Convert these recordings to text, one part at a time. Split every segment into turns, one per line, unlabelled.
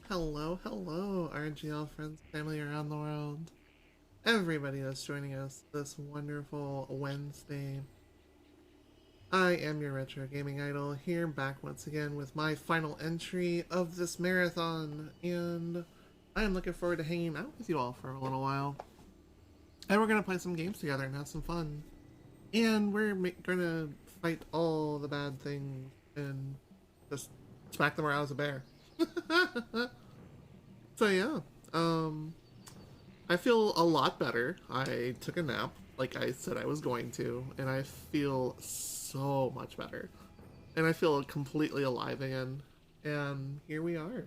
Hello, hello, RGL friends, family around the world. Everybody that's joining us this wonderful Wednesday. I am your retro gaming idol, here back once again with my final entry of this marathon, and I am looking forward to hanging out with you all for a little while. And we're gonna play some games together and have some fun. And we're gonna fight all the bad things and just smack them around as a bear. So yeah, um, I feel a lot better. I took a nap, like I said I was going to, and I feel so much better. And I feel completely alive again. And here we are.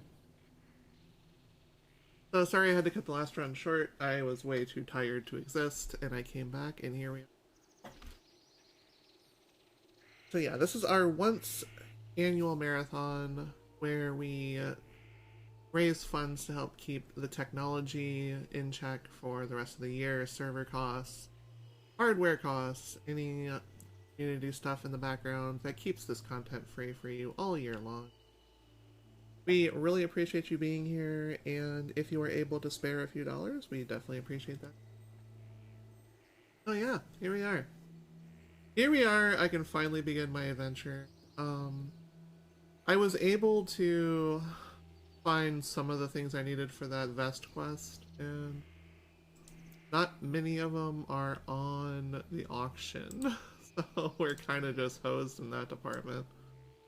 So sorry I had to cut the last run short. I was way too tired to exist, and I came back, and here we are. So yeah, this is our once annual marathon where we raise funds to help keep the technology in check for the rest of the year, server costs, hardware costs, any community stuff in the background that keeps this content free for you all year long. We really appreciate you being here, and if you are able to spare a few dollars, we definitely appreciate that. Oh yeah, here we are. Here we are, I can finally begin my adventure. I was able to find some of the things I needed for that vest quest, and not many of them are on the auction, so we're kind of just hosed in that department.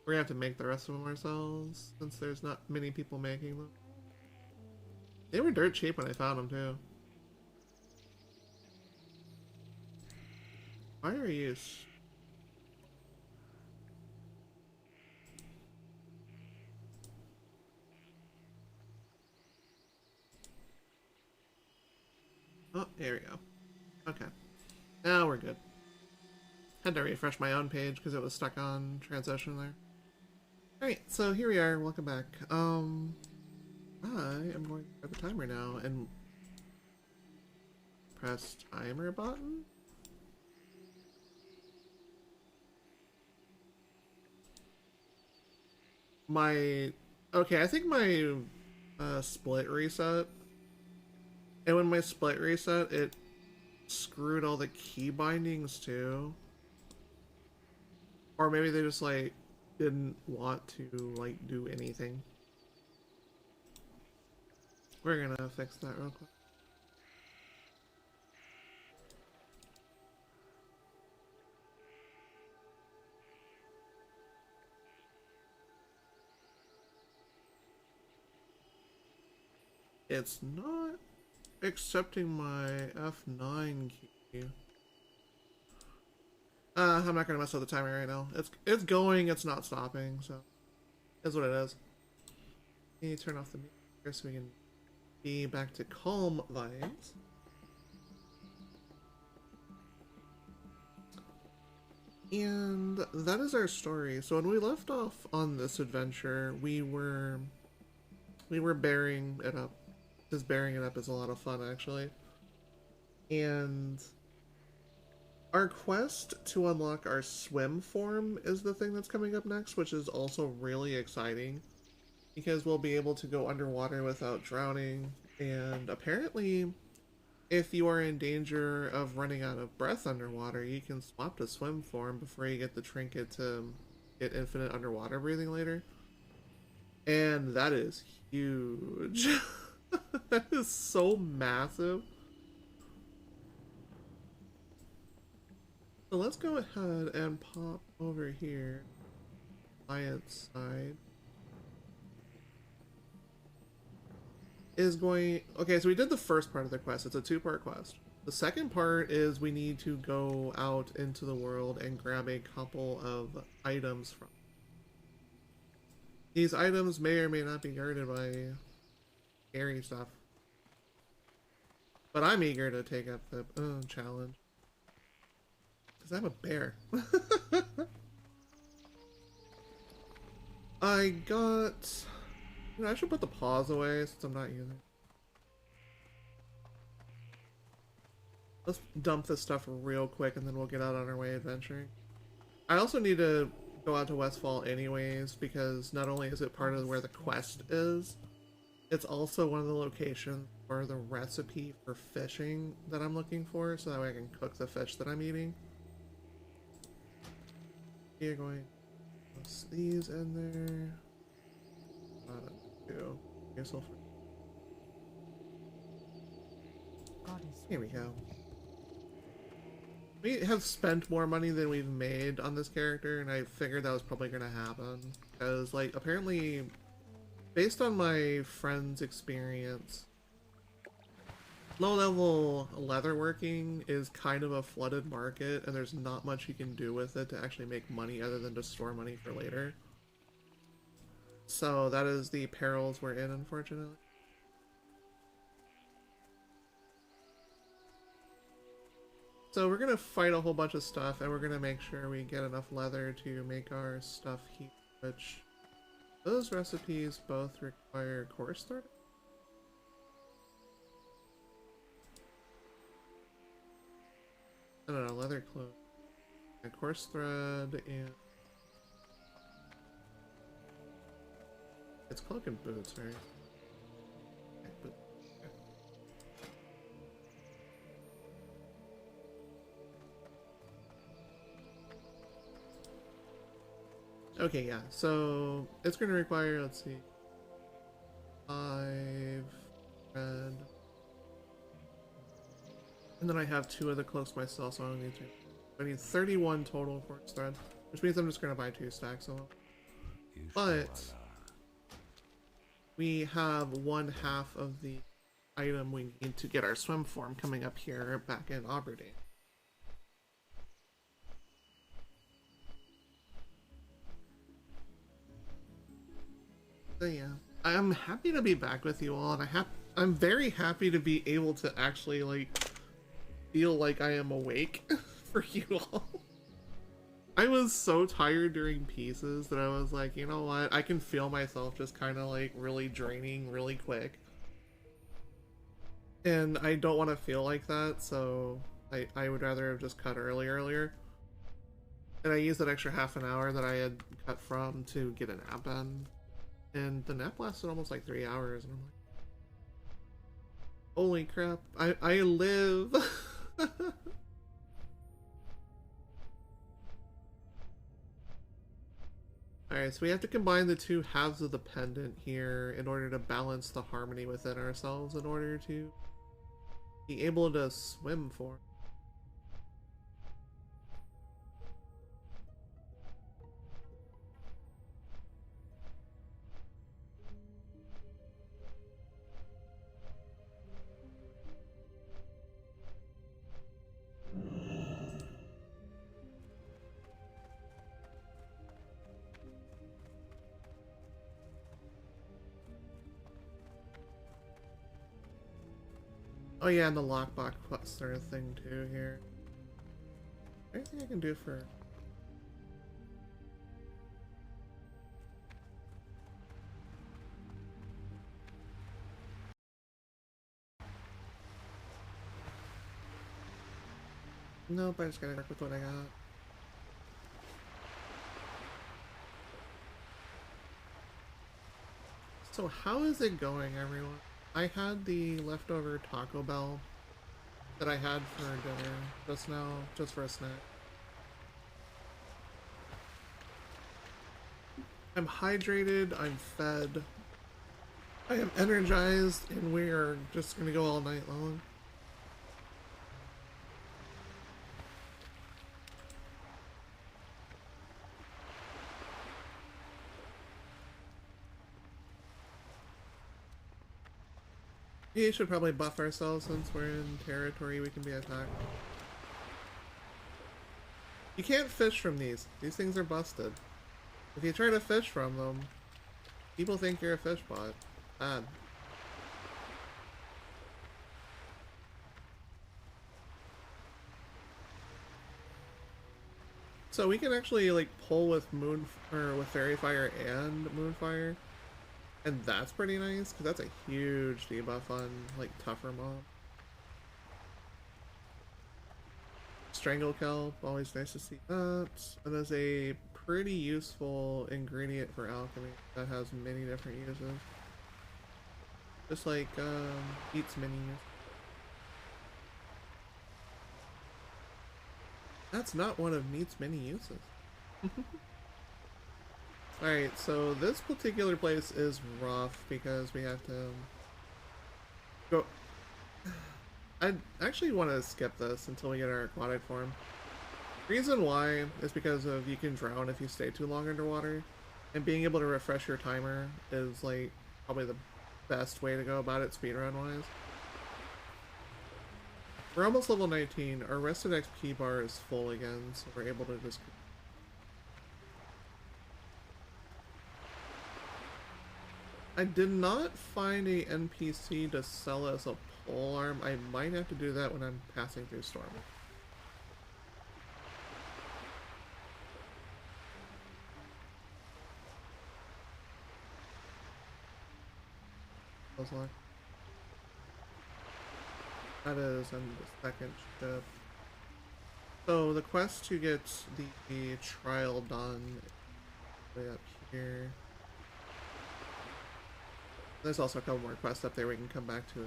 We're gonna have to make the rest of them ourselves, since there's not many people making them. They were dirt cheap when I found them, too. Fire use. Oh, there we go. Okay. Now we're good. Had to refresh my own page because it was stuck on transition there. Alright, so here we are. Welcome back. I am going to grab the timer now and press timer button. Okay, I think my split reset. And when my split reset, it screwed all the key bindings too. Or maybe they just like didn't want to like do anything. We're gonna fix that real quick. It's not accepting my F9 key. I'm not gonna mess with the timer right now. It's going, it's not stopping, so that's what it is. Let me turn off the music so we can be back to calm vibes. And that is our story. So when we left off on this adventure, we were bearing it up. Just bearing it up is a lot of fun, actually. And our quest to unlock our swim form is the thing that's coming up next, which is also really exciting because we'll be able to go underwater without drowning. And apparently, if you are in danger of running out of breath underwater, you can swap to swim form before you get the trinket to get infinite underwater breathing later. And that is huge. That is so massive. So let's go ahead and pop over here. Client side is going... Okay, so we did the first part of the quest. It's a two-part quest. The second part is we need to go out into the world and grab a couple of items from. These items may or may not be guarded by scary stuff. But I'm eager to take up the challenge. Because I'm a bear. I got... You know, I should put the paws away since I'm not using it. Let's dump this stuff real quick and then we'll get out on our way adventuring. I also need to go out to Westfall anyways because not only is it part of where the quest is, It's also one of the locations for the recipe for fishing that I'm looking for, so that way I can cook the fish that I'm eating. You're going to place these in there. Two. Useful for... Here we go. We have spent more money than we've made on this character, and I figured that was probably going to happen. Because, like, apparently, based on my friend's experience, low-level leatherworking is kind of a flooded market, and there's not much you can do with it to actually make money other than to store money for later. So that is the perils we're in, unfortunately. So we're gonna fight a whole bunch of stuff, and we're gonna make sure we get enough leather to make our stuff here, which those recipes both require course thread. I don't know, leather clothes, coarse thread, and it's cloak and boots, right? Okay, yeah, so it's going to require, let's see, 5 red. And then I have 2 of the cloaks myself, so I only need 2. I need 31 total quartz thread, which means I'm just going to buy 2 stacks of them. But we have 1/2 of the item we need to get our swim form coming up here back in Aberdeen. So yeah, I'm happy to be back with you all, and I'm very happy to be able to actually like feel like I am awake for you all. I was so tired during pieces that I was like, you know what, I can feel myself just kind of like really draining really quick. And I don't want to feel like that, so I would rather have just cut earlier. And I used that extra half an hour that I had cut from to get a nap in. And the nap lasted almost like 3 hours, and I'm like, holy crap, I live! Alright, so we have to combine the 2 halves of the pendant here in order to balance the harmony within ourselves in order to be able to swim for. Oh yeah, and the lockbox sort of thing too here. Anything I can do for... Nope, I just gotta work with what I got. So how is it going, everyone? I had the leftover Taco Bell that I had for dinner just now, just for a snack. I'm hydrated, I'm fed, I am energized, and we are just gonna go all night long. We should probably buff ourselves since we're in territory we can be attacked. You can't fish from these. These things are busted. If you try to fish from them, people think you're a fish bot. Bad. So we can actually like pull with with Fairy Fire and Moonfire. And that's pretty nice, because that's a huge debuff on, like, tougher mob. Strangle Kelp, always nice to see that. And there's a pretty useful ingredient for alchemy that has many different uses. Just like Beats Mini. That's not one of Meat's many uses. Alright, so this particular place is rough because we have to go. I actually want to skip this until we get our aquatic form. Reason why is because of you can drown if you stay too long underwater, and being able to refresh your timer is like probably the best way to go about it speedrun wise. We're almost level 19. Our rested XP bar is full again, so we're able to just. I did not find a NPC to sell us a pole arm. I might have to do that when I'm passing through Storm. That is in the second ship. So the quest to get the trial done is way up here. There's also a couple more quests up there we can come back to.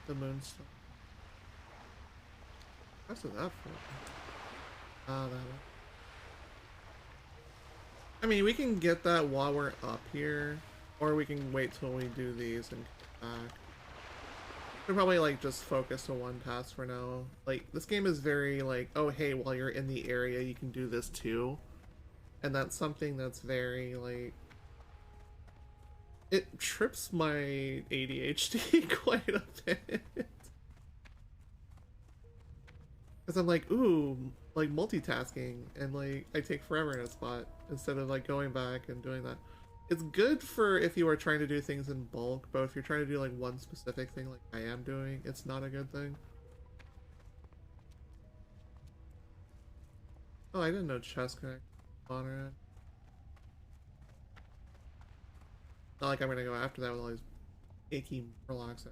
The moonstone. What's that for? Ah, that one. I mean, we can get that while we're up here, or we can wait till we do these and come back. We'll probably like just focus on one task for now. Like, this game is very like, oh hey, while you're in the area you can do this too. And that's something that's very like, it trips my ADHD quite a bit. Because I'm like, ooh, like multitasking, and like I take forever in a spot instead of like going back and doing that. It's good for if you are trying to do things in bulk, but if you're trying to do like one specific thing like I am doing, it's not a good thing. Oh, I didn't know chest connect on. Not like I'm gonna go after that with all these icky murlocs.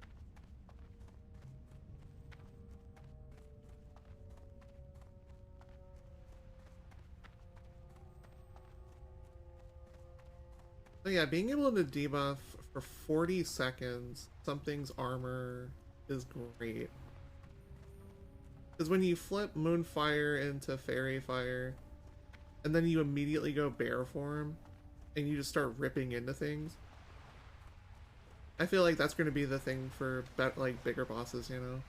So yeah, being able to debuff for 40 seconds something's armor is great. Because when you flip Moonfire into Fairy Fire, and then you immediately go Bear form, and you just start ripping into things, I feel like that's going to be the thing for like bigger bosses, you know?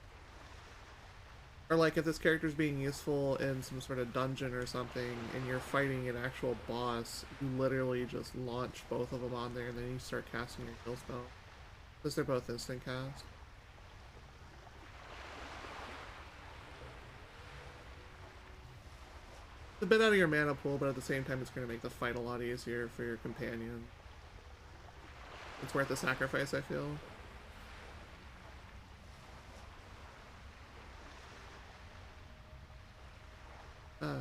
Or like if this character's being useful in some sort of dungeon or something, and you're fighting an actual boss, you literally just launch both of them on there, and then you start casting your kill spell. Because they're both instant cast. It's a bit out of your mana pool, but at the same time it's going to make the fight a lot easier for your companion. It's worth the sacrifice, I feel. Oh.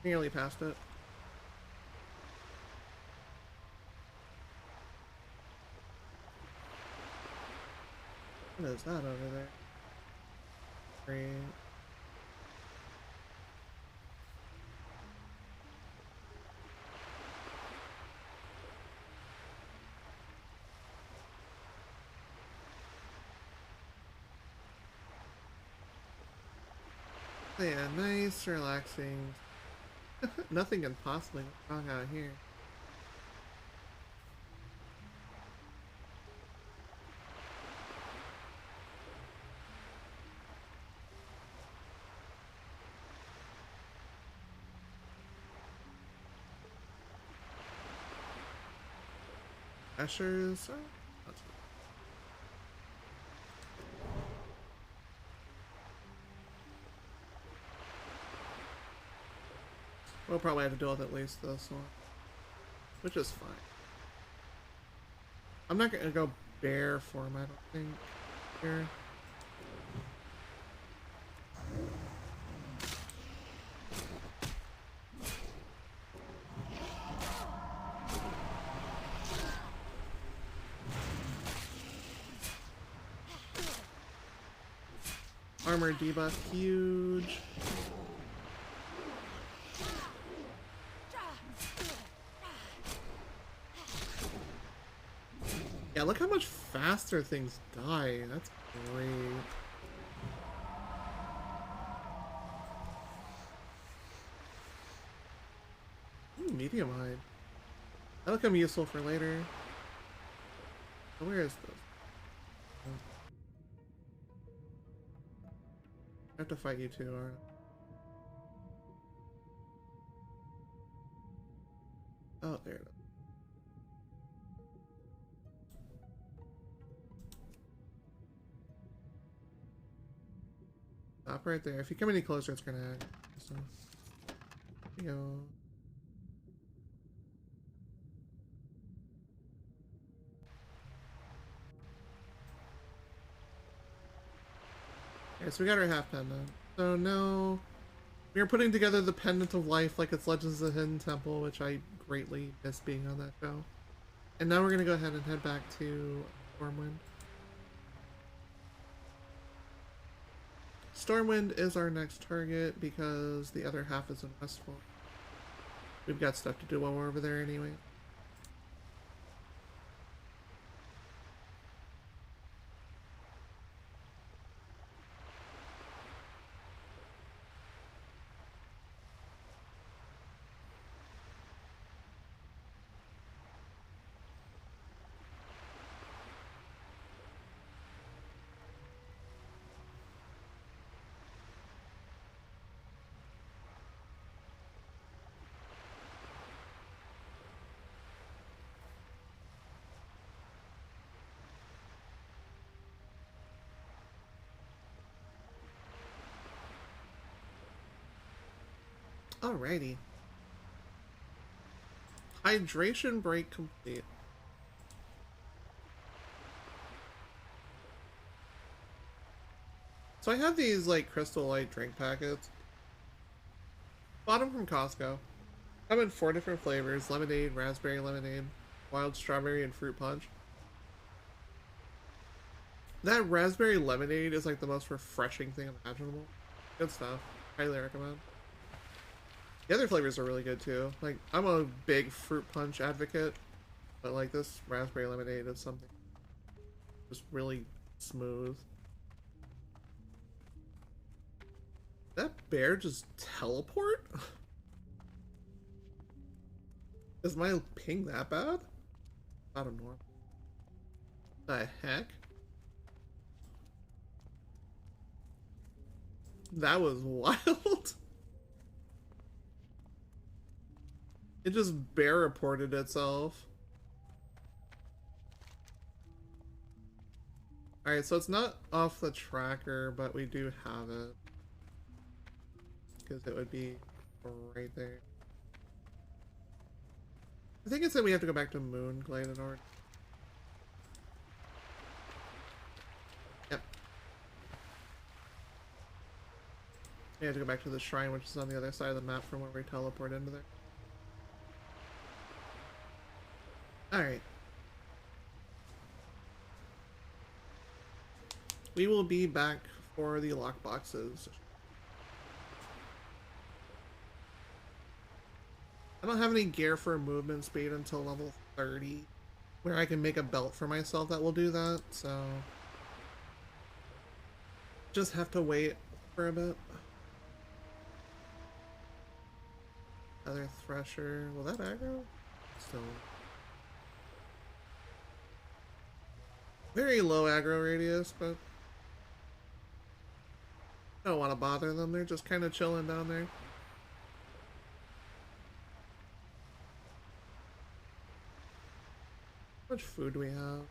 Nearly passed it. What is that over there? Great. Yeah, nice, relaxing. Nothing can possibly go wrong out here. Ushers. We'll probably have to deal with at least this one, which is fine. I'm not gonna go bear form, I don't think, here. Armor debuff, huge. Yeah, look how much faster things die. That's great. Ooh, medium hide. That'll come useful for later. Oh, where is this? I have to fight you too, aren't I? Oh, there it is. Stop right there. If you come any closer, it's gonna hack. So, here you go. Okay, so we got our half pendant. So no, we are putting together the Pendant of Life like it's Legends of the Hidden Temple, which I greatly miss being on that show. And now we're gonna go ahead and head back to Stormwind. Stormwind is our next target because the other half is in Westfall. We've got stuff to do while we're over there anyway. Alrighty. Hydration break complete. So I have these like Crystal Light drink packets. Bought them from Costco. Come in 4 different flavors: lemonade, raspberry lemonade, wild strawberry, and fruit punch. That raspberry lemonade is like the most refreshing thing imaginable. Good stuff. Highly recommend. The other flavors are really good too. Like, I'm a big fruit punch advocate, but like this raspberry lemonade is something just really smooth. Did that bear just teleport? Is my ping that bad? I don't know. The heck? That was wild. It just bear reported itself. Alright, so it's not off the tracker, but we do have it. Because it would be right there. I think it said we have to go back to Moonglade in order. Yep. We have to go back to the shrine, which is on the other side of the map from where we teleport into there. Alright. We will be back for the lockboxes. I don't have any gear for movement speed until level 30, where I can make a belt for myself that will do that, so just have to wait for a bit. Other Thresher. Will that aggro? Still. Very low aggro radius, but I don't want to bother them. They're just kind of chilling down there. How much food do we have?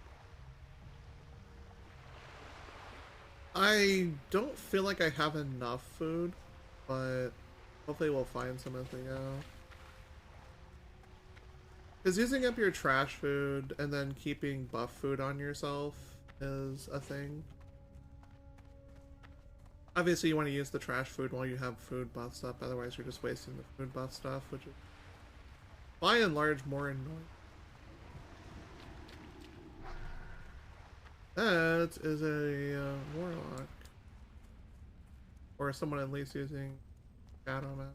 I don't feel like I have enough food, but hopefully we'll find some as we go. Because using up your trash food and then keeping buff food on yourself is a thing. Obviously you want to use the trash food while you have food buffs up, otherwise you're just wasting the food buff stuff, which is by and large more annoying. That is a warlock. Or someone at least using shadow map.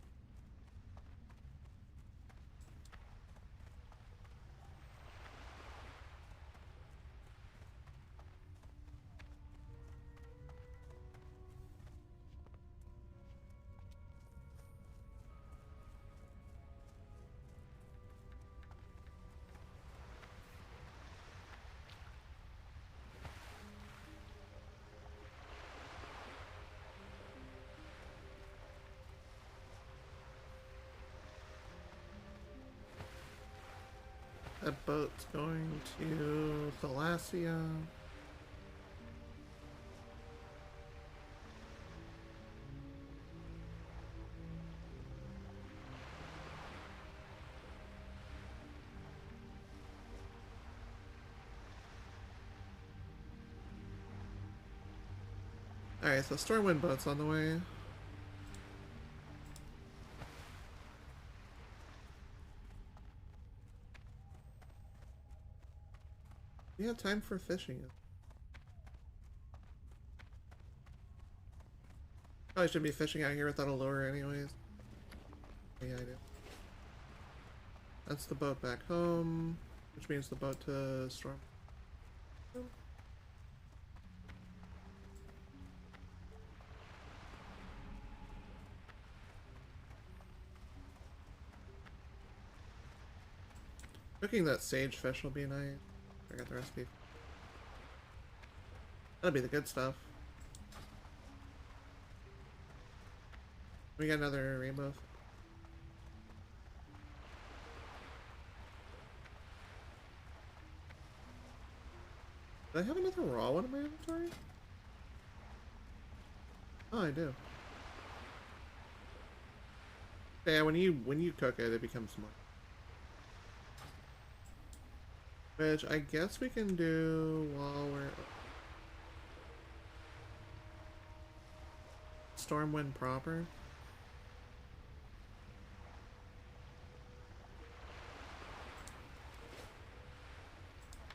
That boat's going to Thalassia. Alright, so Stormwind boat's on the way. We have time for fishing. Probably should be fishing out here without a lure anyways. Yeah, I do. That's the boat back home, which means the boat to Storm. Cooking that sage fish will be nice. I got the recipe. That'll be the good stuff. We got another rainbow. Do I have another raw one in my inventory? Oh, I do. Yeah, when you cook it, it becomes more. Which I guess we can do while we're Stormwind proper.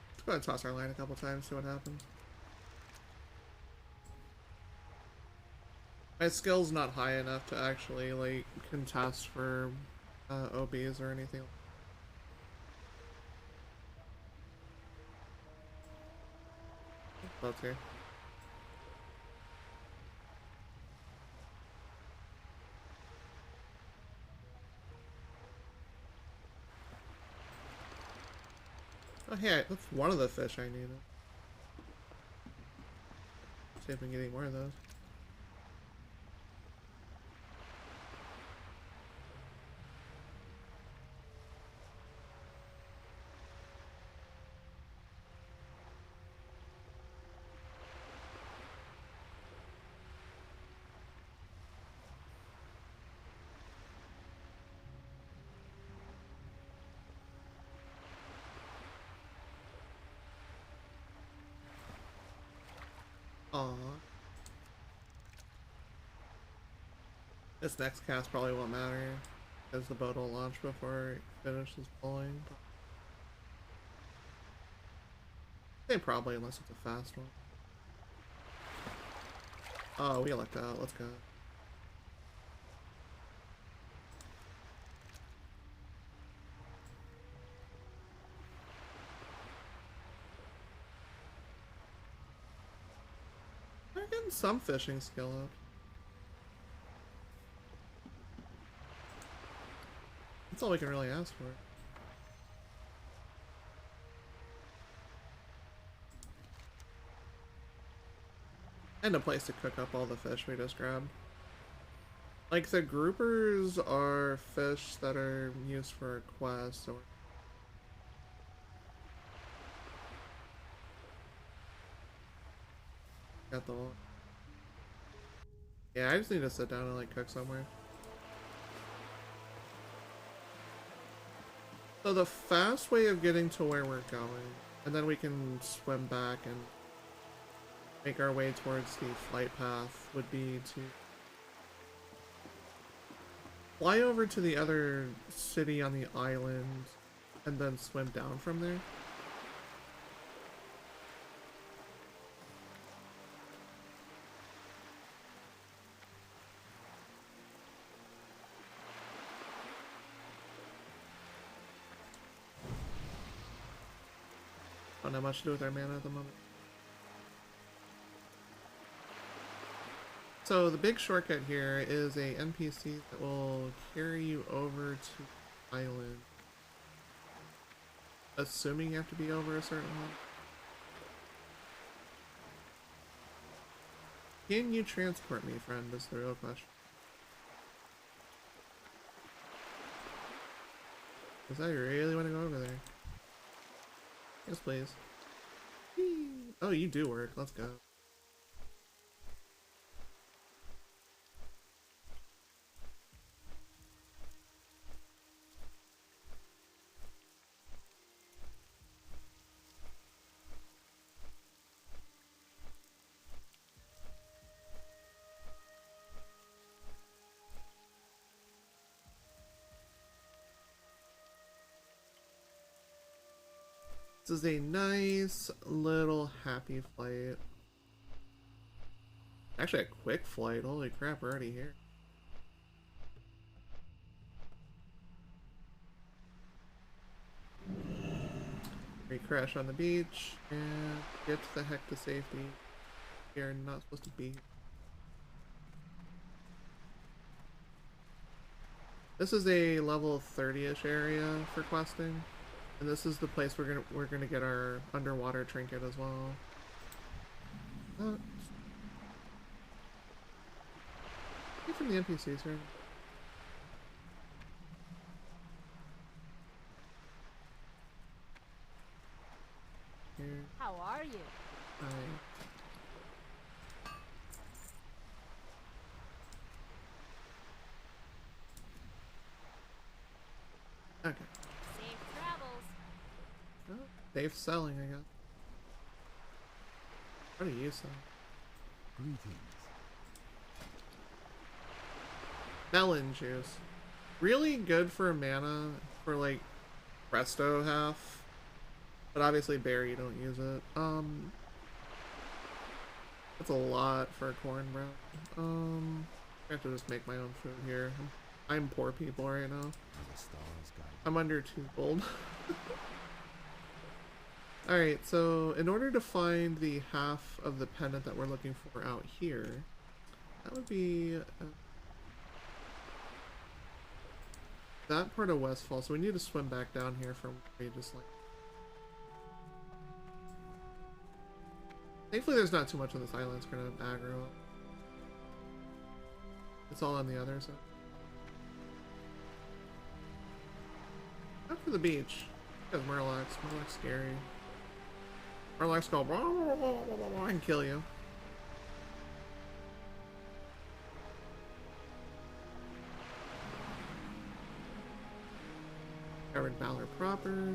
Let's go ahead and toss our line a couple times, see what happens. My skill's not high enough to actually like contest for OBs or anything. Boat's here. Oh hey, that's one of the fish I needed. See if we can get any more of those. Aww. This next cast probably won't matter, because the boat will launch before it finishes pulling. They probably, unless it's a fast one. Oh, we lucked out. Let's go. We're getting some fishing skill up. That's all we can really ask for. And a place to cook up all the fish we just grabbed. Like, the groupers are fish that are used for a quest, or... Got the one. Yeah, I just need to sit down and, like, cook somewhere. So the fast way of getting to where we're going, and then we can swim back and make our way towards the flight path, would be to fly over to the other city on the island and then swim down from there. Don't have much to do with our mana at the moment. So the big shortcut here is a NPC that will carry you over to the island. Assuming you have to be over a certain one. Can you transport me, friend? Is the real question. Because I really want to go over there. Yes, please. Whee! Oh, you do work. Let's go. This is a nice little happy flight. Actually, a quick flight. Holy crap, we're already here. We crash on the beach and get the heck to safety. We are not supposed to be. This is a level 30-ish area for questing, and this is the place we're gonna get our underwater trinket as well. From the NPCs here.
How are you?
Hi. Okay.
Safe travels.
Oh, safe selling, I guess. What are you selling?
Greetings.
Melon juice. Really good for mana for like Resto half. But obviously berry, you don't use it. That's a lot for a corn bro. I have to just make my own food here. I'm poor people right now. I'm under 2 gold. Alright, so in order to find the half of the pendant that we're looking for out here, that would be that part of Westfall, so we need to swim back down here from where we just like. Thankfully there's not too much on this island, it's gonna aggro. It's all on the other side. Not for the beach. Because Murloc's scary. Murloc's go and kill you. Covered Valor proper.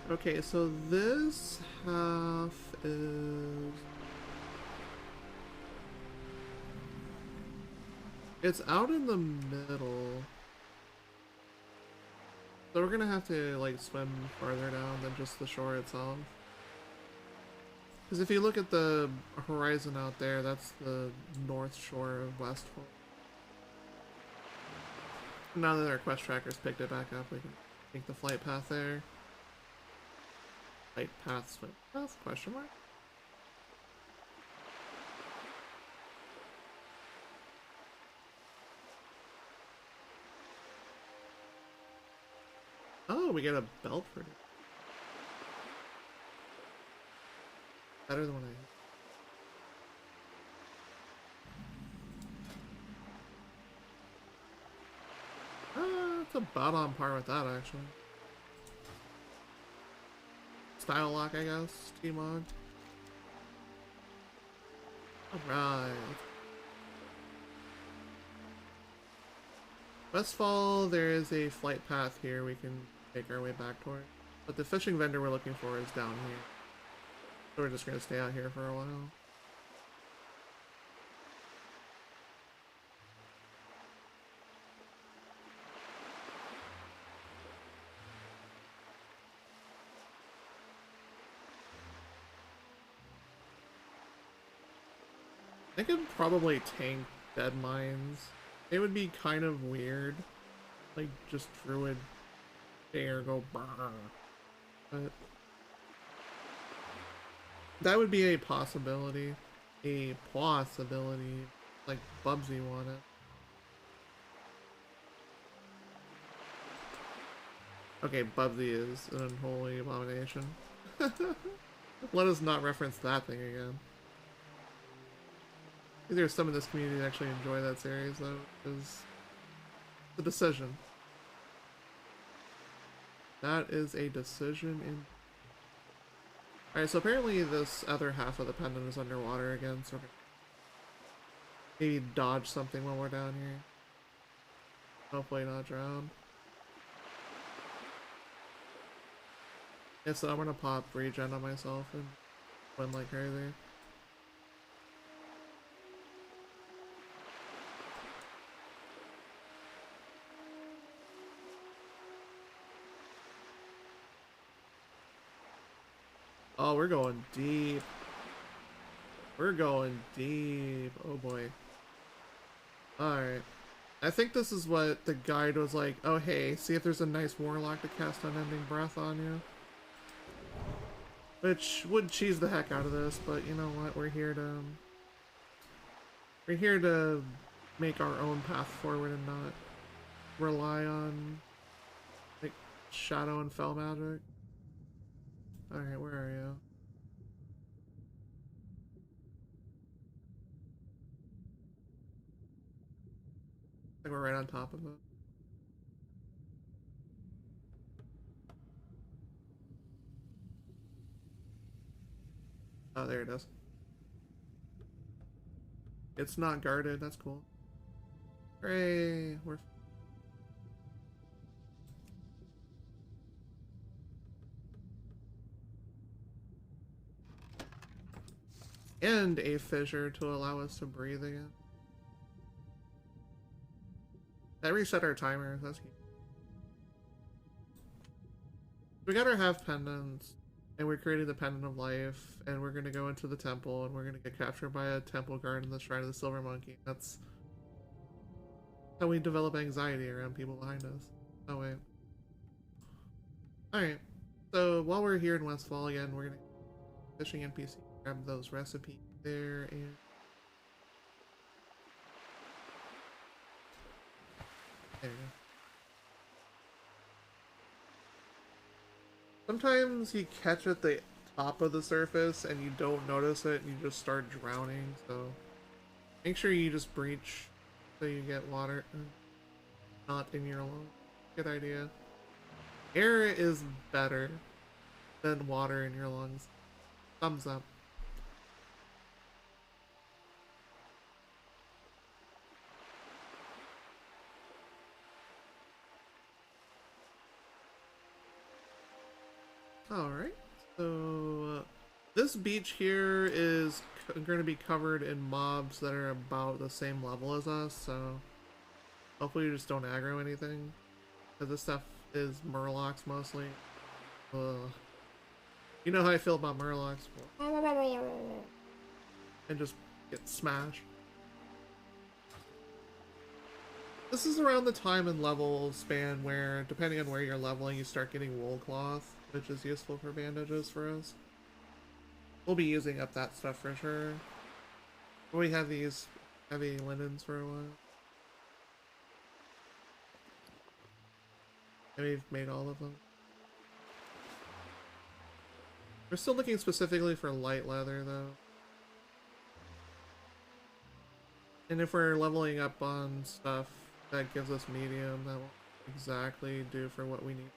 Okay, so this half is... It's out in the middle. So we're gonna have to like swim farther down than just the shore itself. Because if you look at the horizon out there, that's the north shore of Westfall. Now that our quest trackers picked it back up, we can take the flight path there. Flight path, swim path, question mark? Oh, we get a belt for it. Better than what it's about on par with that, actually. Style lock, I guess. T-Mod. Alright. Westfall, there is a flight path here we can make our way back toward. But the fishing vendor we're looking for is down here. So we're just gonna stay out here for a while. I could probably tank dead mines. It would be kind of weird. Like, just Druid there go brrr. But that would be a possibility. A possibility. Like Bubsy wanted. Okay, Bubsy is an unholy abomination. Let us not reference that thing again. I think there's some in this community that actually enjoy that series, though, is the decision. That is a decision Alright, so apparently this other half of the pendant is underwater again, so maybe dodge something while we're down here. Hopefully not drown. Yeah, so I'm gonna pop regen on myself and swim like crazy. Oh, we're going deep. We're going deep. Oh boy. Alright. I think this is what the guide was like. Oh hey, see if there's a nice warlock to cast Unending Breath on you. Which would cheese the heck out of this, but you know what? We're here to make our own path forward and not rely on like shadow and fell magic. Alright, where are you? I think we're right on top of it. Oh, there it is. It's not guarded, that's cool. Hooray! We're and a fissure to allow us to breathe again. That reset our timer, that's cute. We got our half pendants, and we created the Pendant of Life, and we're gonna go into the temple, and we're gonna get captured by a temple guard in the Shrine of the Silver Monkey. That's how we develop anxiety around people behind us. Oh wait. Alright, so while we're here in Westfall again, we're gonna fishing NPC, grab those recipes there, and there you go. Sometimes you catch at the top of the surface and you don't notice it and you just start drowning, so make sure you just breach so you get water not in your lungs. Good idea. Air is better than water in your lungs. Thumbs up. Alright, so this beach here is going to be covered in mobs that are about the same level as us, so hopefully you just don't aggro anything. Because this stuff is Murlocs mostly. Ugh. You know how I feel about Murlocs. And just get smashed. This is around the time and level span where, depending on where you're leveling, you start getting wool cloth, which is useful for bandages for us. We'll be using up that stuff for sure. We have these heavy linens for a while. And we've made all of them. We're still looking specifically for light leather though. And if we're leveling up on stuff that gives us medium, that won't exactly do for what we need.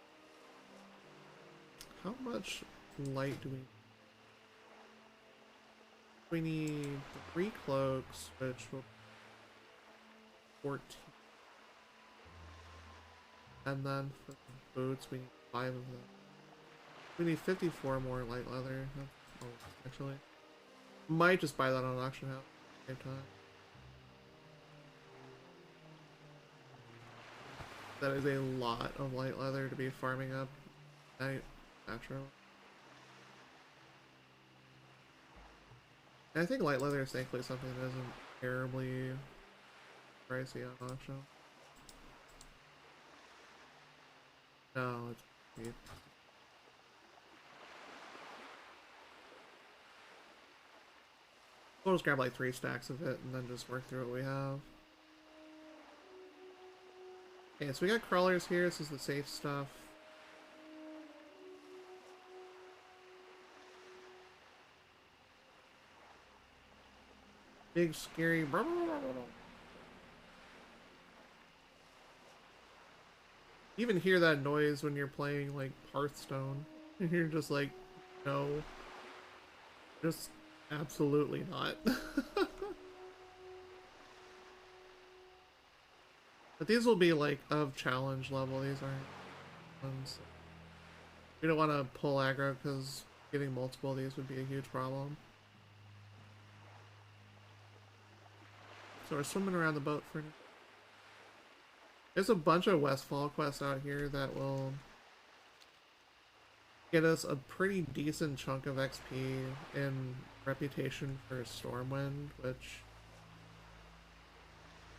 How much light do we need? We need 3 cloaks, which will 14. And then for the boots, we need 5 of them. We need 54 more light leather. Oh, actually. Might just buy that on auction house at the same time. That is a lot of light leather to be farming up at natural. And I think light leather is thankfully something that isn't terribly pricey on auction. No, it's cheap. We'll just grab like 3 stacks of it and then just work through what we have. Okay, so we got crawlers here. This is the safe stuff. Big scary. You even hear that noise when you're playing like Hearthstone. You're just like, no. Just absolutely not. But these will be like of challenge level. These aren't ones. We don't want to pull aggro because getting multiple of these would be a huge problem. So we're swimming around the boat for now. There's a bunch of Westfall quests out here that will get us a pretty decent chunk of XP in reputation for Stormwind, which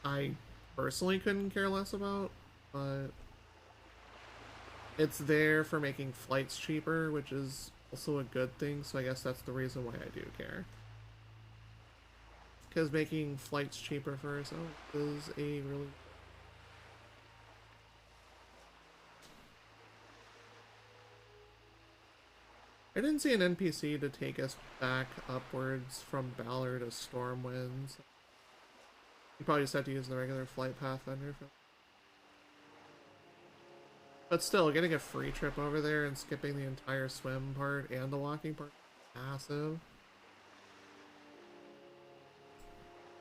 I personally couldn't care less about, but it's there for making flights cheaper, which is also a good thing, so I guess that's the reason why I do care. Because making flights cheaper for ourselves is a really... I didn't see an NPC to take us back upwards from Valor to Stormwinds. You probably just have to use the regular flight pathfinder for... But still, getting a free trip over there and skipping the entire swim part and the walking part is massive.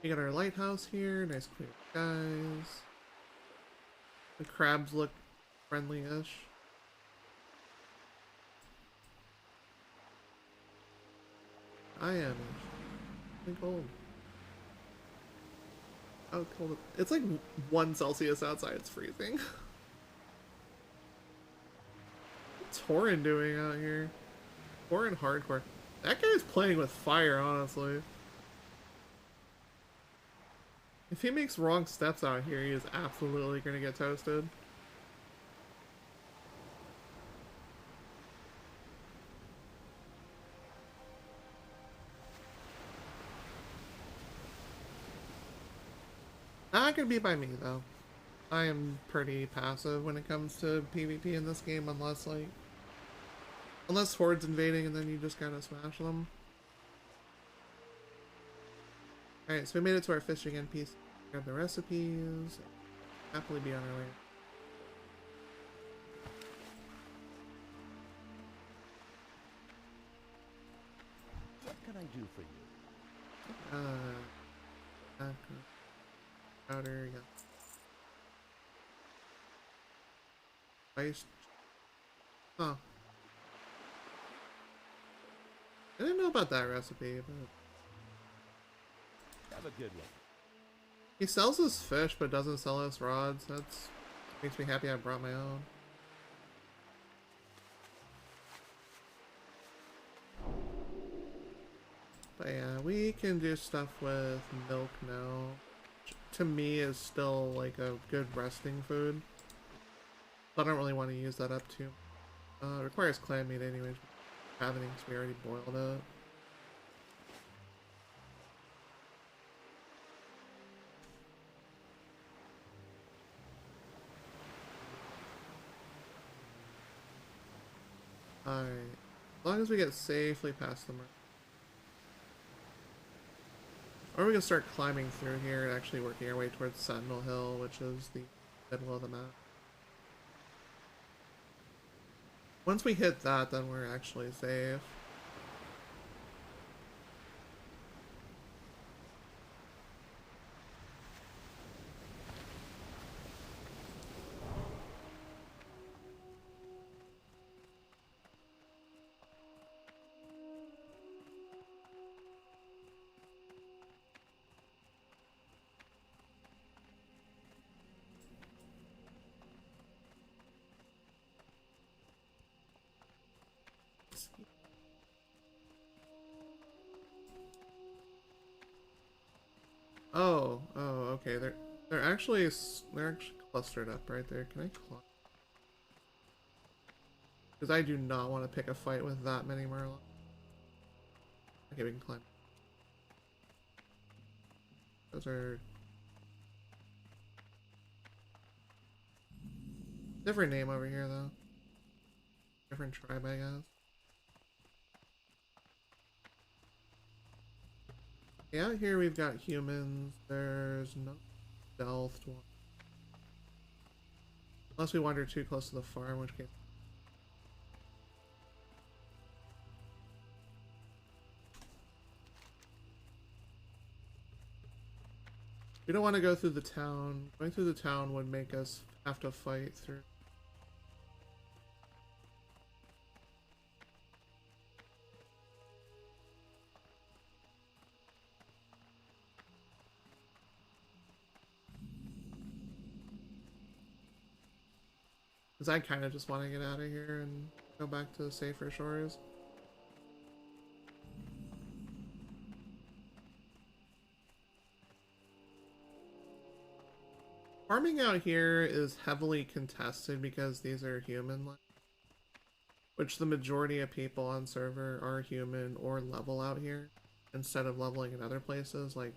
We got our lighthouse here, nice clear skies. The crabs look friendly-ish. I am actually cold. How cold? It's like 1 Celsius outside, it's freezing. What's Torin doing out here? Torin hardcore. That guy's playing with fire, honestly. If he makes wrong steps out here, he is absolutely gonna get toasted. Not gonna be by me, though. I am pretty passive when it comes to PvP in this game, unless, like... Unless Horde's invading and then you just gotta smash them. Alright, so we made it to our fishing NPC. Grab the recipes. Happily be on our way.
What can I do for you?
Powder, yeah. Ice. Huh. I didn't know about that recipe, but...
Have a good one.
He sells his fish, but doesn't sell his rods. That's... makes me happy I brought my own. But yeah, we can do stuff with milk now. Which to me is still like a good resting food. But I don't really want to use that up too. It requires clam meat anyways. Having it because we already boiled it. Alright. As long as we get safely past them. Or we can start climbing through here and actually working our way towards Sentinel Hill, which is the middle of the map. Once we hit that, then we're actually safe. Oh, okay. They're actually clustered up right there. Can I climb? Because I do not want to pick a fight with that many Merlin. Okay, we can climb. Those are different name over here though. Different tribe, I guess. Yeah, out here we've got humans. There's no stealth one. Unless we wander too close to the farm, which case. We don't want to go through the town. Going through the town would make us have to fight through. Because I kind of just want to get out of here and go back to safer shores. Farming out here is heavily contested because these are human, which the majority of people on server are human or level out here instead of leveling in other places like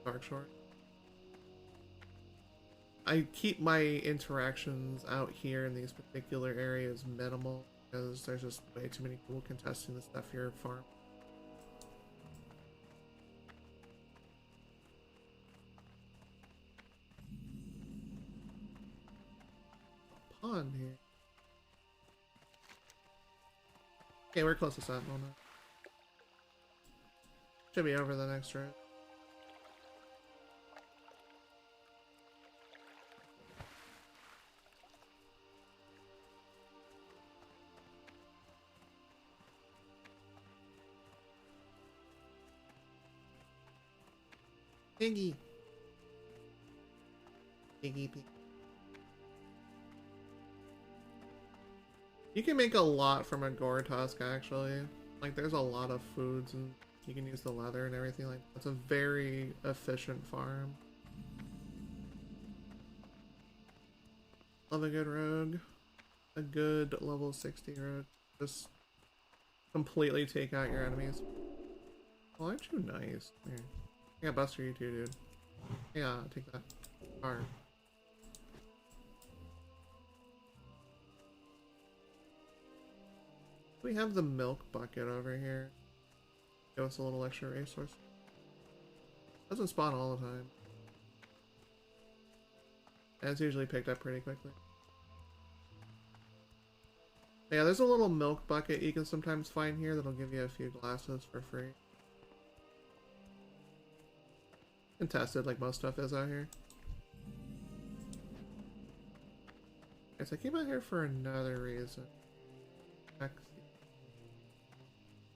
Darkshore. I keep my interactions out here in these particular areas minimal because there's just way too many people contesting the stuff here farm. Pond here. Okay, we're close to Sentinel now. Should be over the next round. Piggy. Piggy pig. You can make a lot from a gore tusk actually. Like there's a lot of foods and you can use the leather and everything like that. It's a very efficient farm. Love a good rogue. A good level 60 rogue. Just completely take out your enemies. Oh, aren't you nice? Here. Yeah, Buster, you too, dude. Yeah, take that. Arm. We have the milk bucket over here. Give us a little extra resource. Doesn't spawn all the time. And it's usually picked up pretty quickly. Yeah, there's a little milk bucket you can sometimes find here that'll give you a few glasses for free. Contested like most stuff is out here. Guys, I came out here for another reason.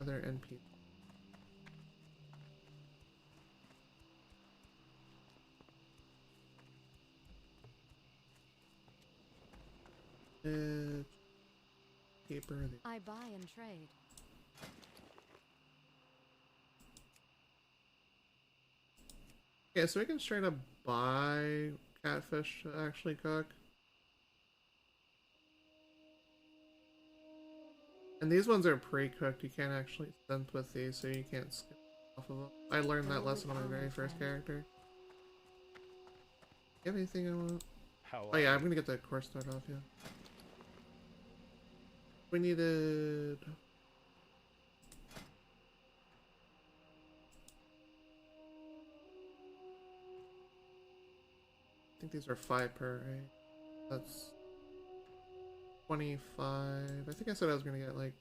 Other NP. Paper.
I buy and trade.
Yeah, so we can straight up buy catfish to actually cook. And these ones are pre-cooked, you can't actually synth with these, so you can't skip off of them. I learned that lesson on my very first character. You have anything I want? Oh yeah, I'm gonna get the course start off, yeah. We needed... I think these are 5 per, right? That's 25. I think I said I was gonna get like...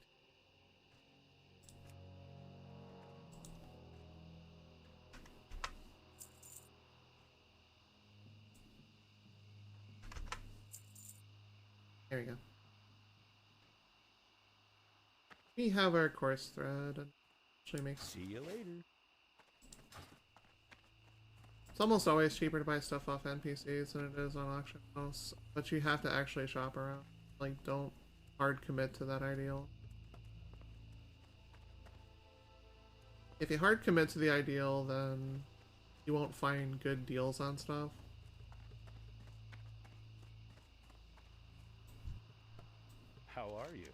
There we go. We have our course thread and actually makes...
See you later.
It's almost always cheaper to buy stuff off NPCs than it is on auction house, but you have to actually shop around. Like, don't hard commit to that ideal. If you hard commit to the ideal, then you won't find good deals on stuff.
How are you?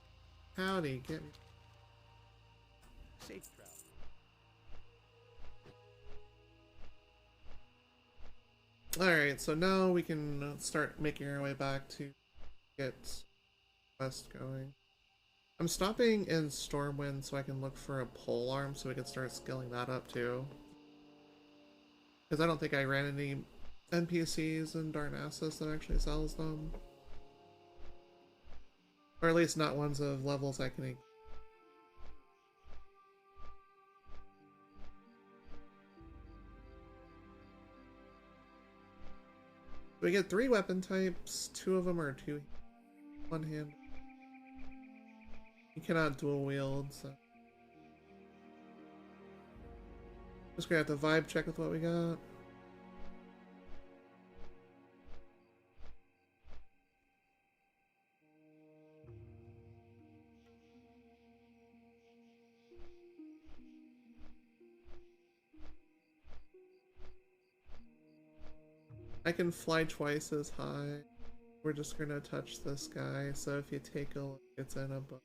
Howdy, get me.
Safe travel.
Alright, so now we can start making our way back to get quest going. I'm stopping in Stormwind so I can look for a pole arm so we can start skilling that up too. Because I don't think I ran any NPCs in Darnassus that actually sells them. Or at least not ones of levels I can... We get 3 weapon types. 2 of them are one hand. You cannot dual wield, so just gonna have to vibe check with what we got. I can fly twice as high. We're just gonna touch this guy, so if you take a look, it's in a book.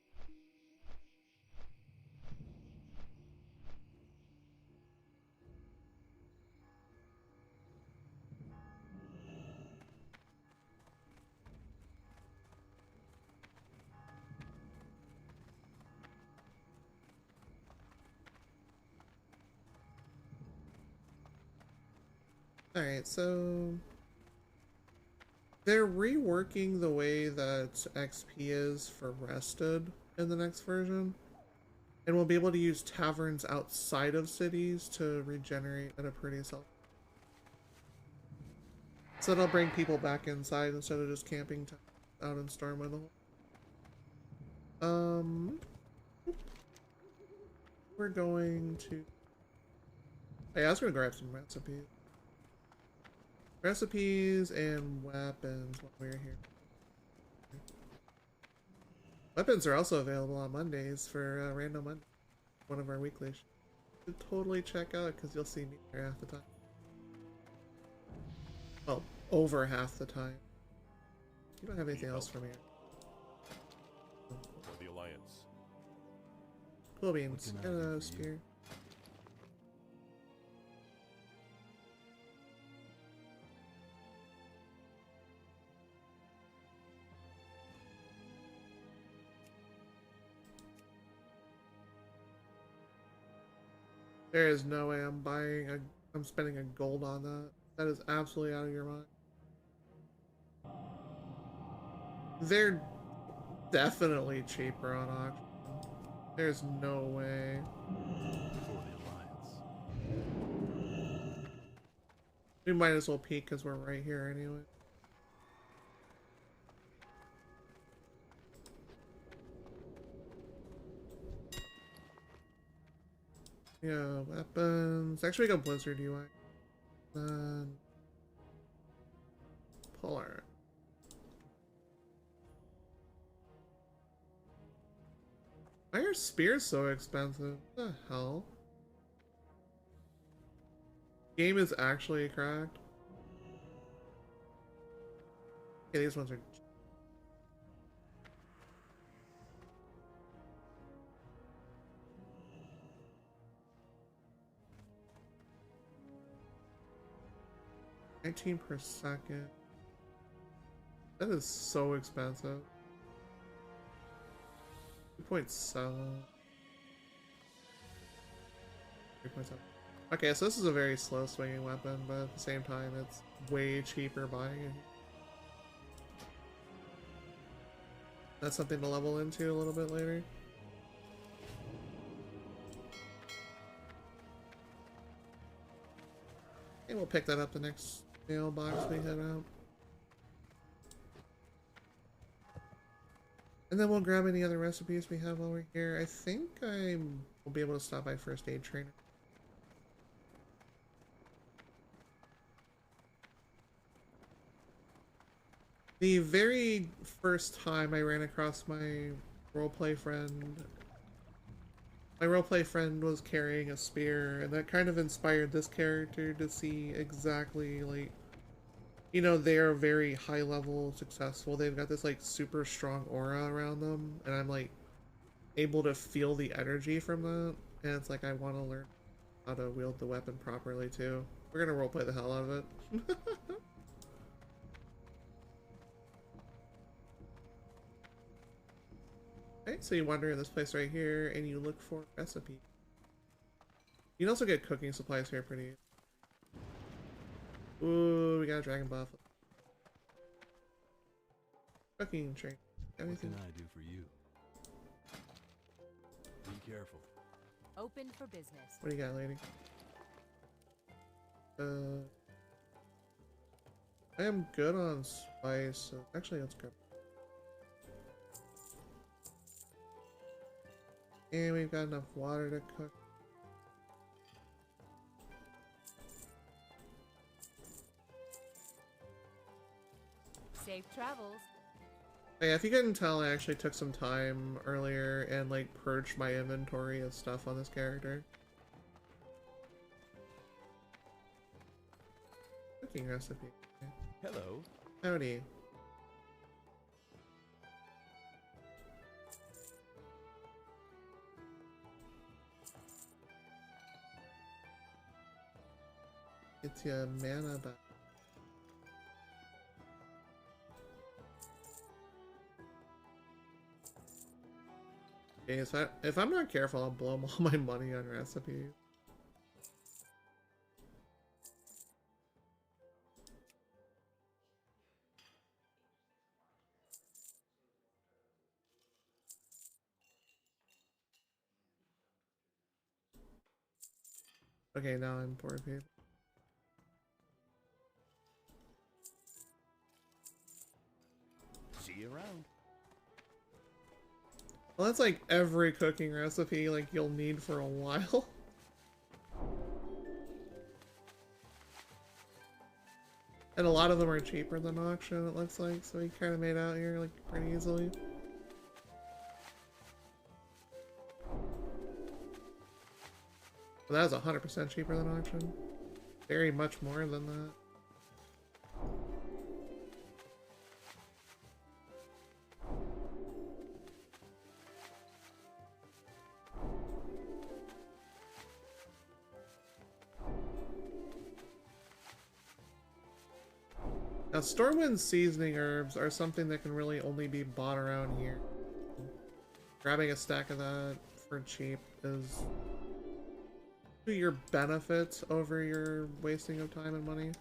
Alright, so they're reworking the way that XP is for Rested in the next version. And we'll be able to use taverns outside of cities to regenerate at a pretty self. So that'll bring people back inside instead of just camping out in Stormwind. We're going to... Hey, I was gonna grab some recipes. Recipes and weapons while we're here. Weapons are also available on Mondays for Random Monday. One of our weekly shows. You should totally check out because you'll see me there half the time. Well, over half the time. You don't have anything else for me.
For the Alliance.
Cool beans. Got a spear. There is no way I'm spending a gold on that. That is absolutely out of your mind. They're definitely cheaper on auction. There's no way.
For the Alliance.
We might as well peek because we're right here anyway. Yeah, weapons. Actually, we got Blizzard UI. Then Polar. Why are spears so expensive? What the hell? Game is actually cracked. Okay, these ones are... $19 per second. That is so expensive. 2.7. 3.7. Okay, so this is a very slow swinging weapon, but at the same time, it's way cheaper buying it. That's something to level into a little bit later. And we'll pick that up the next mailbox we head out. And then we'll grab any other recipes we have while we're here. I think we'll be able to stop by First Aid Trainer. The very first time I ran across my roleplay friend, was carrying a spear, and that kind of inspired this character to see exactly, like, you know, they're very high level successful. They've got this, like, super strong aura around them, and I'm, like, able to feel the energy from that, and it's like I want to learn how to wield the weapon properly, too. We're gonna roleplay the hell out of it. Okay, so you wander in this place right here, and you look for a recipe. You can also get cooking supplies here pretty easy. Ooh, we got a dragon buff. Cooking train. Anything?
What can I do for you? Be careful.
Open for business.
What do you got, lady? I am good on spice, so actually let's grab. And we've got enough water to cook.
Safe travels.
Yeah, if you couldn't tell, I actually took some time earlier and like purged my inventory of stuff on this character. Cooking recipe.
Hello.
Howdy. It's your mana back. Okay, so if I'm not careful, I'll blow all my money on recipes. Okay, now I'm poor people.
See you around.
Well, that's like every cooking recipe like you'll need for a while. And a lot of them are cheaper than auction, it looks like, so we kind of made out here like pretty easily. But that was 100% cheaper than auction. Very much more than that. Now, Stormwind seasoning herbs are something that can really only be bought around here. Grabbing a stack of that for cheap is to your benefit over your wasting of time and money.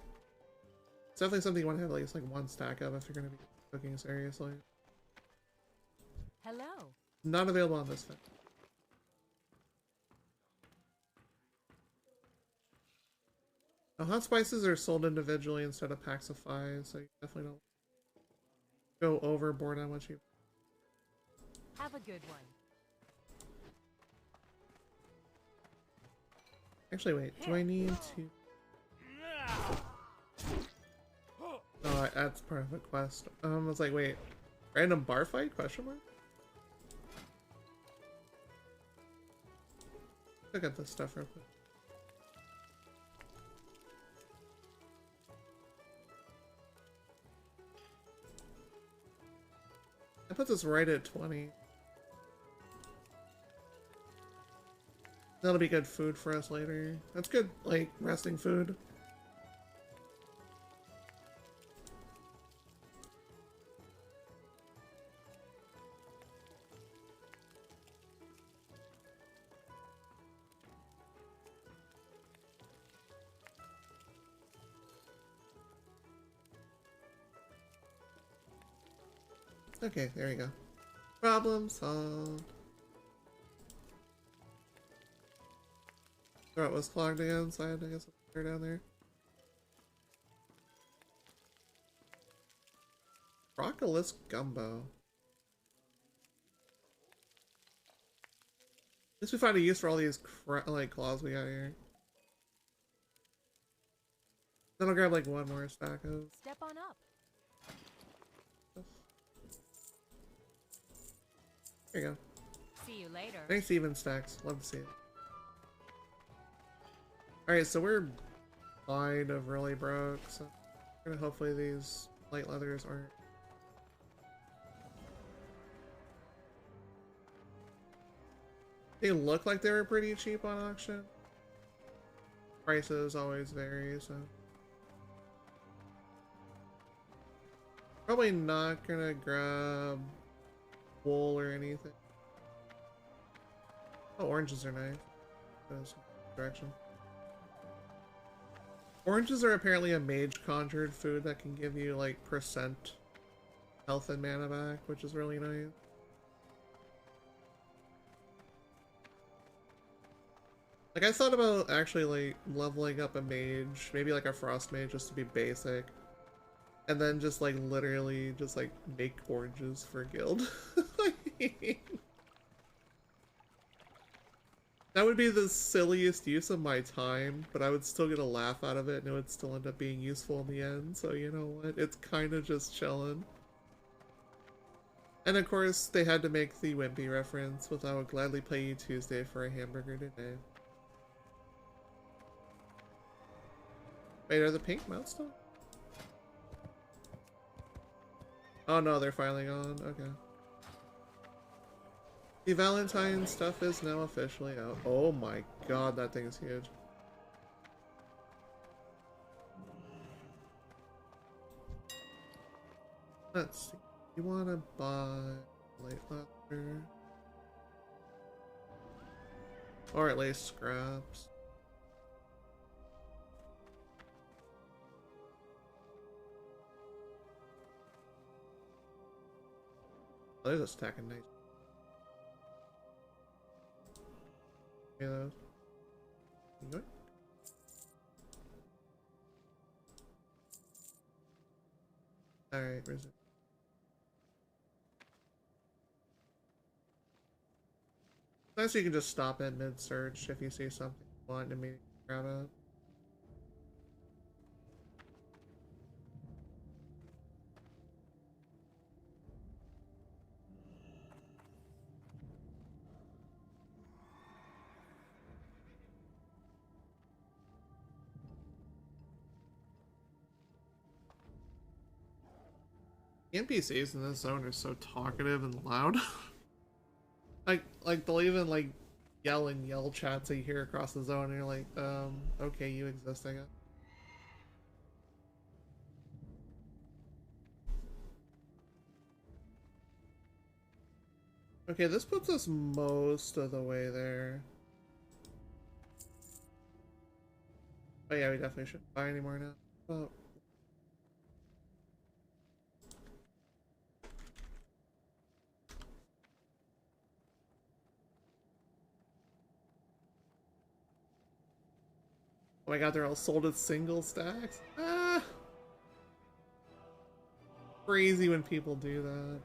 It's definitely something you want to have at least like one stack of if you're going to be cooking seriously.
Hello.
Not available on this thing. Now, hot spices are sold individually instead of packs of 5, so you definitely don't go overboard on what you...
Have a good one.
Actually, wait, do I need to... Oh, that's part of a quest. I was like, wait, random bar fight? Question mark? Look at this stuff real quick. I put this right at 20. That'll be good food for us later. That's good, like, resting food. Okay, there you go. Problem solved. Throat was clogged again, so I had to get some water down there. Broccolis gumbo. At least we find a use for all these like claws we got here. Then I'll grab like one more stack of.
Step on up.
There you go.
See you later.
Thanks, even stacks. Love to see it. Alright, so we're kind of really broke, so hopefully these light leathers aren't. They look like they were pretty cheap on auction. Prices always vary, so. Probably not gonna grab wool or anything. Oh, oranges are nice. Goes direction. Oranges are apparently a mage conjured food that can give you like percent health and mana back, which is really nice. Like I thought about actually like leveling up a mage, maybe like a frost mage just to be basic. And then just like literally just like make oranges for guild. That would be the silliest use of my time, but I would still get a laugh out of it and it would still end up being useful in the end. So you know what? It's kind of just chilling. And of course, they had to make the Wimpy reference with I would gladly pay you Tuesday for a hamburger today. Wait, are the pink mounts still? Oh no, they're finally on. Okay. The Valentine stuff is now officially out. Oh my god, that thing is huge. Let's see. You want to buy light leather? Or at least scraps. Oh, there's a stack of nice. Those. What? Alright, where's it? Sometimes you can just stop at mid-search if you see something you want to immediately grab it. NPCs in this zone are so talkative and loud. like they'll even like yell in yell chats that you hear across the zone and you're like, okay, you exist, I guess. Okay, this puts us most of the way there. Oh yeah, we definitely shouldn't buy any more now. Oh. Oh my god, they're all sold as single stacks? Ah! Crazy when people do that.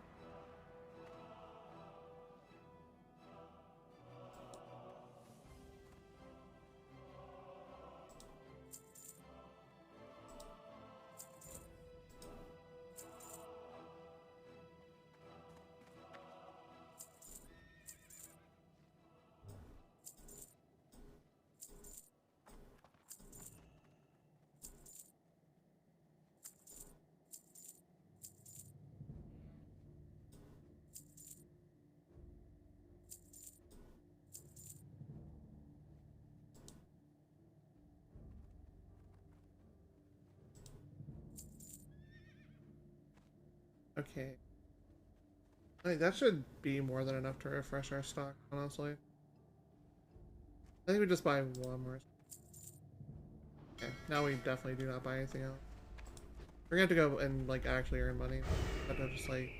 Okay. Like, that should be more than enough to refresh our stock, honestly. I think we just buy one more. Okay, now we definitely do not buy anything else. We're gonna have to go and, like, actually earn money. Not just, like,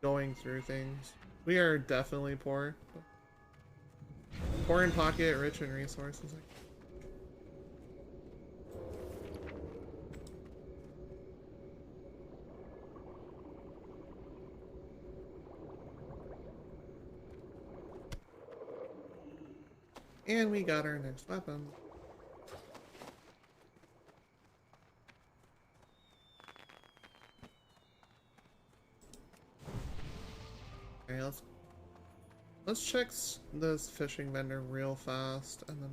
going through things. We are definitely poor. Poor in pocket, rich in resources. And we got our next weapon. Okay, let's check this fishing vendor real fast, and then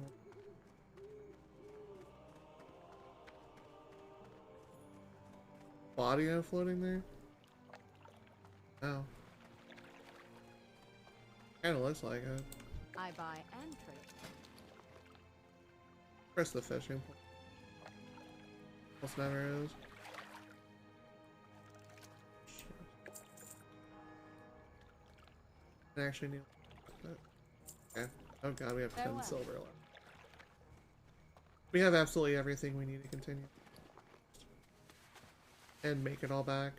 we'll... Audio floating there? Oh. Kinda looks like it.
I buy and trade.
Press the fishing point. Almost never is. I actually knew. Okay. Oh god, we have 10
Farewell.
silver left. We have absolutely everything we need to continue. And make it all back.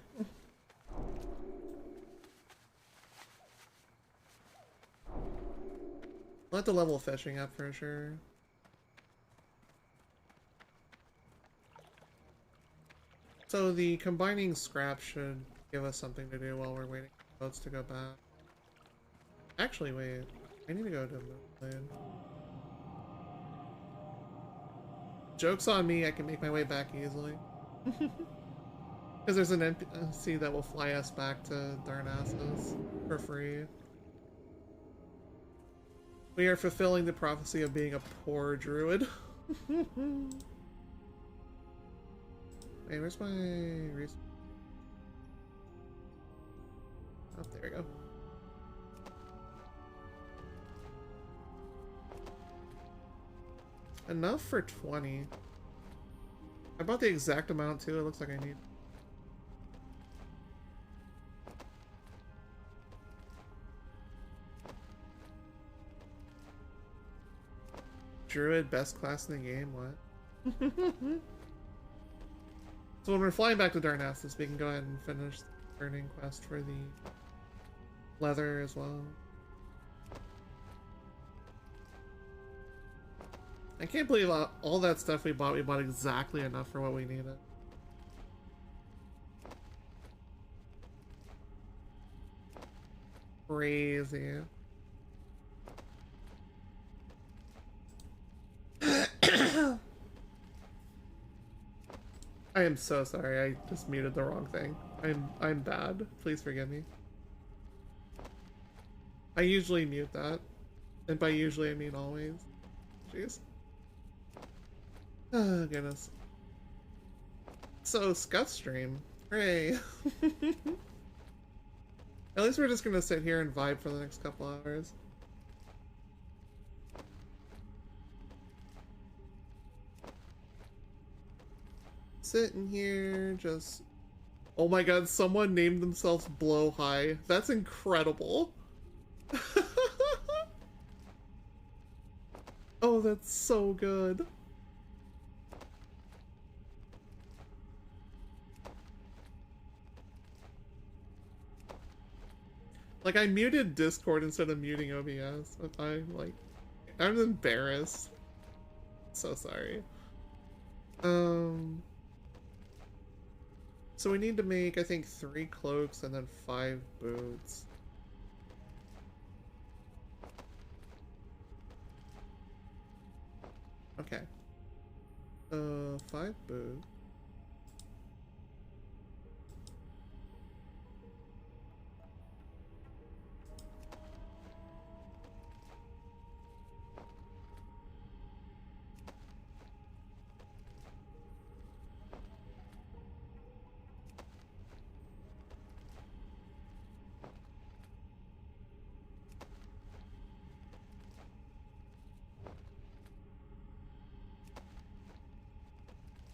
We'll have to level fishing up for sure. So the combining scrap should give us something to do while we're waiting for boats to go back. Actually, wait. I need to go to Moonblade. Joke's on me, I can make my way back easily. Because there's an NPC that will fly us back to Darnassus for free. We are fulfilling the prophecy of being a poor druid. Wait, where's my resource? Oh, there we go. Enough for 20. I bought the exact amount too, it looks like I need. Druid, best class in the game, what? So when we're flying back to Darnassus, we can go ahead and finish the earning quest for the leather as well. I can't believe all that stuff we bought exactly enough for what we needed. Crazy. I am so sorry, I just muted the wrong thing. I'm bad. Please forgive me. I usually mute that. And by usually I mean always. Jeez. Oh goodness. So Scuff stream. Hooray. At least we're just gonna sit here and vibe for the next couple hours. Sitting here, just... Oh my god, someone named themselves Blow High. That's incredible. Oh, that's so good. Like, I muted Discord instead of muting OBS. I'm embarrassed. So sorry. So we need to make, I think, 3 cloaks and then 5 boots. Okay. 5 boots.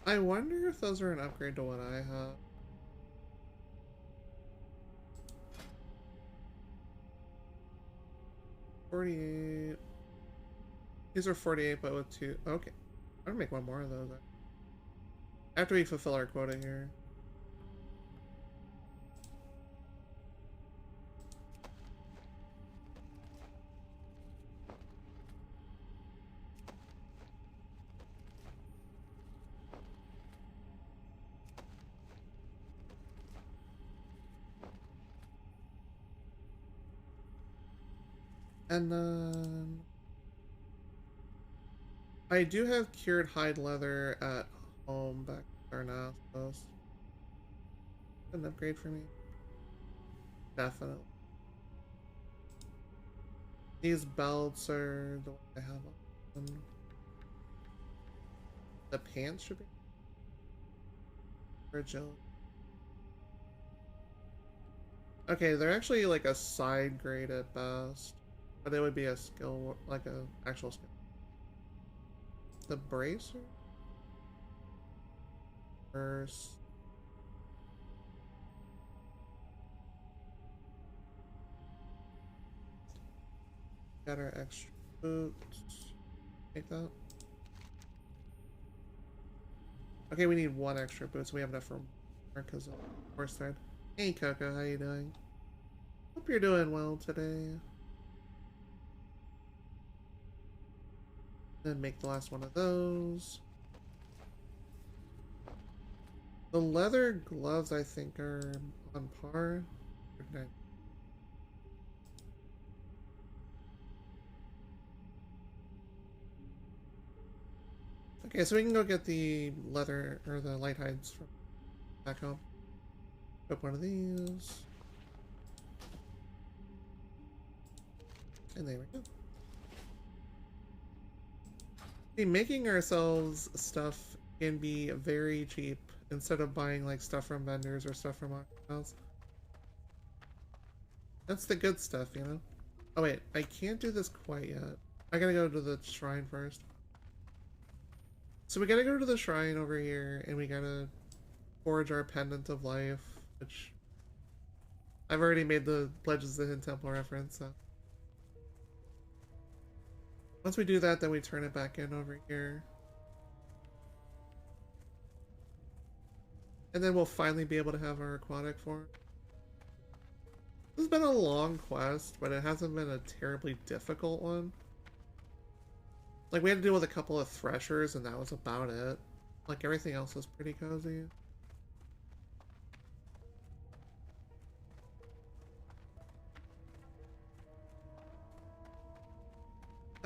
I wonder if those are an upgrade to what I have. $48. These are 48, but with 2. Okay. I'm gonna make one more of those. After we fulfill our quota here. And then I do have cured hide leather at home back there now, so an upgrade for me. Definitely. These belts are the one I have on. The pants should be fragile. Okay, they're actually like a side grade at best. But it would be a skill, like a actual skill. The bracer? First. Got our extra boots. Take that. Okay, we need 1 extra boot, so we have enough for because of horse thread. Hey Coco, how you doing? Hope you're doing well today. Then make the last one of those. The leather gloves, I think, are on par. Okay, so we can go get the leather or the light hides from back home. Put one of these. And there we go. See, making ourselves stuff can be very cheap instead of buying like stuff from vendors or stuff from auctions. That's the good stuff, you know? Oh wait, I can't do this quite yet. I gotta go to the shrine first. So we gotta go to the shrine over here and we gotta forge our pendant of life, which I've already made the Pledges of the Hidden Temple reference, so. Once we do that, then we turn it back in over here. And then we'll finally be able to have our aquatic form. This has been a long quest, but it hasn't been a terribly difficult one. Like, we had to deal with a couple of threshers, and that was about it. Like, everything else was pretty cozy.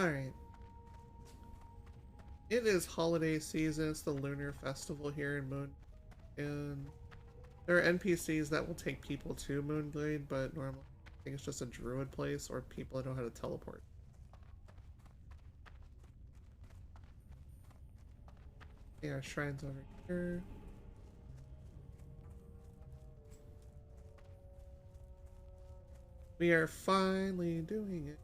Alright. It is holiday season. It's the Lunar Festival here in Moon. And there are NPCs that will take people to Moonglade, but normally I think it's just a druid place or people that know how to teleport. Yeah, shrines over here. We are finally doing it.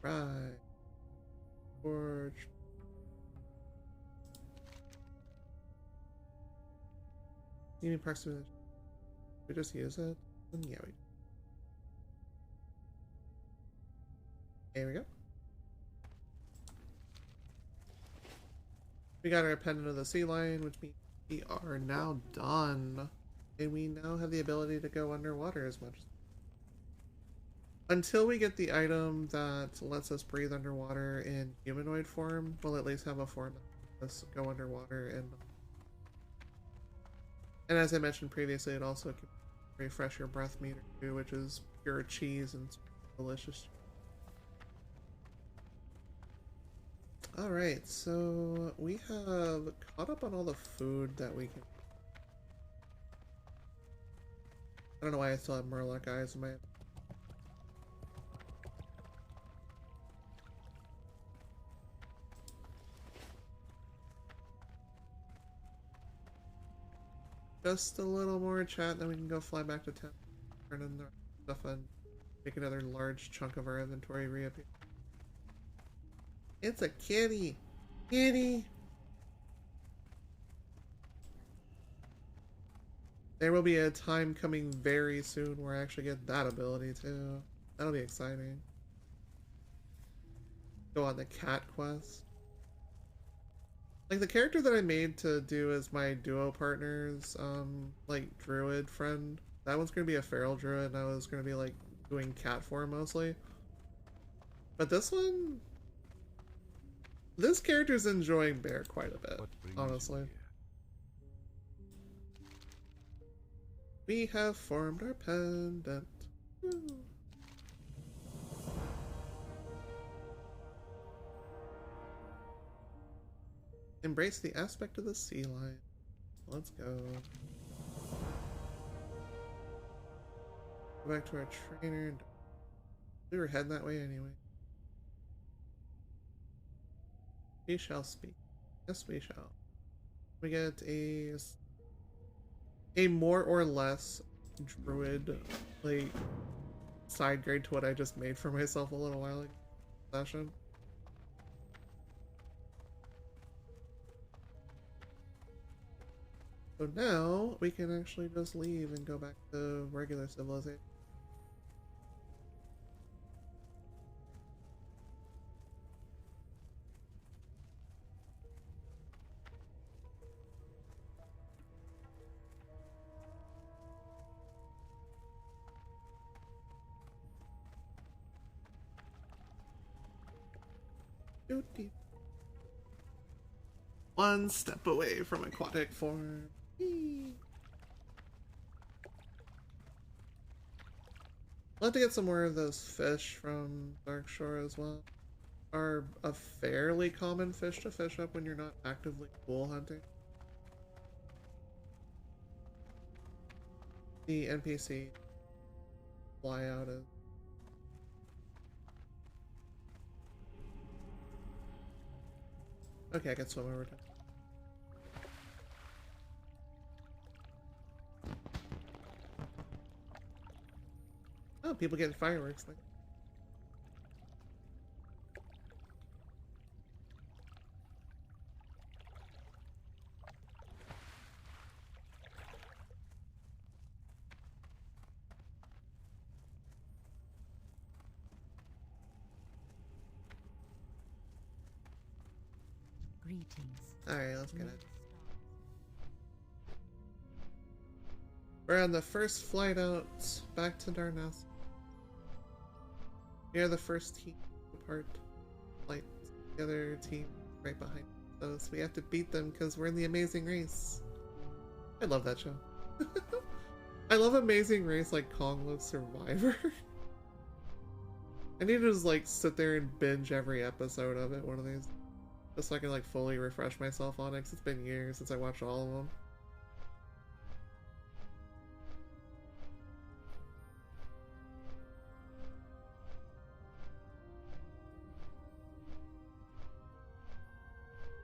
Right. Forge. You need proximity. We just use it? Yeah, we do. There we go. We got our pendant of the sea lion, which means we are now done. And we now have the ability to go underwater as much. Until we get the item that lets us breathe underwater in humanoid form, we'll at least have a form that lets us go underwater. And as I mentioned previously, it also can refresh your breath meter too, which is pure cheese and delicious. Alright, so we have caught up on all the food that we can. I don't know why I still have Murloc eyes in my head. Just a little more chat, then we can go fly back to town, turn in the stuff, and make another large chunk of our inventory reappear. It's a kitty! Kitty! There will be a time coming very soon where I actually get that ability too. That'll be exciting. Go on the cat quest. Like, the character that I made to do as my duo partners, like, Druid friend, that one's gonna be a feral druid, and I was gonna be, like, doing cat form mostly. But this one... This character's enjoying bear quite a bit, honestly. We have formed our pendant. Woo. Embrace the aspect of the sea lion. Let's go. Go back to our trainer. We were heading that way anyway. We shall speak. Yes, we shall. We get a more or less druid, like, side grade to what I just made for myself a little while ago. Session. So now we can actually just leave and go back to regular civilization. Doot-dee. One step away from aquatic form. Whee! I'll have to get some more of those fish from Dark Shore as well. Are a fairly common fish to fish up when you're not actively pool hunting. The NPC fly out of. Okay, I can swim over time. Oh, people getting fireworks. Like.
Greetings.
Alright, let's get it. We're on the first flight out back to Darnell. We are the first team apart. Flight. The other team right behind us. We have to beat them because we're in the Amazing Race. I love that show. I love Amazing Race like Kong Lives Survivor. I need to just like sit there and binge every episode of it one of these. Just so I can like fully refresh myself on it, because it's been years since I watched all of them.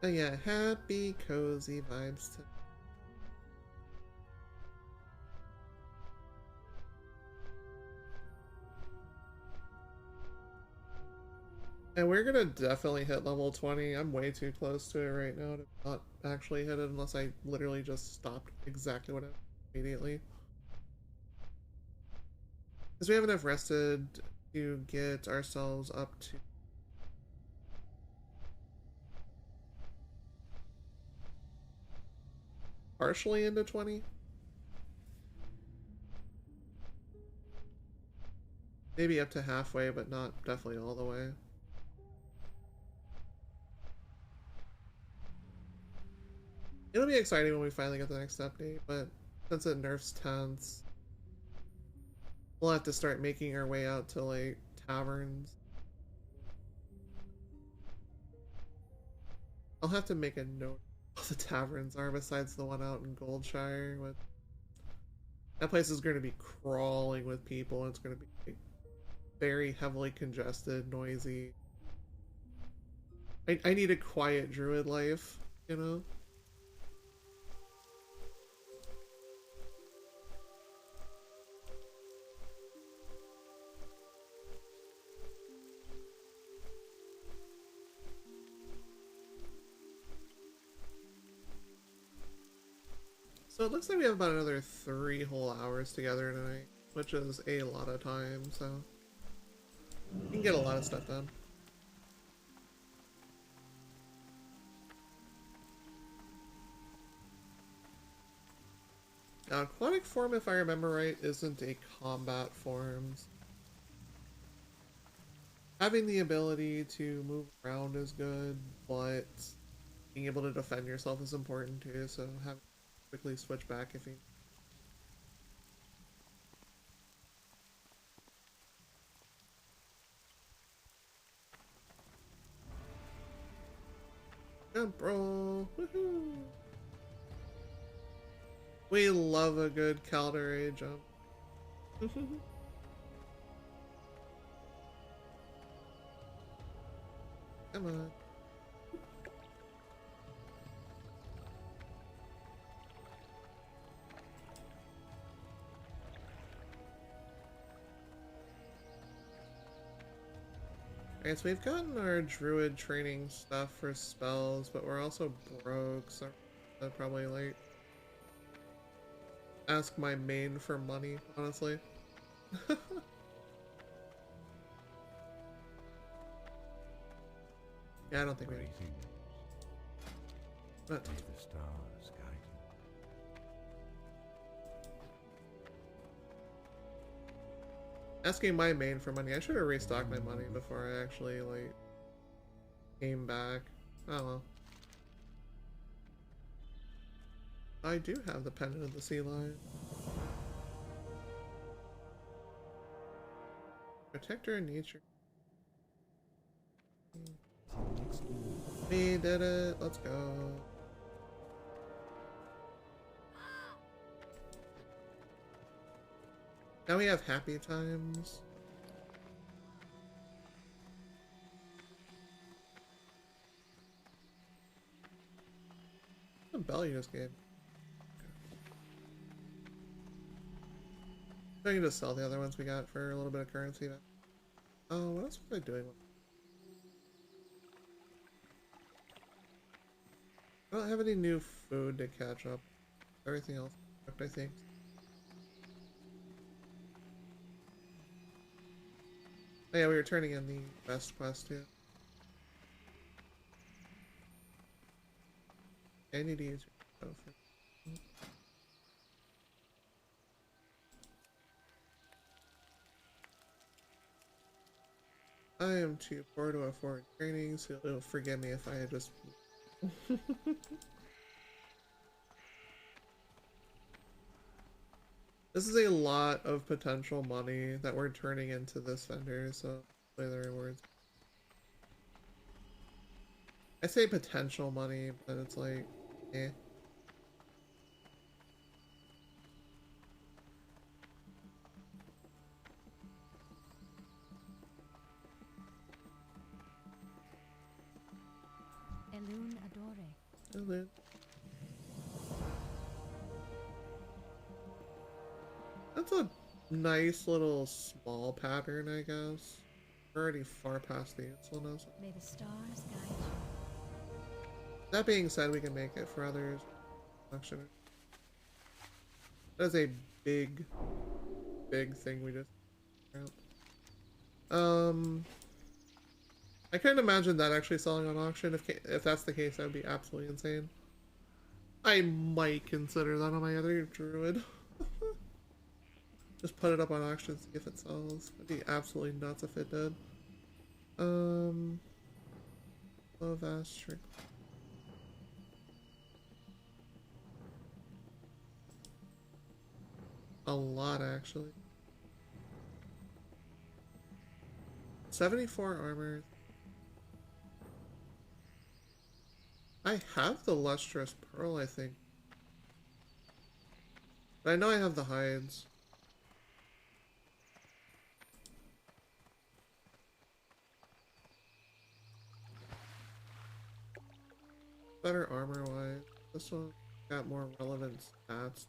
Oh yeah, happy, cozy vibes. And we're gonna definitely hit level 20. I'm way too close to it right now to not actually hit it unless I literally just stopped exactly what I immediately. Because we have enough rested to get ourselves up to partially into 20. Maybe up to halfway, but not definitely all the way. It'll be exciting when we finally get the next update, but since it nerfs tents, we'll have to start making our way out to like taverns. I'll have to make a note of what the taverns are besides the one out in Goldshire. With that place is going to be crawling with people, and it's going to be like, very heavily congested, noisy. I need a quiet druid life, you know? So it looks like we have about another 3 whole hours together tonight, which is a lot of time, so we can get a lot of stuff done. Now, aquatic form, if I remember right, isn't a combat form. Having the ability to move around is good, but being able to defend yourself is important too, so having quickly switch back if you. Jump roll! Woohoo! We love a good Caldera jump. Come on. Alright, so we've gotten our druid training stuff for spells, but we're also broke, so I'd probably like ask my main for money, honestly. Yeah, I don't think we need. Not
May the stars guide you.
asking my main for money. I should have restocked my money before I actually like came back. Oh well. I do have the Pendant of the Sea Lion. Protector of Nature. We did it. Let's go. Now we have happy times. The bell you just gave. I can just sell the other ones we got for a little bit of currency. Oh, what else was I doing? I don't have any new food to catch up. Everything else cooked, I think. Oh yeah, we were turning in the best quest too. I need to use your stuff. I am too poor to afford training, so it'll forgive me if I just... This is a lot of potential money that we're turning into this vendor, so play the rewards. I say potential money, but it's like, eh.
Elune Adore.
Hello. That's a nice little small pattern, I guess. We're already far past the Insolence.
May the stars guide you.
That being said, we can make it for others. Auction. That is a big, big thing we just... I couldn't imagine that actually selling on auction. If that's the case, that would be absolutely insane. I might consider that on my other Druid. Just put it up on auction, see if it sells. That'd be absolutely nuts if it did. Love asterisk. A lot, actually. 74 armor. I have the Lustrous Pearl, I think. But I know I have the hides. Better armor-wise. This one got more relevant stats.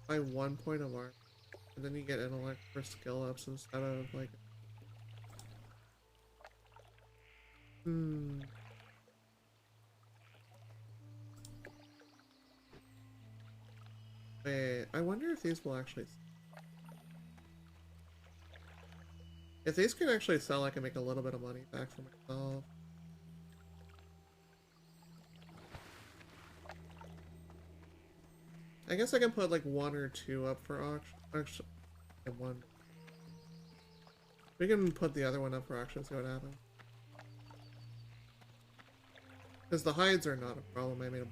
By 1 point of armor. And then you get intellect for skill ups instead of like... Wait, I wonder if these will actually... If these can actually sell, I can make a little bit of money back for myself. I guess I can put like 1 or 2 up for auction. Actually, one. We can put the other one up for auction, see what happens. Because the hides are not a problem, I made them.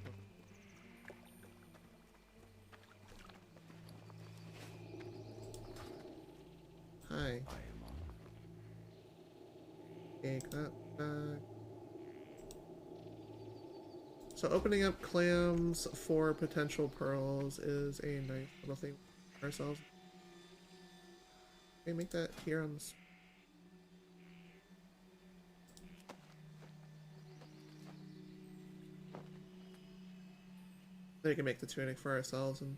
Hi. Take that back. So opening up clams for potential pearls is a nice little thing for ourselves. Okay, make that here on this. Then we can make the tunic for ourselves and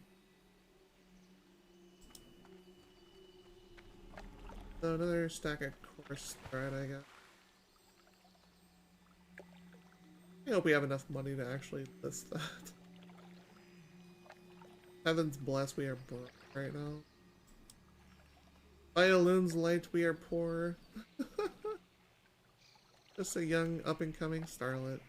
so another stack of coarse thread, I guess. I hope we have enough money to actually list that. Heavens bless, we are broke right now. By Elune's light, we are poor. Just a young, up-and-coming starlet.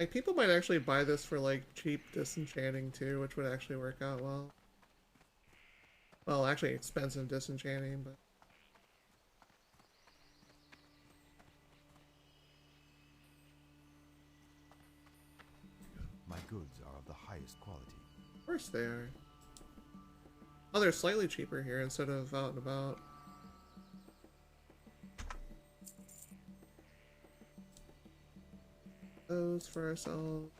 Like, people might actually buy this for, like, cheap disenchanting, too, which would actually work out well. Well, actually expensive disenchanting, but...
My goods are of the highest quality.
Of course they are. Oh, they're slightly cheaper here instead of out and about. Those for ourselves.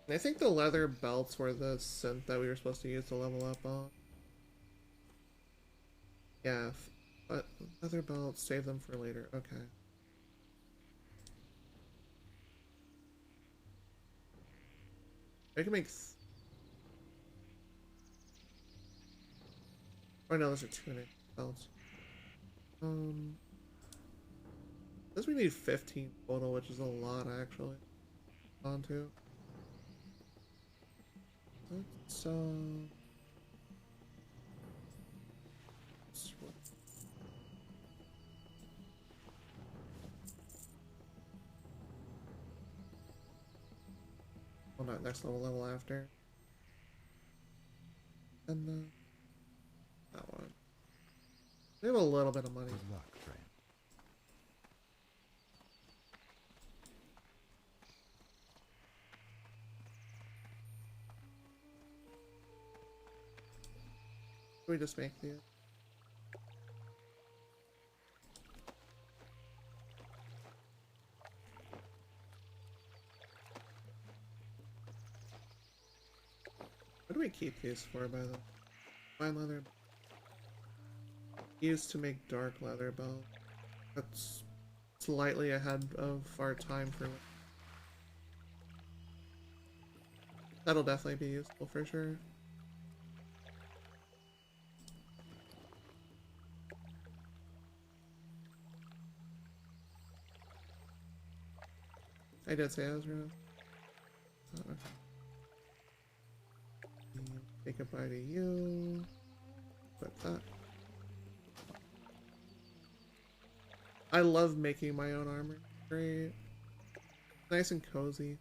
And I think the leather belts were the synth that we were supposed to use to level up on. Yeah, but leather belts, save them for later. Okay. I can make... Oh no, those are tunic belts. This we need 15 total, which is a lot actually. Onto. Let's well, not next level after. And then that one. We have a little bit of money.
Good luck, friend.
Can we just make the... What do we keep these for, by the way? Fine leather. Used to make dark leather belt. That's slightly ahead of our time for... That'll definitely be useful for sure. I did say I was gonna... Say goodbye to you. Put that. I love making my own armor. Great. Nice and cozy.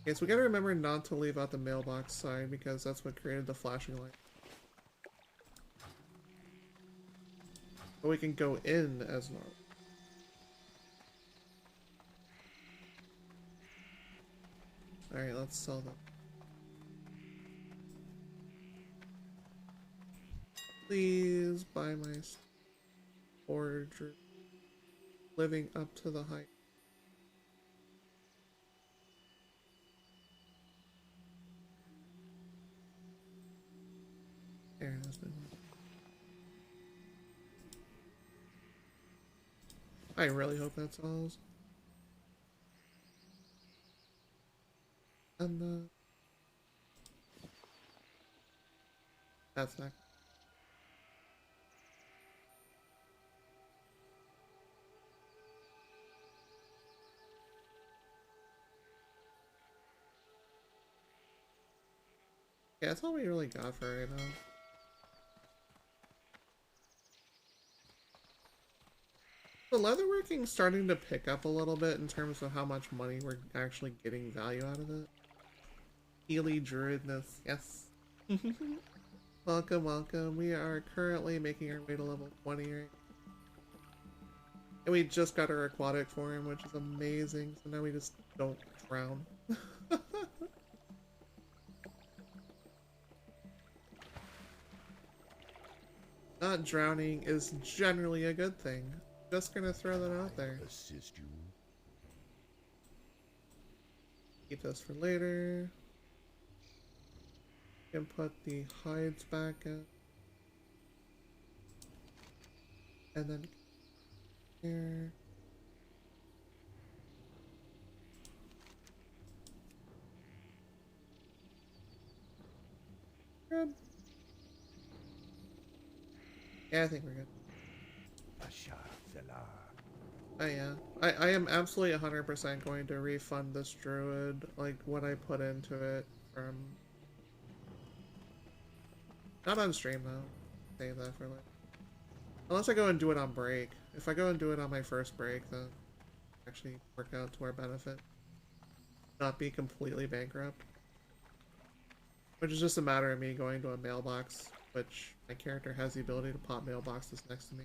Okay, so we gotta remember not to leave out the mailbox side because that's what created the flashing light. But we can go in as normal. Alright, let's sell them. Please buy my forger. Living up to the hype. There, that's been... I really hope that sells. And that's not... Yeah, that's all we really got for right now. The leatherworking's starting to pick up a little bit in terms of how much money we're actually getting value out of it. Healy Druidness, yes. Welcome, welcome. We are currently making our way to level 20 right now. And we just got our aquatic form, which is amazing. So now we just don't drown. Not drowning is generally a good thing. Just gonna throw that out there.
Assist you.
Keep this for later. Can put the hides back in. And then here. Good. Yeah, I think we're good. Oh yeah. I am absolutely 100% going to refund this druid, like, what I put into it from... Not on stream, though. save that for later. Unless I go and do it on break. If I go and do it on my first break, then actually work out to our benefit. Not be completely bankrupt. Which is just a matter of me going to a mailbox, which my character has the ability to pop mailboxes next to me.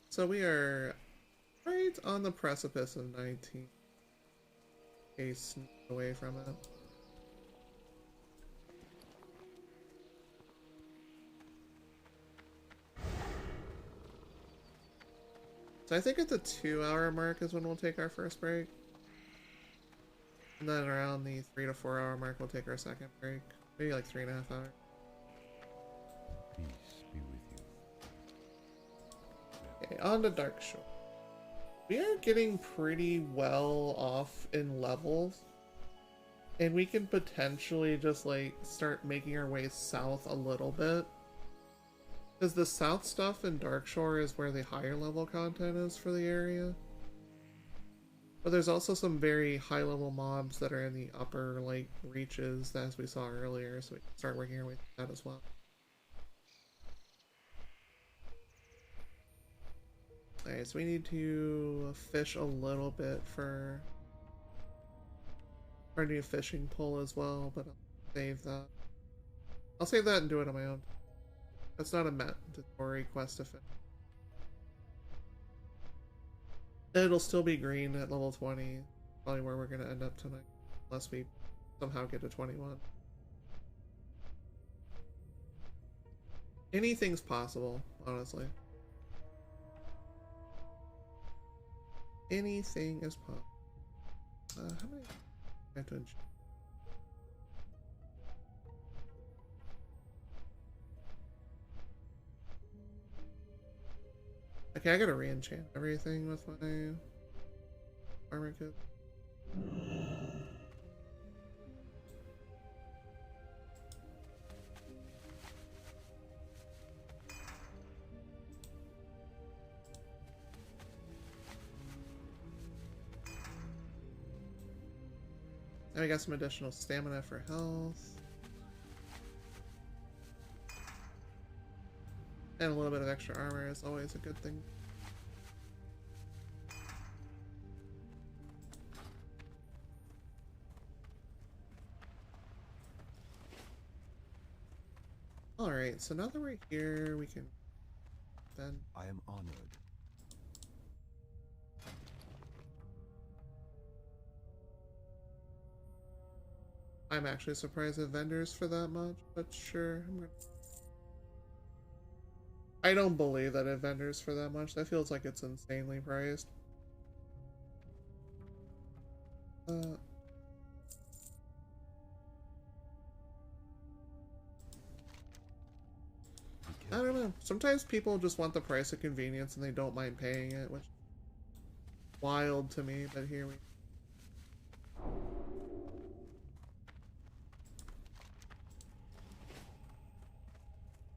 So we are right on the precipice of 19. A sneak away from it. So I think at the 2-hour mark is when we'll take our first break. And then around the 3 to 4 hour mark we'll take our second break. Maybe like 3.5 hours.
Peace be with you.
Okay, on to Dark Shore. We are getting pretty well off in levels. And we can potentially just like start making our way south a little bit. Because the south stuff in Dark Shore is where the higher level content is for the area. But there's also some very high level mobs that are in the upper like reaches as we saw earlier, so we can start working our way through that as well. Alright, so we need to fish a little bit for our new fishing pole as well, but I'll save that. I'll save that and do it on my own. That's not a mandatory quest to finish. It'll still be green at level 20. Probably where we're gonna end up tonight. Unless we somehow get to 21. Anything's possible, honestly. Anything is possible. How many I have to enjoy? Okay, I gotta re-enchant everything with my armor kit. Now we got some additional stamina for health. And a little bit of extra armor is always a good thing. Alright, so now that we're here, we can then...
I am honored.
I'm actually surprised at vendors for that much, but sure. I don't believe that it vendors for that much. That feels like it's insanely priced. I don't know. Sometimes people just want the price of convenience and they don't mind paying it, which is wild to me, but here we go.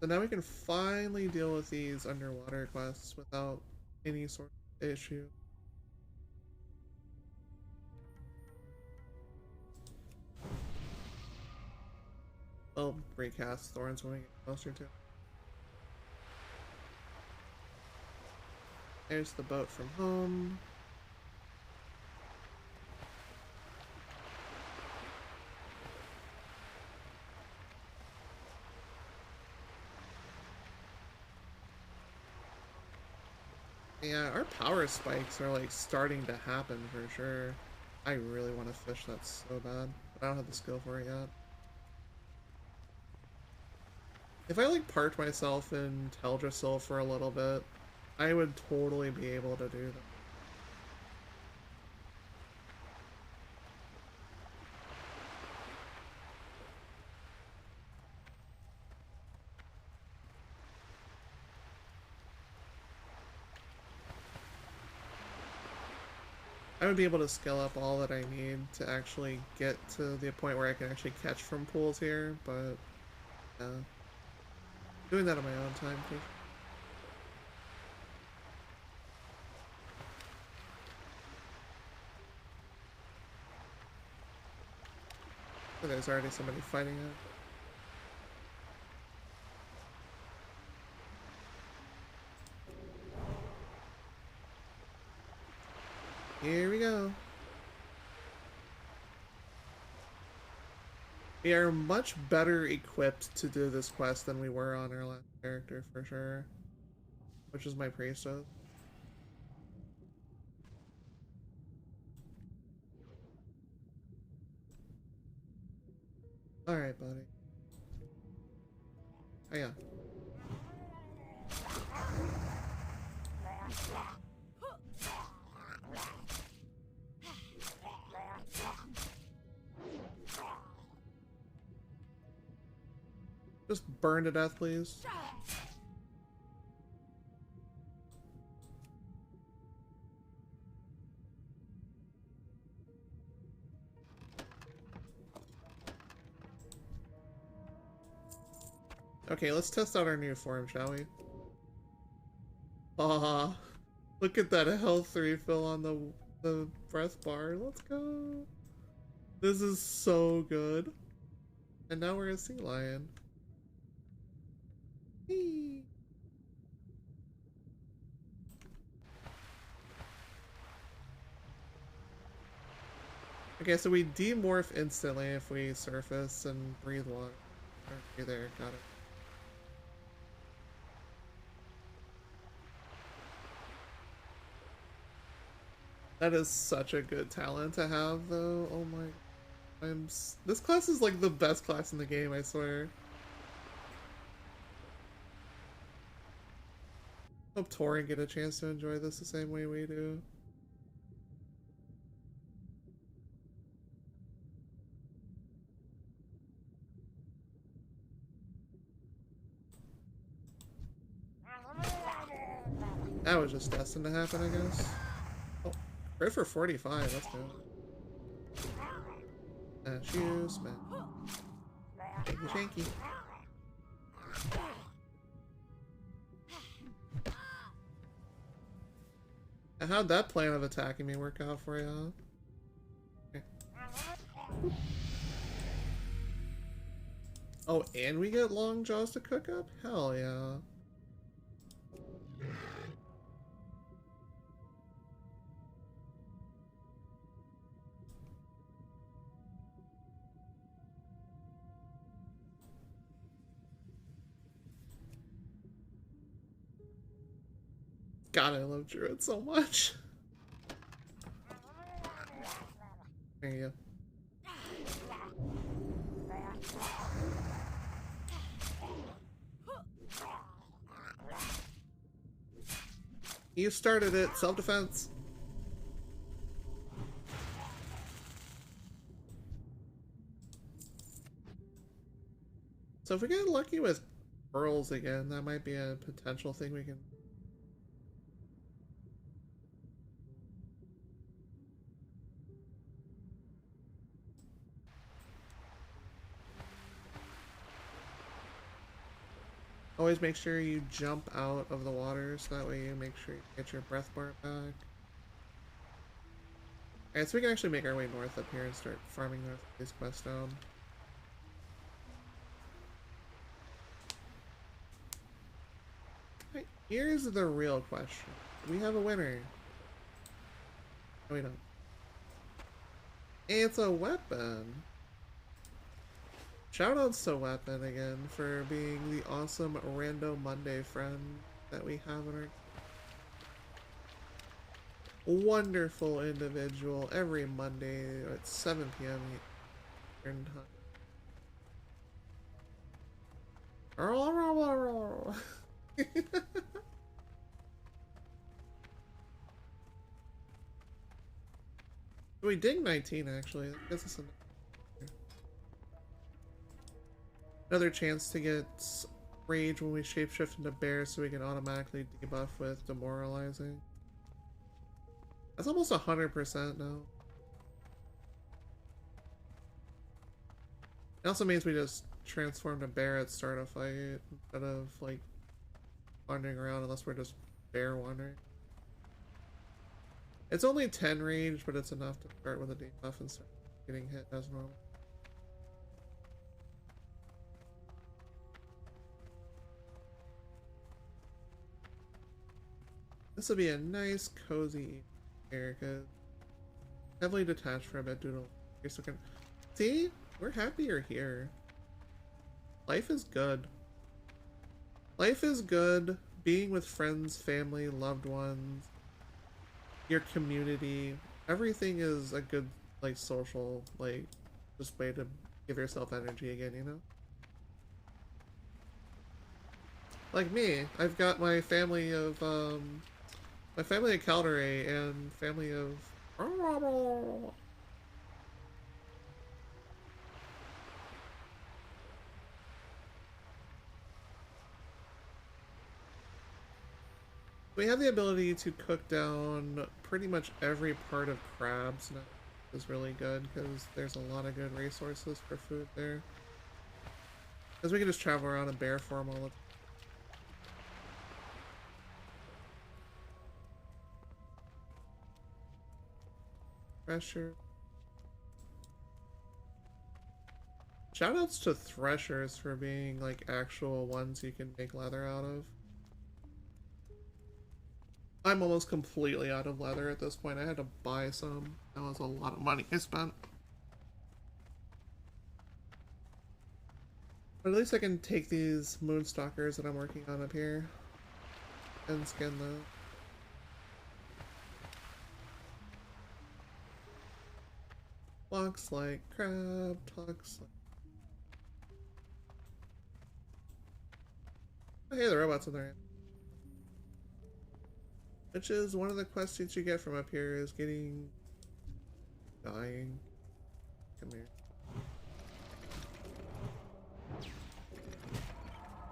So now we can finally deal with these underwater quests without any sort of issue. I'll recast Thorns when we get closer to it. There's the boat from home. Yeah, our power spikes are like starting to happen for sure. I really want to fish that so bad, but I don't have the skill for it yet. If I like parked myself in Teldrassil for a little bit, I would totally be able to do that. I would be able to scale up all that I need to actually get to the point where I can actually catch from pools here, but yeah. Doing that on my own time too. Oh, there's already somebody fighting it. Here we go. We are much better equipped to do this quest than we were on our last character, for sure. Which is my priestess. Alright, buddy. Oh, yeah. Just burn to death, please. Okay, let's test out our new form, shall we? Ah, look at that health refill on the breath bar. Let's go. This is so good. And now we're a sea lion. Whee. Okay, so we demorph instantly if we surface and breathe water. Okay, there, got it. That is such a good talent to have, though. Oh my... This class is like the best class in the game, I swear. Hope Torin get a chance to enjoy this the same way we do. That was just destined to happen, I guess. Oh, crit for 45, let's go. That's you, smack. Shanky, shanky. And how'd that plan of attacking me work out for you? Okay. Oh, and we get long jaws to cook up? Hell yeah. God, I love Druid so much. There you go. You started it, self-defense. So if we get lucky with pearls again, that might be a potential thing we can... Always make sure you jump out of the water so that way you make sure you get your breath bar back. Alright, so we can actually make our way north up here and start farming north of this quest down. Alright, here's the real question. Do we have a winner? No, we don't. It's a weapon! Shoutouts to Weapon again for being the awesome Rando Monday friend that we have in our... Wonderful individual every Monday at 7 p.m. Eastern time. We ding 19 actually. I guess it's another chance to get rage when we shapeshift into bears so we can automatically debuff with demoralizing. That's almost 100% now. It also means we just transform to bear at start a fight instead of like wandering around unless we're just bear wandering. It's only 10 range, but it's enough to start with a debuff and start getting hit as normal. This will be a nice, cozy here, because heavily detached for a bit due to you're still gonna see. We're happy you're here. Life is good. Life is good. Being with friends, family, loved ones, your community, everything is a good, like, social, like, just way to give yourself energy again, you know? Like me, I've got my family of Calderay and family of we have the ability to cook down pretty much every part of crabs now. Is really good because there's a lot of good resources for food there. Because we can just travel around and bear farm all the time. Thresher. Shoutouts to threshers for being like actual ones you can make leather out of. I'm almost completely out of leather at this point. I had to buy some. That was a lot of money I spent. But at least I can take these moonstalkers that I'm working on up here and skin them. Walks like crab, talks like... Oh, hey, the robot's in there. Which is one of the quests that you get from up here is getting... dying. Come here.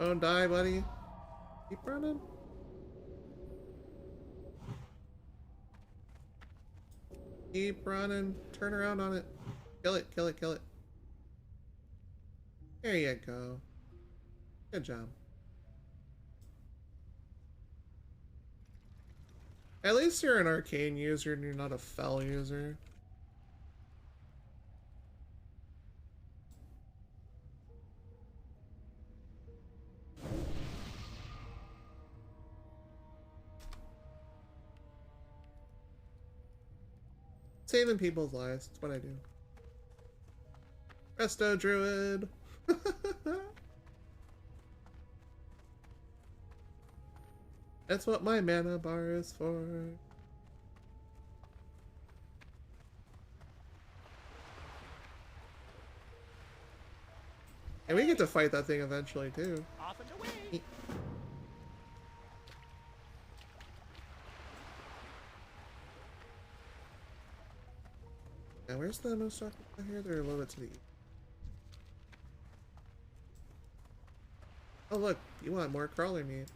Don't die, buddy. Keep running. Keep running. Turn around on it. Kill it, kill it, kill it. There you go. Good job. At least you're an arcane user and you're not a fell user. Saving people's lives, that's what I do. Resto, Druid! That's what my mana bar is for. And we get to fight that thing eventually too.
Off and away.
Now where's the most stock here? They're a little bit to the east. Oh look, you want more crawler meat.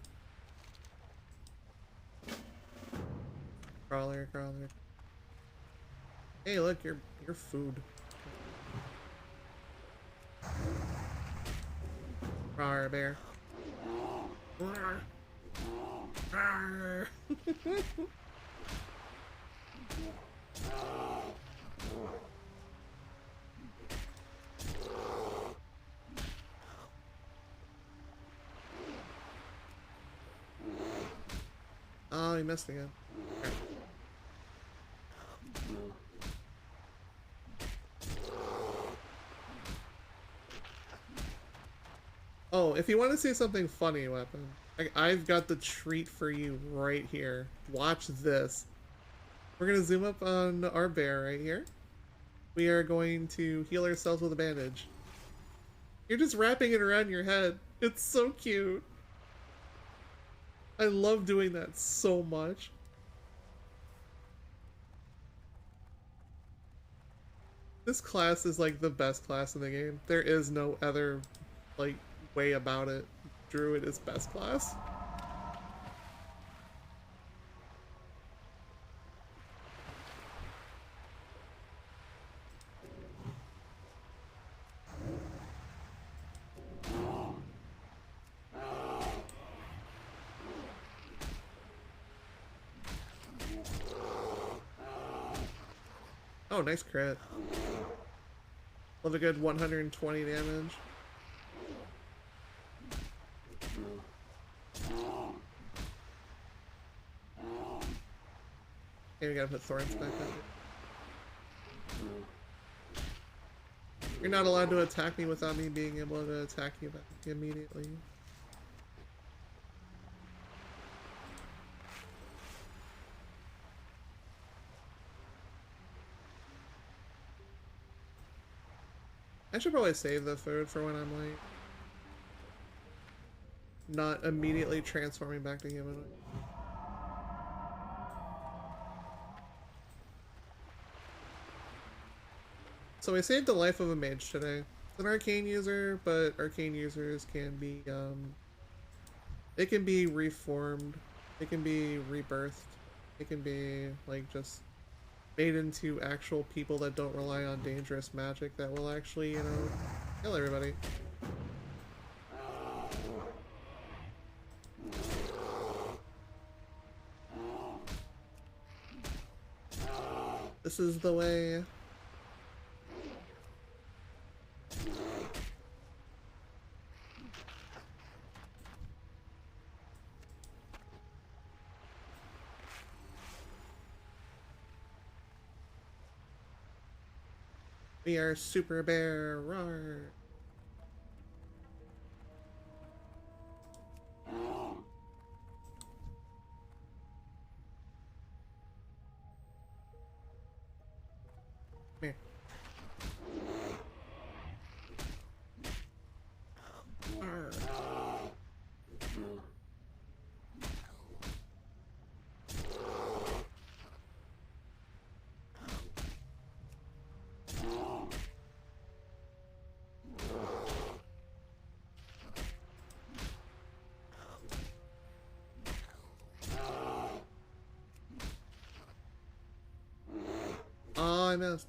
Crawler, crawler. Hey look, your food. Rawr, bear. Rawr. Rawr. Oh, he missed again. Okay. Oh, if you want to see something funny, Weapon, I've got the treat for you right here. Watch this. We're going to zoom up on our bear right here. We are going to heal ourselves with a bandage. You're just wrapping it around your head. It's so cute. I love doing that so much. This class is like the best class in the game. There is no other like way about it. Druid is best class. Oh, nice crit. Love a good 120 damage. Okay, we gotta put thorns back up. You're not allowed to attack me without me being able to attack you back immediately. I should probably save the food for when I'm like not immediately transforming back to humanoid. So we saved the life of a mage today. It's an arcane user, but arcane users can be they can be reformed, they can be rebirthed, they can be like just made into actual people that don't rely on dangerous magic that will actually, you know, kill everybody. This is the way. We are super bear, roar. Come here. Arr. Oh, I missed.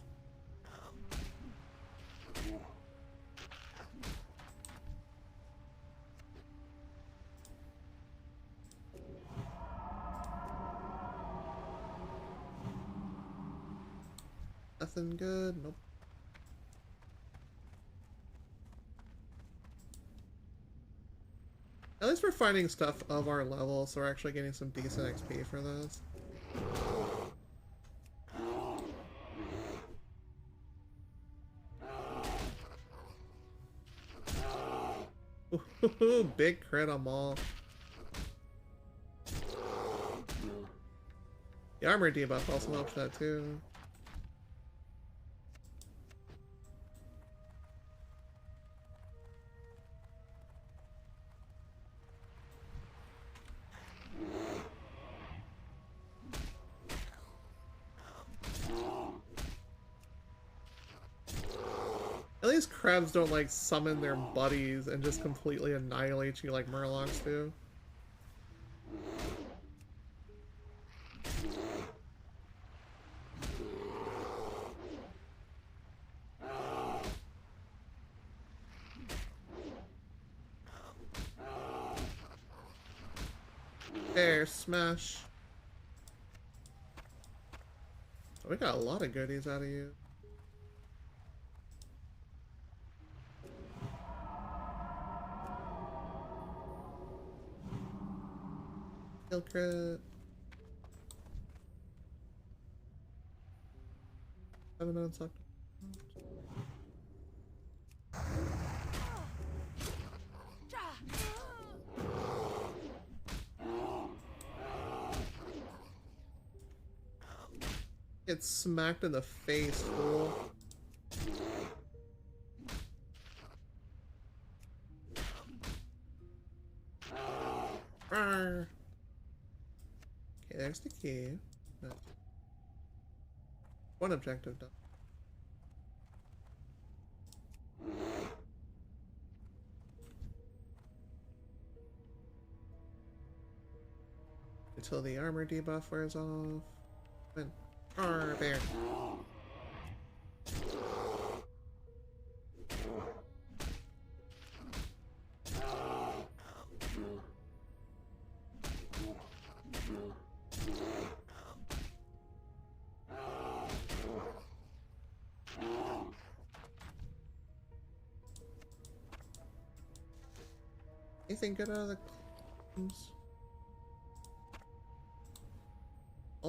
Nothing good. Nope. At least we're finding stuff of our level, so we're actually getting some decent XP for this. Ooh, big crit on Maul. The armor debuff also helps that too. At least crabs don't like summon their buddies and just completely annihilate you like murlocs do. There, smash. Oh, we got a lot of goodies out of you. Kill crit. 7 minutes left. Get smacked in the face, fool. Arr. Okay, there's the key. No. One objective done. Until the armor debuff wears off. Win. Arr, bear. Anything good out of the claims?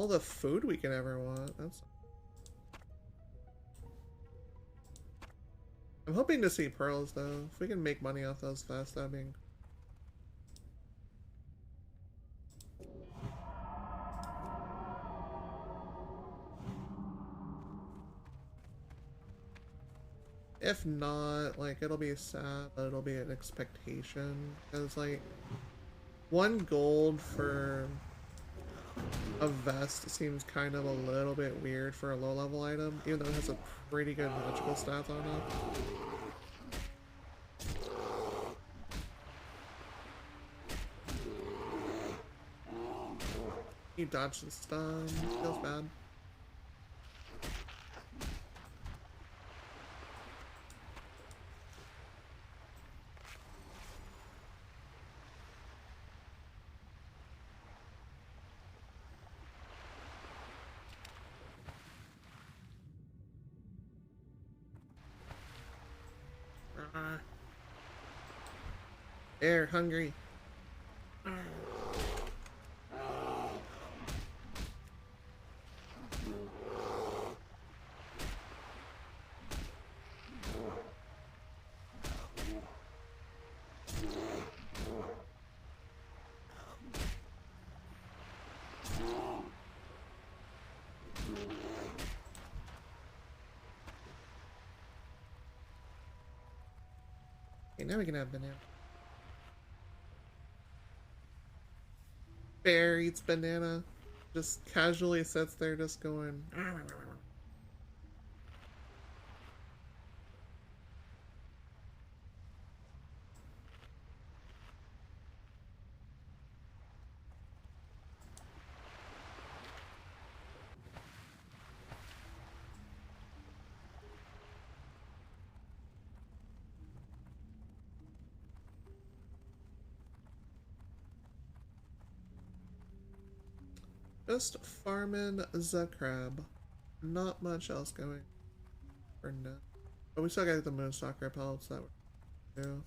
all the food we can ever want. That's. I'm hoping to see pearls though. If we can make money off those fast, that'd be. If not, like, it'll be sad, but it'll be an expectation. Because, like, 1 gold for a vest seems kind of a little bit weird for a low-level item, even though it has a pretty good magical stats on it. You dodged the stun. Feels bad. They're hungry. Okay, now we can have banana. Bear eats banana. Just casually sits there just going. Just farming the crab. Not much else going for now. But we still got the moonstalker pelts that we do.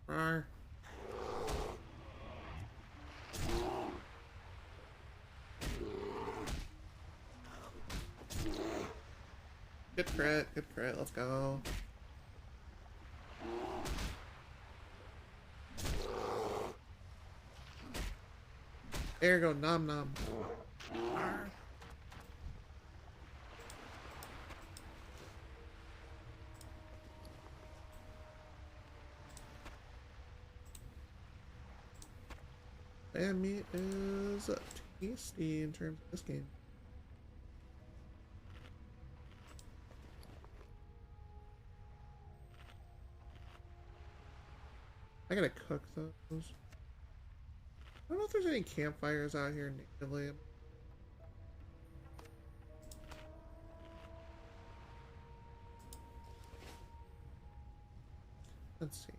Arr. Good crit, let's go. There you go, nom nom. And meat is tasty in terms of this game. I gotta cook those. I don't know if there's any campfires out here natively. Let's see.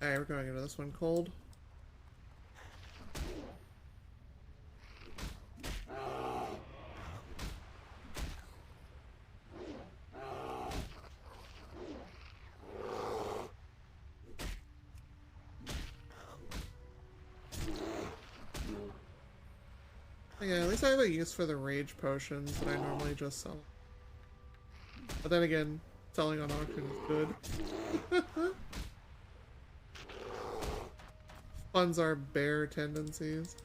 Alright, we're going into this one cold. Yeah, at least I have a use for the rage potions that I normally just sell. But then again, selling on auction is good. Funds our bear tendencies.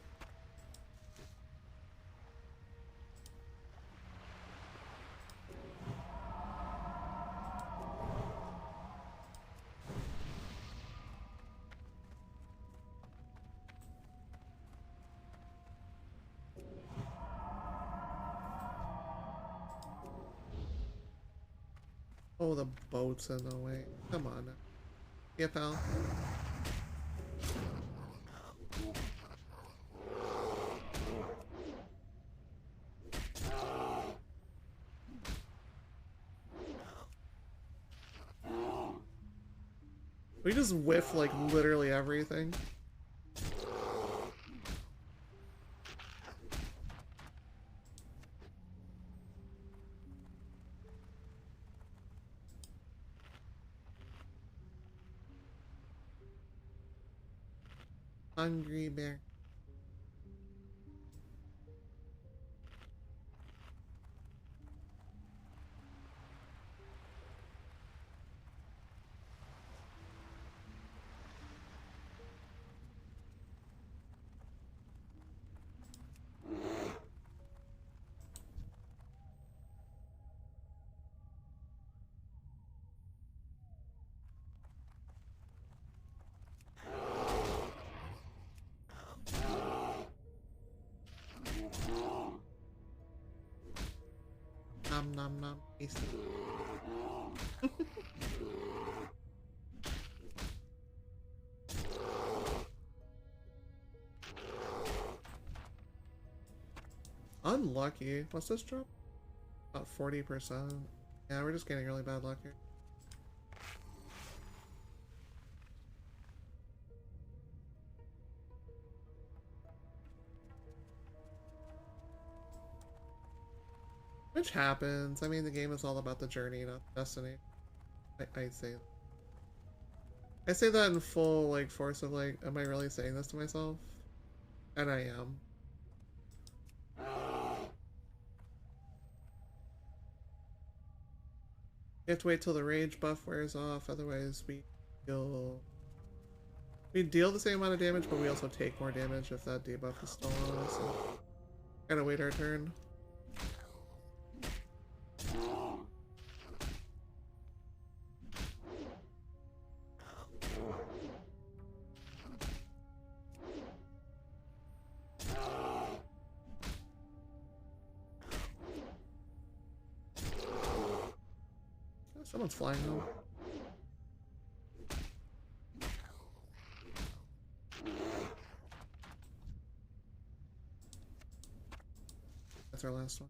Oh, the boat's in the way. Come on. Yeah, pal. We just whiff like literally everything. Hungry bear. Nom nom nom. Tasty. Unlucky. What's this drop? About 40%. Yeah, we're just getting really bad luck here. Which happens. I mean, the game is all about the journey, not the destination. I say that. I say that in full, like, force of, like, am I really saying this to myself? And I am. You have to wait till the rage buff wears off, otherwise we deal the same amount of damage, but we also take more damage if that debuff is still on us. So gotta wait our turn. Someone's flying home. That's our last one.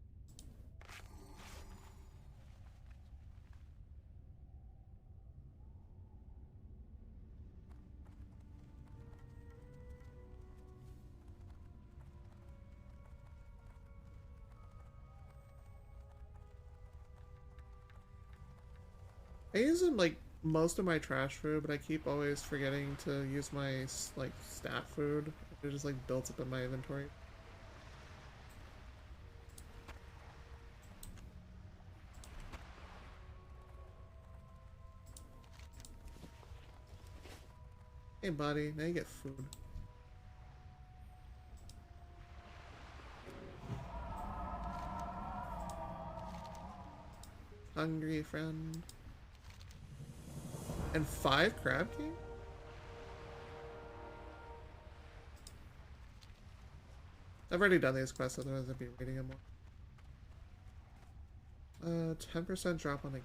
I use them like most of my trash food, but I keep always forgetting to use my like stat food. It just like builds up in my inventory. Hey buddy, now you get food. Hungry friend. And 5 crab king? I've already done these quests, otherwise I'd be reading them more. 10% drop on the... Ooh.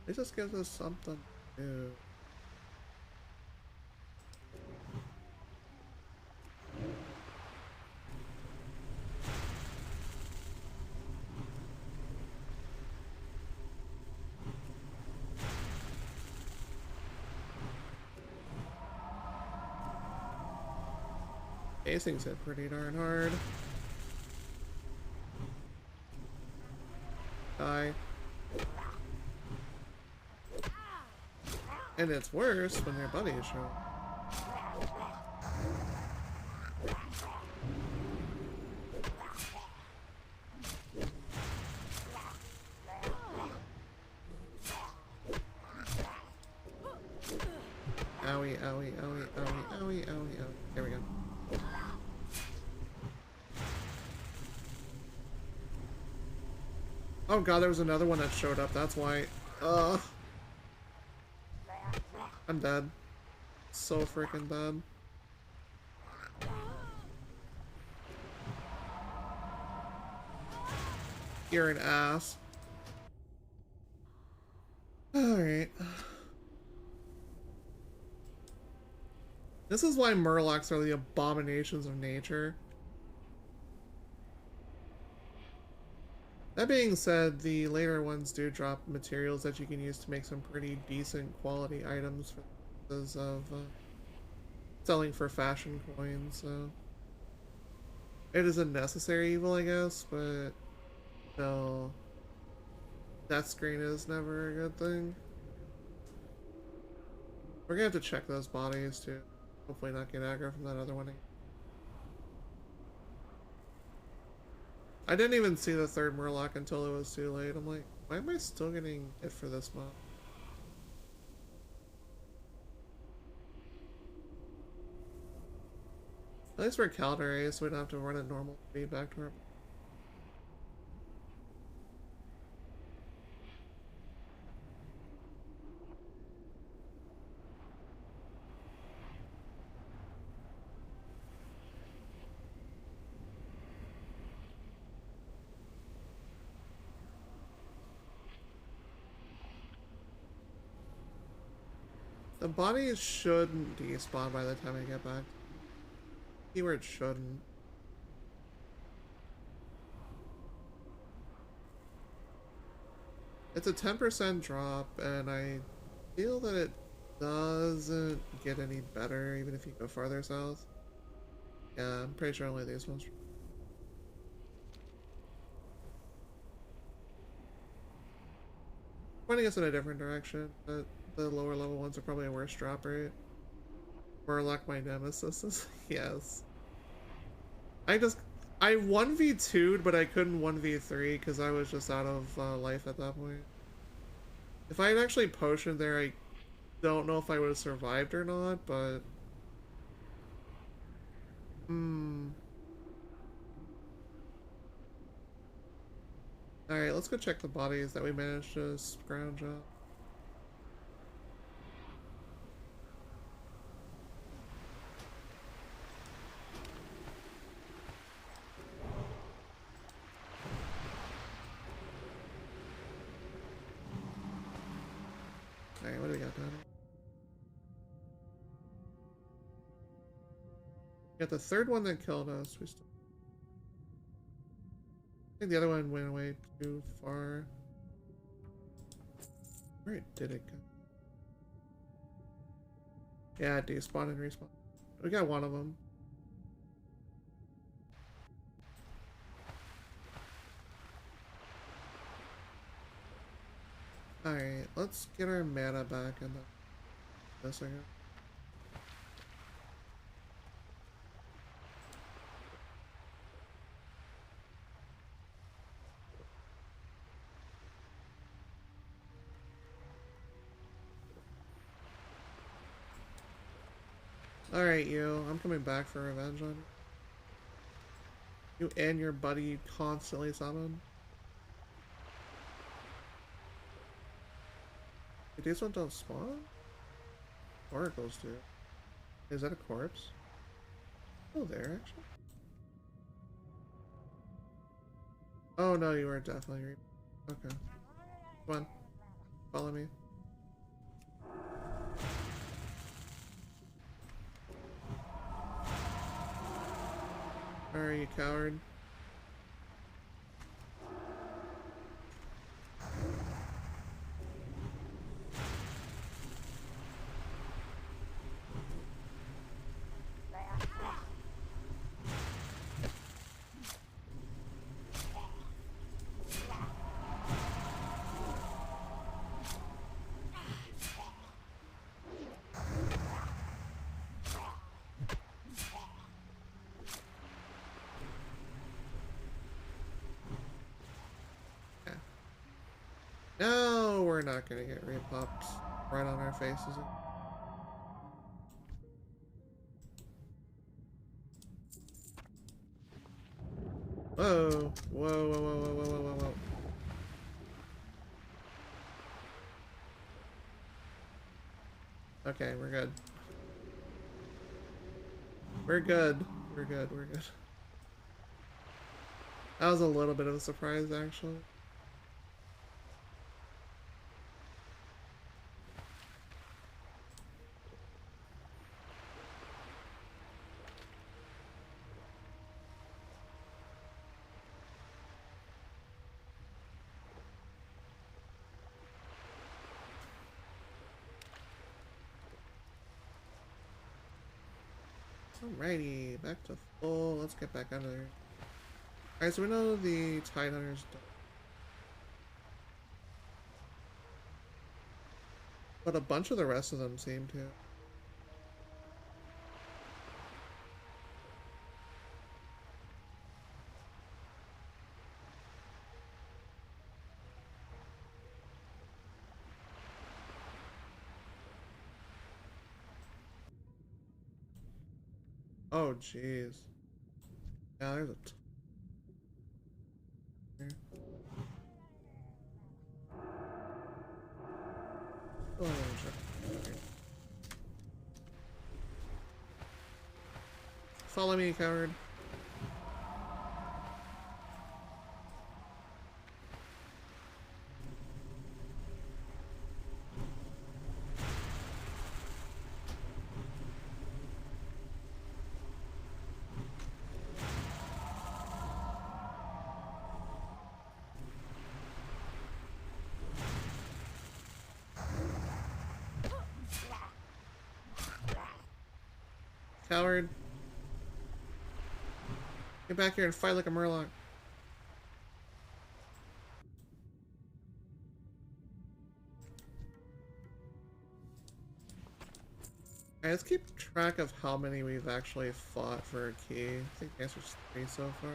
It just gives us something new. These things hit pretty darn hard. Die. And it's worse when your buddies show. Owie, owie, owie, owie, owie, owie, owie. There we go. Oh god, there was another one that showed up, that's why. I'm dead. So freaking dead. You're an ass. Alright. This is why Murlocs are the abominations of nature. That being said, the later ones do drop materials that you can use to make some pretty decent quality items for the purposes of selling for fashion coins, so it is a necessary evil, I guess, but no, death screen is never a good thing. We're gonna have to check those bodies too. Hopefully not get aggro from that other one. I didn't even see the third Murloc until it was too late. I'm like, why am I still getting hit for this mob? At least we're Calderae, so we don't have to run at normal speed back to our... The bodies shouldn't despawn by the time I get back. Keyword shouldn't. It's a 10% drop, and I feel that it doesn't get any better even if you go farther south. Yeah, I'm pretty sure only these ones. Pointing us in a different direction, but the lower level ones are probably a worse drop rate. Murloc my nemesis is yes. I 1v2'd, but I couldn't 1v3 because I was just out of life at that point. If I had actually potioned there, I don't know if I would have survived or not, but... Alright, let's go check the bodies that we managed to scrounge up. Alright, what do we got down here? We got the third one that killed us. We still... I think the other one went away too far. Where did it go? Yeah, it despawned and respawned. We got one of them. Alright, let's get our mana back in this again. Alright, you. I'm coming back for revenge on you. You and your buddy constantly summon. These ones don't spawn? Oracles do. Is that a corpse? Oh, there actually. Oh no, you are definitely. Okay. Come on. Follow me. Alright, you coward. No, we're not gonna get repopped right on our faces. Whoa, whoa, whoa, whoa, whoa, whoa, whoa, whoa. Okay, we're good. We're good. We're good. We're good. That was a little bit of a surprise, actually. Alrighty, back to full. Let's get back under there. Alright, so we know the Tide Hunter's done. But a bunch of the rest of them seem to. Oh, jeez. Yeah, there's a here. Oh, check. Follow me, coward. Coward. Get back here and fight like a murloc. Alright, let's keep track of how many we've actually fought for a key. I think the answer's 3 so far.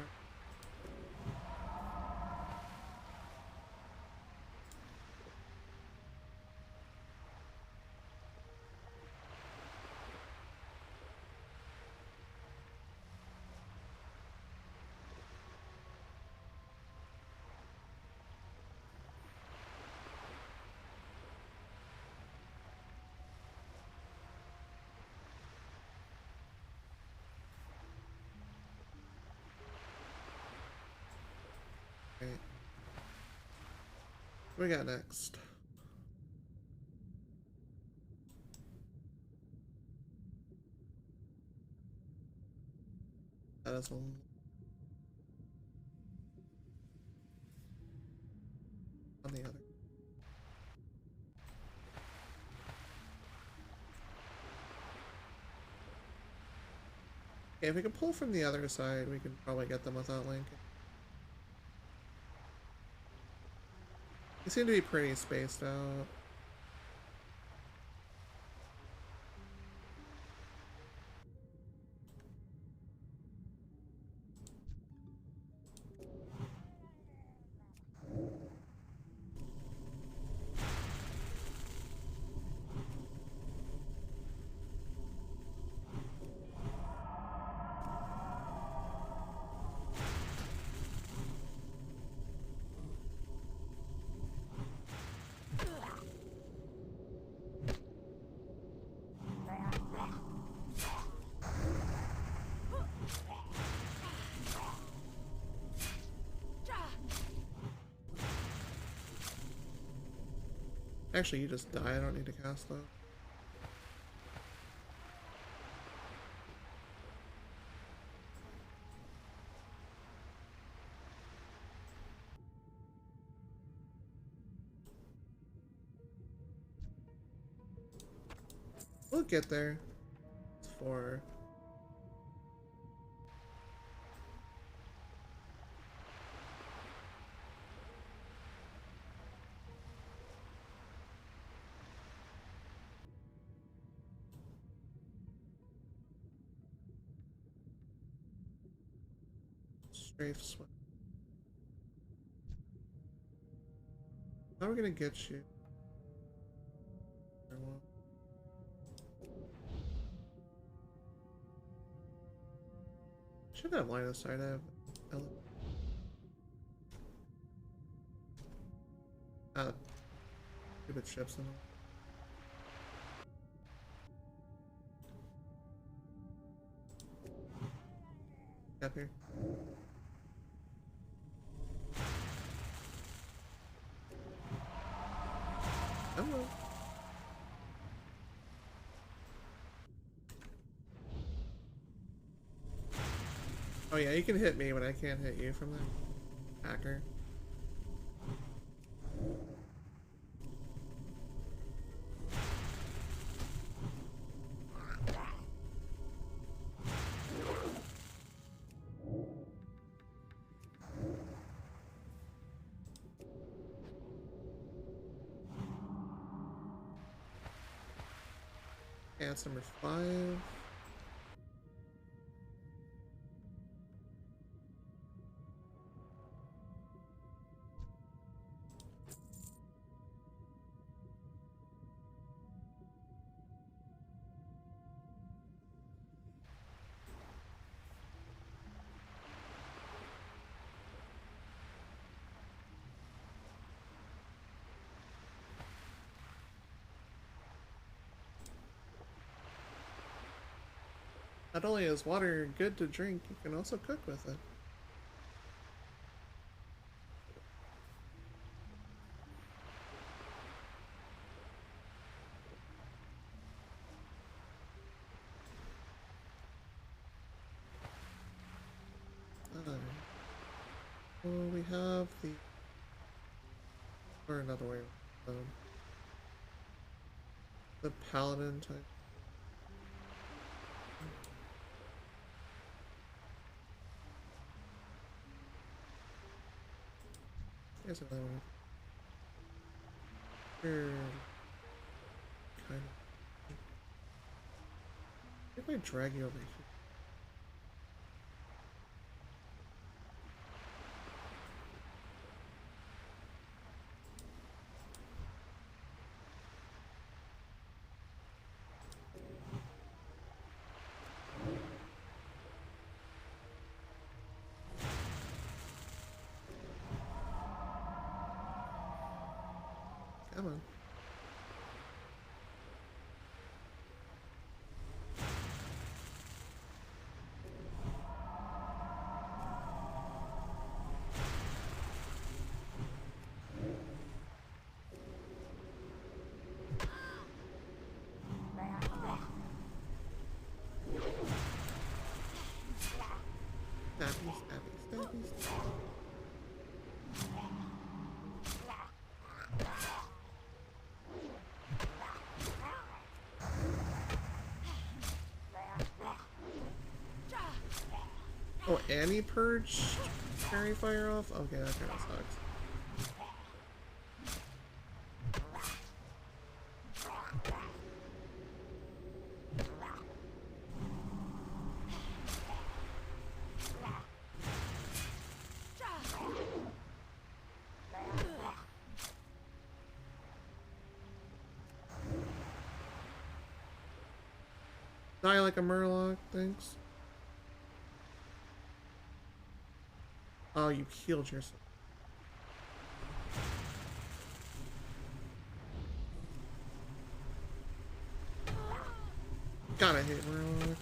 Okay. What do we got next? That is one. On the other. Okay, if we can pull from the other side, we can probably get them without linking. They seem to be pretty spaced out. Actually, you just die. I don't need to cast that. We'll get there. It's 4. Strafe swim. How are we gonna get you? Should have line of sight. I have stupid ships in them. Up here. Hello. Oh yeah, you can hit me, but I can't hit you from that hacker. Okay, that's number 5. Not only is water good to drink, you can also cook with it. Alright. Well, we have the... or another way. The paladin type. Here's another one. Here, kind of. If I drag you over here. Come on. Stabby, stabby, stabby, stabby. Oh, and he purged fairy fire off? Okay, that kind of sucks. Die like a murloc, thanks. Oh, you healed yourself. Gotta hate murlocs.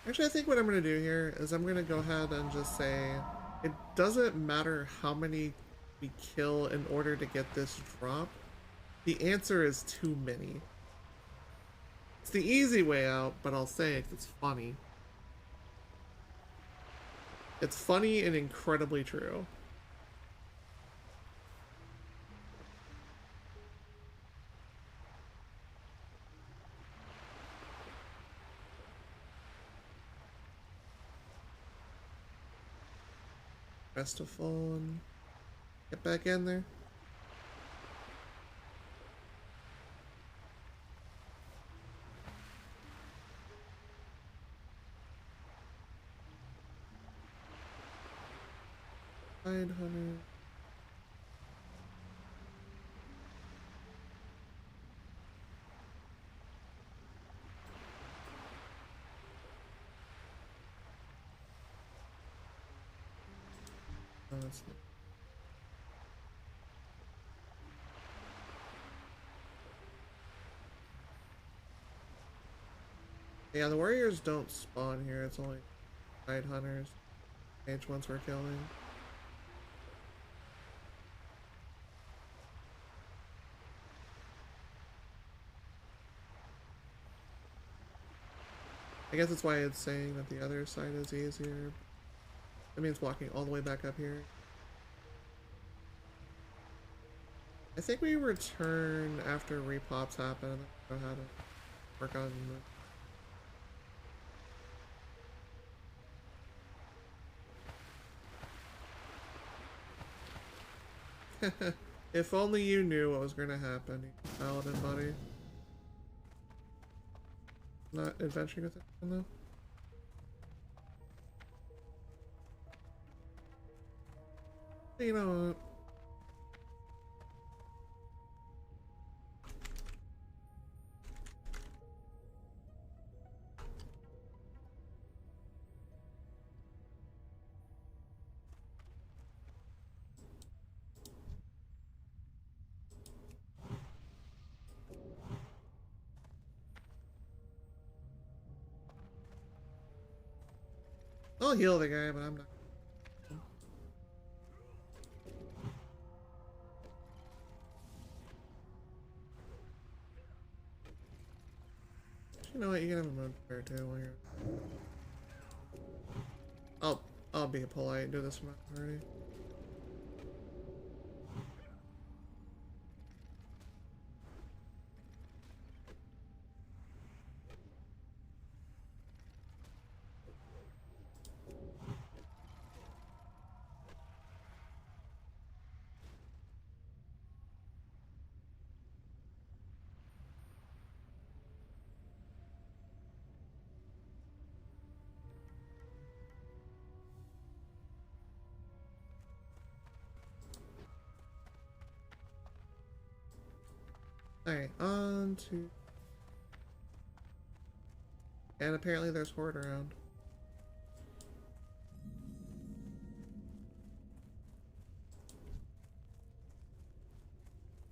Actually, I think what I'm going to do here is I'm going to go ahead and just say it doesn't matter how many we kill in order to get this drop. The answer is too many. It's the easy way out, but I'll say it, it's funny. It's funny and incredibly true. Resto fallen. Get back in there. Hunter. that's not... Yeah, the warriors don't spawn here. It's only night hunters. Mage ones we're killing. I guess that's why it's saying that the other side is easier. That means walking all the way back up here. I think we return after repops happen. I don't know how to work on the... If only you knew what was going to happen, paladin buddy. Not adventuring with it though. You know what? I'll heal the guy, but I'm not. You know what? You can have a mode prayer too while you're. I'll be polite and do this one already. Alright, on to... And apparently there's Horde around.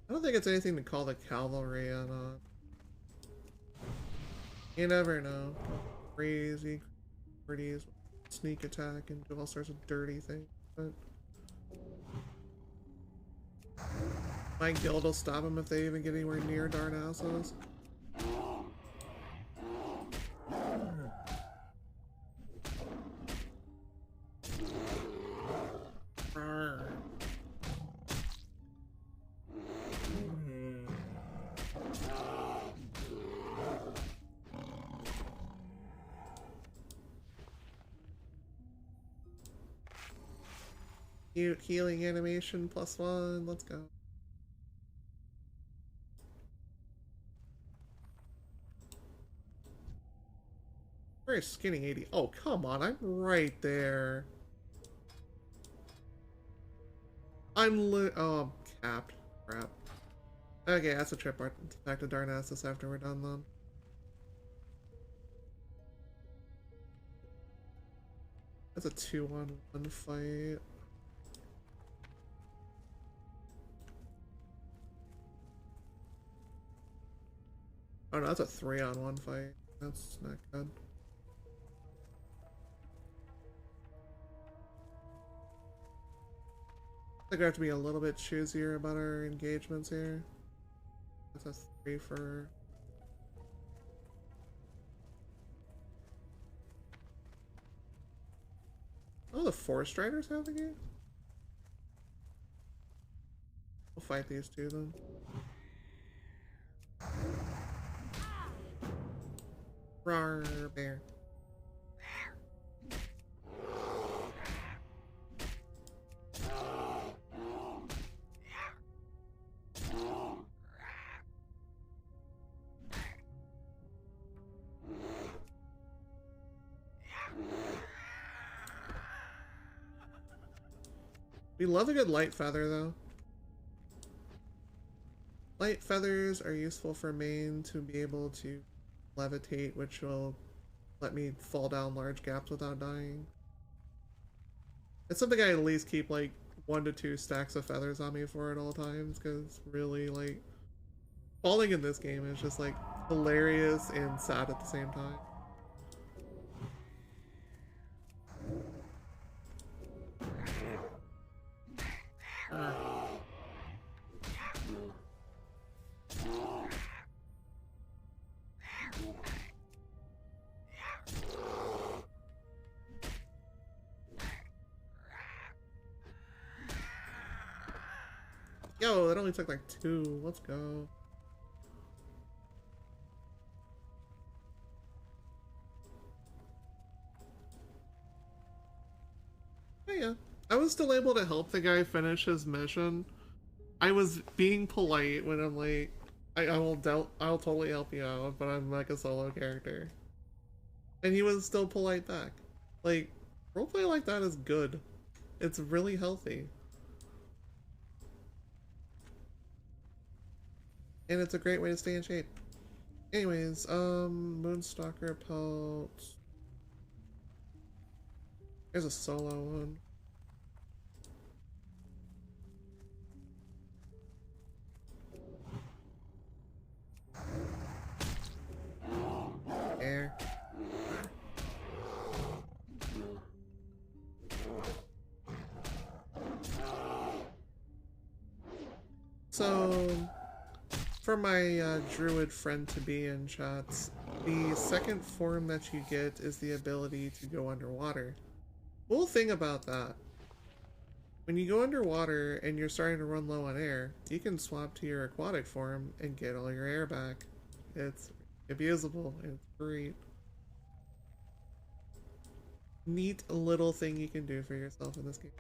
I don't think it's anything to call the cavalry on. You never know. Crazy, pretty sneak attack and do all sorts of dirty things, but... My guild will stop them if they even get anywhere near Darnassus. Cute healing animation +1, let's go. Very skinny 80. Oh, come on, I'm right there. Oh, I'm capped. Crap. Okay, that's a trip back to Darnassus after we're done then. That's a 2-on-1 fight. Oh no, that's a 3-on-1 fight. That's not good. I think we have to be a little bit choosier about our engagements here. That's a 3 for... Oh, the Forest Riders have the game? We'll fight these two then. Rawr, bear. We love a good light feather though. Light feathers are useful for main to be able to levitate, which will let me fall down large gaps without dying. It's something I at least keep like 1 to 2 stacks of feathers on me for at all times, because really, like, falling in this game is just, like, hilarious and sad at the same time. Yo, that only took like 2. Let's go. Oh, yeah. I was still able to help the guy finish his mission. I was being polite when I'm like, I'll totally help you out, but I'm like a solo character. And he was still polite back. Like, roleplay like that is good. It's really healthy. And it's a great way to stay in shape. Anyways, Moonstalker pelt. There's a solo one. Air. So, for my Druid friend to be in chats, the second form that you get is the ability to go underwater. Cool thing about that, when you go underwater and you're starting to run low on air, you can swap to your aquatic form and get all your air back. It's abusable and it's great. Neat little thing you can do for yourself in this game.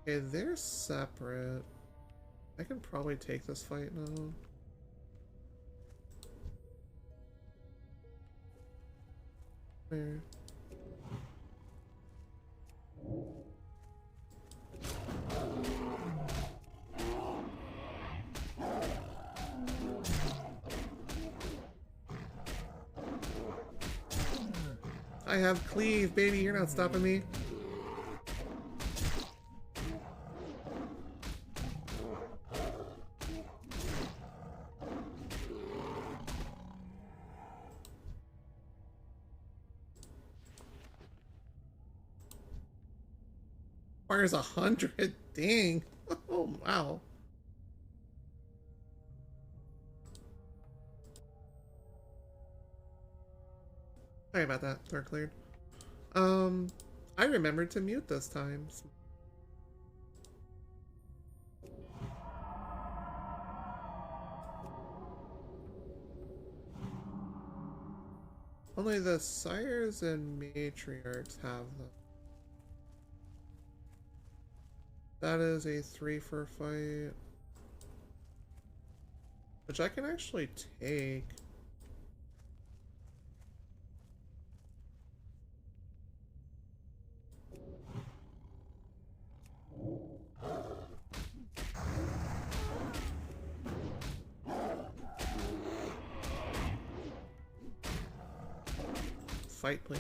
Okay, they're separate. I can probably take this fight now. Where? I have cleave, baby. You're not stopping me. Requires 100. Dang. Oh, wow. Sorry about that. Door cleared. I remembered to mute this time. Only the sires and matriarchs have them. That is a 3 for fight, which I can actually take. Fight, please.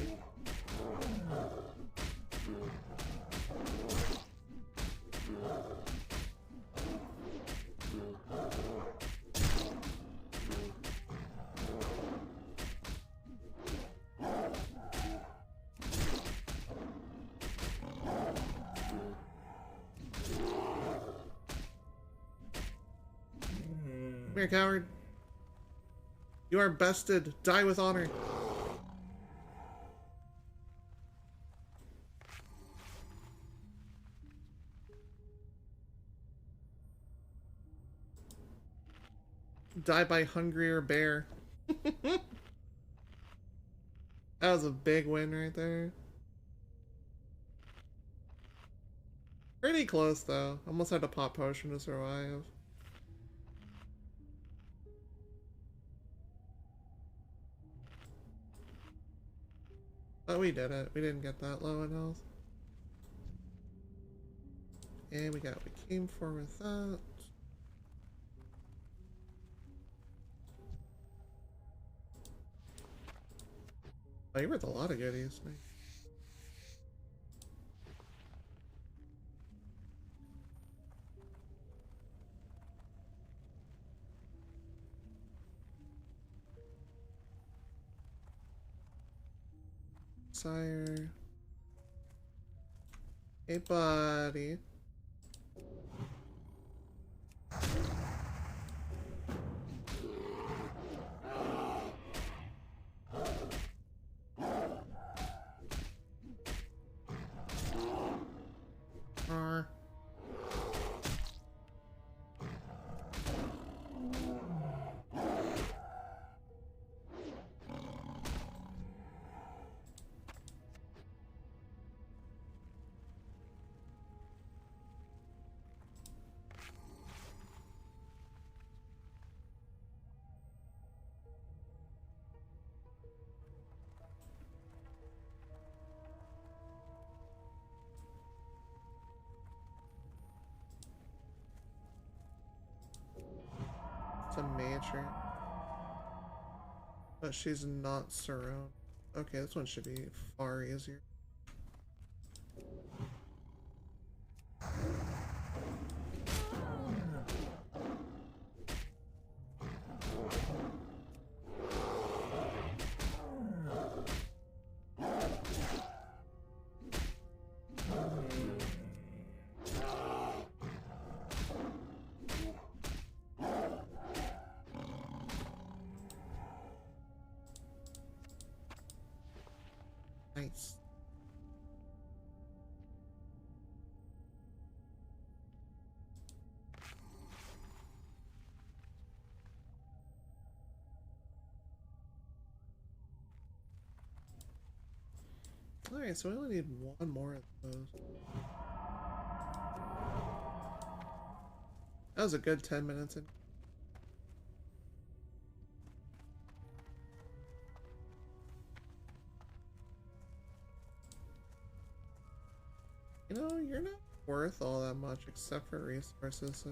Come here, coward. You are bested. Die with honor. Die by hungrier bear. That was a big win right there. Pretty close though. Almost had to pop potion to survive. But we did it. We didn't get that low in health. And we got what we came for with that. Oh, you're worth a lot of goodies. Nice. sire. Hey, buddy. It's a major. But she's not surround. Okay, this one should be far easier. Nice. Alright, so I only need one more of those. That was a good 10 minutes in. You know, you're not worth all that much except for resources.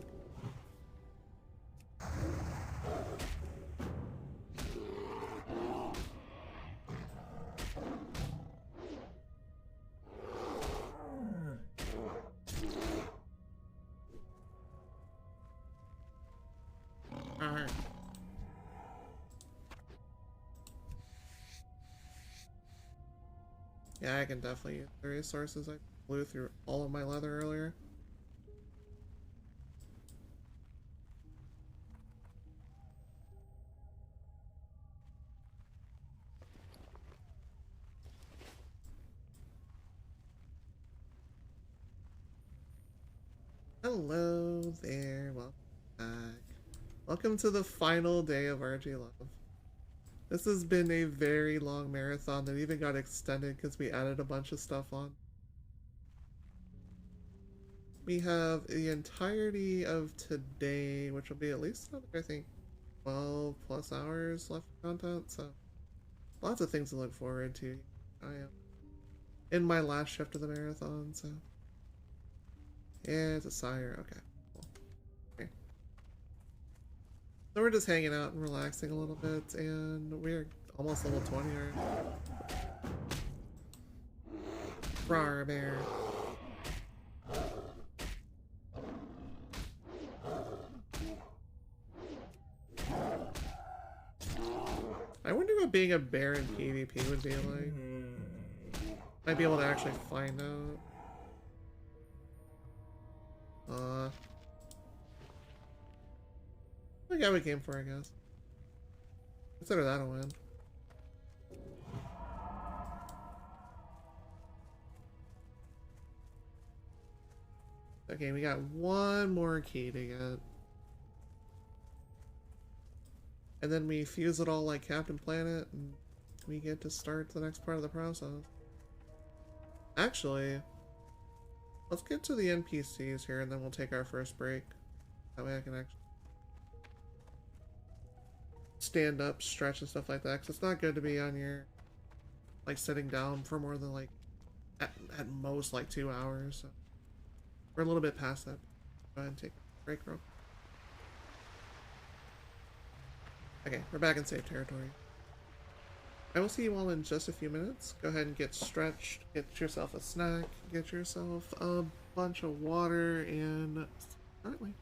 Alright. Yeah, I can definitely use the resources. I blew through all of my leather earlier. Hello there, welcome back. Welcome to the final day of RGLove. This has been a very long marathon that even got extended because we added a bunch of stuff on. We have the entirety of today, which will be at least another, I think, 12 plus hours left of content, so lots of things to look forward to. I am in my last shift of the marathon, so yeah, it's a sire. Okay, cool. Okay. So we're just hanging out and relaxing a little bit, and we're almost level 20 already. Rawr, bear. I wonder what being a bear in PvP would be like. Might be able to actually find out. The guy we came for, I guess. Consider that a win. Okay, we got one more key to get. And then we fuse it all like Captain Planet, and we get to start the next part of the process. Actually, let's get to the NPCs here, and then we'll take our first break. That way I can actually stand up, stretch, and stuff like that, because it's not good to be on your, like, sitting down for more than, like, at most, like, 2 hours. So we're a little bit past that. Go ahead and take a break, bro. Okay, we're back in safe territory. I will see you all in just a few minutes. Go ahead and get stretched, get yourself a snack, get yourself a bunch of water, and currently.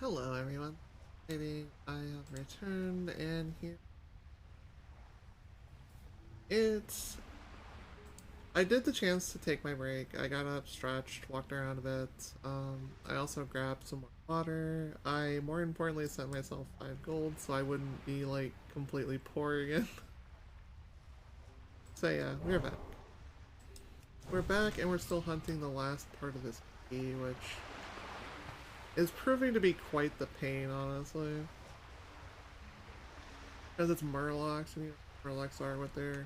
Hello everyone. Maybe I have returned and here it's I did the chance to take my break. I got up, stretched, walked around a bit. I also grabbed some more water. I more importantly sent myself 5 gold so I wouldn't be like completely poor again. So yeah, we're back. We're back and we're still hunting the last part of this key, which is proving to be quite the pain, honestly. Because it's Murlocs, and you know Murlocs are what they're...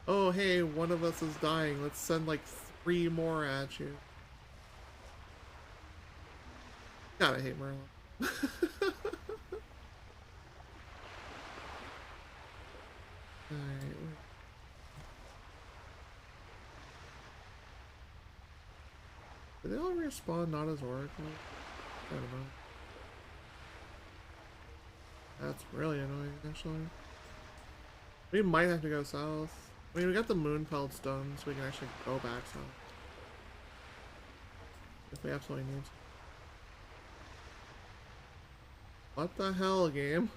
Oh, hey, one of us is dying. Let's send like 3 more at you. God, I hate Murloc. Alright. Do they all respawn not as Oracle? I don't know. That's really annoying, actually. We might have to go south. I mean, we got the moon pelts done, so we can actually go back south. If we absolutely need to. What the hell, game?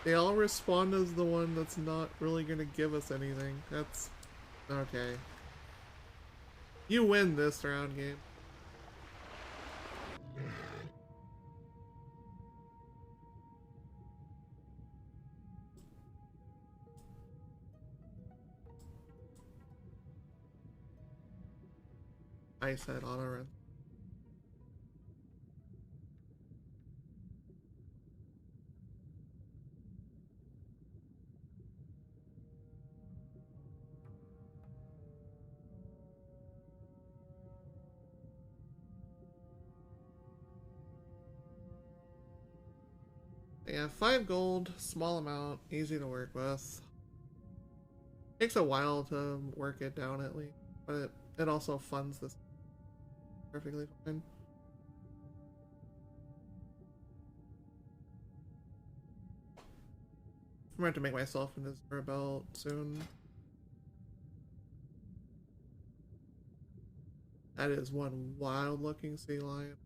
They all respawn as the one that's not really gonna give us anything. That's... okay. You win this round, game. I said auto run. Yeah, 5 gold, small amount, easy to work with. Takes a while to work it down at least, but it also funds this perfectly fine. I'm going to make myself an Azura belt soon. That is one wild looking sea lion.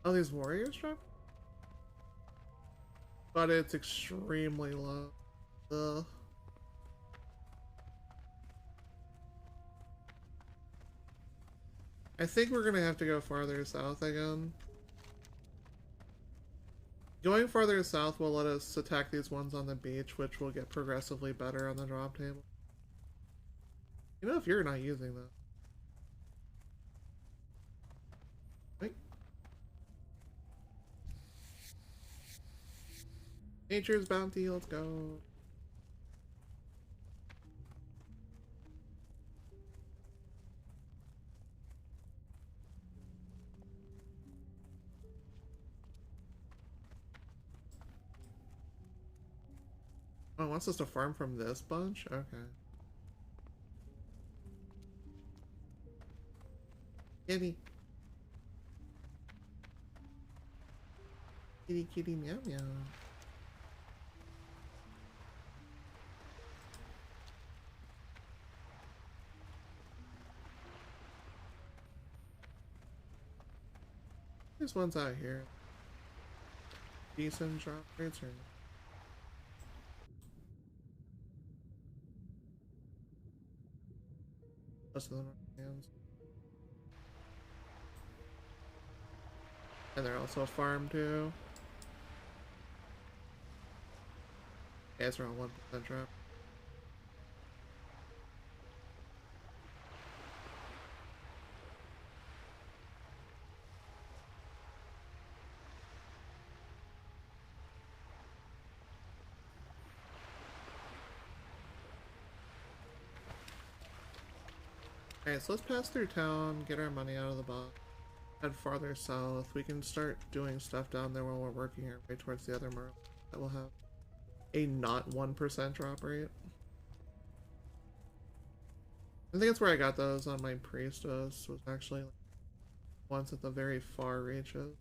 Oh, these warriors drop? But it's extremely low. Ugh. I think we're gonna have to go farther south again. Going farther south will let us attack these ones on the beach, which will get progressively better on the drop table. You know, if you're not using that. Right? Nature's bounty, let's go. Oh, it wants us to farm from this bunch? Okay. Kitty. Kitty, kitty, meow, meow. There's ones out here. Decent drop rates or... Most of them are hands. And they're also a farm too. Yeah, it's around 1% drop. Alright, so let's pass through town, get our money out of the box, head farther south. We can start doing stuff down there while we're working our way towards the other merle that will have a not 1% drop rate. I think that's where I got those on my priestess, was actually like once at the very far reaches.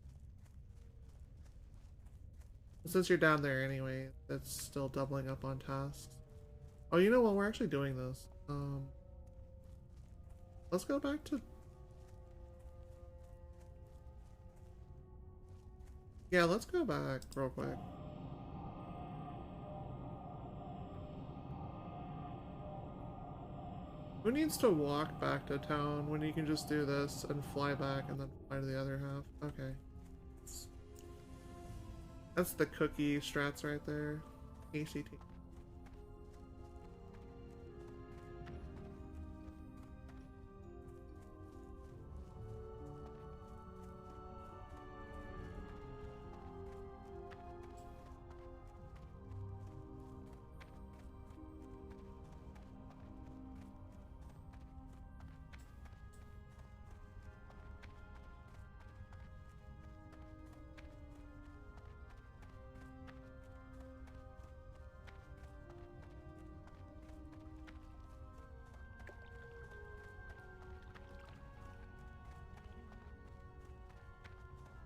Since you're down there anyway, it's still doubling up on tasks. Oh, you know what? We're actually doing this. Let's go back to... Yeah, let's go back real quick. Who needs to walk back to town when you can just do this and fly back and then fly to the other half? Okay. That's the cookie strats right there. ACT.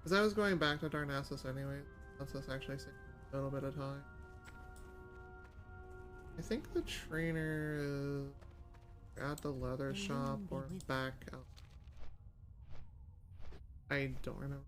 Because I was going back to Darnassus anyway. Lets us actually save a little bit of time. I think the trainer is at the leather shop or back out. I don't remember.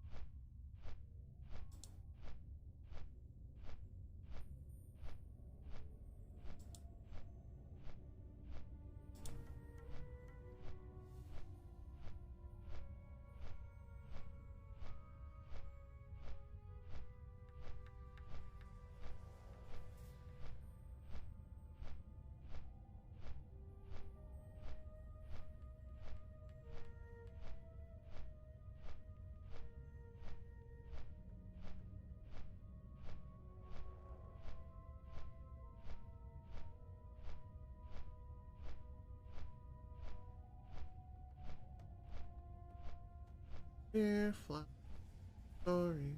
Here, fly story.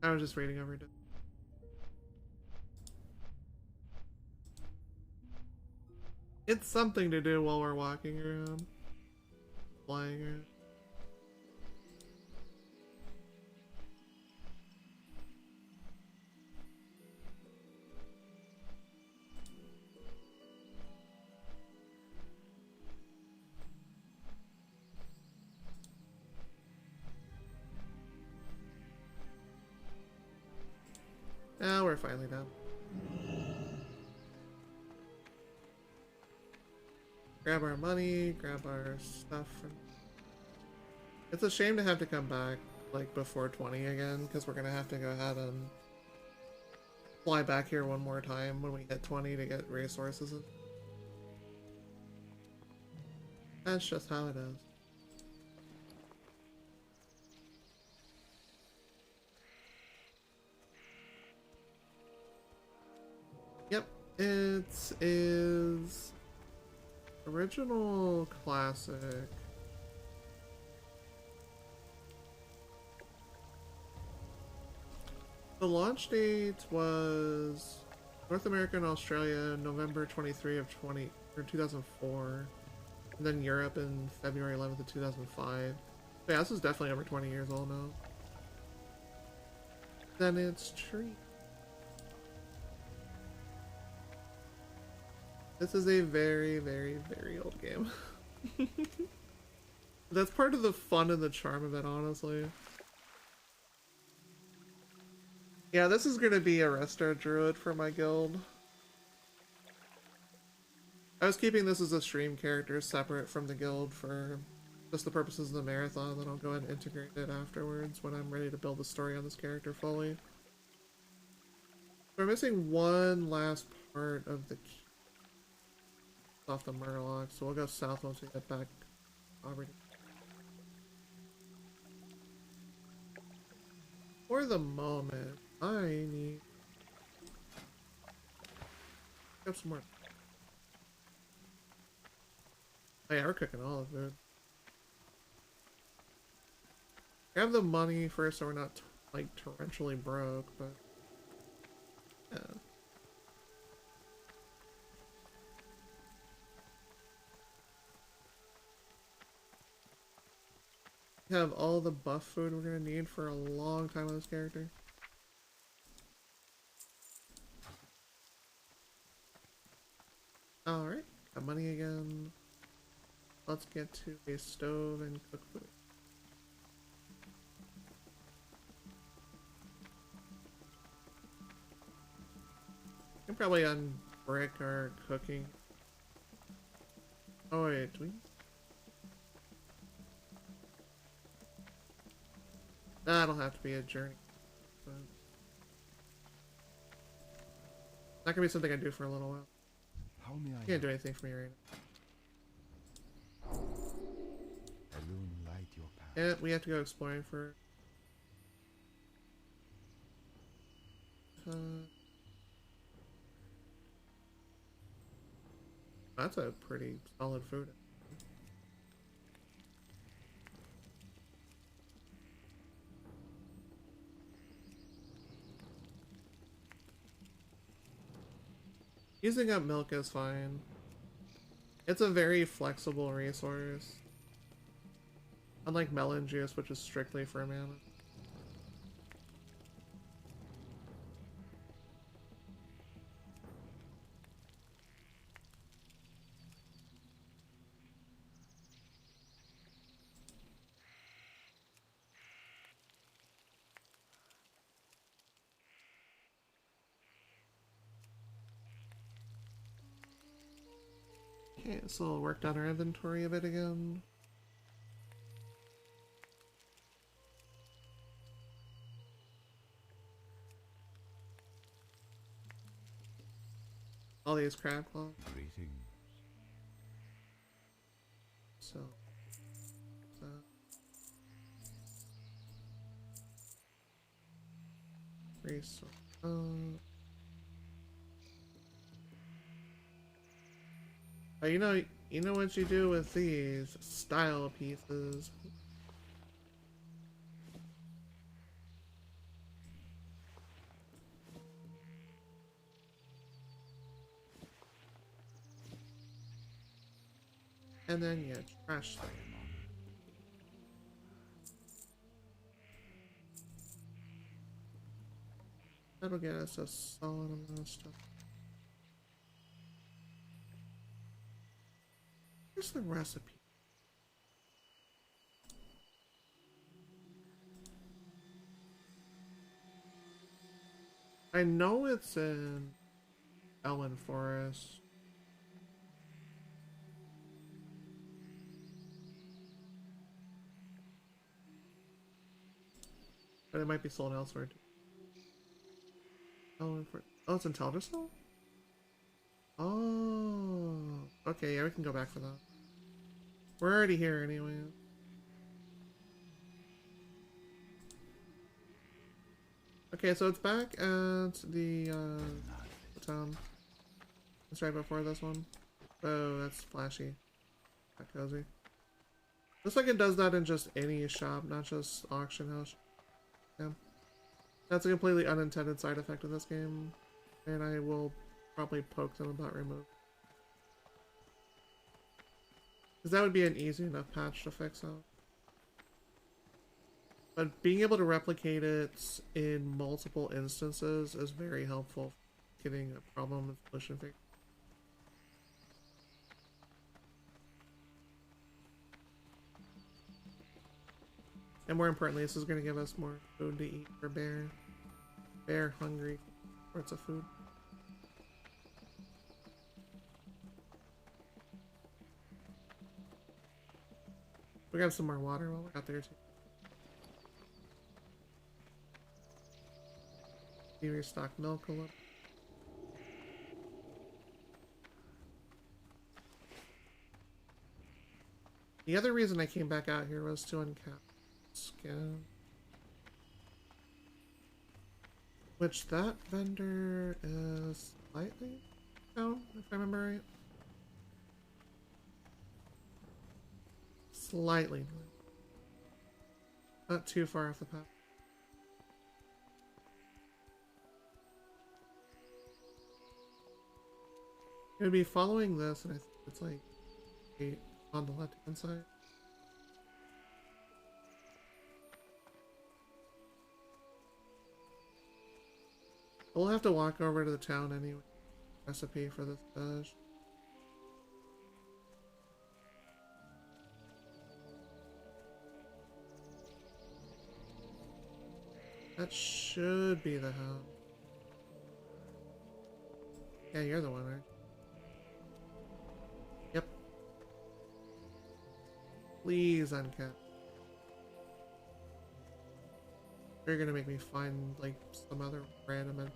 I was just reading over it. It's something to do while we're walking around. Flying around. Now we're finally down. Grab our money, grab our stuff. It's a shame to have to come back like before 20 again, because we're gonna have to go ahead and fly back here one more time when we hit 20 to get resources. That's just how it is. Yep, it is original classic. The launch date was North America and Australia, November 23 of 2004. And then Europe in February 11th of 2005. But yeah, this is definitely over 20 years old now. Then it's Tree. This is a very, very, very old game. That's part of the fun and the charm of it, honestly. Yeah, this is gonna be a Resto Druid for my guild. I was keeping this as a stream character separate from the guild for just the purposes of the marathon, then I'll go ahead and integrate it afterwards when I'm ready to build the story on this character fully. We're missing one last part of the key off the Murloc, so we'll go south once we get back already. For the moment, I need got some more. Oh yeah, we're cooking all of it. Grab the money first so we're not like torrentially broke, but yeah. We have all the buff food we're gonna need for a long time on this character. Alright, got money again. Let's get to a stove and cook food. You can probably unbrick our cooking. Oh wait, do we? That'll have to be a journey. But not gonna be something I do for a little while.
How may I
Can't do anything for me right now.
alone light your path?
Yeah, we have to go exploring for. That's a pretty solid food. Using up milk is fine. It's a very flexible resource. Unlike melon juice, which is strictly for mana. Okay, so we'll work down our inventory a bit again. All these crab claws.
Greetings.
So, resource. Oh, you know what you do with these style pieces. And then you trash them. That'll get us a solid amount of stuff. Where's the recipe? I know it's in Elwyn Forest. But it might be sold elsewhere too. Elwyn Forest. Oh, it's in Teldrassil? Oh, okay, yeah, we can go back for that. We're already here anyway. Okay, so it's back at the town. It's right before this one. Oh, that's flashy. Not cozy. Looks like it does that in just any shop, not just auction house. Yeah. That's a completely unintended side effect of this game. And I will probably poke them about remove. Because that would be an easy enough patch to fix out. But being able to replicate it in multiple instances is very helpful for getting a problem and solution fixed. And more importantly, this is going to give us more food to eat for bear. Bear hungry sorts of food. We got some more water while we're out there too. Restock milk a little. The other reason I came back out here was to uncap skin. Which that vendor is slightly down, if I remember right. Slightly. Not too far off the path. It would be following this, and I think it's like 8 on the left hand side. We'll have to walk over to the town anyway. Recipe for this dish. That should be the house. Yeah, you're the one, right? Yep. Please uncap. You're gonna make me find like some other random.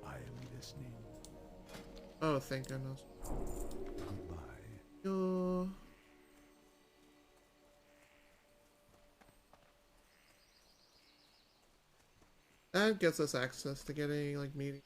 I am listening.
Oh, thank goodness.
Goodbye.
Yo. That gets us access to getting like meetings.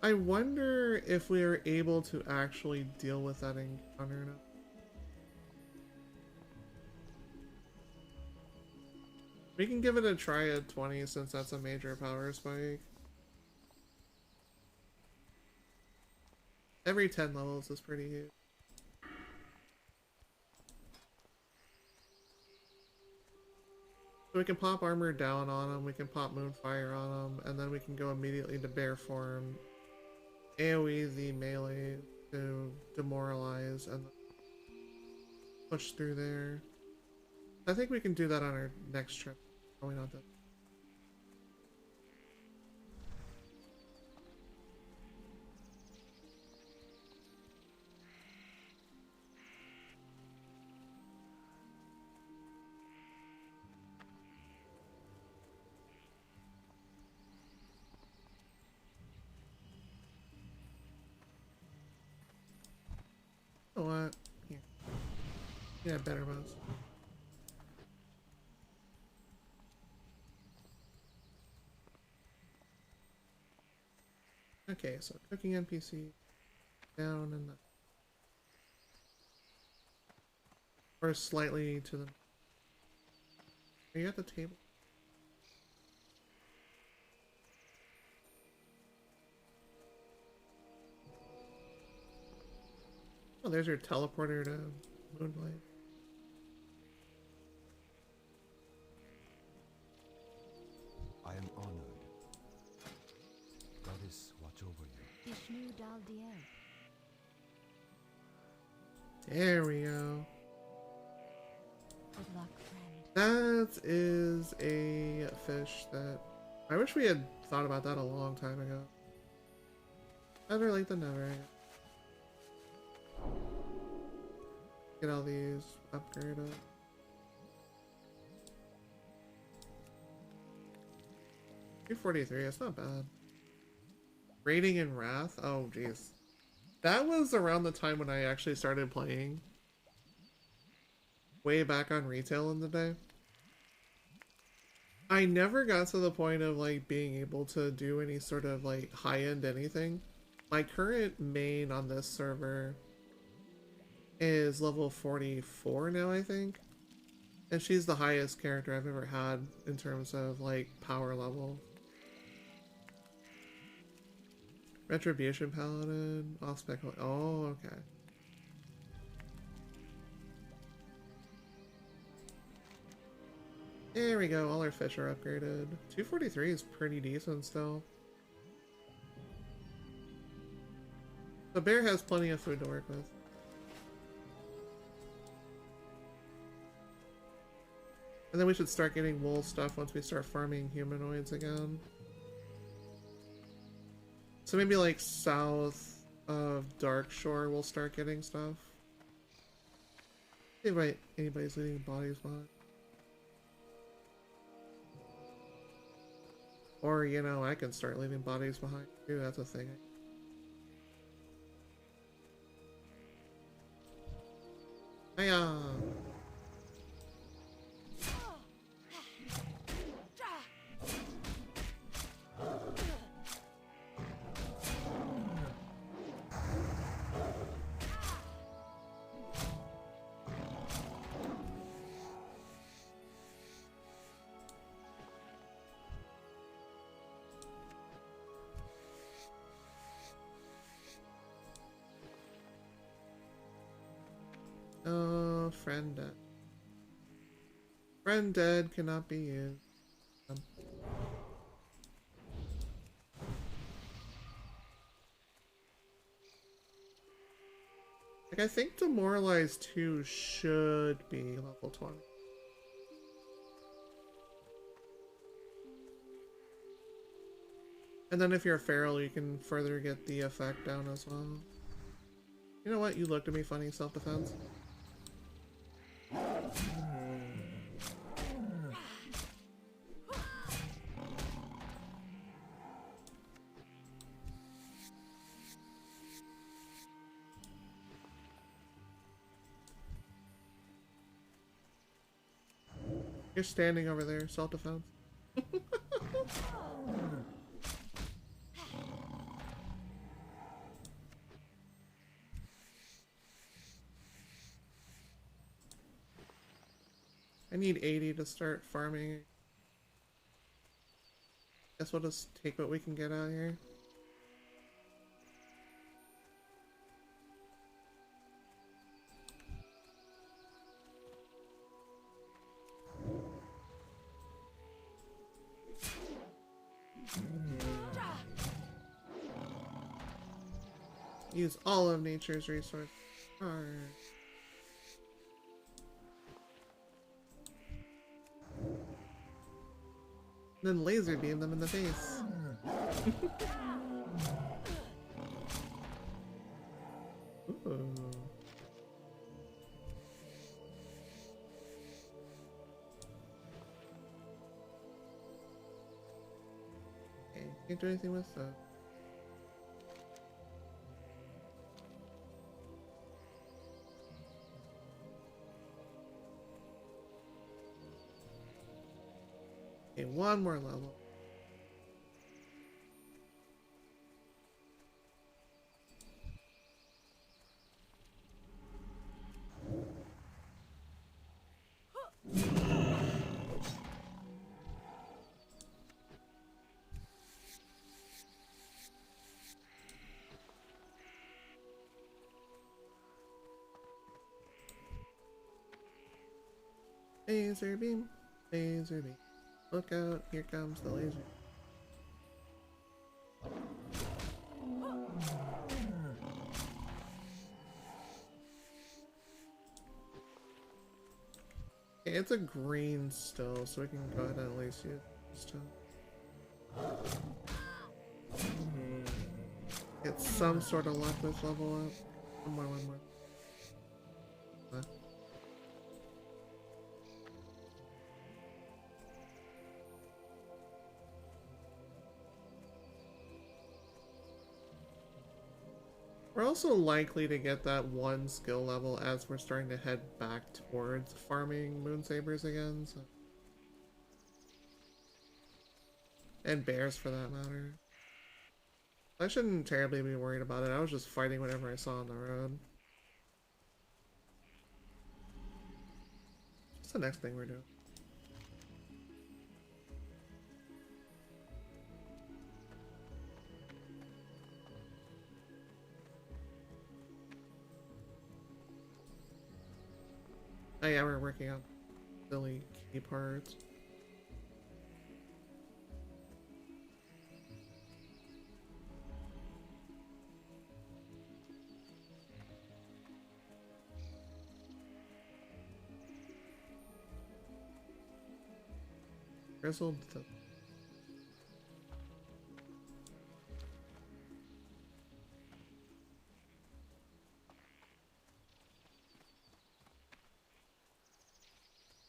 I wonder if we are able to actually deal with that encounter now. We can give it a try at 20 since that's a major power spike. Every 10 levels is pretty huge. So we can pop armor down on them, we can pop moonfire on them, and then we can go immediately to bear form. AoE the melee to demoralize and push through there. I think we can do that on our next trip. Probably not that. You know what? Here. Yeah, better mouse. Okay, so cooking NPC down and the or slightly to the. Are you at the table? Oh, there's your teleporter to Moonblade.
I am honored. Goddess, watch over you.
Ishnu Dal Diel.
There we go.
Good luck, friend.
That is a fish that I wish we had thought about that a long time ago. Better late than never. Get all these upgraded. $343, that's not bad. Rating and Wrath? Oh, jeez. That was around the time when I actually started playing. Way back on retail in the day. I never got to the point of like being able to do any sort of like high-end anything. My current main on this server is level 44 now, I think. And she's the highest character I've ever had in terms of like power level. Retribution Paladin, off-spec. Oh, okay. There we go, all our fish are upgraded. 243 is pretty decent still. The bear has plenty of food to work with. And then we should start getting wool stuff once we start farming humanoids again. So maybe like south of Darkshore we'll start getting stuff. Anybody's leaving bodies behind. Or, you know, I can start leaving bodies behind too, that's a thing. Hiya! Oh, friend dead. Friend dead cannot be used. Like, I think Demoralize 2 should be level 20. And then if you're a feral, you can further get the effect down as well. You know what? You looked at me funny, self-defense. You're standing over there, self-defense. I need 80 to start farming. Guess we'll just take what we can get out here. Use all of nature's resources. Alright. Then laser beam them in the face. Ooh. Okay, can't do anything with that. Okay, one more level. Laser beam, laser beam. Look out, here comes the laser. Okay, it's a green still, so we can go ahead and at least use it still. Get some sort of luck with level up. One more. We're also likely to get that one skill level as we're starting to head back towards farming Moonsabers again, so. And bears for that matter. I shouldn't terribly be worried about it. I was just fighting whatever I saw on the road. What's the next thing we're doing? Oh yeah, we're working on silly key parts. Grizzled the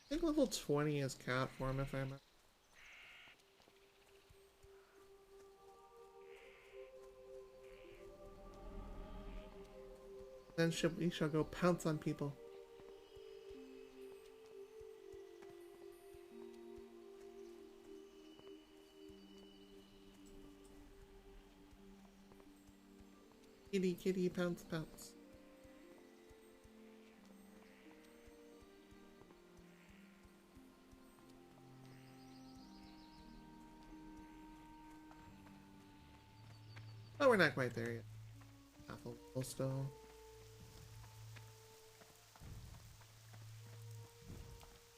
I think level 20 is cat form if I'm. Then we shall go pounce on people. Kitty, kitty, pounce, pounce. Oh, we're not quite there yet. Half a level still.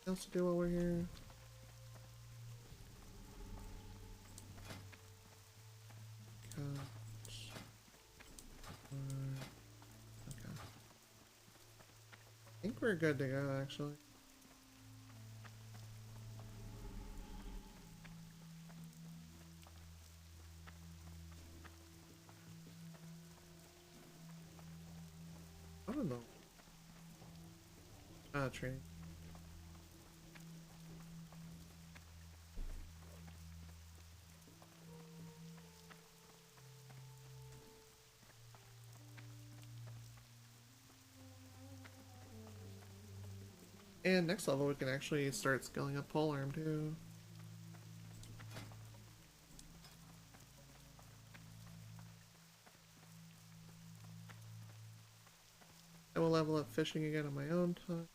What else to do while we're here? Couch. Okay. I think we're good to go, actually. I don't know. Training. And next level we can actually start scaling up polearm too. I will level up fishing again on my own time.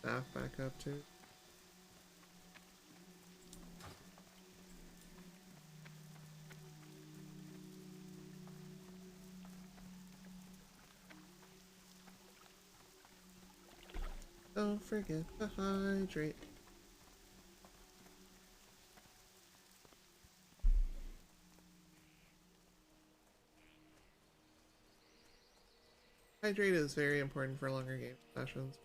Staff back up too. Don't forget to hydrate. Hydrate is very important for longer game sessions.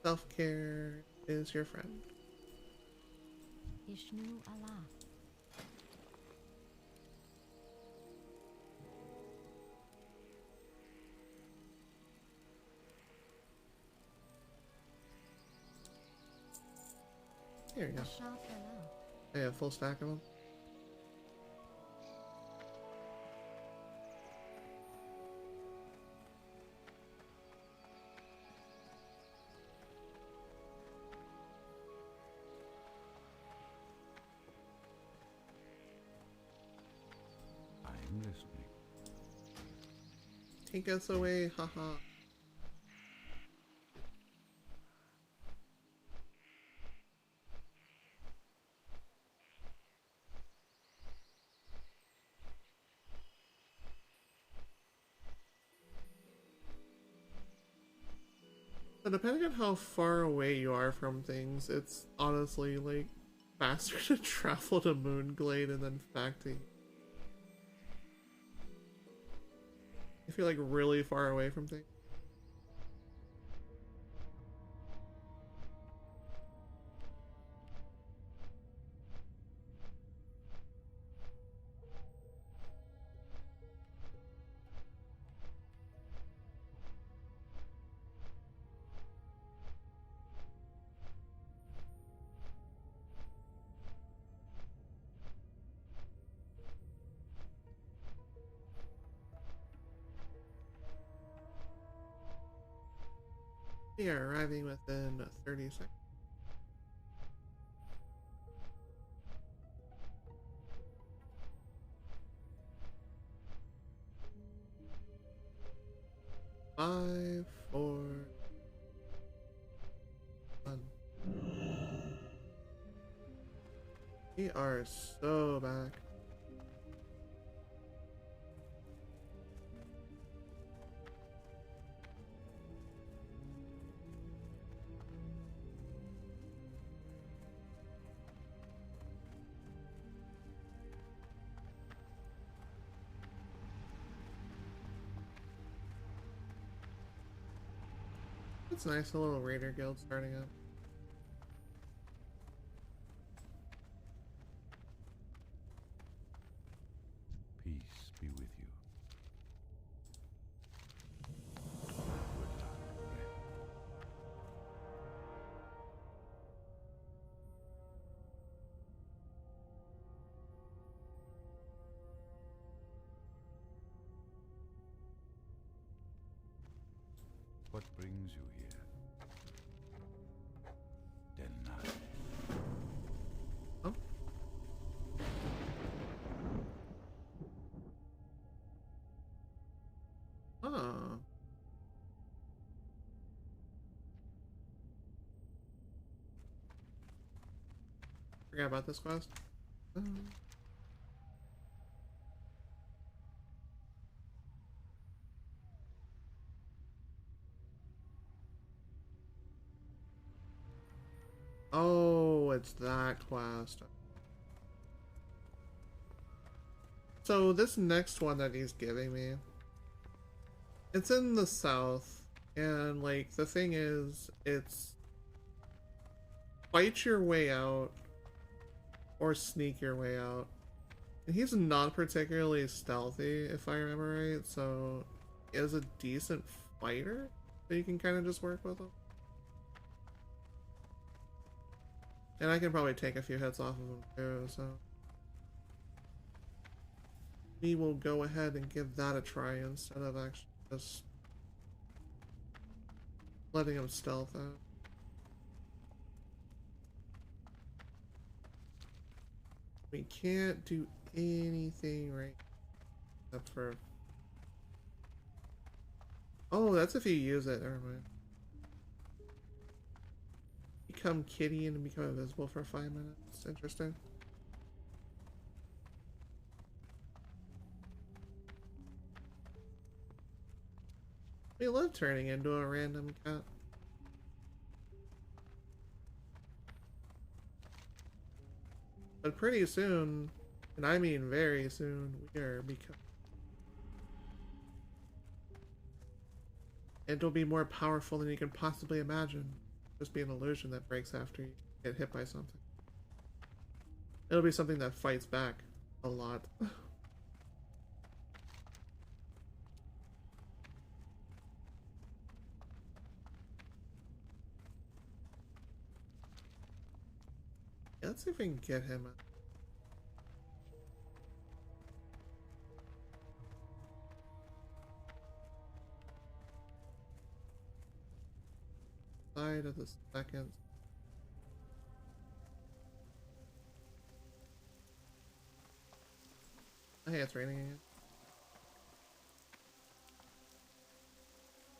Self-care is your friend.
Ishnu Allah.
There you go. I have a full stack of them.
I'm listening.
Take us away, haha. So depending on how far away you are from things, it's honestly like faster to travel to Moonglade and then back to. If you're like really far away from things. We are arriving within 30 seconds. Five, four, one. We are so back. It's nice, a little raider guild starting up.
Peace be with you. Good luck, friend. What brings you here? Denied.
Oh. Oh. Forgot about this quest. Oh, it's that quest. So this next one that he's giving me, it's in the south, and like the thing is, it's fight your way out or sneak your way out. And he's not particularly stealthy, if I remember right, so he is a decent fighter, so you can kind of just work with him. And I can probably take a few hits off of him too, so we will go ahead and give that a try instead of actually just letting him stealth out. We can't do anything right except for... Oh, that's if you use it. Never mind. Become kitty and become invisible for 5 minutes. Interesting. We love turning into a random cat. But pretty soon, and I mean very soon, we are becoming... It'll be more powerful than you can possibly imagine. Just be an illusion that breaks after you get hit by something. It'll be something that fights back a lot. Let's see if we can get him. Side of the second. Hey, it's raining again.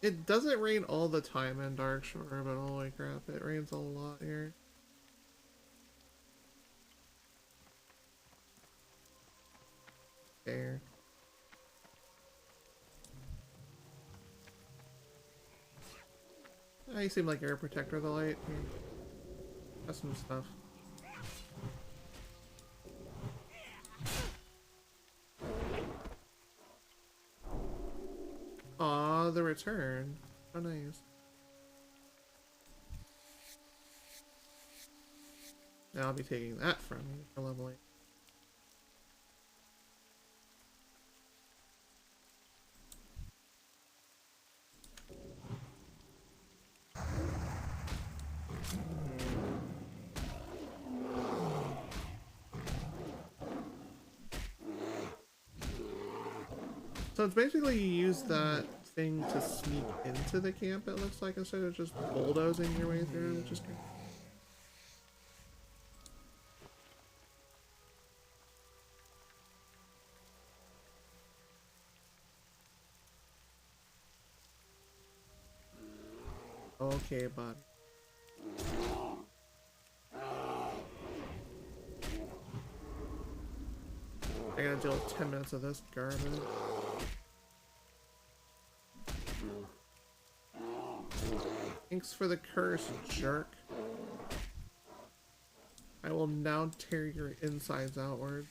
It doesn't rain all the time in Darkshore, but holy crap, it rains a lot here. There. Oh, you seem like you're a protector of the light. That's some stuff. Aw, the return. So nice. Now I'll be taking that from you for level 8. So it's basically you use that thing to sneak into the camp, it looks like, instead of just bulldozing your way through, which is great. Okay, bud. I gotta deal with 10 minutes of this garbage. Thanks for the curse, jerk. I will now tear your insides outward.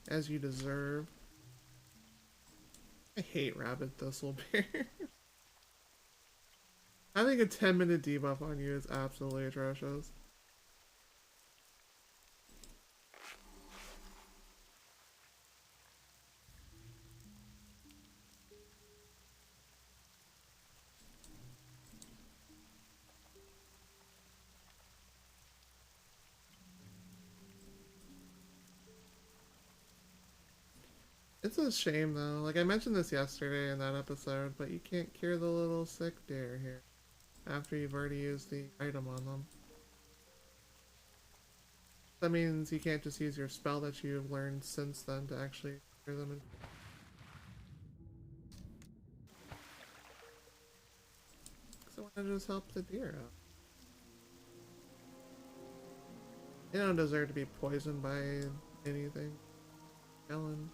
As you deserve. I hate rabid thistlebear. Having a 10-minute debuff on you is absolutely atrocious. It's a shame though. Like I mentioned this yesterday in that episode, but you can't cure the little sick deer here after you've already used the item on them. That means you can't just use your spell that you've learned since then to actually cure them. So why not just help the deer out? You don't deserve to be poisoned by anything. Ellen.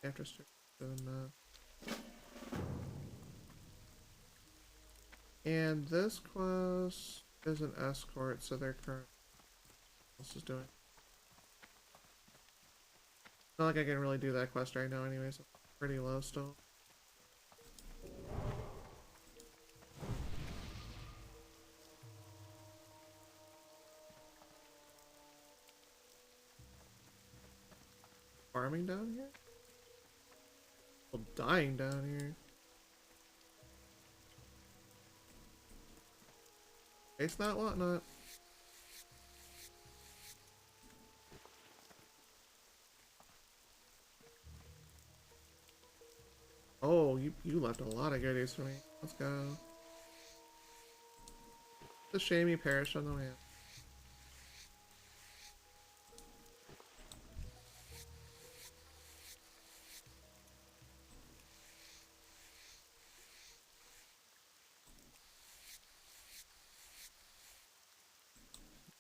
After doing that. And this quest is an escort, so they're current. What else is doing? Not like I can really do that quest right now anyways. I'm pretty low still. Farming down here? Well, dying down here. It's not whatnot. Oh, you left a lot of goodies for me. Let's go. It's a shame you perished on the way.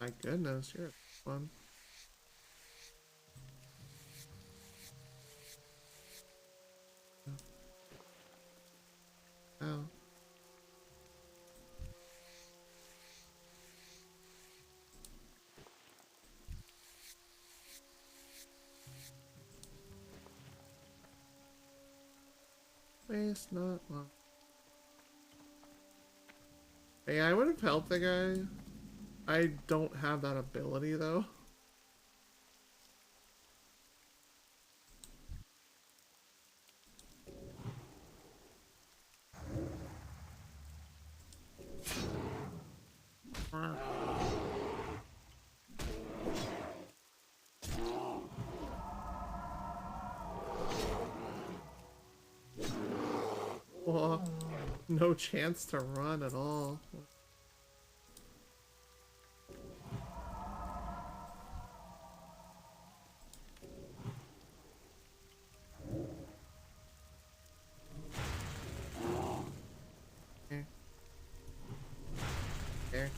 My goodness, you're fun. Oh. Waste not long. Hey, I would have helped the guy. I don't have that ability though. Well, no chance to run at all. Here. Here.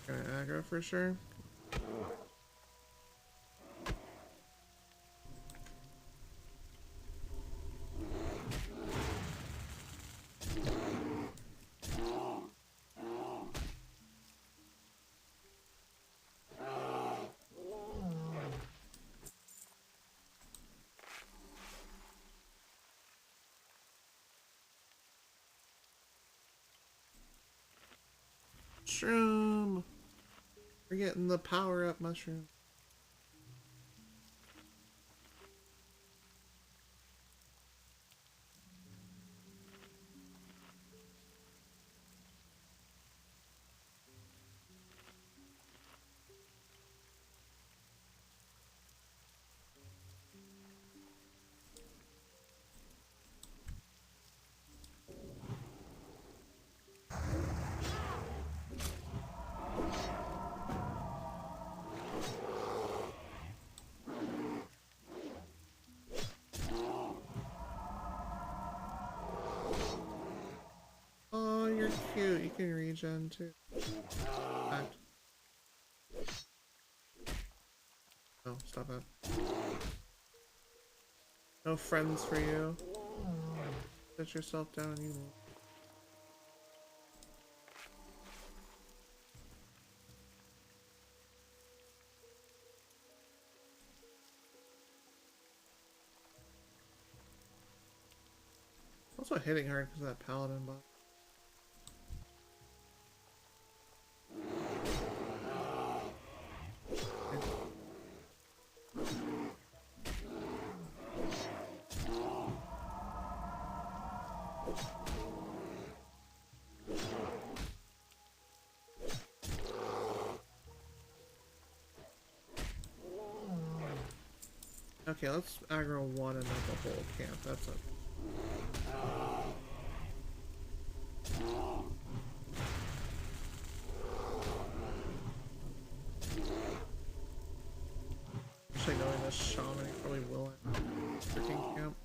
Gonna aggro for sure. Mushroom! We're getting the power up mushroom. you can regen too. Fact. Oh, stop it. No friends for you. Sit yourself down, you will. Also hitting hard because of that paladin buff. Okay, let's aggro one and not the whole camp. That's a actually knowing this shaman probably will end freaking camp.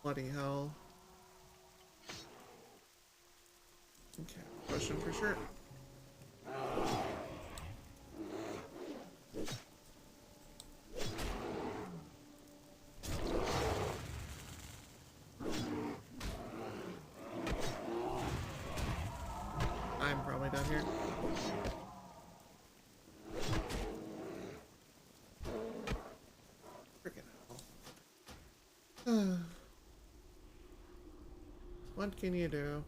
Bloody hell. Okay, pushing for sure. I'm probably done here. Freaking hell. What can you do?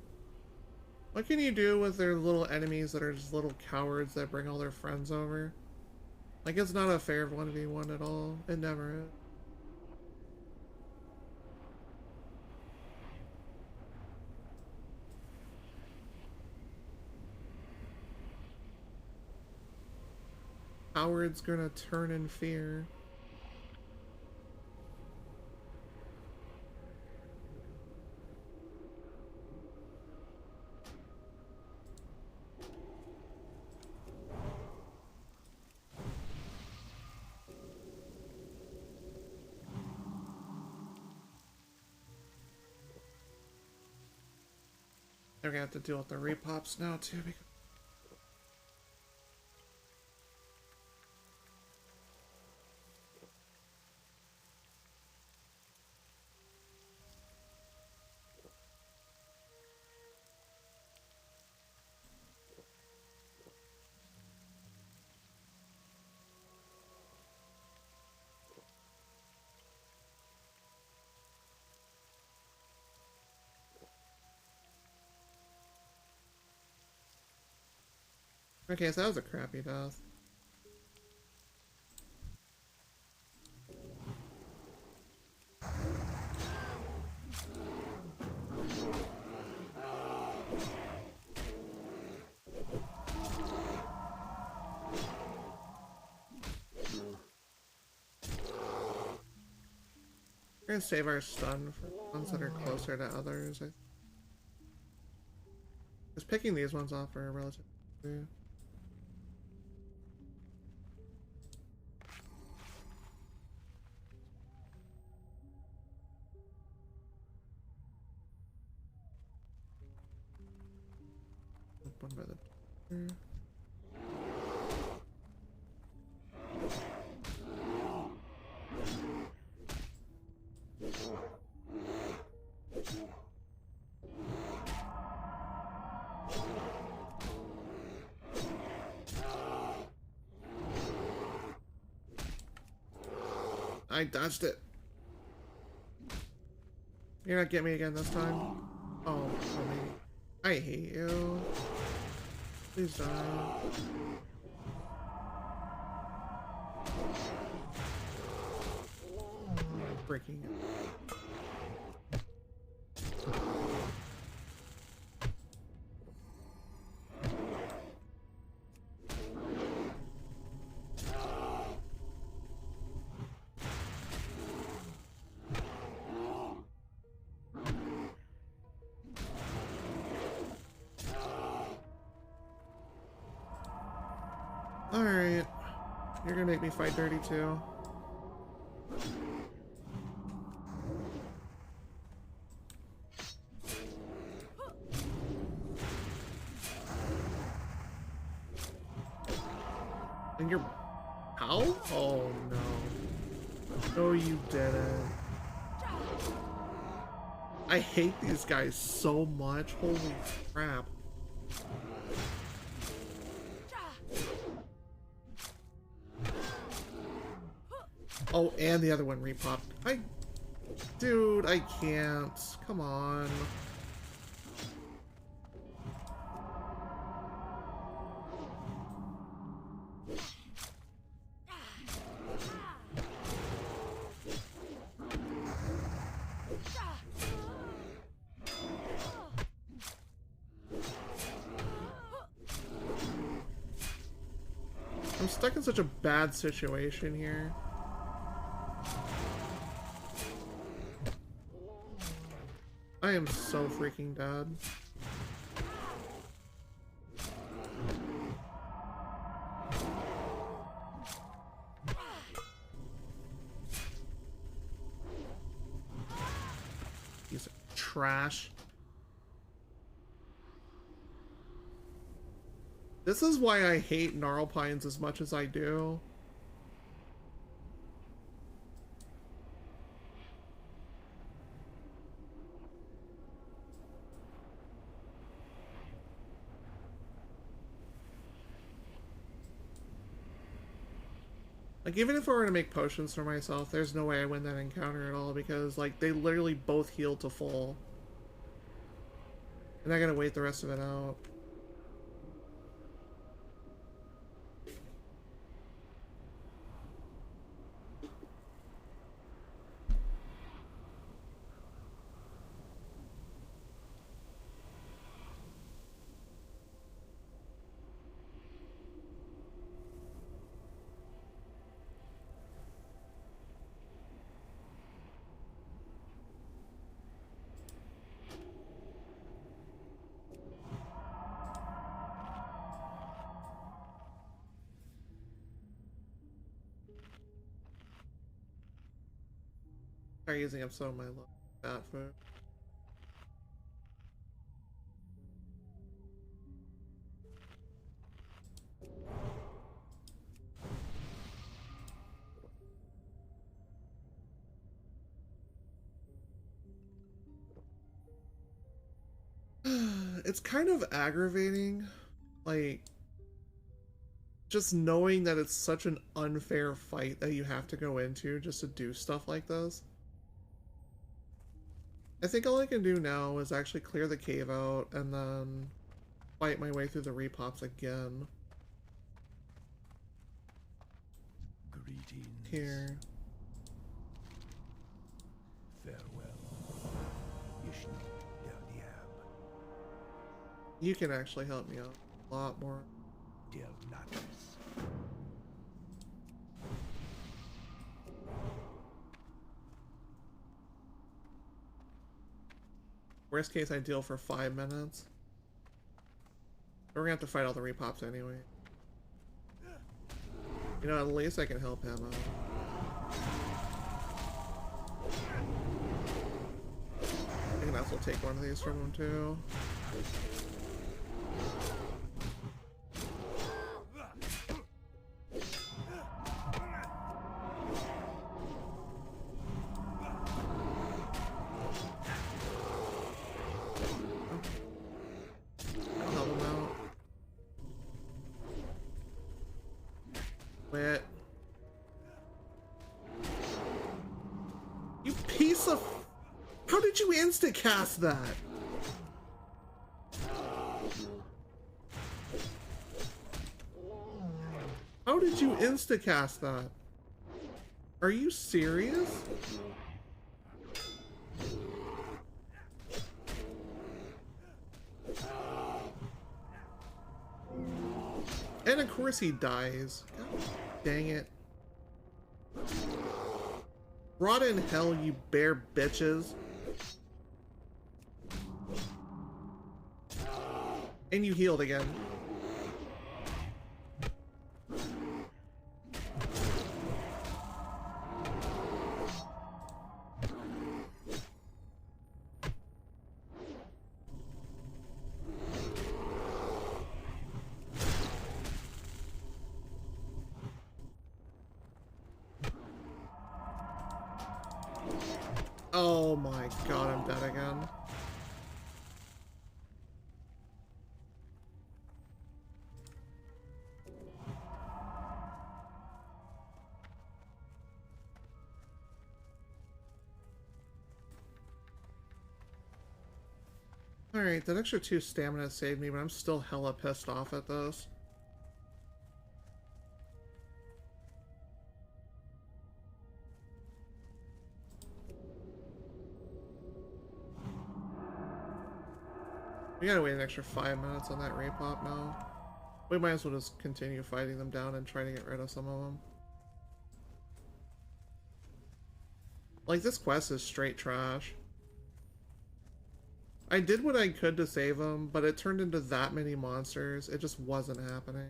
What can you do with their little enemies that are just little cowards that bring all their friends over? Like, it's not a fair 1v1 at all. It never is. Howard's gonna turn in fear. They're gonna have to deal with the repops now too because okay, so that was a crappy death. We're gonna save our stun for ones that are closer to others. Because picking these ones off are relatively easy. One by the door. I dodged it. You're not getting me again this time. Oh, homie. I hate you. Please die. Breaking it. Alright. You're gonna make me fight dirty too. And you're... How? Oh no. No, you didn't. I hate these guys so much. Holy crap. Oh, and the other one repopped. Dude, I can't. Come on. I'm stuck in such a bad situation here. I am so freaking dead. Piece of trash. This is why I hate Gnarlpines as much as I do. Like, even if I were to make potions for myself, there's no way I win that encounter at all, because, like, they literally both heal to full. And I gotta wait the rest of it out. Start using up some of my fat food. It's kind of aggravating, like, just knowing that it's such an unfair fight that you have to go into just to do stuff like this. I think all I can do now is actually clear the cave out and then fight my way through the repops again.
Greetings.
Here.
Farewell. Ishni Del Diab.
You can actually help me out a lot more.
Del Natus.
Worst case, I deal for 5 minutes. But we're gonna have to fight all the repops anyway. You know, at least I can help him out. I can also take one of these from him too. You piece of... How did you insta-cast that? How did you insta-cast that? Are you serious? And of course he dies. God dang it. Rot in hell, you bear bitches. And you healed again. Oh my god, I'm dead again. Alright, that extra 2 stamina saved me, but I'm still hella pissed off at this. We gotta wait an extra 5 minutes on that repop now. We might as well just continue fighting them down and try to get rid of some of them. Like, this quest is straight trash. I did what I could to save them, but it turned into that many monsters. It just wasn't happening.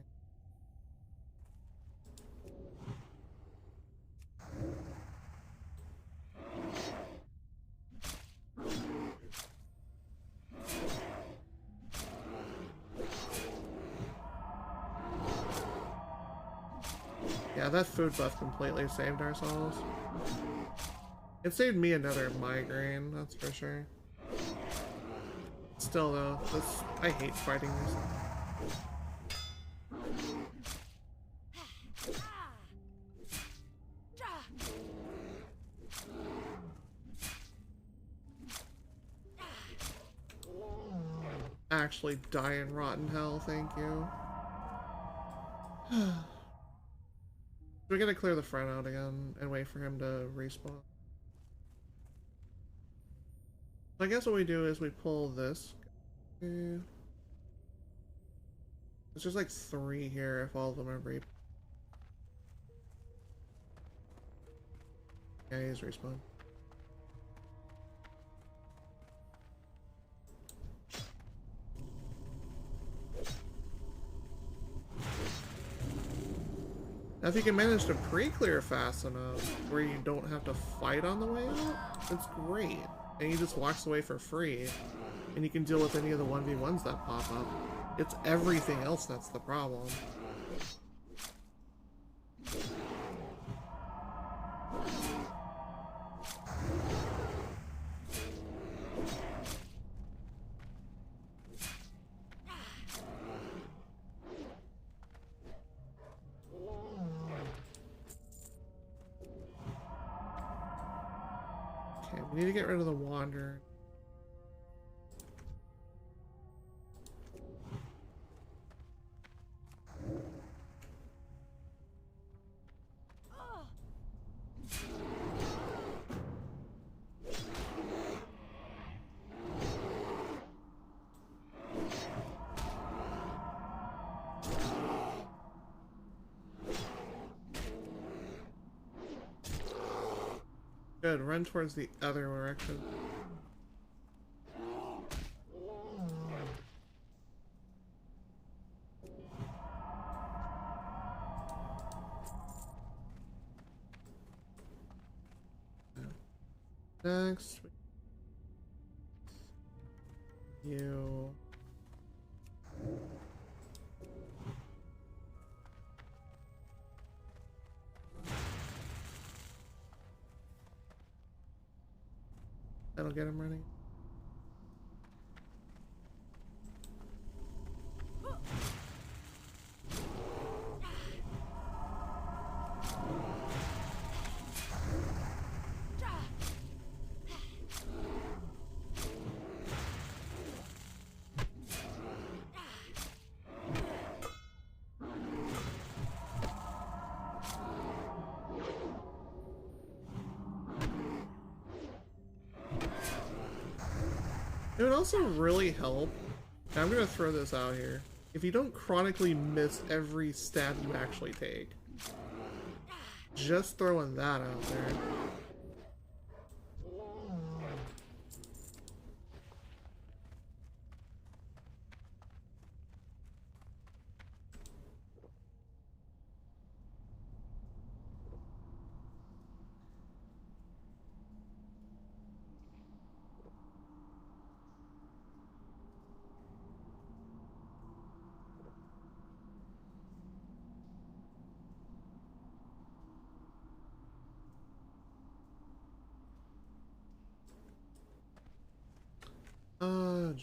Yeah, that food buff completely saved ourselves. It saved me another migraine, that's for sure. Still though, I hate fighting these. Actually die in rotten hell, thank you. We're gonna clear the front out again and wait for him to respawn. I guess what we do is we pull this. There's just like 3 here if all of them are re. Yeah, he's respawned. Now if you can manage to pre-clear fast enough where you don't have to fight on the way out, it's great. And he just walks away for free. And you can deal with any of the 1v1s that pop up. It's everything else that's the problem. Okay, we need to get rid of the Wanderer. Good, run towards the other direction. Next, you. That'll get him running. It would also really help, and I'm gonna throw this out here, if you don't chronically miss every stab you actually take. Just throwing that out there.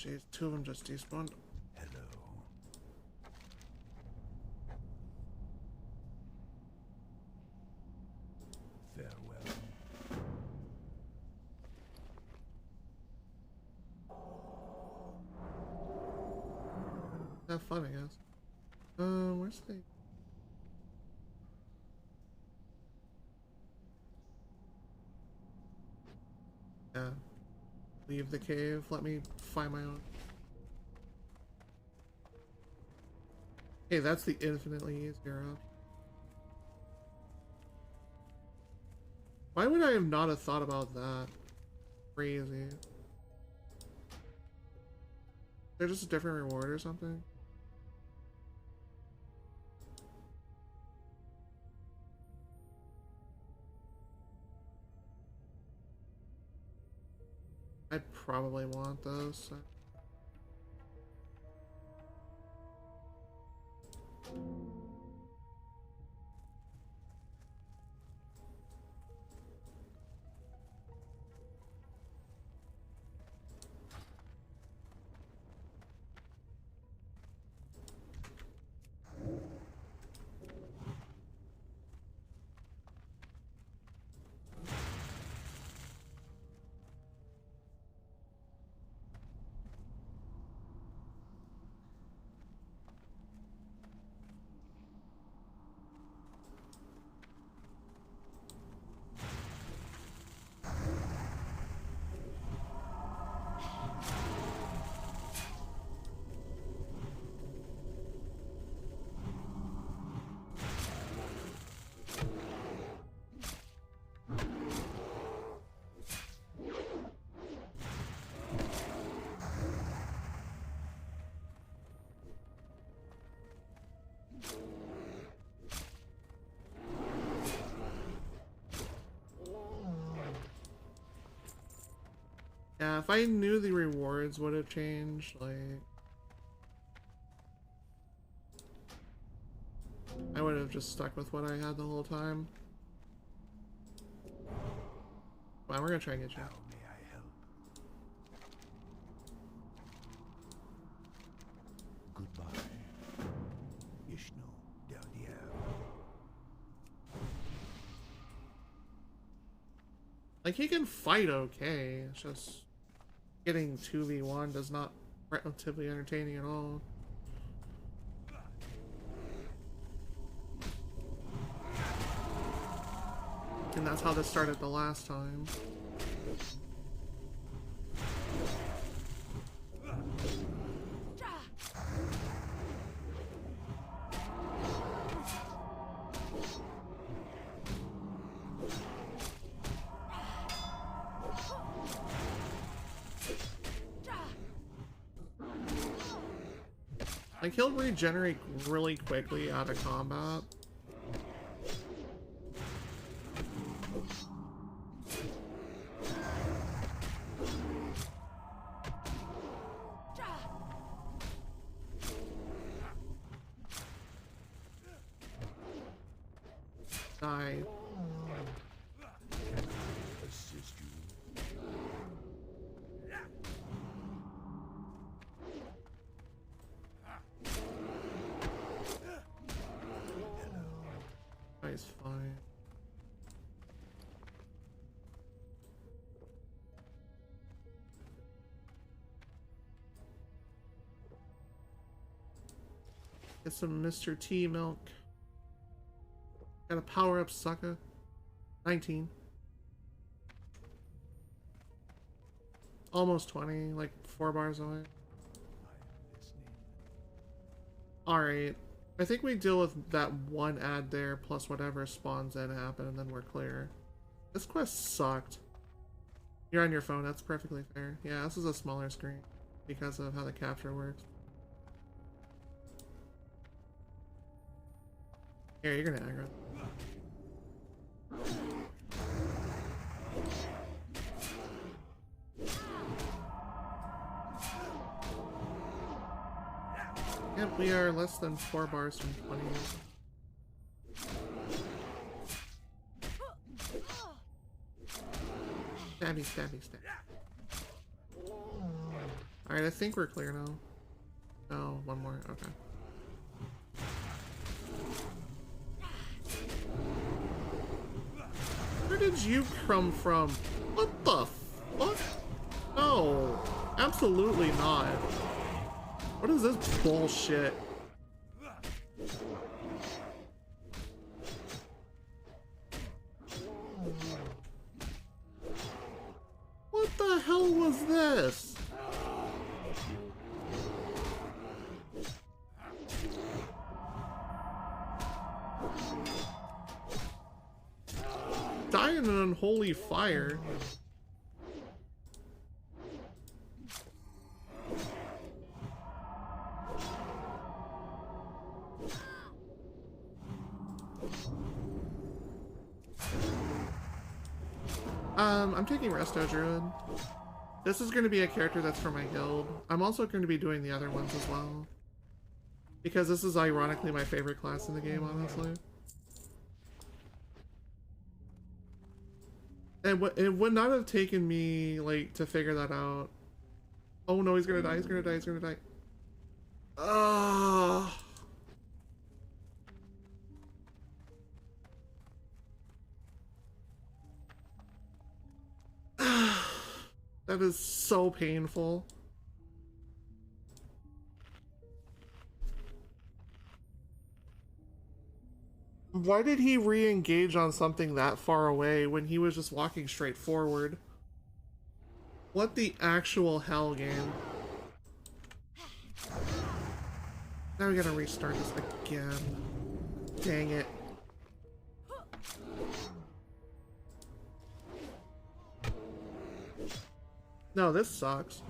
jeez, two of them just despawned.
Hello. Farewell.
Have fun, I guess. Where's the... Yeah. Leave the cave, let me find my own. Hey, that's the infinitely easier option. Why would I have not have thought about that? Crazy. They're just a different reward or something? I'd probably want those. So. Yeah, if I knew the rewards would have changed, like... I would have just stuck with what I had the whole time. Well, we're gonna try and get you.
How may I help? Goodbye. Ishno del Diablo.
Like, he can fight okay, it's just... Getting 2v1 does not relatively entertaining at all. And that's how this started the last time. Like, he'll regenerate really quickly out of combat. Die.
Assist you.
Nice, fine. Get some Mr. T milk. Got a power up, sucker. 19. Almost 20, like 4 bars away. Alright. I think we deal with that one ad there, plus whatever spawns in happen, and then we're clear. This quest sucked. You're on your phone, that's perfectly fair. Yeah, this is a smaller screen because of how the capture works. Here, you're gonna aggro. Yep, we are less than 4 bars from 20. Stabby, stabby, stab. Alright, I think we're clear now. No, one more. Okay. Where did you come from? What the fuck? No, absolutely not. What is this bullshit? What the hell was this? Die in an unholy fire. I'm taking Resto Druid. This is going to be a character that's for my guild. I'm also going to be doing the other ones as well. Because this is ironically my favorite class in the game, honestly. And it would not have taken me, like, to figure that out. Oh no, he's gonna die, he's gonna die, he's gonna die. Ugh. That is so painful. Why did he re-engage on something that far away when he was just walking straight forward? What the actual hell, game? Now we gotta restart this again. Dang it. No, this sucks.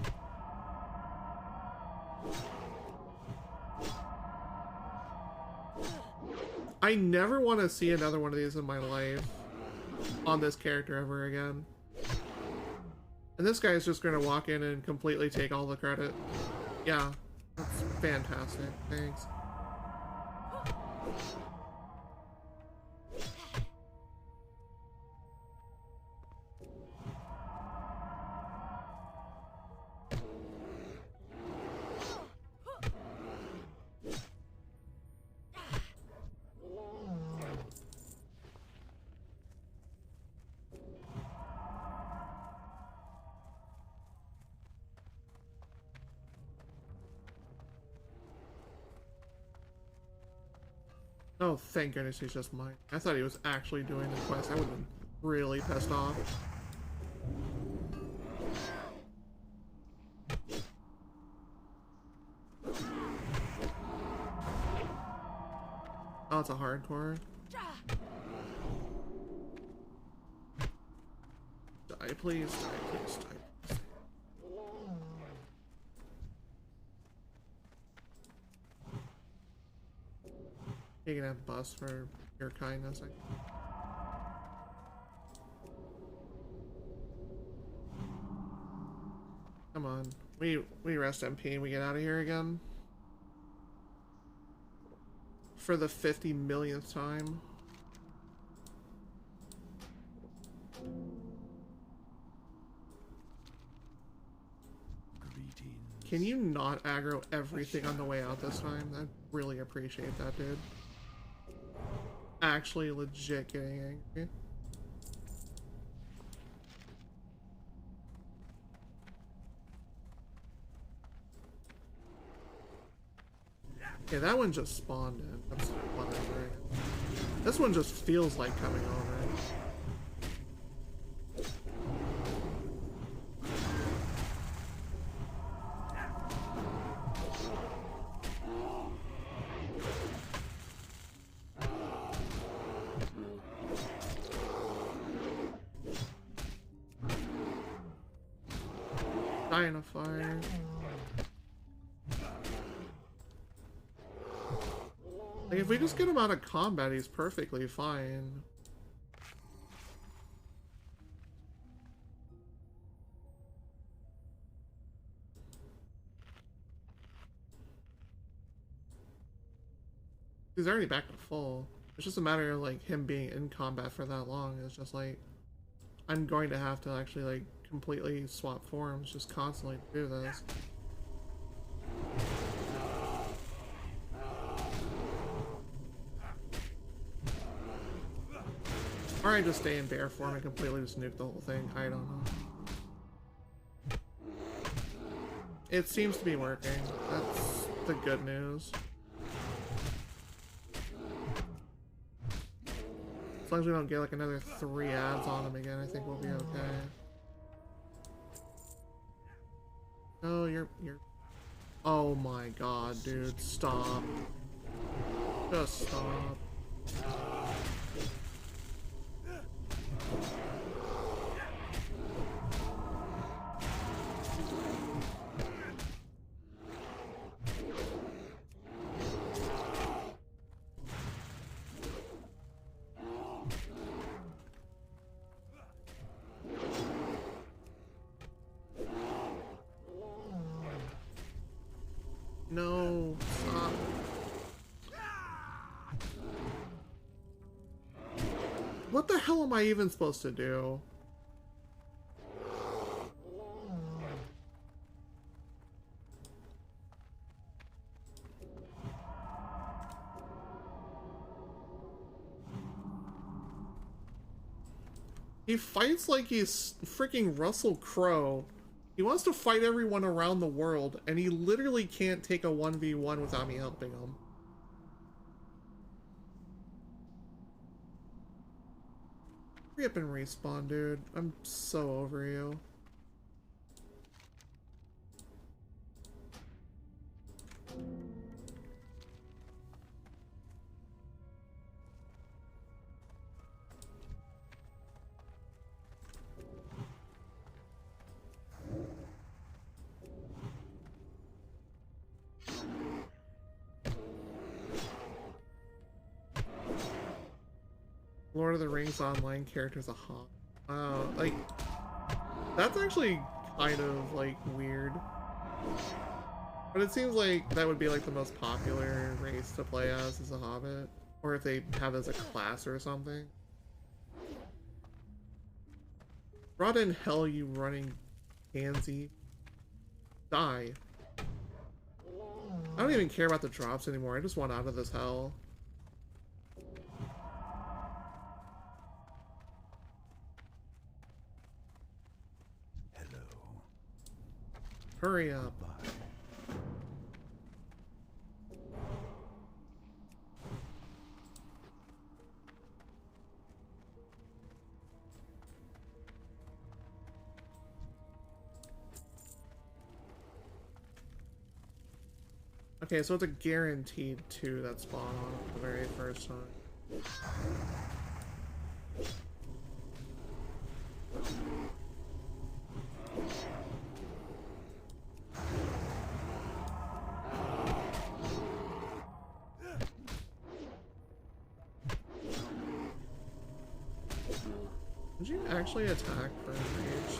I never want to see another one of these in my life on this character ever again. And this guy is just going to walk in and completely take all the credit. Yeah, that's fantastic. Thanks. Oh, thank goodness he's just mine. I thought he was actually doing the quest. I would have been really pissed off. Oh, it's a hardcore. Die, please. Die, please. Die. You can have bust for your kindness. Come on. We rest MP and we get out of here again. For the 50 millionth time. Can you not aggro everything on the way out this time? I'd really appreciate that, dude. Actually legit getting angry. Yeah, that one just spawned in. That's whatever. This one just feels like coming over. Die in a fire. Like, if we just get him out of combat, he's perfectly fine. He's already back to full. It's just a matter of, like, him being in combat for that long. It's just like, I'm going to have to actually, like, completely swap forms just constantly to do this. Or I just stay in bear form and completely just nuke the whole thing. I don't know. It seems to be working. That's the good news. As long as we don't get like another 3 ads on him again, I think we'll be okay. Oh, you're... Oh my god, dude. Stop. Just stop. No, stop. What the hell am I even supposed to do? He fights like he's freaking Russell Crowe. He wants to fight everyone around the world, and he literally can't take a 1v1 without me helping him. Hurry up and respawn, dude. I'm so over you. Lord of the Rings online characters a hot. Wow, like, that's actually kind of, like, weird. But it seems like that would be, like, the most popular race to play as is a Hobbit. Or if they have as a class or something. Rot in hell, you running pansy. Die. I don't even care about the drops anymore, I just want out of this hell. Hurry up. Okay, so it's a guaranteed 2 that spawn on the very first time. Did you actually attack for rage?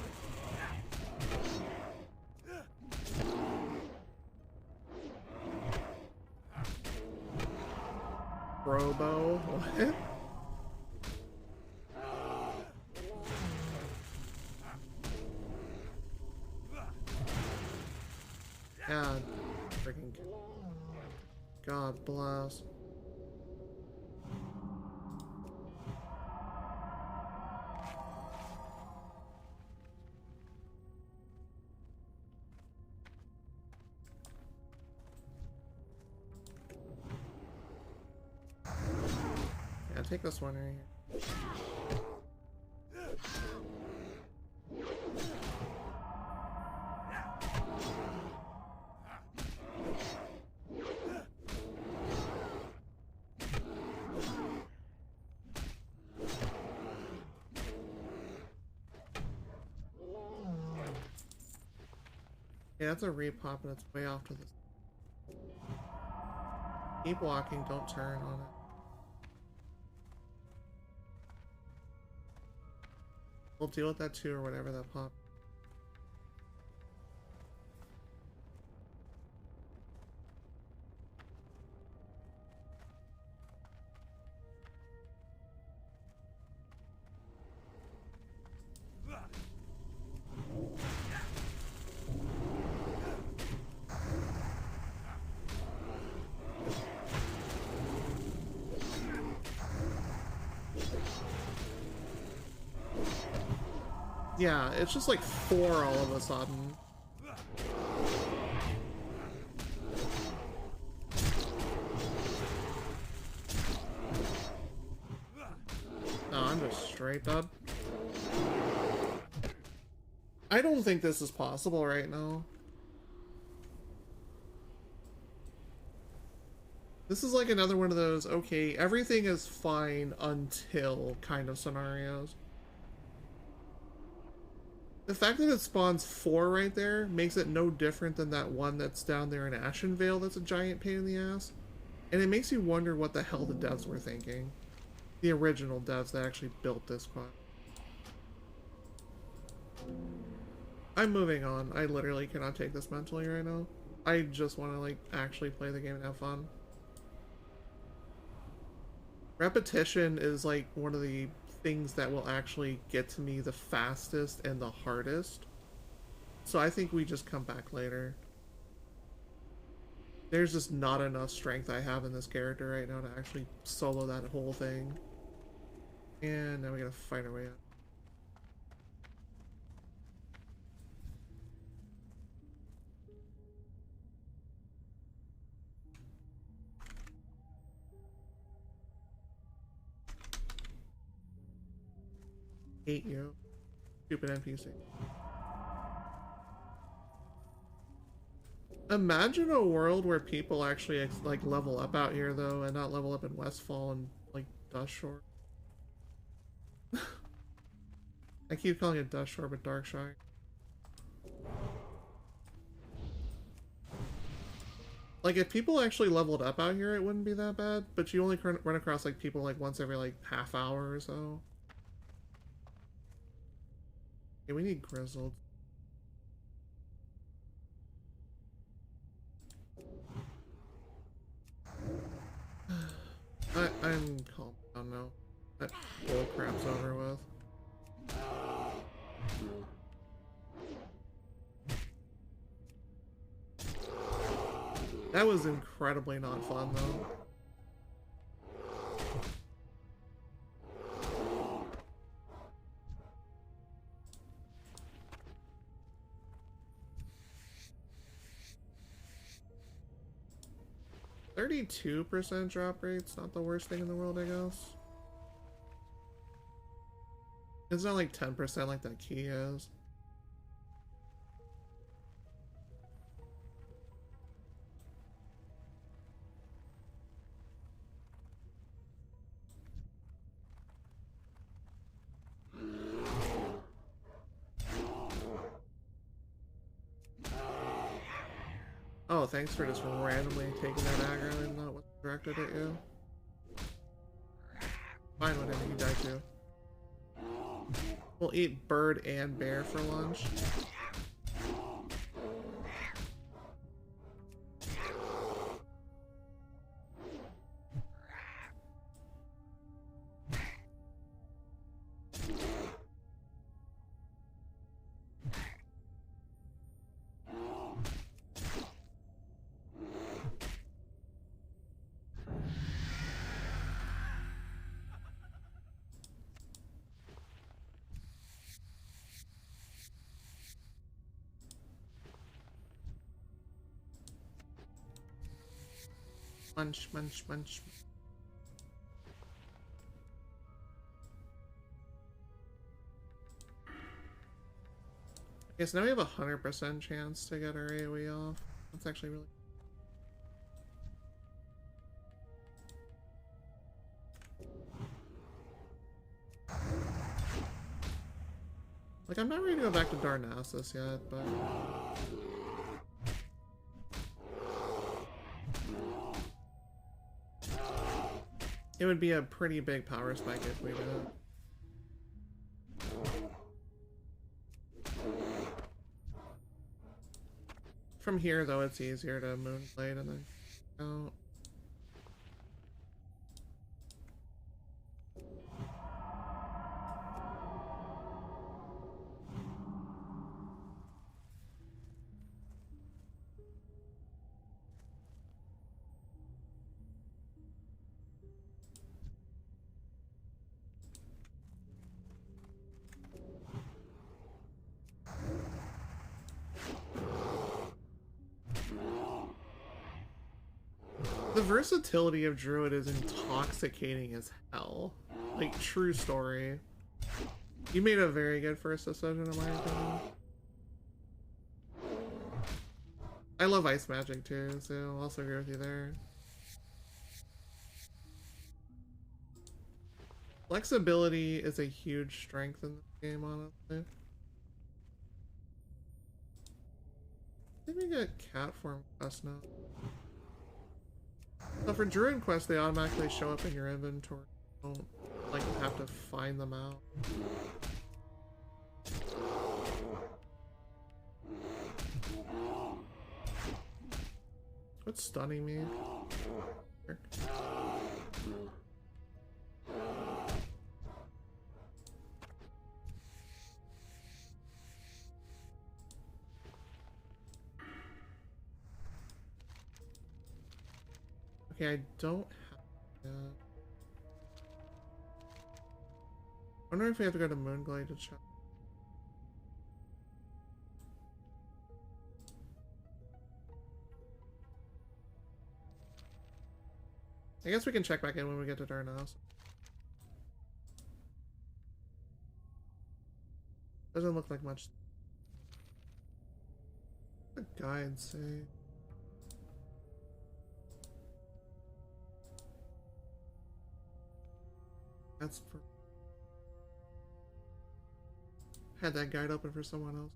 Robo? What? God, freaking God bless. Yeah, take this one right here. Yeah, that's a repop and it's way off to the... Keep walking, don't turn on it. We'll deal with that too, or whatever that pop. Yeah, it's just like 4 all of a sudden. No, I'm just straight up. I don't think this is possible right now. This is like another one of those, okay, everything is fine until kind of scenarios. The fact that it spawns 4 right there makes it no different than that one that's down there in Ashenvale that's a giant pain in the ass. And it makes you wonder what the hell the devs were thinking. The original devs that actually built this quad. I'm moving on. I literally cannot take this mentally right now. I just want to like actually play the game and have fun. Repetition is like one of the things that will actually get to me the fastest and the hardest. So I think we just come back later. There's just not enough strength I have in this character right now to actually solo that whole thing. And now we gotta find our way out. Hate you. Stupid NPC. Imagine a world where people actually like level up out here though, and not level up in Westfall and like Dustshore. I keep calling it Dustshore, but Darkshire. Like if people actually leveled up out here, it wouldn't be that bad. But you only run across like people like once every like half hour or so. Okay, we need Grizzled. I'm calm down now. That bull crap's over with. That was incredibly not fun though. %, drop rate's not the worst thing in the world, I guess. It's not like 10% like that key is. Oh, thanks for just randomly taking that aggro and not what's directed at you. Fine, whatever, you die too. We'll eat bird and bear for lunch. Munch, munch, munch. Okay, so now we have a 100% chance to get our AoE off. That's actually really... Like, I'm not ready to go back to Darnassus yet, but... It would be a pretty big power spike if we did it. From here, though, it's easier to Moonblade and then out. The versatility of Druid is intoxicating as hell. Like, true story. You made a very good first decision in my opinion. I love ice magic too, so I'll also agree with you there. Flexibility is a huge strength in this game, honestly. I think we get cat form quests now. So for Druid quests, they automatically show up in your inventory. You don't like have to find them out. What's stunning me? Here. Okay, I don't have that. I wonder if we have to go to Moonglade to check. I guess we can check back in when we get to Darnaz. Doesn't look like much. What the guide say? That's for... Had that guide open for someone else.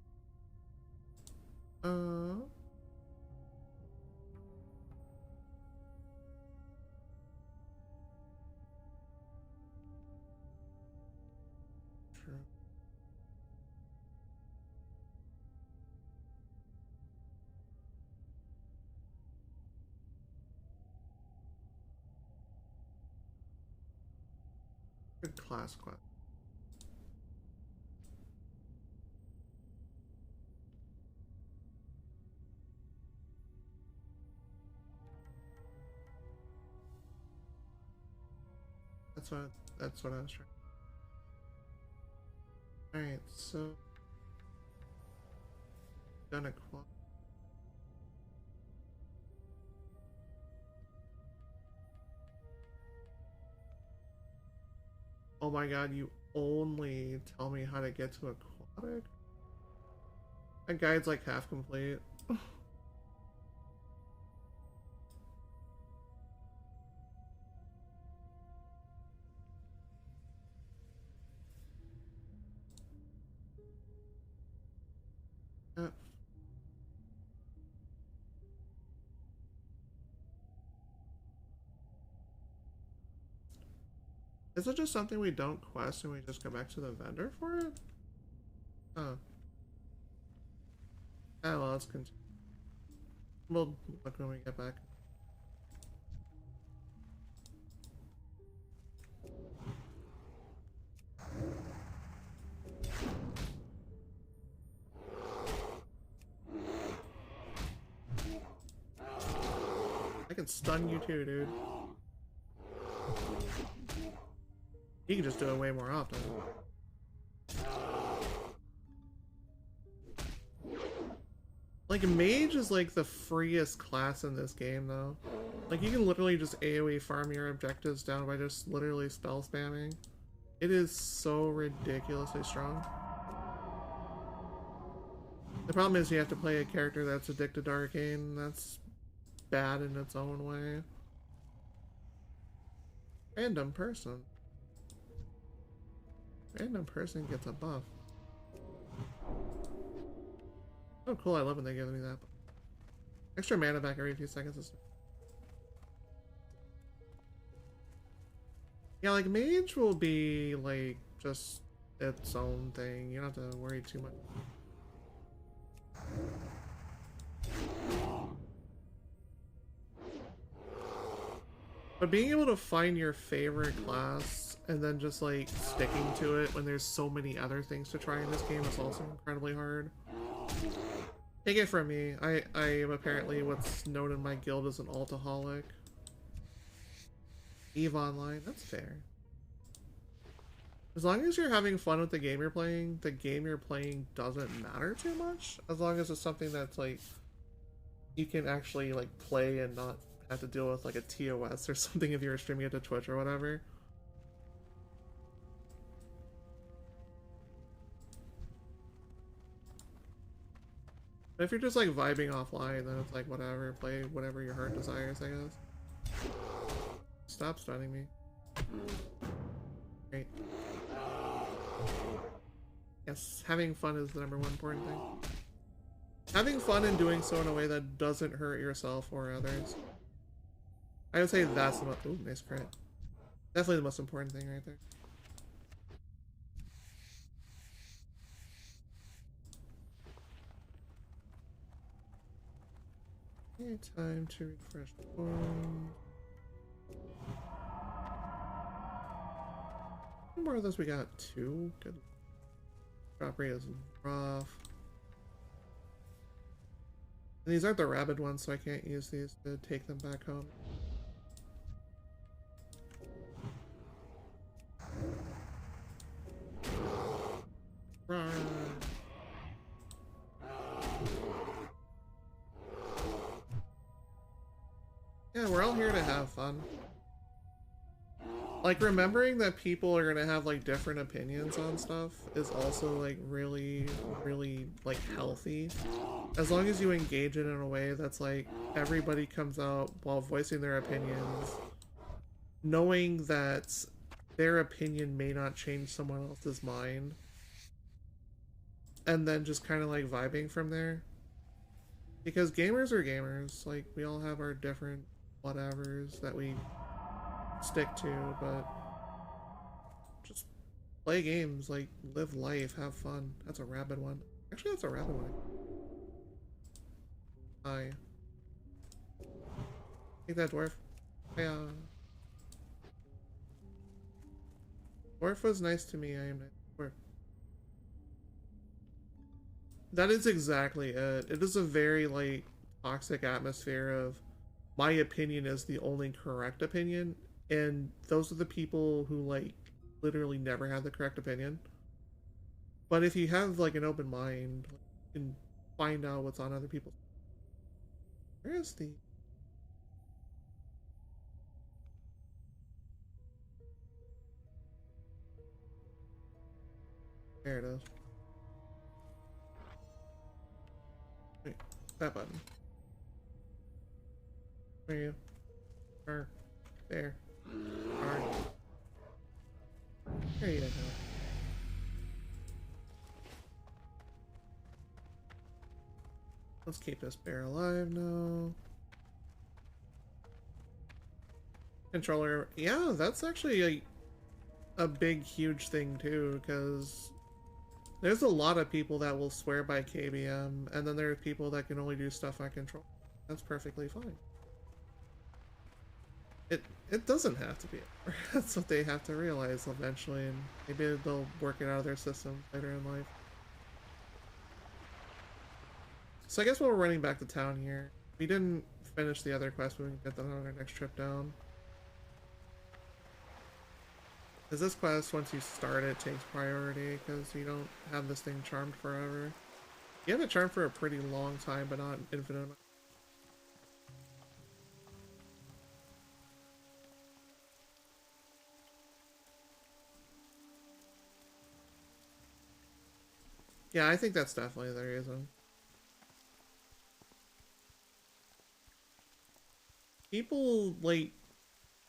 True. Good class quest. That's what I was trying. Alright, so done a quad. Oh my god, you only tell me how to get to aquatic? That guide's like half complete. Is it just something we don't quest and we just go back to the vendor for it? Oh. Oh well, let's continue. We'll look when we get back. I can stun you too, dude. You can just do it way more often. Like, mage is like the freest class in this game, though. Like, you can literally just AoE farm your objectives down by just literally spell spamming. It is so ridiculously strong. The problem is you have to play a character that's addicted to arcane. That's bad in its own way. Random person. Random person gets a buff. Oh cool, I love when they give me that. Extra mana back every few seconds is... Yeah, like mage will be like just its own thing. You don't have to worry too much. But being able to find your favorite class and then just like sticking to it when there's so many other things to try in this game is also incredibly hard. Take it from me, I am apparently what's known in my guild as an altaholic. EVE Online, that's fair. As long as you're having fun with the game you're playing doesn't matter too much. As long as it's something that's like you can actually like play and not have to deal with like a TOS or something if you were streaming it to Twitch or whatever. But if you're just like vibing offline, then it's like whatever, play whatever your heart desires, I guess. Stop stunning me. Great. Yes, having fun is the #1 important thing. Having fun and doing so in a way that doesn't hurt yourself or others. I would say that's the most... Ooh, nice crit. Definitely the most important thing right there. Okay, time to refresh the form. How many more of those we got? 2? Good. Drop rate is rough. And these aren't the rabid ones, so I can't use these to take them back home. Rawr. Yeah, we're all here to have fun. Like, remembering that people are gonna have, like, different opinions on stuff is also, like, really, really, like, healthy. As long as you engage it in a way that's, like, everybody comes out while voicing their opinions, knowing that their opinion may not change someone else's mind, and then just kind of, like, vibing from there. Because gamers are gamers. Like, we all have our different whatevers that we stick to, but just play games, like, live life, have fun. That's a rabid one. Actually, that's a rabid one. Hi. Take that, dwarf. Hiya. Dwarf was nice to me, I am nice to dwarf. That is exactly it. It is a very, like, toxic atmosphere of my opinion is the only correct opinion, and those are the people who, like, literally never have the correct opinion. But if you have, like, an open mind, you can find out what's on other people's... Where is the... There it is. Wait, that button. Where are you? There. Alright. There you go. Let's keep this bear alive now. Controller. Yeah, that's actually a big, huge thing too, because there's a lot of people that will swear by KBM, and then there are people that can only do stuff on control. That's perfectly fine. It doesn't have to be. That's what they have to realize eventually, and maybe they'll work it out of their system later in life. So I guess while we're running back to town here, we didn't finish the other quest, but we can get that on our next trip down. Because this quest, once you start it, takes priority, because you don't have this thing charmed forever. You have it charmed for a pretty long time, but not infinite amount. Yeah, I think that's definitely the reason. People, like,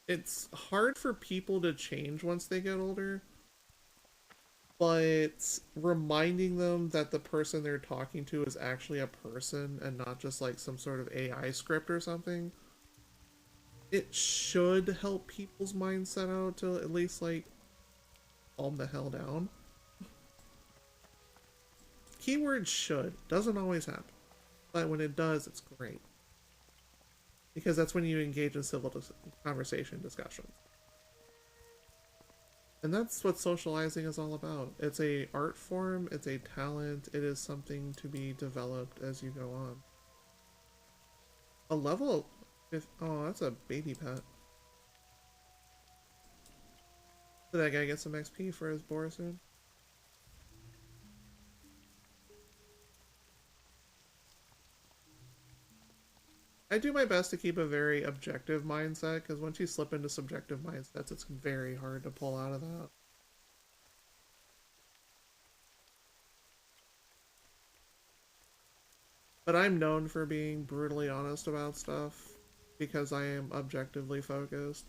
it's hard for people to change once they get older, but reminding them that the person they're talking to is actually a person and not just like some sort of AI script or something, it should help people's mindset out to at least, like, calm the hell down. Keyword should. Doesn't always happen. But when it does, it's great. Because that's when you engage in civil conversation discussions. And that's what socializing is all about. It's a art form, it's a talent, it is something to be developed as you go on. A level... Oh, that's a baby pet. Did that guy get some XP for his boar soon? I do my best to keep a very objective mindset, because once you slip into subjective mindsets, it's very hard to pull out of that. But I'm known for being brutally honest about stuff, because I am objectively focused.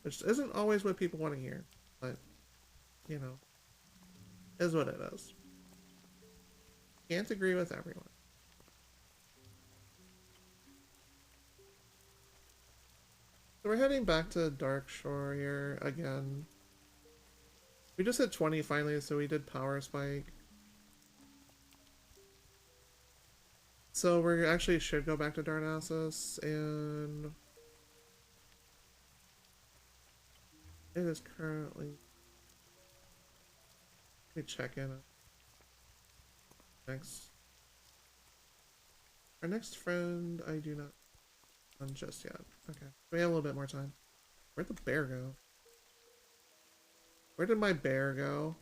Which isn't always what people want to hear, but, you know, is what it is. Can't agree with everyone. So we're heading back to Dark Shore here again. We just hit 20 finally, so we did Power Spike. So we actually should go back to Darnassus, and it is currently... Let me check in. Our next friend, I do not on just yet. Okay, we have a little bit more time. Where'd the bear go? Where did my bear go?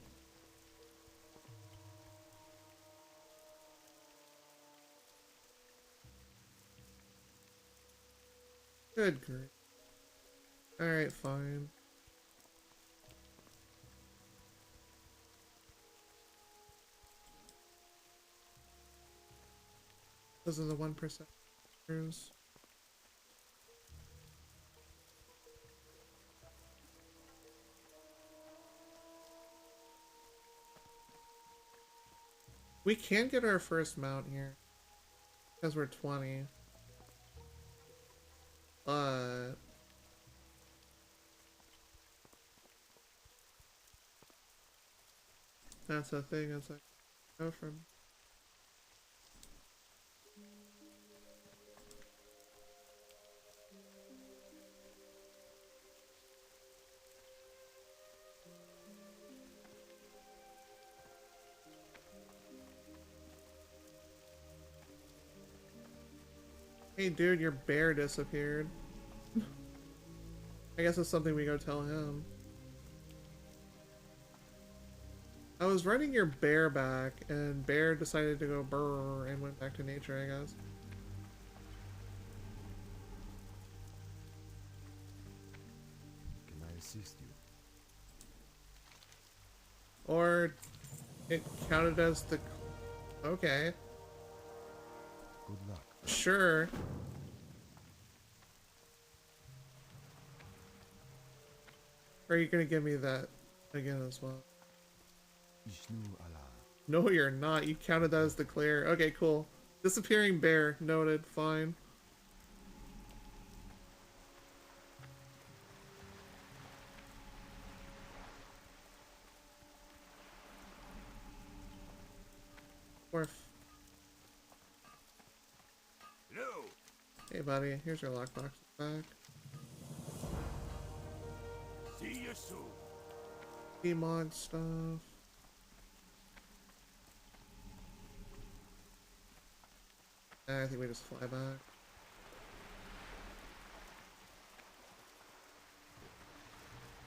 Good grief. Alright, fine. Those are the 1% cruise. We can get our first mount here, because we're 20. But that's the thing, it's like, go from... Hey dude, your bear disappeared. I guess it's something we go tell him. I was running your bear back, and bear decided to go brrr and went back to nature, I guess.
Can I assist you?
Or it counted as the... Okay.
Good luck.
Sure. Or are you gonna give me that again as well?
Ishnu Allah.
No, you're not. You counted that as the clear. Okay, cool. Disappearing bear. Noted. Fine. Orf.
Hello.
Hey, buddy. Here's your lockbox back.
See you soon.
Demog stuff. I think we just fly back.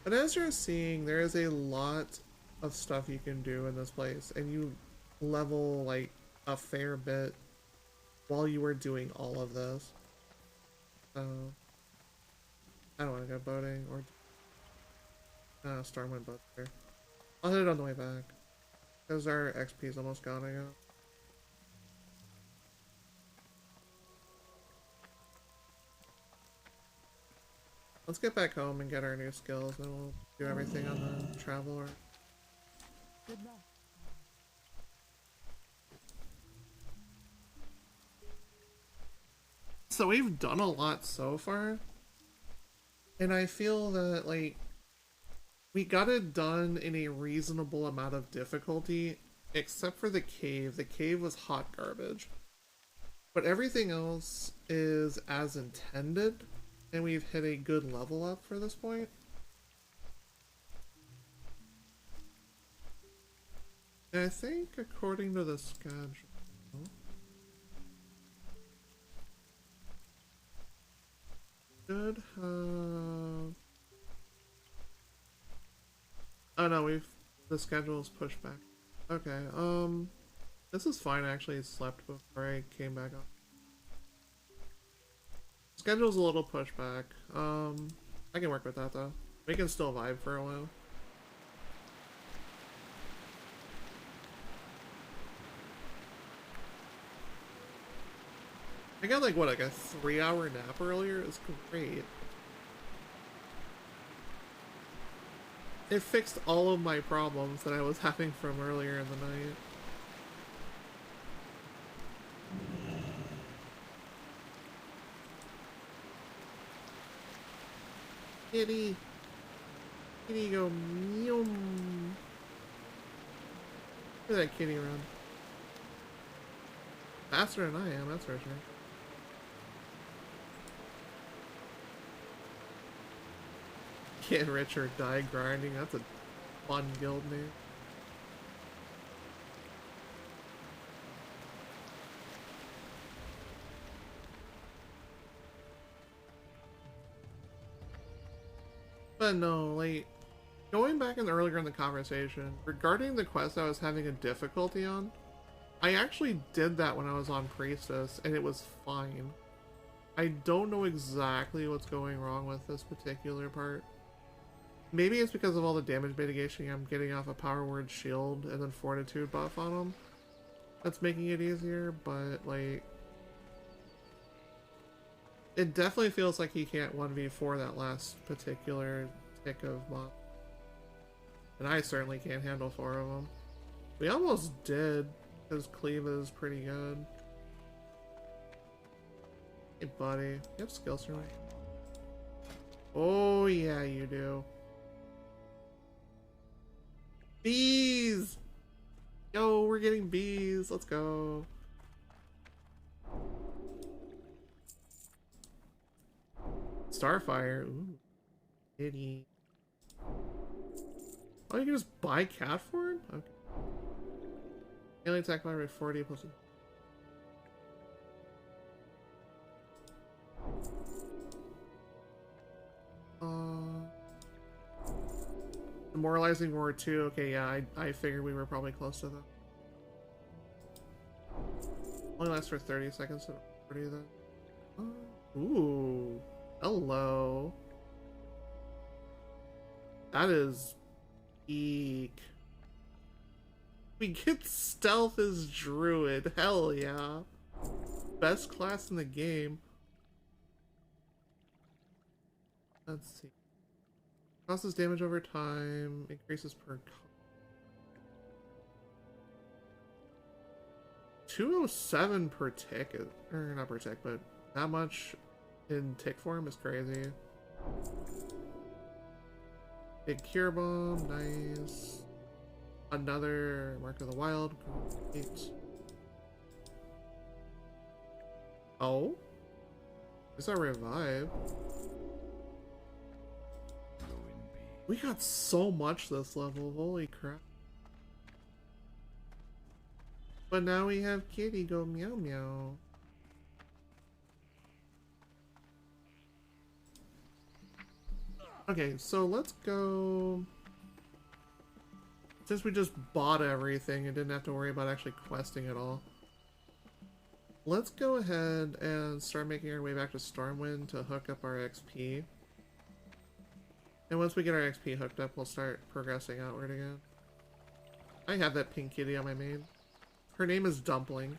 But as you're seeing, there is a lot of stuff you can do in this place, and you level like a fair bit while you were doing all of this. So I don't want to go boating or Stormwind boat there. I'll hit it on the way back because our XP is almost gone, I guess. Let's get back home and get our new skills, and we'll do everything on the traveler.
Good luck.
So we've done a lot so far, and I feel that, like, we got it done in a reasonable amount of difficulty, except for the cave. The cave was hot garbage. But everything else is as intended, and we've hit a good level up for this point. And I think according to the schedule, should have... Oh no, the schedule's pushed back. Okay, this is fine. I actually slept before I came back up. Schedule's a little pushback. I can work with that though. We can still vibe for a while. I got like what, like a 3-hour nap earlier? It was great. It fixed all of my problems that I was having from earlier in the night. Kitty! Kitty go meow! Look at that kitty run. Faster than I am, that's for sure. Get rich or die grinding, that's a fun guild name. But no, like, going back earlier in the conversation, regarding the quest I was having a difficulty on, I actually did that when I was on Priestess, and it was fine. I don't know exactly what's going wrong with this particular part. Maybe it's because of all the damage mitigation I'm getting off a Power Word Shield and then Fortitude buff on him. That's making it easier, but, like, it definitely feels like he can't 1v4 that last particular tick of mob. And I certainly can't handle 4 of them. We almost did, because Cleave is pretty good. Hey buddy, you have skills for me? Oh yeah, you do. Bees! Yo, we're getting bees. Let's go. Starfire. Ooh. Kitty. Oh, you can just buy cat for him? Okay. Melee attack by rate 40 plus. Demoralizing Roar 2. Okay, yeah, I figured we were probably close to that. Only lasts for 30 seconds, so 40 then. Ooh. Hello. That is eek. We get stealth as Druid. Hell yeah. Best class in the game. Let's see. Causes damage over time. Increases per 207 per tick. Or not per tick, but that much in tick form is crazy. Big Cure Bomb, nice. Another Mark of the Wild, great. Oh? Is our revive? We got so much this level, holy crap. But now we have Kitty go meow meow. Okay, so let's go... Since we just bought everything and didn't have to worry about actually questing at all, let's go ahead and start making our way back to Stormwind to hook up our XP. And once we get our XP hooked up, we'll start progressing outward again. I have that pink kitty on my main. Her name is Dumpling.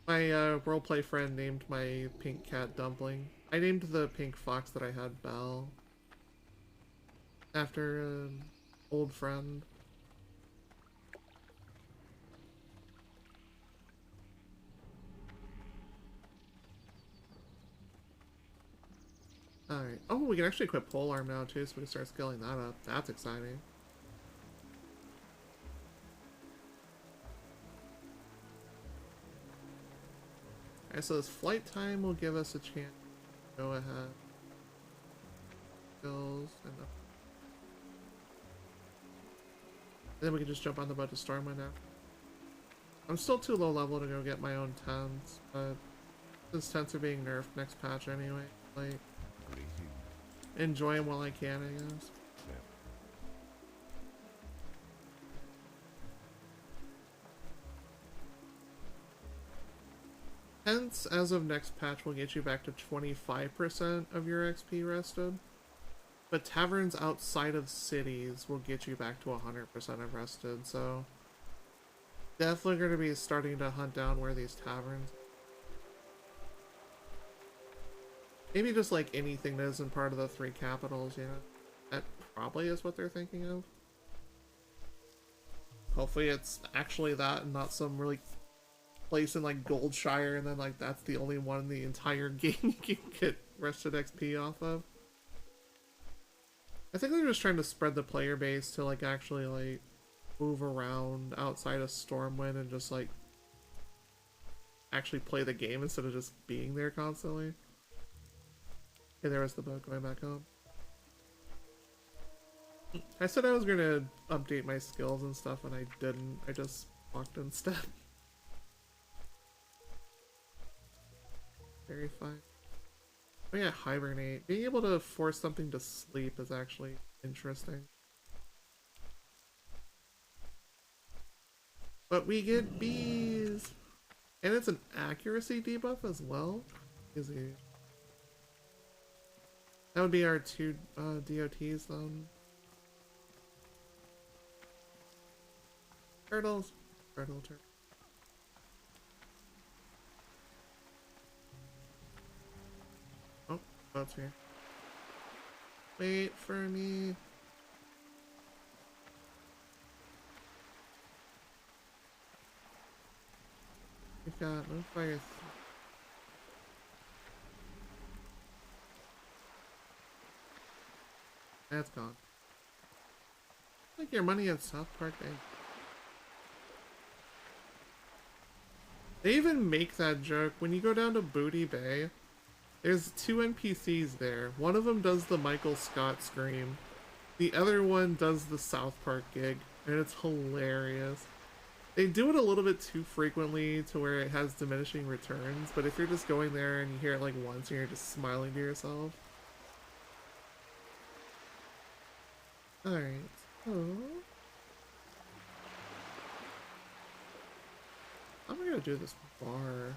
My roleplay friend named my pink cat Dumpling. I named the pink fox that I had Belle. After an old friend. Alright. Oh, we can actually equip Polearm now too, so we can start scaling that up. That's exciting. Alright, so this flight time will give us a chance to go ahead. Skills and up. And then we can just jump on the boat to Stormwind now. I'm still too low level to go get my own tents, but since tents are being nerfed next patch anyway, like, enjoy them while I can, I guess. Hence, as of next patch, will get you back to 25% of your XP rested. But taverns outside of cities will get you back to 100% of rested, so definitely going to be starting to hunt down where these taverns. Maybe just like anything that isn't part of the 3 capitals, you know? That probably is what they're thinking of. Hopefully it's actually that and not some really place in like Goldshire and then like that's the only one in the entire game you can get rested XP off of. I think they're just trying to spread the player base to like actually like move around outside of Stormwind and just like actually play the game instead of just being there constantly. Okay, there was the boat going back home. I said I was gonna update my skills and stuff and I didn't. I just walked instead. Very fine. Oh yeah, hibernate. Being able to force something to sleep is actually interesting. But we get bees! And it's an accuracy debuff as well. Easy. That would be our 2 DOTs then. Turtles. Turtle. Oh, boat's here. Wait for me. We've got no fire. That's gone. Like your money at South Park Day. They even make that joke when you go down to Booty Bay. There's 2 NPCs there. One of them does the Michael Scott scream. The other one does the South Park gig, and it's hilarious. They do it a little bit too frequently to where it has diminishing returns, but if you're just going there and you hear it like once and you're just smiling to yourself. Alright, so I'm gonna do this bar.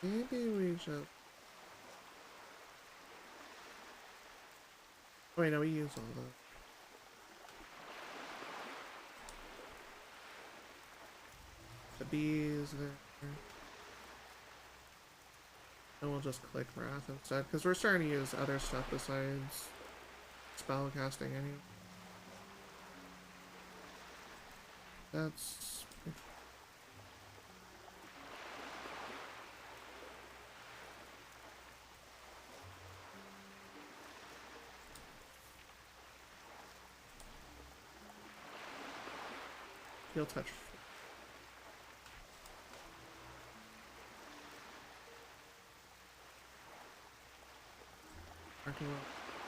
Maybe we just... Oh, wait, no, we use all that. The bees there. And we'll just click Wrath instead, because we're starting to use other stuff besides spellcasting anyway. That's... He'll touch.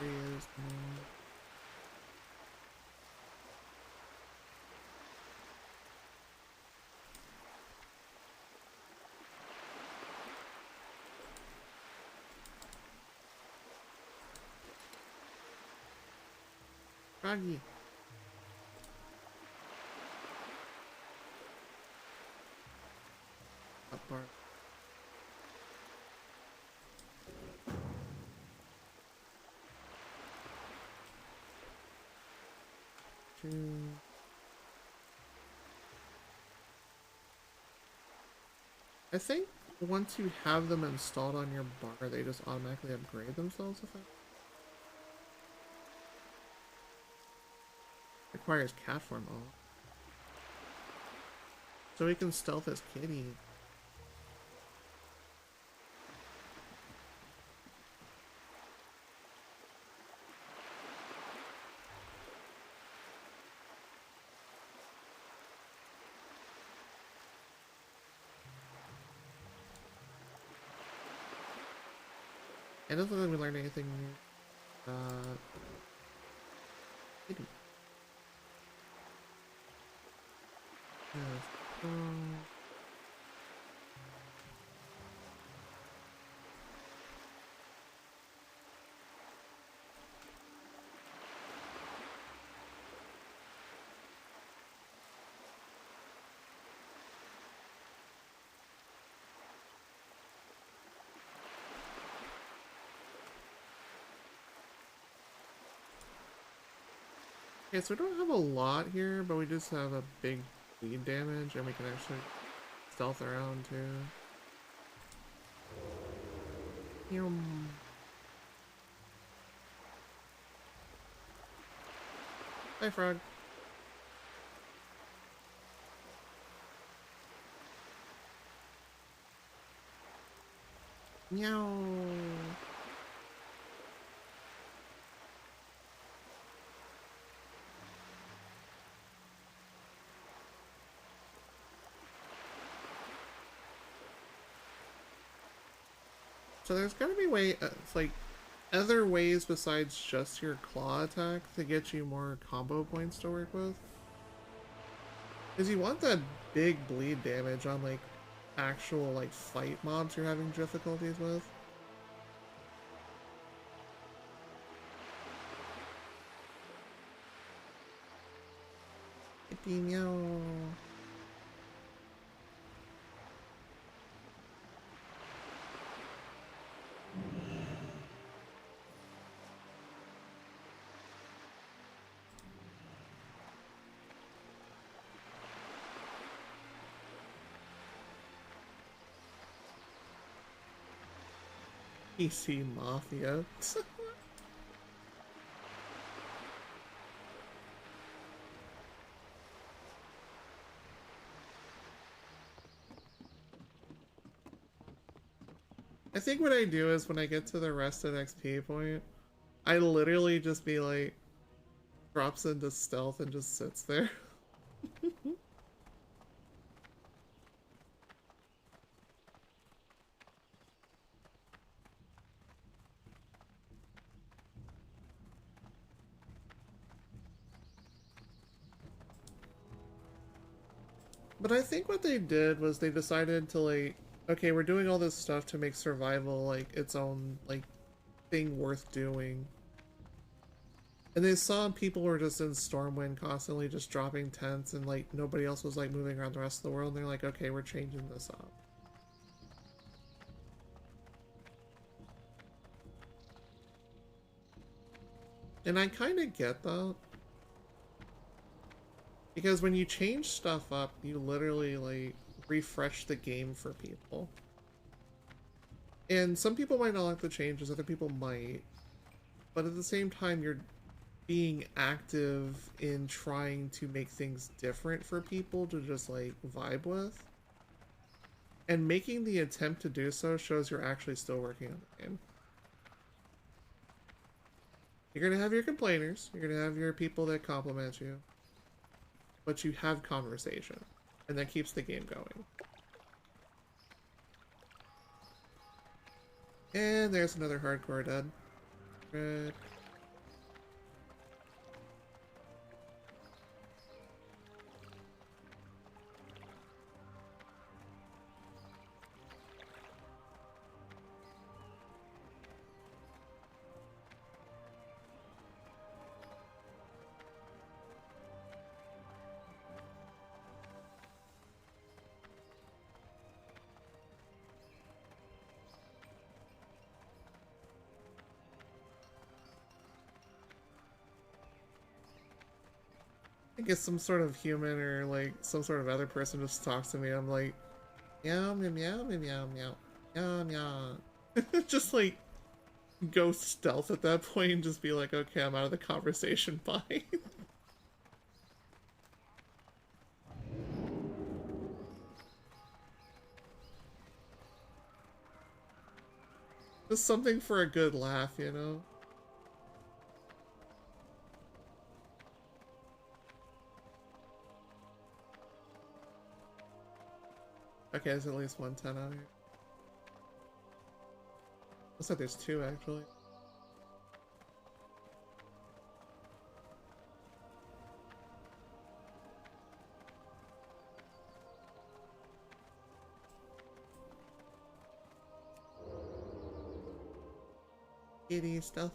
Is Froggy. Up bar. I think once you have them installed on your bar, they just automatically upgrade themselves. If that requires cat form all, so we can stealth as kitty. It doesn't look like we learned anything new. Kitty. Yes. Okay, so we don't have a lot here, but we just have a big bleed damage, and we can actually stealth around too. Yum. Hi, frog. Meow. So there's gotta be it's like other ways besides just your claw attack to get you more combo points to work with. Because you want that big bleed damage on like actual like fight mobs you're having difficulties with. Yippee meow. PC Mafia. I think what I do is when I get to the rested XP point, I literally just be like, drops into stealth and just sits there. But I think what they did was they decided to like, okay, we're doing all this stuff to make survival like its own like thing worth doing. And they saw people were just in Stormwind constantly just dropping tents and like nobody else was like moving around the rest of the world and they're like, okay, we're changing this up. And I kind of get that. Because when you change stuff up, you literally like refresh the game for people. And some people might not like the changes, other people might. But at the same time, you're being active in trying to make things different for people to just like vibe with. And making the attempt to do so shows you're actually still working on the game. You're gonna have your complainers, you're gonna have your people that compliment you. But you have conversation, and that keeps the game going. And there's another hardcore dead. Good. I guess some sort of human or like some sort of other person just talks to me. I'm like, meow, meow, meow, meow, meow, meow, meow, meow. Just like go stealth at that point and just be like, okay, I'm out of the conversation. Bye. Just something for a good laugh, you know? Okay, there's at least 110 out here. Looks like there's two, actually. Kitty stuff.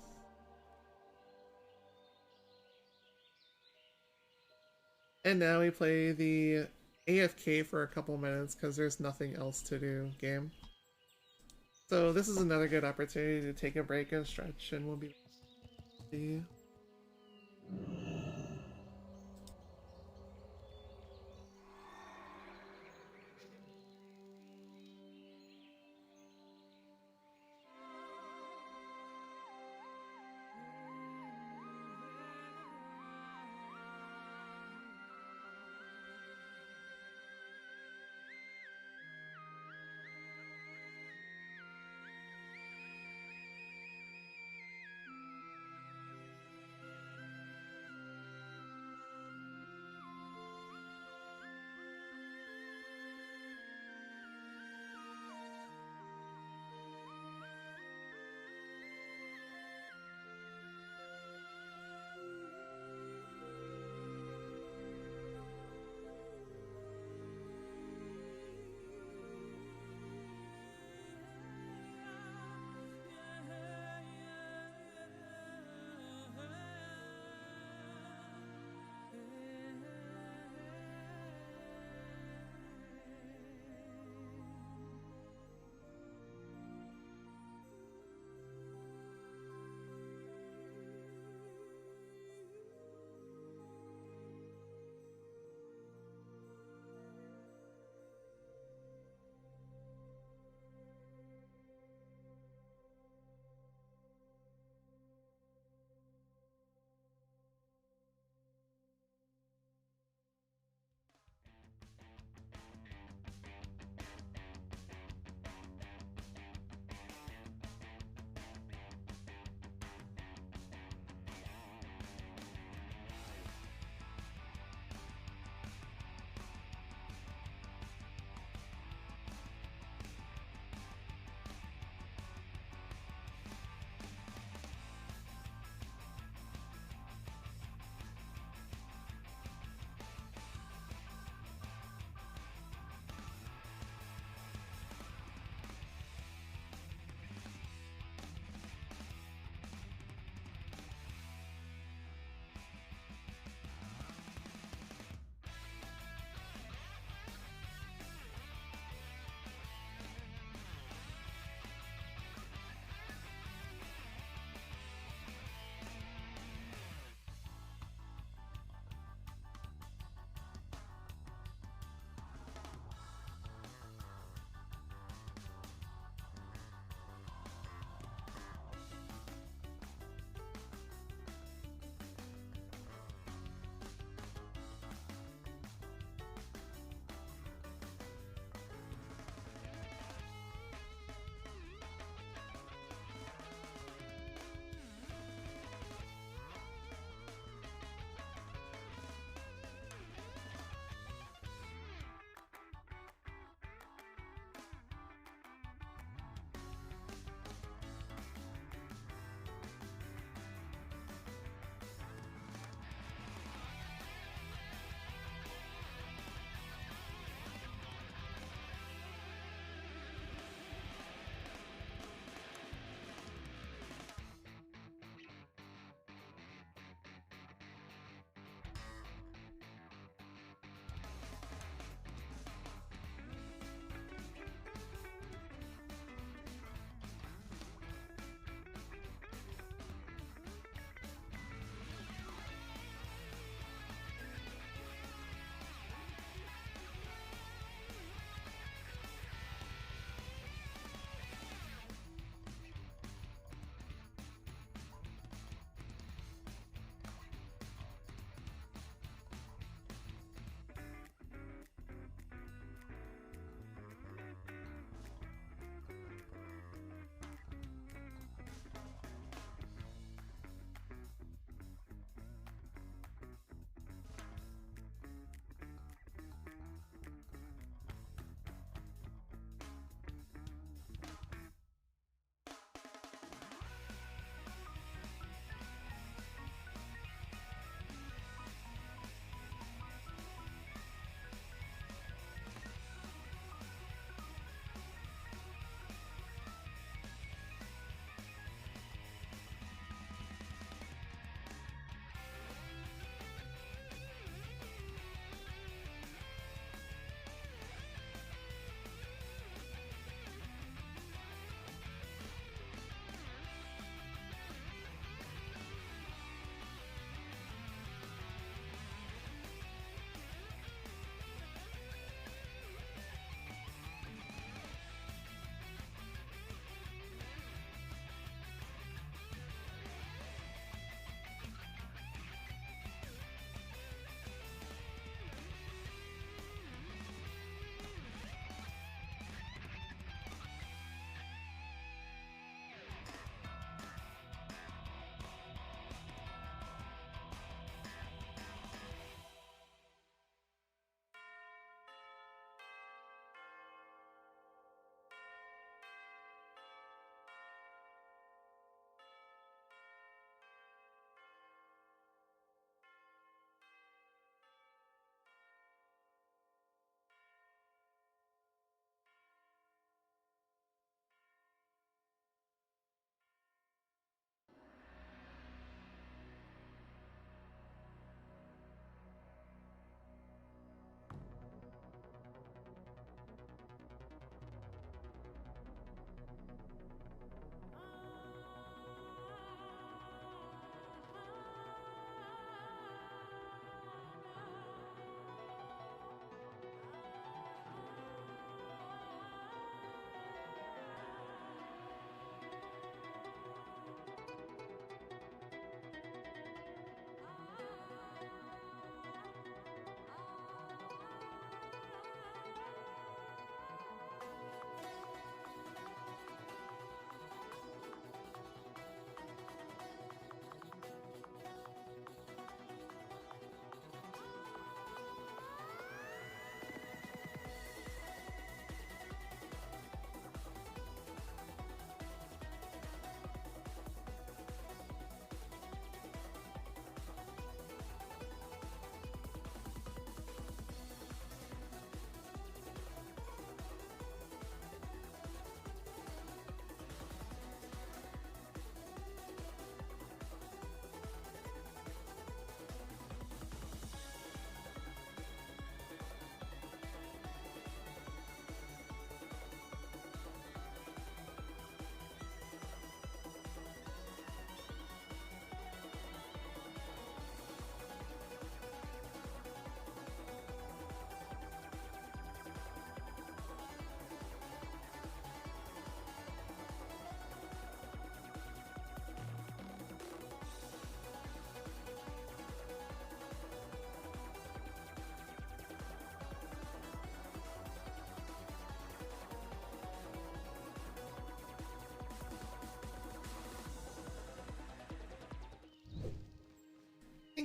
And now we play the AFK for a couple minutes because there's nothing else to do game. So this is another good opportunity to take a break and stretch, and we'll be...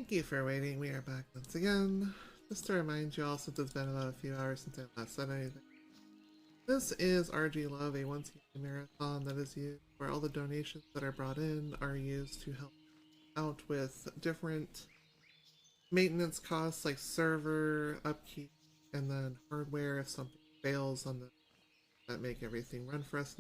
Thank you for waiting. We are back once again. Just to remind you all, since it's been about a few hours since I last said anything, this is RGLove, a once-a-year marathon that is used where all the donations that are brought in are used to help out with different maintenance costs like server upkeep and then hardware if something fails on the that make everything run for us.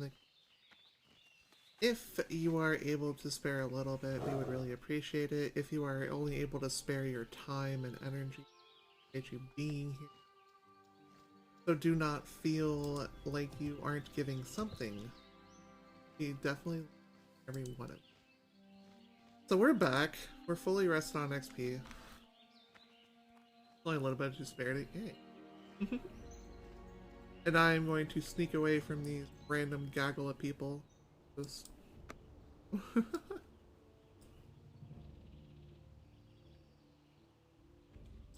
If you are able to spare a little bit, we would really appreciate it. If you are only able to spare your time and energy, appreciate you being here. So do not feel like you aren't giving something. We definitely every one of it. So we're back. We're fully rested on XP. Only a little bit of disparity. Yay. And I'm going to sneak away from these random gaggle of people. Just...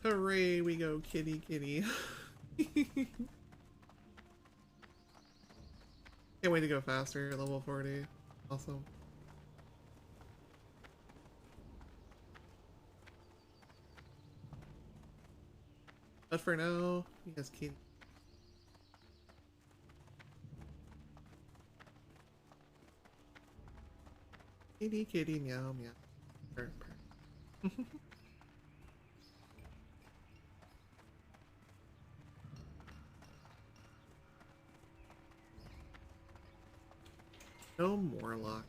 Hooray, we go kitty kitty. Can't wait to go faster, level 40. Awesome. But for now, yes, kitty. Kitty kitty meow meow. Purr, purr. No more lock.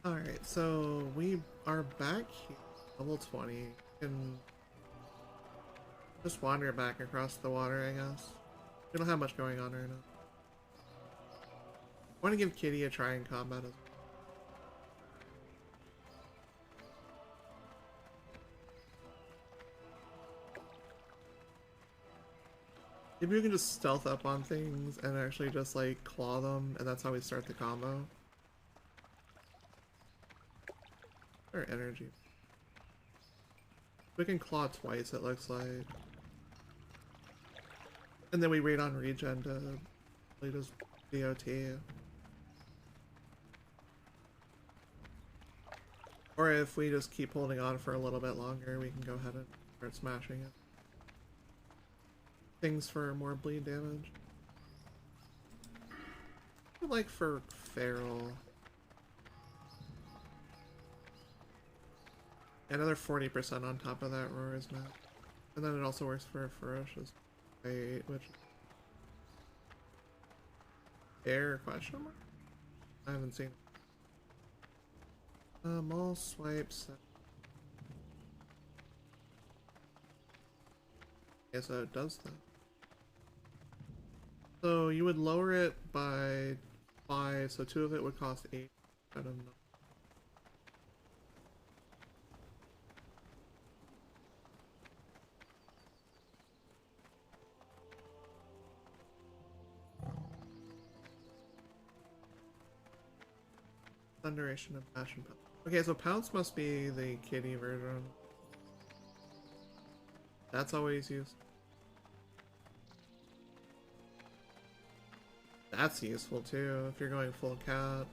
Alright, so we are back here, level 20, and just wander back across the water, I guess. We don't have much going on right now. I want to give Kitty a try in combat as well. Maybe we can just stealth up on things and actually just like claw them, and that's how we start the combo. Or energy. We can claw twice, it looks like. And then we wait on regen to play just DOT. Or if we just keep holding on for a little bit longer, we can go ahead and start smashing it. Things for more bleed damage. Like for Feral. Another 40% on top of that Roar's map. And then it also works for Ferocious. Wait, which... Air question mark? I haven't seen it. All swipes. Yeah, so it does that. So you would lower it by 5, so 2 of it would cost 8. I don't know. Duration of Passion Pounce. Okay, so Pounce must be the kitty version. That's always used. That's useful too, if you're going full cat.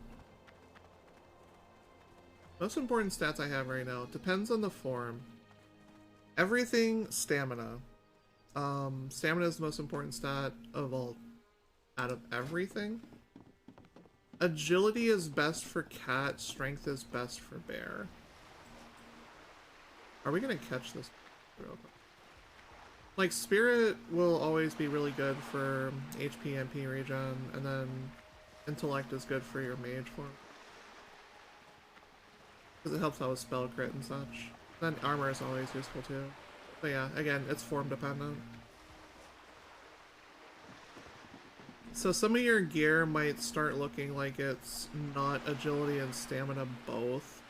Most important stats I have right now. Depends on the form. Everything stamina. Stamina is the most important stat of all, out of everything. Agility is best for cat, strength is best for bear. Are we gonna catch this real quick? Like, spirit will always be really good for HP, MP regen, and then intellect is good for your mage form. Because it helps out with spell crit and such. Then armor is always useful too. But yeah, again, it's form dependent. So some of your gear might start looking like it's not agility and stamina both.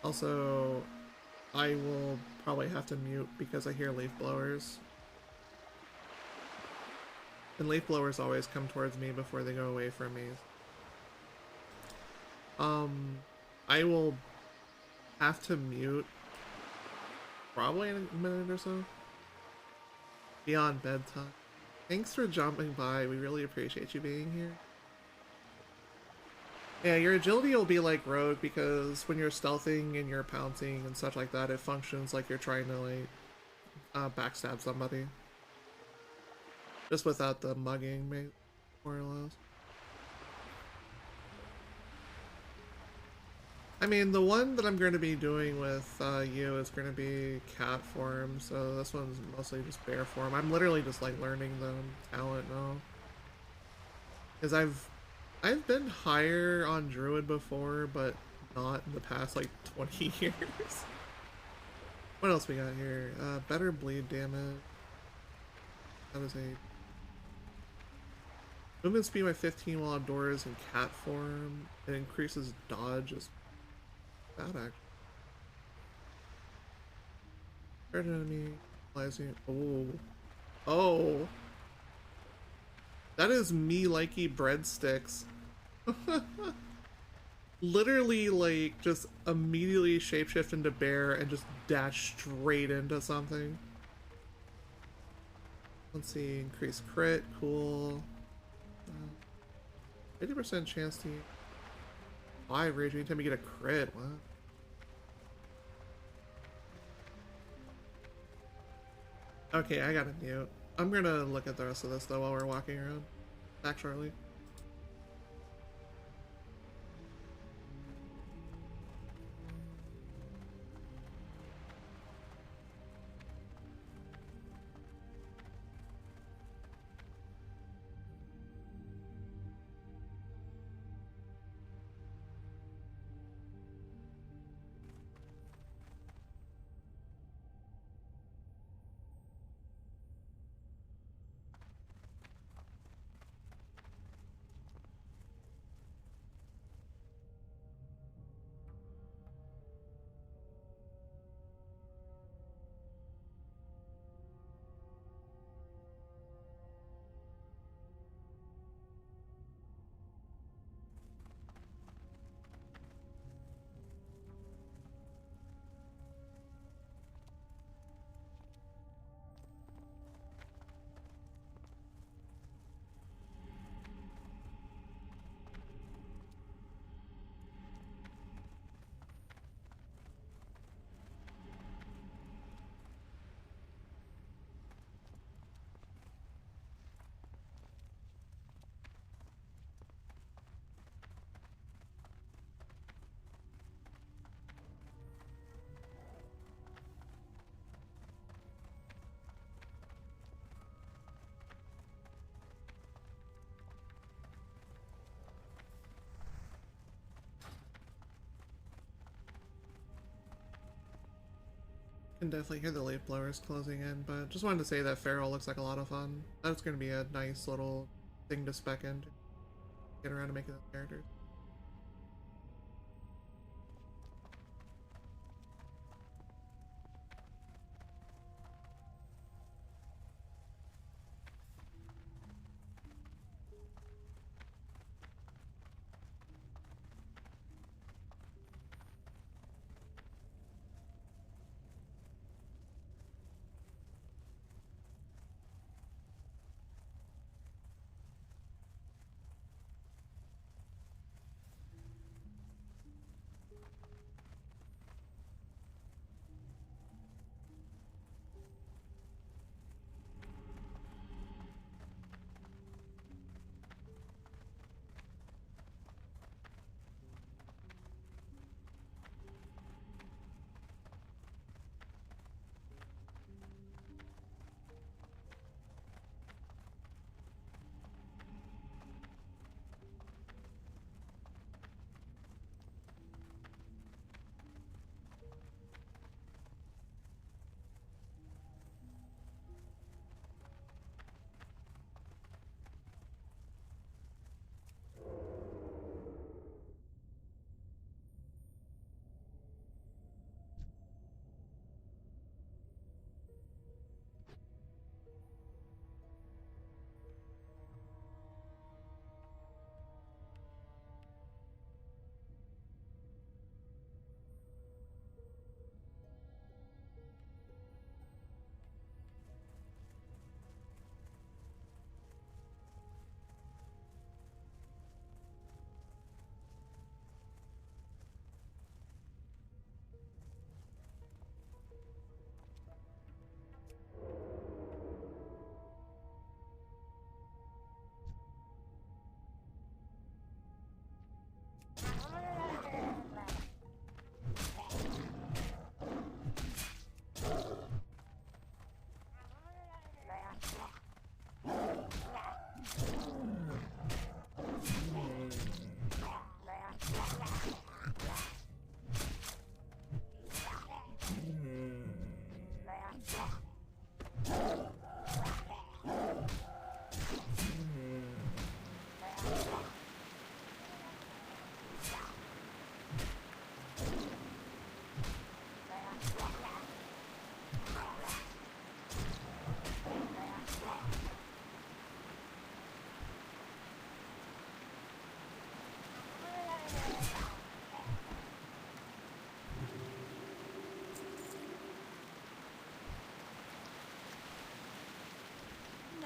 Also, I will probably have to mute because I hear leaf blowers. And leaf blowers always come towards me before they go away from me. I will have to mute probably in a minute or so. Beyond bedtime. Thanks for jumping by. We really appreciate you being here. Yeah, your agility will be like rogue because when you're stealthing and you're pouncing and such like that, it functions like you're trying to like backstab somebody. Just without the mugging, more or less. I mean, the one that I'm going to be doing with you is going to be cat form, so this one's mostly just bear form. I'm literally just like learning the talent now. Because I've been higher on Druid before, but not in the past like 20 years. What else we got here? Better bleed damage. That is a movement speed by 15 while outdoors in cat form. It increases dodge as bad actually. Third enemy realizing. Oh, that is me likey breadsticks. Literally, like, just immediately shapeshift into bear and just dash straight into something. Let's see, increase crit, cool. 50% chance to 5 rage anytime you get a crit. Wow. Okay, I gotta mute. I'm gonna look at the rest of this though while we're walking around. Back shortly. Can definitely hear the leaf blowers closing in, but just wanted to say that Feral looks like a lot of fun. That's going to be a nice little thing to spec in to get around to making those characters.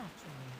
Naturally.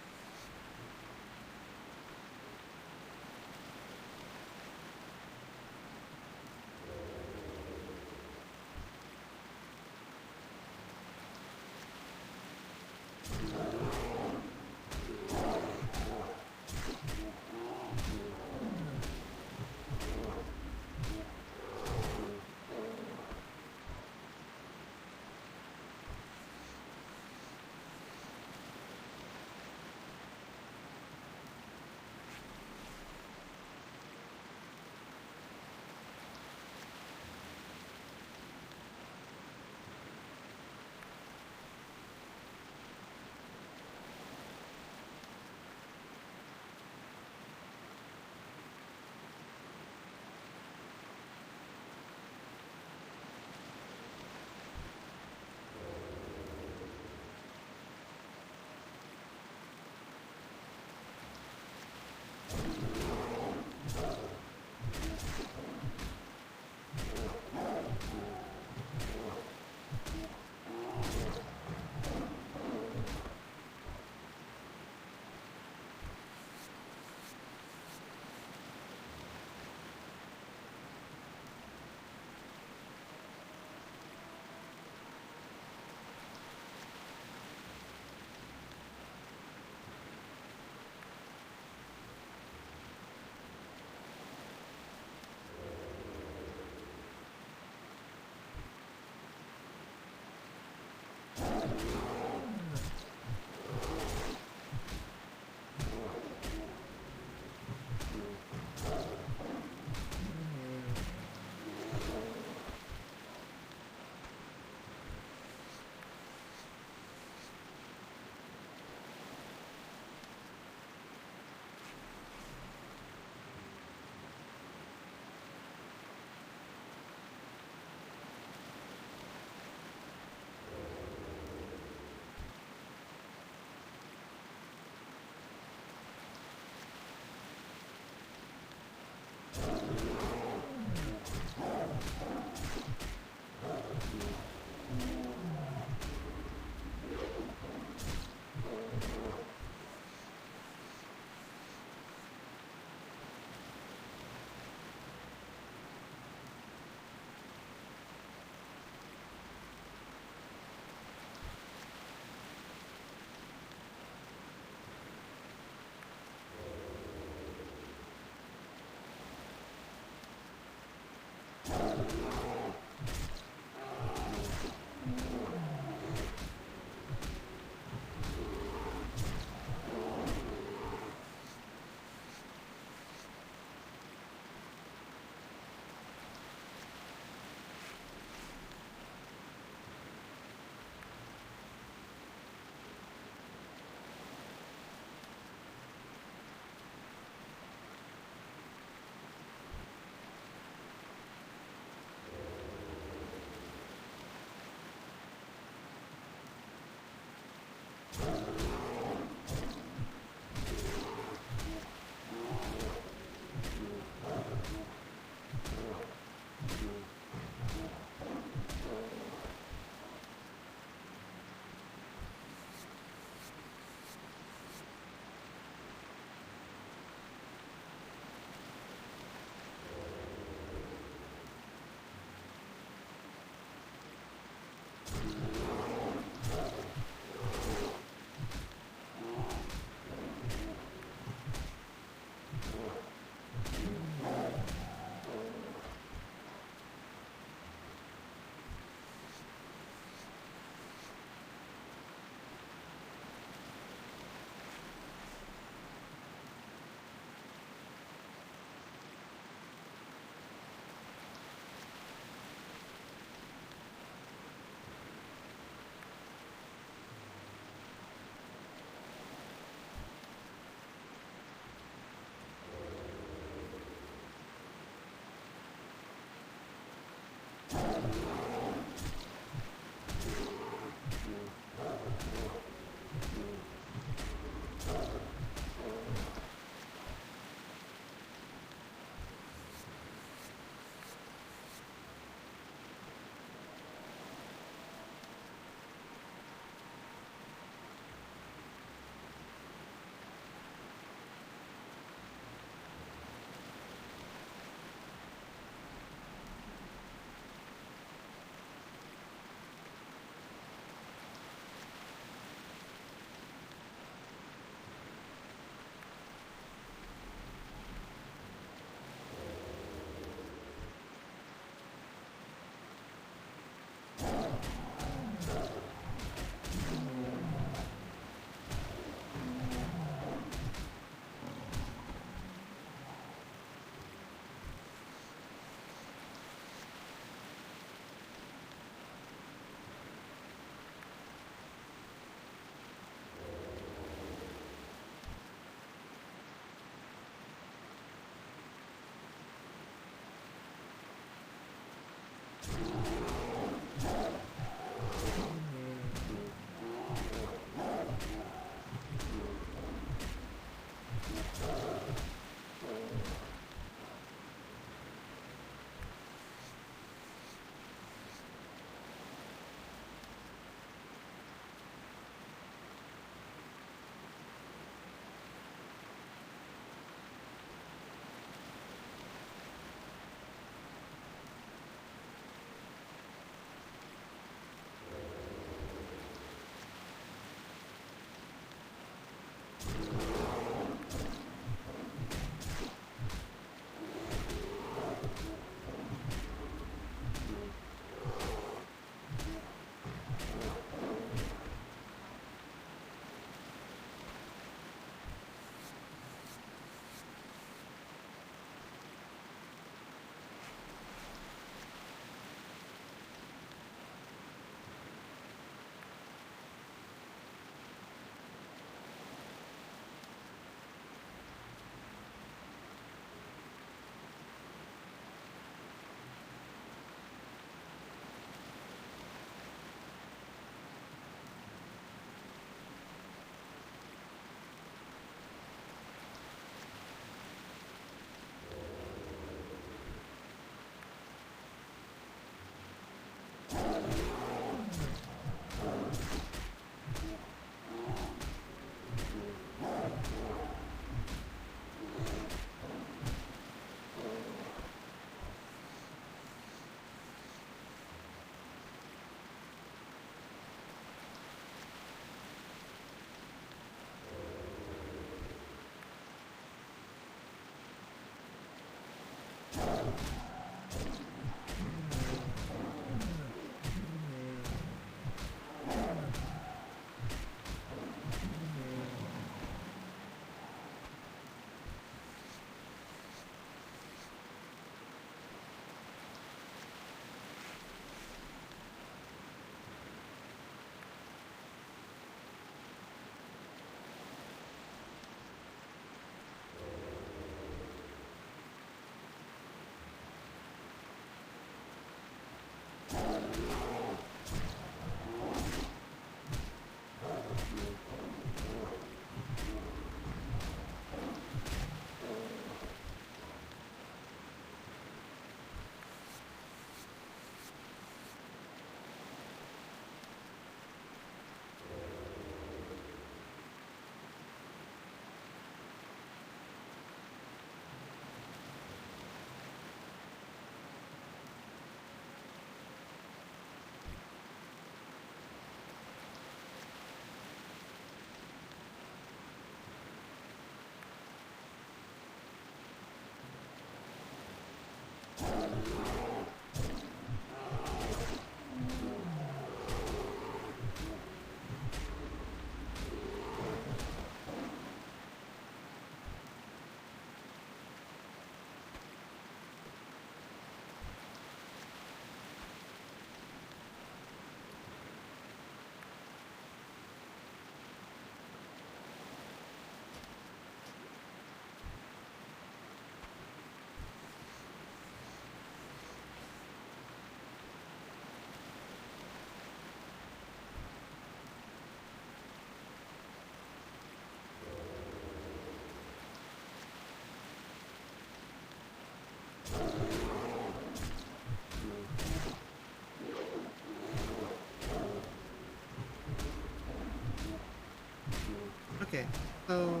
Okay, so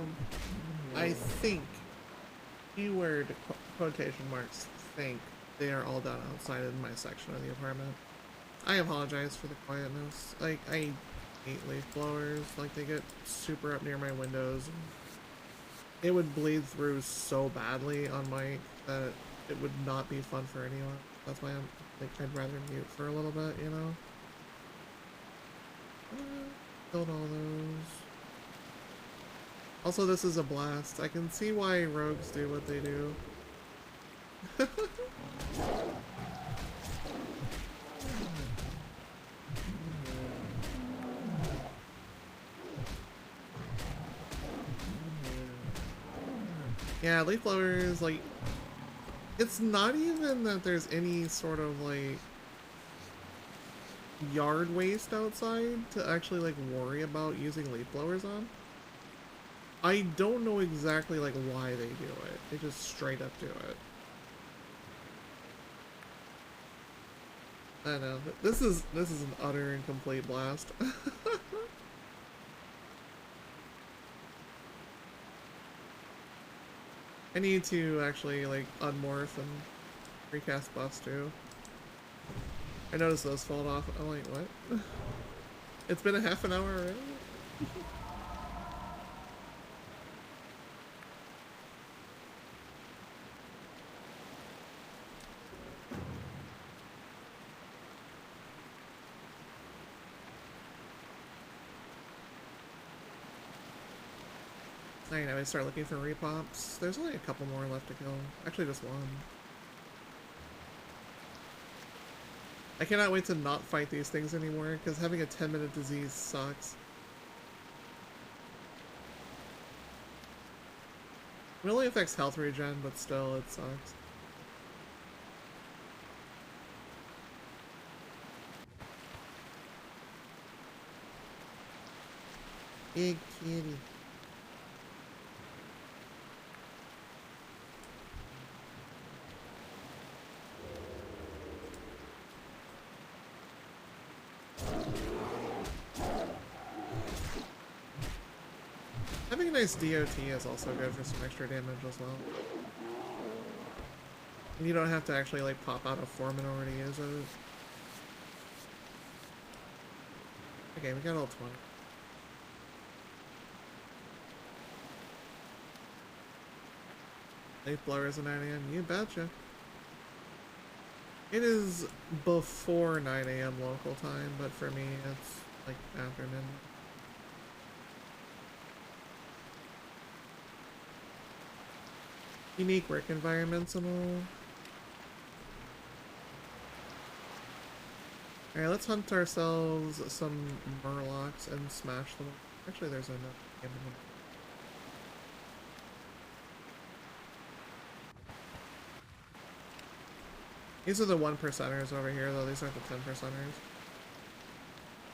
I think, keyword quotation marks, think they are all done outside in my section of the apartment. I apologize for the quietness. Like, I hate leaf blowers. Like, they get super up near my windows. It would bleed through so badly on mic that it would not be fun for anyone. That's why I'm like, I'd rather mute for a little bit, you know? Killed all those. Also, this is a blast. I can see why rogues do what they do. Yeah, leaf blowers, like, it's not even that there's any sort of, like, yard waste outside to actually, like, worry about using leaf blowers on. I don't know exactly, like, why they do it. They just straight up do it. I know. This is an utter and complete blast. I need to actually, like, unmorph and recast buffs, too. I noticed those fall off. I'm like, what? It's been a half an hour already? I know, I start looking for repops. There's only a couple more left to kill. Actually, just one. I cannot wait to not fight these things anymore, because having a 10-minute disease sucks. It only affects health regen, but still, it sucks. Big kitty. Having a nice DOT is also good for some extra damage as well. And you don't have to actually like pop out a form and already use it. Okay, we got all 20. Leaf blowers at 9 AM, you betcha. It is before 9 AM local time, but for me it's like after midnight. Unique work environments and all. Alright, let's hunt ourselves some murlocs and smash them. Actually, there's enough. These are the 1%ers over here, though. These aren't the 10%ers.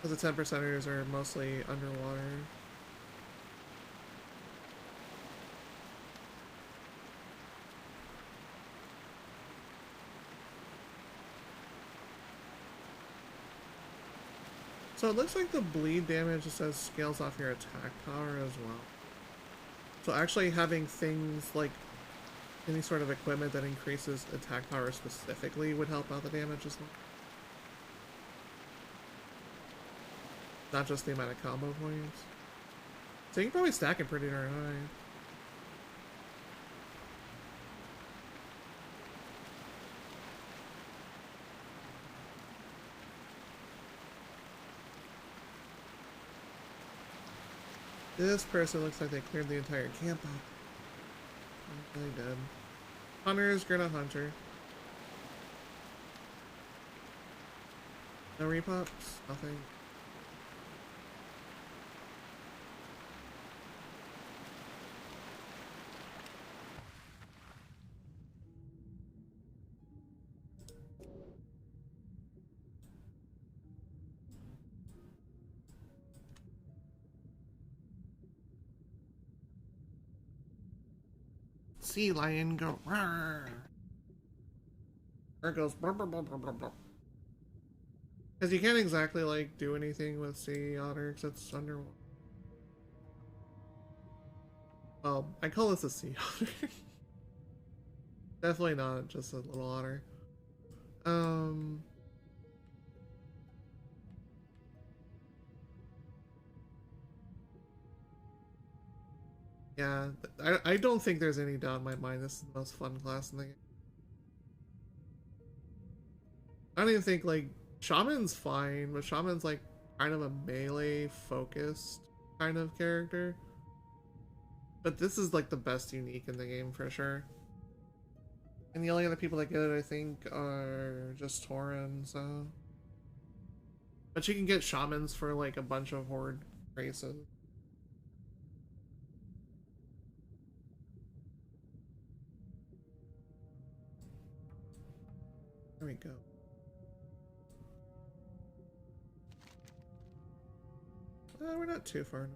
Because the 10%ers are mostly underwater. So it looks like the bleed damage just says scales off your attack power as well. So actually having things like any sort of equipment that increases attack power specifically would help out the damage as well. Not just the amount of combo points. So you can probably stack it pretty darn high. This person looks like they cleared the entire camp out. They did. Hunter's gonna hunter. No repops? Nothing. Sea lion go rawr. Or it goes because you can't exactly like do anything with sea otter because it's underwater. Well, I call this a sea otter. Definitely not just a little otter. Yeah, I don't think there's any doubt in my mind this is the most fun class in the game. I don't even think, like, Shaman's fine, but Shaman's, like, kind of a melee-focused kind of character. But this is, like, the best unique in the game, for sure. And the only other people that get it, I think, are just Tauren, so... But you can get Shamans for, like, a bunch of Horde races. There we go. We're not too far.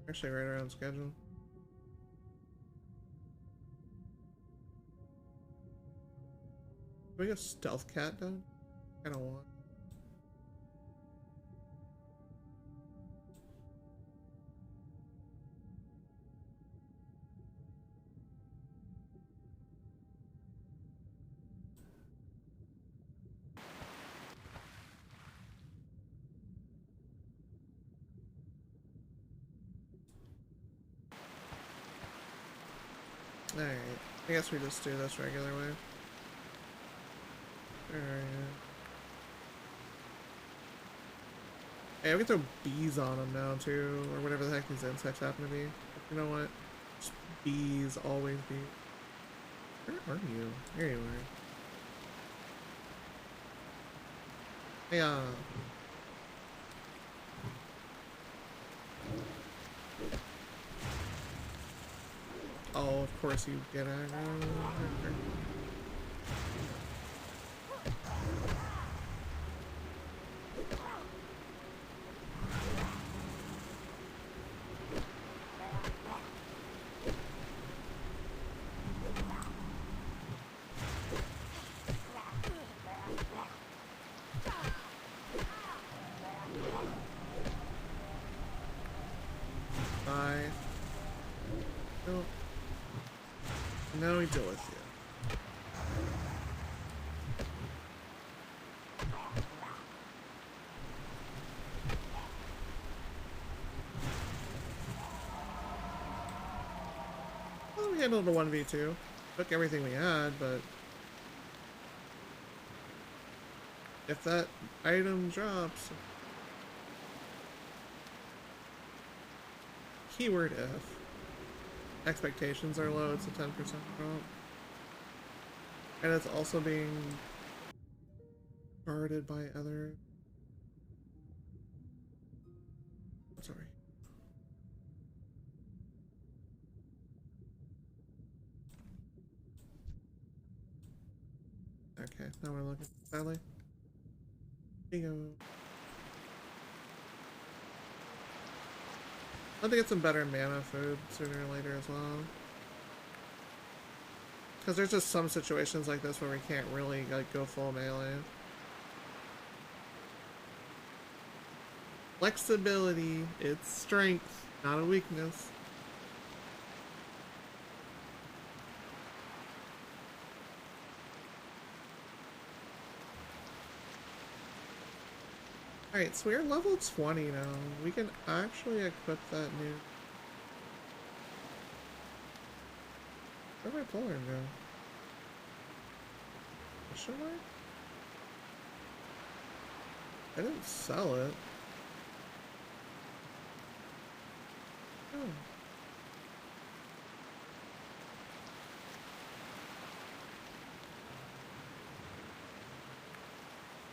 Actually, right around schedule. Can we get Stealth Cat done? I don't want. Alright, I guess we just do this regular way. Alright. Hey, we can throw bees on them now too, or whatever the heck these insects happen to be. You know what? Just bees always be. Where are you? Here you are. Hey, oh, of course you get aggro. Bye. No. Now we deal with you. Well, we handled the 1v2. Took everything we had, but if that item drops, keyword if. Expectations are low, it's a 10% drop. And it's also being guarded by other... Sorry. Okay, now we're looking. Sadly. Bingo. I'll have to get some better mana food sooner or later as well. Because there's just some situations like this where we can't really like go full melee. Flexibility, it's strength, not a weakness. Alright, so we're level 20 now. We can actually equip that new... Where'd my polar go? Question mark? I didn't sell it. Oh.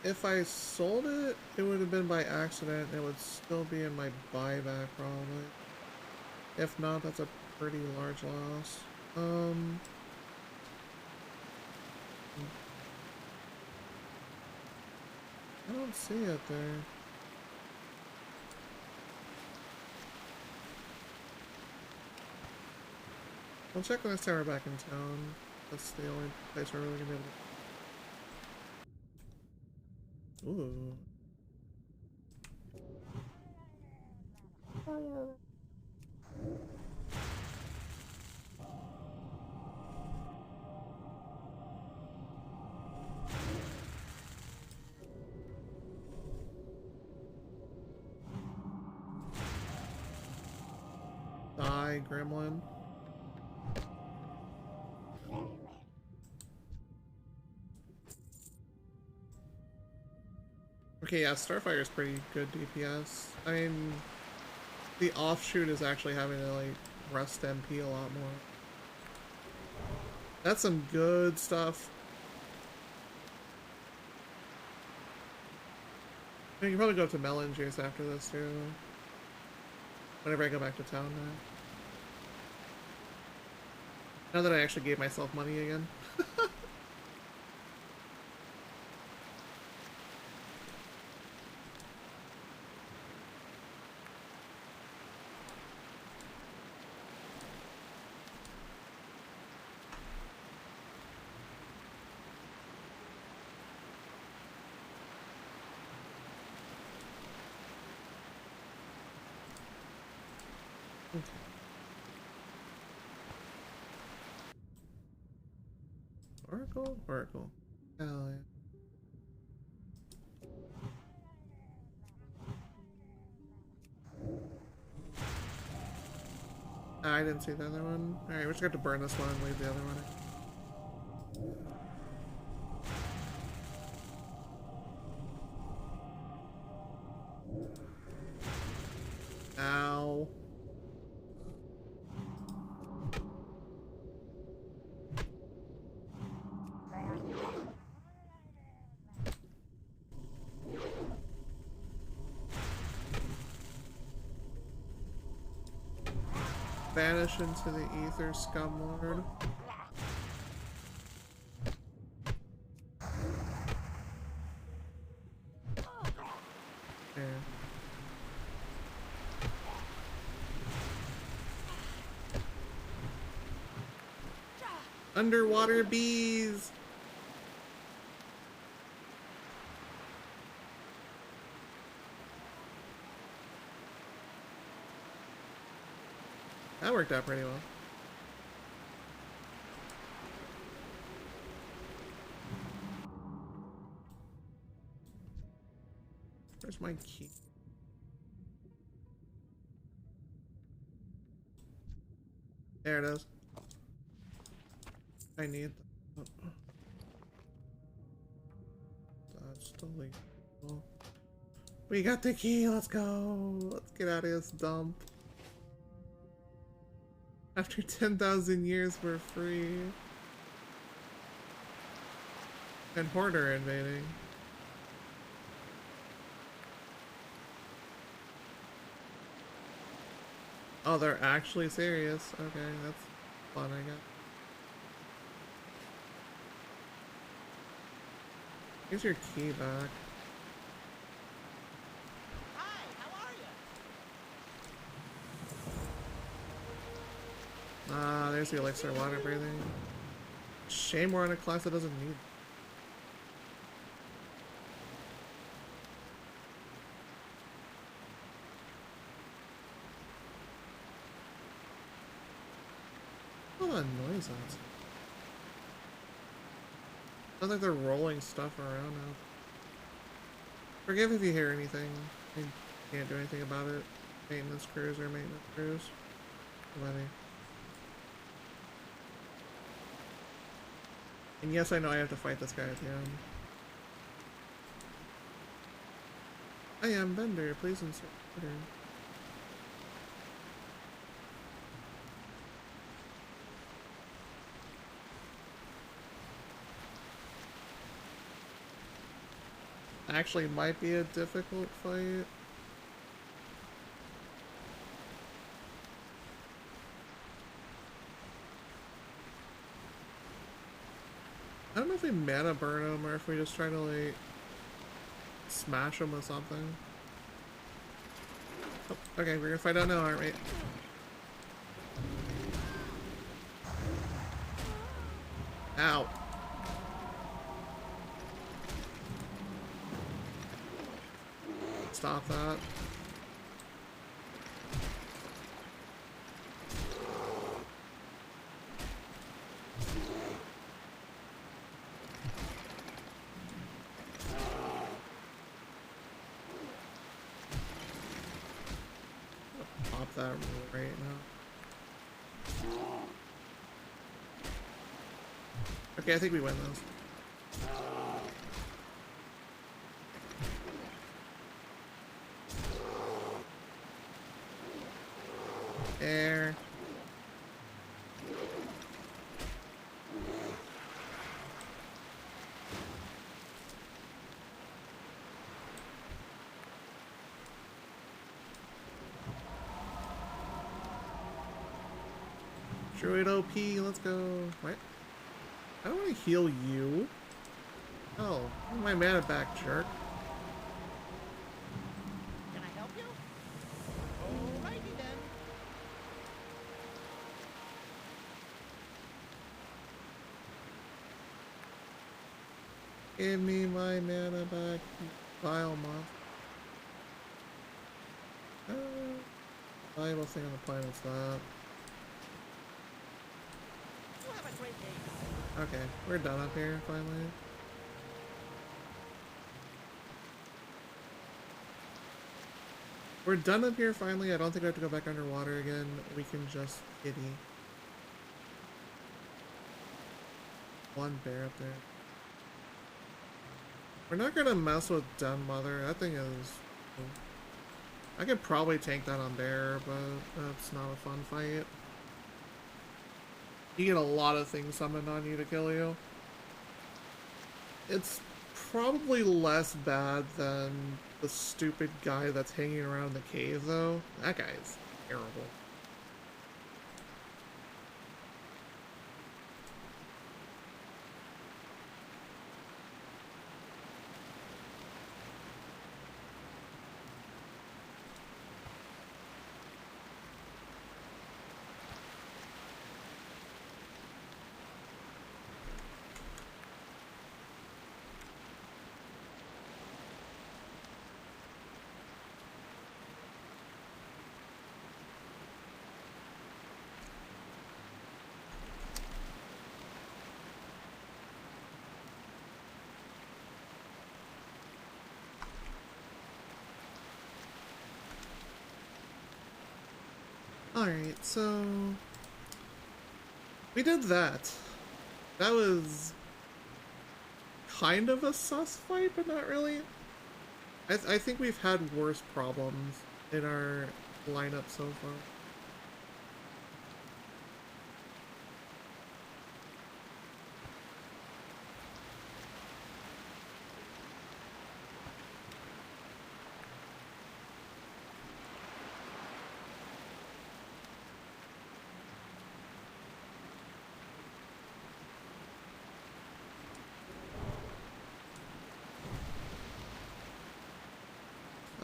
If I sold it, it would have been by accident. It would still be in my buyback probably. If not, that's a pretty large loss. I don't see it there. We'll check the next time we're back in town. That's the only place we're really gonna be able to... Ooh. Die, gremlin. Okay, yeah, Starfire is pretty good DPS. I mean, the offshoot is actually having to, like, rest MP a lot more. That's some good stuff. I can probably go up to Melon Juice after this, too. Whenever I go back to town now. Now that I actually gave myself money again. Oracle? Oracle. Hell yeah. I didn't see the other one. Alright, we just got to burn this one and leave the other one. Ow. Vanish into the ether, scumlord. There. Underwater bees! That worked out pretty well. Where's my key? There it is. I need that. That's illegal. We got the key, let's go! Let's get out of this dump. After 10,000 years, we're free. And Horde are invading. Oh, they're actually serious. Okay, that's fun, I guess. Here's your key back.
Hi, how are you?
Ah, there's the elixir water breathing. Shame we're on a class that doesn't need it. What a noise outside. Sounds like they're rolling stuff around now. Forgive if you hear anything. I can't do anything about it. Maintenance crews or maintenance crews. Money. And yes, I know I have to fight this guy at the end. I am vendor. Please insert order. actually might be a difficult fight. I don't know if we mana burn him or if we just try to like smash him with something. Oh, okay, we're gonna fight out now, aren't we? Ow. Stop that. Pop that right now. Okay, I think we win this. Air. Druid OP, let's go. What? I don't want to heal you. Oh, give my mana back, jerk.
Can I help you? Alrighty then.
Give me my mana back, you vile moth. Valuable thing on the planet's that.
You have a great day.
Okay, we're done up here, finally. We're done up here, finally. I don't think I have to go back underwater again. We can just kitty. One bear up there. We're not gonna mess with Den Mother. That thing is... I could probably tank that on bear, but that's not a fun fight. You get a lot of things summoned on you to kill you. It's probably less bad than the stupid guy that's hanging around the cave, though. That guy's terrible. Alright, so... we did that. That was... kind of a sus fight, but not really. I think we've had worse problems in our lineup so far.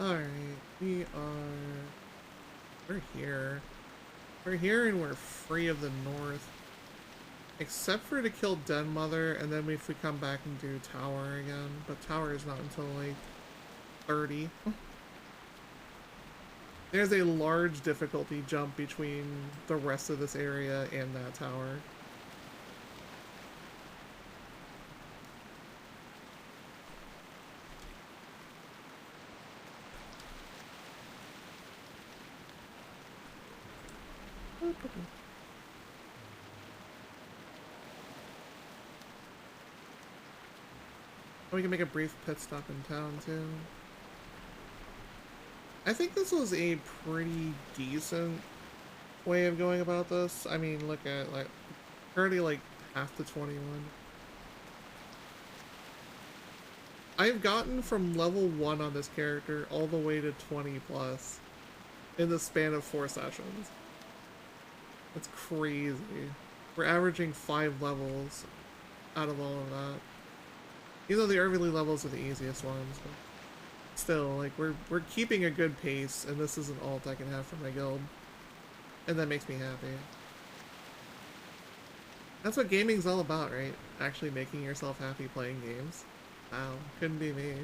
Alright, we're here. We're here and we're free of the north. Except for to kill Den Mother, and then if we come back and do Tower again. But Tower is not until like 30. There's a large difficulty jump between the rest of this area and that tower. We can make a brief pit stop in town too. I think this was a pretty decent way of going about this. I mean, look at like already like half to 21. I've gotten from level 1 on this character all the way to 20 plus in the span of 4 sessions. That's crazy. We're averaging 5 levels out of all of that. Even though the early levels are the easiest ones, but still, like, we're keeping a good pace, and this is an alt I can have for my guild. And that makes me happy. That's what gaming's all about, right? Actually making yourself happy playing games. Wow, couldn't be me.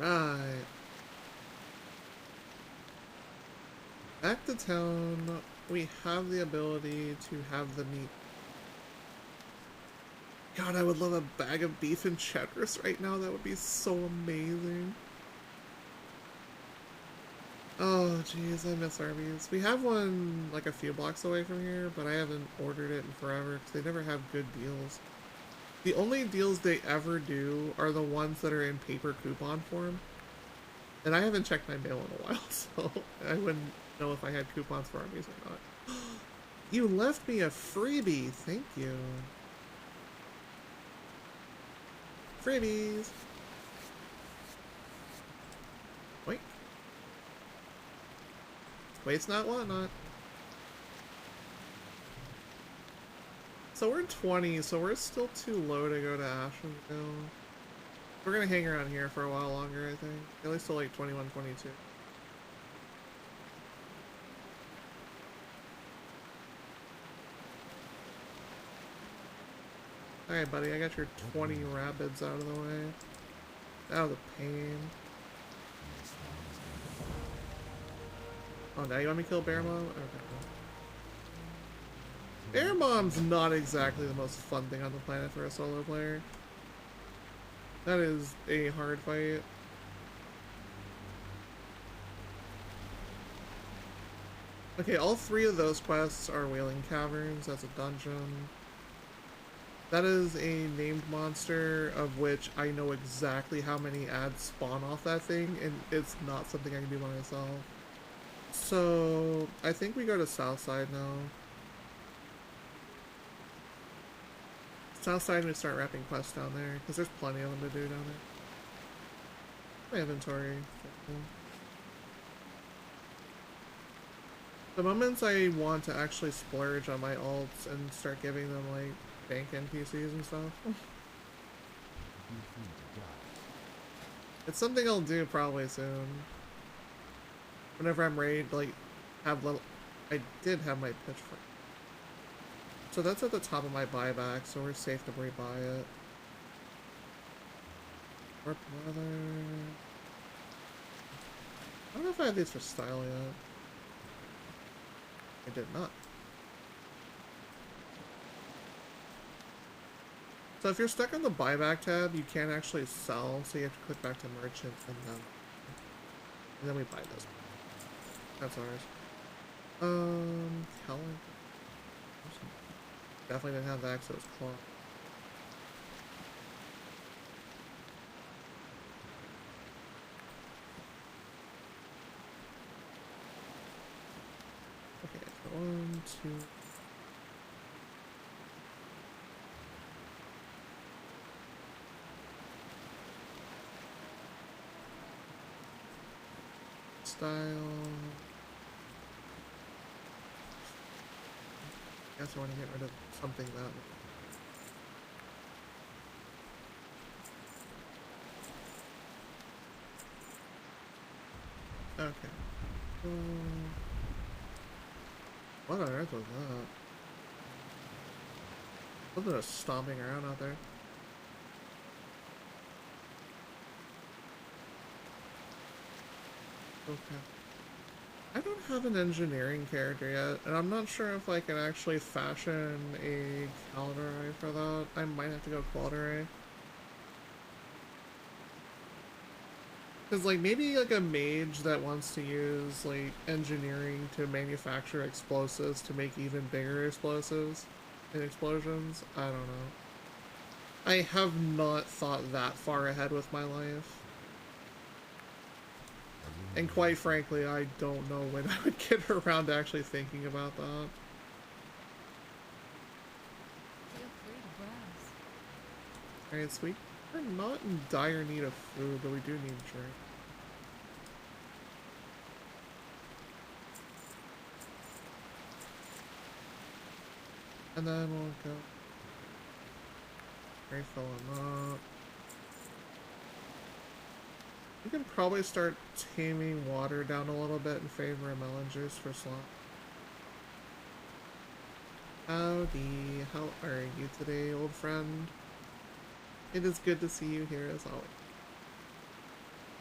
Alright. Back to town, we have the ability to have the meat. God, I would love a bag of beef and cheddars right now. That would be so amazing. Oh, jeez, I miss Arby's. We have one, like, a few blocks away from here, but I haven't ordered it in forever because they never have good deals. The only deals they ever do are the ones that are in paper coupon form. And I haven't checked my mail in a while, so I wouldn't know if I had coupons for Arby's or not. You left me a freebie. Thank you. Freebies. Wait. Wait's not whatnot. So we're 20, so we're still too low to go to Ashenville. We're gonna hang around here for a while longer, I think. At least till like 21, 22. Alright, buddy, I got your 20 rabbits out of the way. Out of the pain. Oh, now you want me to kill Bear Mom? Okay. Bear Mom's not exactly the most fun thing on the planet for a solo player. That is a hard fight. Okay, all 3 of those quests are Wailing Caverns. That's a dungeon. That is a named monster of which I know exactly how many ads spawn off that thing, and it's not something I can do by myself. So, I think we go to Southside now. Southside, we start wrapping quests down there, because there's plenty of them to do down there. My inventory. The moments I want to actually splurge on my alts and start giving them, like, bank NPCs and stuff. It's something I'll do probably soon. Whenever I'm ready to, like, have level... I did have my pitchfork. So that's at the top of my buyback, so we're safe to rebuy it. Warp leather... I don't know if I have these for style yet. I did not. So if you're stuck on the buyback tab, you can't actually sell, so you have to click back to merchant and then we buy this. That's ours. Helen. Definitely didn't have that, so it's claw. Okay, so 1, 2. Style. I guess I want to get rid of something that. Okay. What on earth was that? Wasn't it stomping around out there? Okay. I don't have an engineering character yet, and I'm not sure if I can actually fashion a Calderay for that. I might have to go Calderay. Because, like, maybe, like, a mage that wants to use, like, engineering to manufacture explosives to make even bigger explosives and explosions. I don't know. I have not thought that far ahead with my life. And quite frankly, I don't know when I would get around to actually thinking about that.
Feel free to browse.
Alright, so we're not in dire need of food, but we do need drink. And then we'll go refill them up. We can probably start taming water down a little bit in favor of melon juice for slot. Howdy, how are you today, old friend? It is good to see you here as always.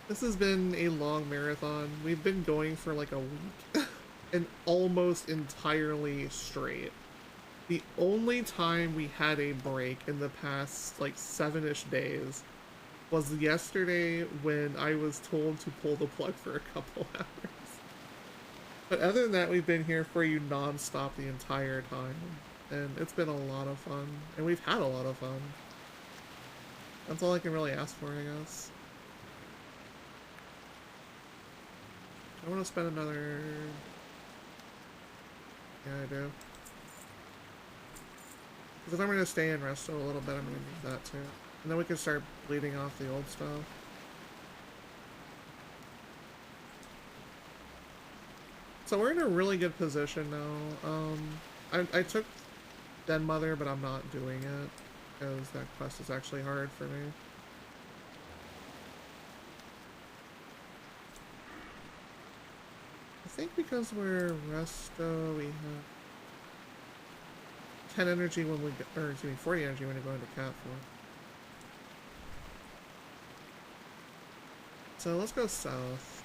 This has been a long marathon. We've been going for like a week and almost entirely straight. The only time we had a break in the past like 7-ish days was yesterday when I was told to pull the plug for a couple hours. But other than that, we've been here for you non-stop the entire time. And it's been a lot of fun. And we've had a lot of fun. That's all I can really ask for, I guess. I want to spend another... Yeah, I do. Because if I'm going to stay in Resto a little bit, I'm going to need that too. And then we can start bleeding off the old stuff. So we're in a really good position now. I took Den Mother, but I'm not doing it. Because that quest is actually hard for me. I think because we're Resto, we have 10 energy when we go, or excuse me, 40 energy when we go into Cat 4. So let's go south.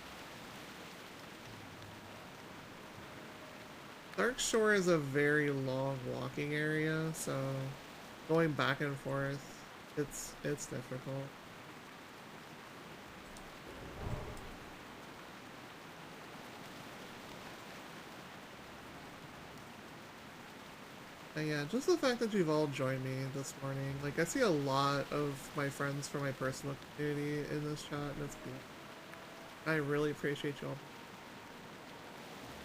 Dark Shore is a very long walking area, so going back and forth, it's difficult. And yeah, just the fact that you've all joined me this morning. Like, I see a lot of my friends from my personal community in this chat, and it's cool. I really appreciate you all.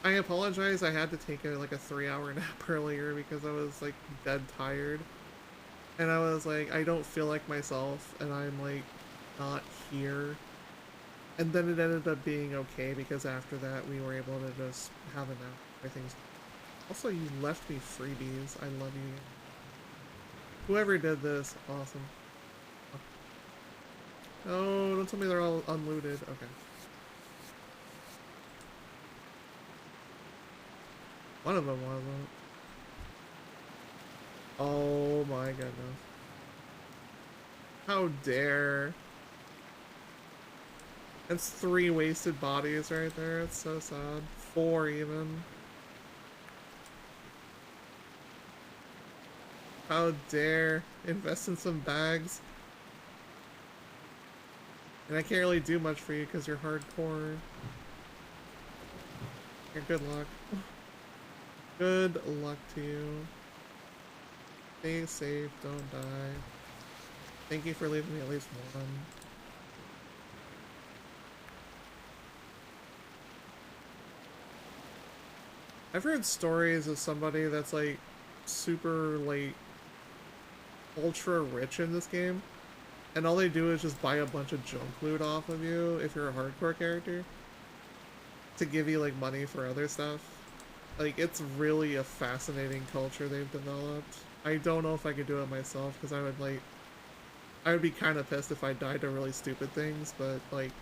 I apologize, I had to take like a 3-hour nap earlier because I was like dead tired. And I was like, I don't feel like myself, and I'm like not here. And then it ended up being okay because after that we were able to just have a nap. Everything's... Also, you left me freebies. I love you. Whoever did this, awesome. Oh, don't tell me they're all unlooted. Okay. One of them wasn't. Oh my goodness. How dare. That's 3 wasted bodies right there. It's so sad. 4 even. How dare invest in some bags. And I can't really do much for you because you're hardcore. Here, good luck. Good luck to you. Stay safe, don't die. Thank you for leaving me at least one. I've heard stories of somebody that's like super like ultra rich in this game, and all they do is just buy a bunch of junk loot off of you if you're a hardcore character to give you like money for other stuff. Like, it's really a fascinating culture they've developed. I don't know if I could do it myself because I would be kind of pissed if I died to really stupid things, but like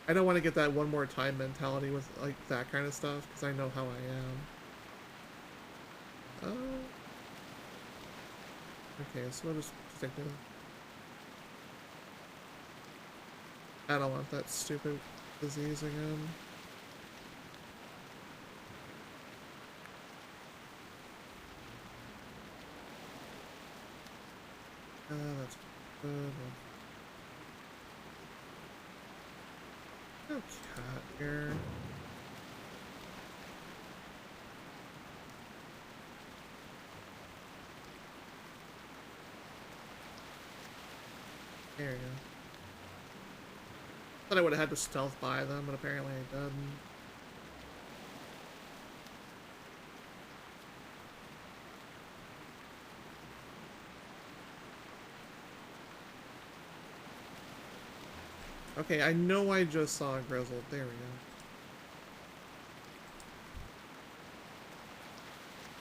I don't want to get that one more time mentality with like that kind of stuff because I know how I am. Okay, so we'll just stick with it. I don't want that stupid disease again. That's good. No cat here. There you go. Thought I would have had to stealth by them, but apparently I didn't. Okay, I know I just saw a grizzle. There we go.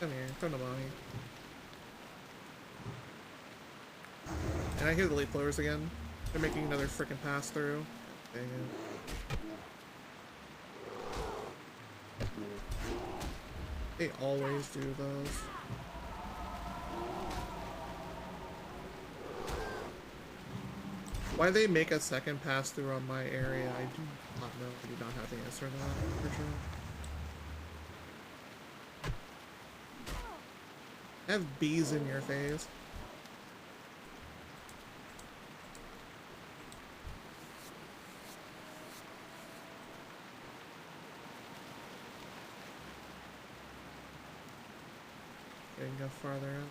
Come here, come to mommy. And I hear the leaf blowers again. They're making another freaking pass through. Dang it. They always do those. Why they make a second pass through on my area, I do not know. I do not have the answer to that, for sure. Have bees in your face. Okay, I can go farther out.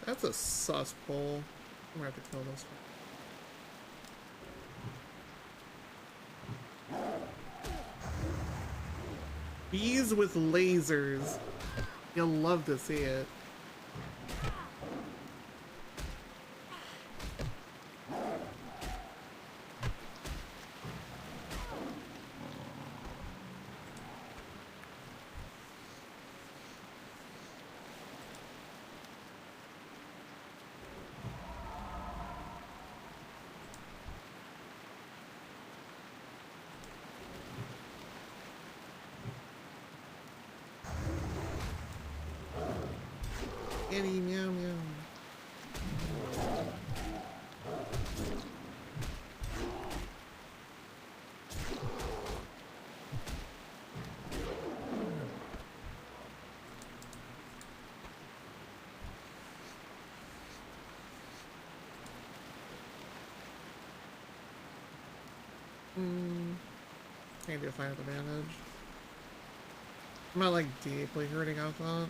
That's a sus pole. I'm gonna have to kill this one. Bees with lasers. You'll love to see it. Kitty meow meow. Can't do a final damage. I'm not like deeply hurting off that.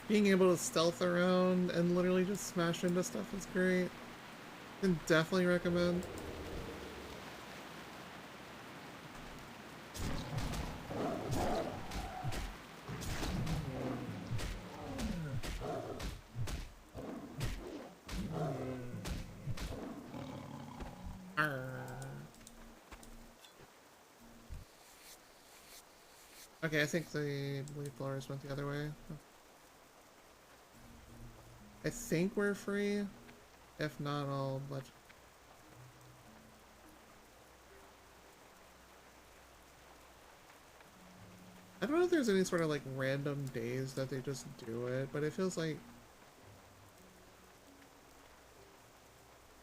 Being able to stealth around and literally just smash into stuff is great. Can definitely recommend. Okay, I think the leaf blowers went the other way. I think we're free. If not, I'll let you. I don't know if there's any sort of like random days that they just do it, but it feels like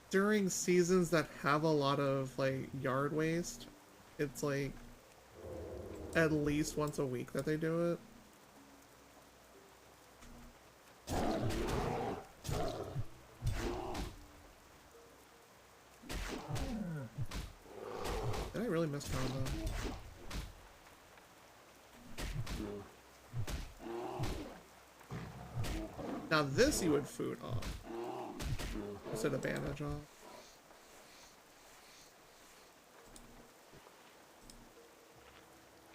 during seasons that have a lot of like yard waste, it's like at least once a week that they do it. Did I really miss combo? Now this you would food off instead of bandage off.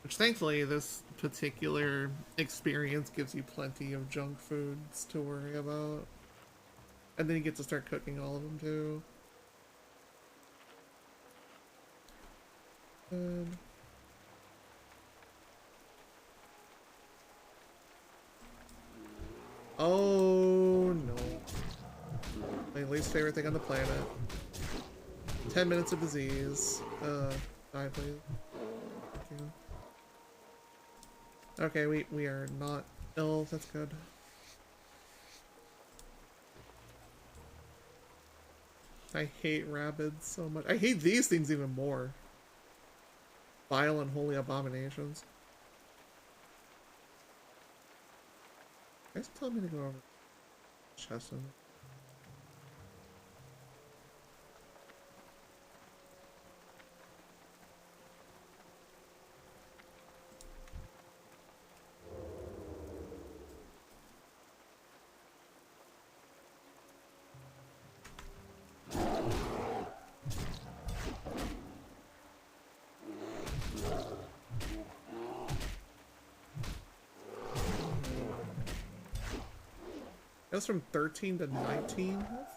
Which thankfully this particular experience gives you plenty of junk foods to worry about. And then you get to start cooking all of them too. Oh no. My least favorite thing on the planet. 10 minutes of disease. Die please. Thank you. Okay, we are not ill, that's good. I hate rabbits so much. I hate these things even more. Vile and holy abominations. You guys tell me to go over Chesson. That's from 13 to 19? That's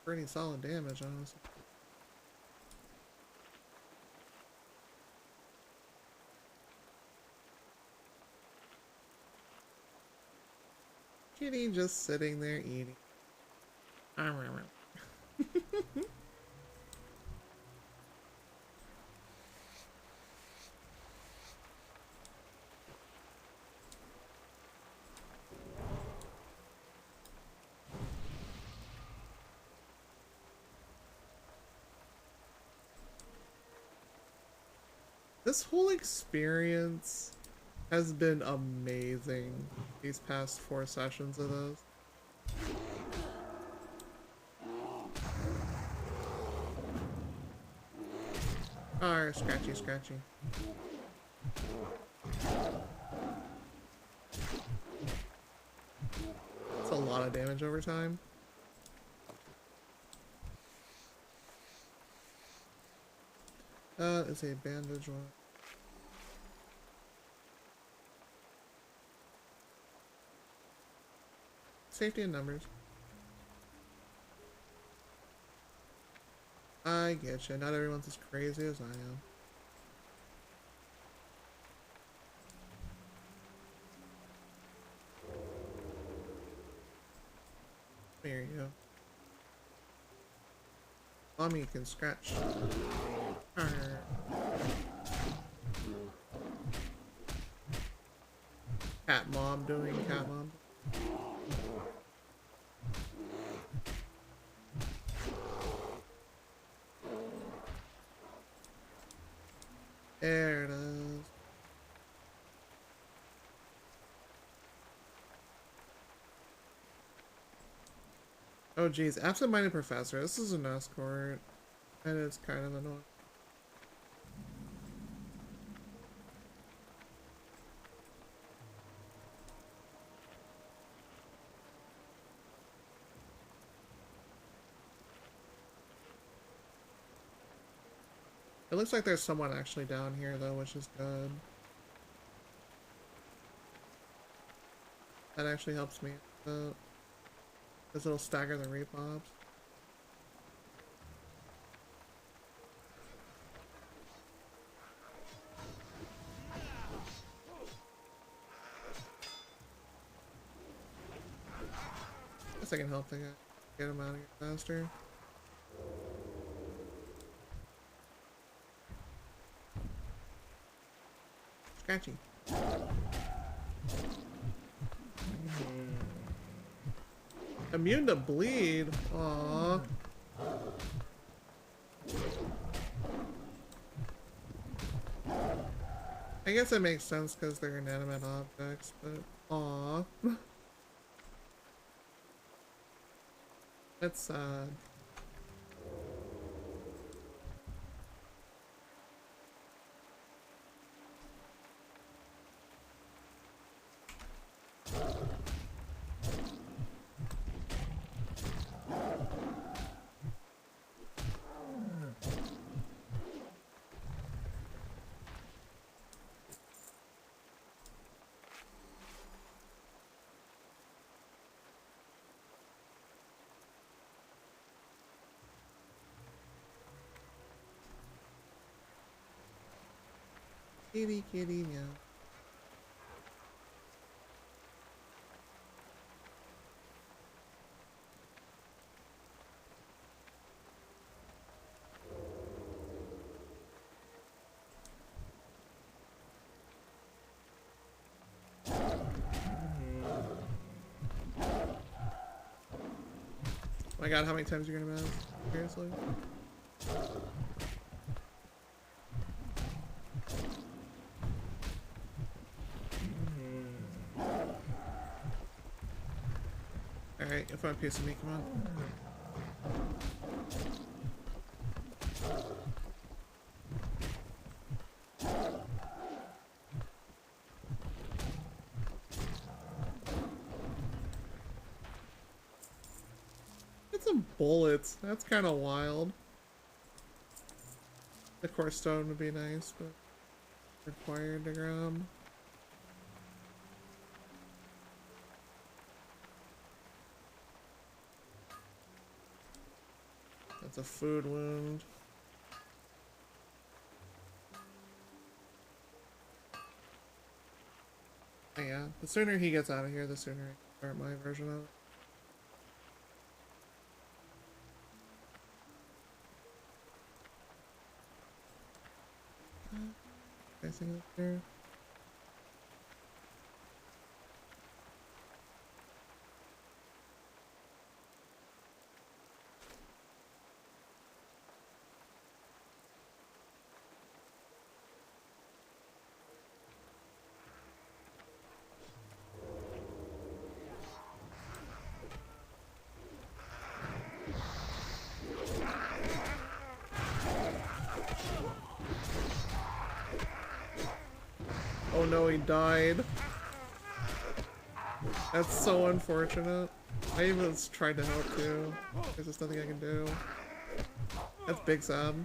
pretty solid damage, honestly. Kitty just sitting there eating. This whole experience has been amazing. These past 4 sessions of those. Oh, scratchy, scratchy. That's a lot of damage over time. That is a bandage one. Safety in numbers. I get you. Not everyone's as crazy as I am. There you go. Mommy can scratch. Cat mom doing cat mom. There it is. Oh geez, absent-minded professor. This is an escort. And it's kind of annoying. It looks like there's someone actually down here though, which is good. That actually helps me. Because it'll stagger the repobs. Guess I can help the guy get him out of here faster. Scratchy. Immune to bleed. Aww. I guess it makes sense because they're inanimate objects, but aww. That's sad. Kitty, kitty, meow. Oh my god, how many times are you gonna miss? Seriously? Alright, you'll find a piece of me, come on. Get some bullets. That's kind of wild. The core stone would be nice, but required to grab. That's a food wound. Oh, yeah, the sooner he gets out of here, the sooner I can start my version of it. Anything up there? Oh no, he died. That's so unfortunate. I even tried to help too. There's just nothing I can do. That's big sad.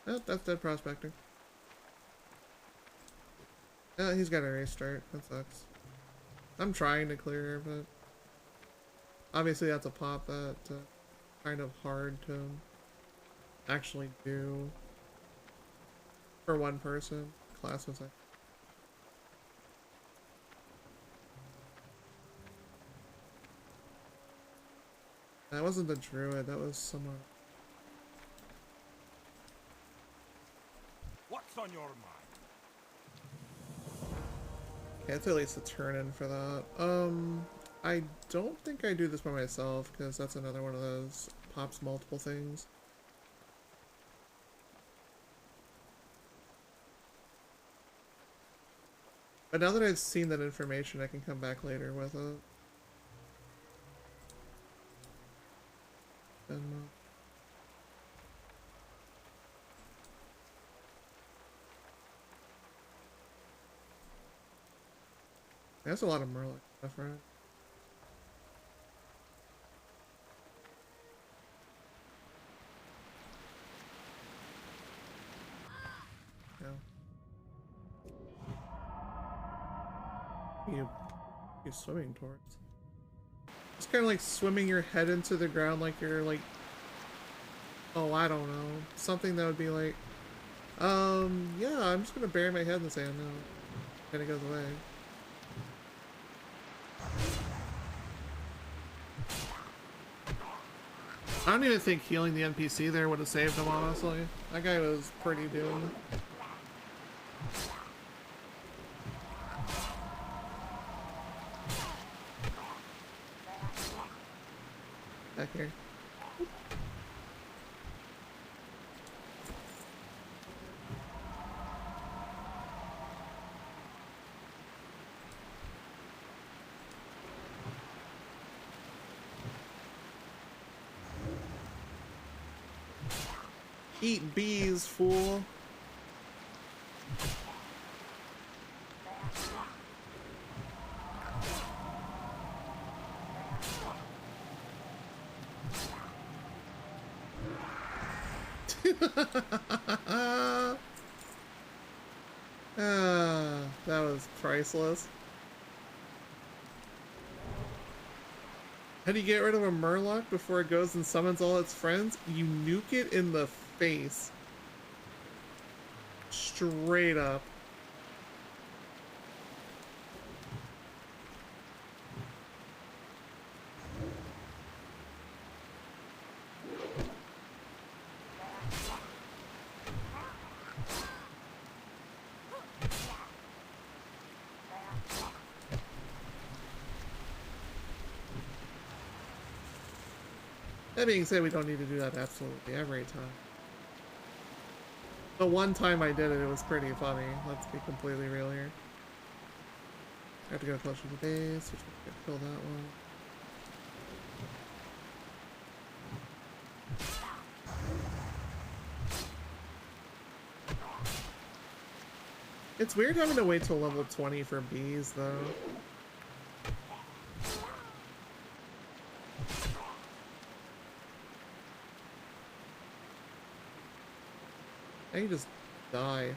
Oh, that's dead prospector. Yeah, he's got a race start. That sucks. I'm trying to clear, but obviously that's a pop that kind of hard to actually do for one person. Class was like. That wasn't the Druid. That was someone.
What's on your mind?
Okay, it's at least a turn in for that. I don't think I do this by myself, because that's another one of those pops multiple things. But now that I've seen that information, I can come back later with it. And, there's a lot of Murloc stuff, right? Yeah. You swimming towards? It's kind of like swimming your head into the ground like you're like, oh, I don't know, something that would be like, yeah, I'm just gonna bury my head in the sand now. Then it goes away. I don't even think healing the NPC there would have saved him, honestly. That guy was pretty doomed. Back here. Eat bees, fool. That was priceless. How do you get rid of a Murloc before it goes and summons all its friends? You nuke it in the face. Straight up. That being said, we don't need to do that absolutely every time. The one time I did it, it was pretty funny. Let's be completely real here. I have to go closer to the base, which we can kill that one. It's weird having to wait till level 20 for bees, though. Now you just die.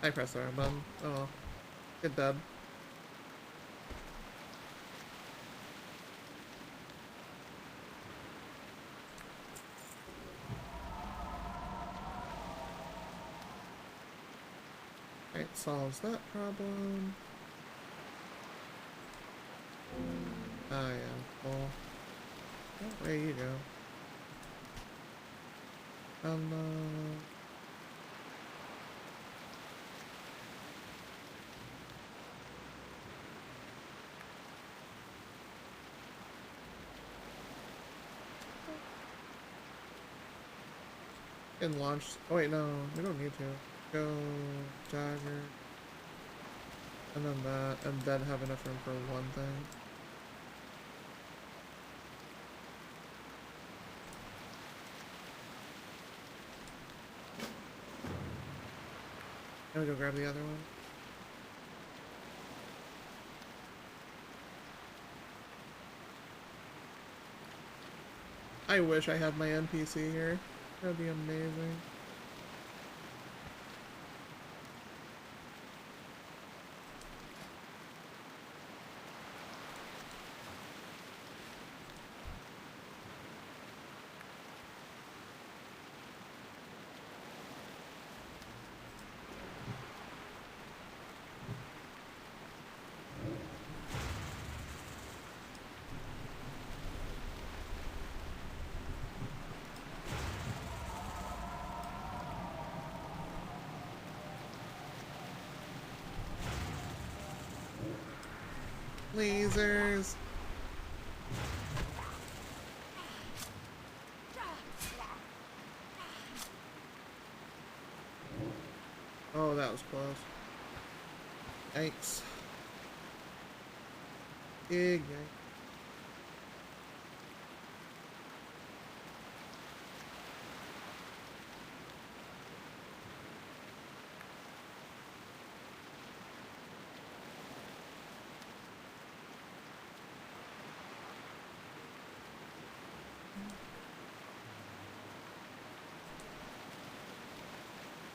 I pressed the wrong button. Oh well. Get dead. Alright, solves that problem. Ah, yeah, full. Oh, there you go. And launch. Oh wait, no, we don't need to. Go dagger, and then that, and then have enough room for one thing. I'm gonna go grab the other one. I wish I had my NPC here. That'd be amazing. Lasers. Oh, that was close. Yikes. Big yikes.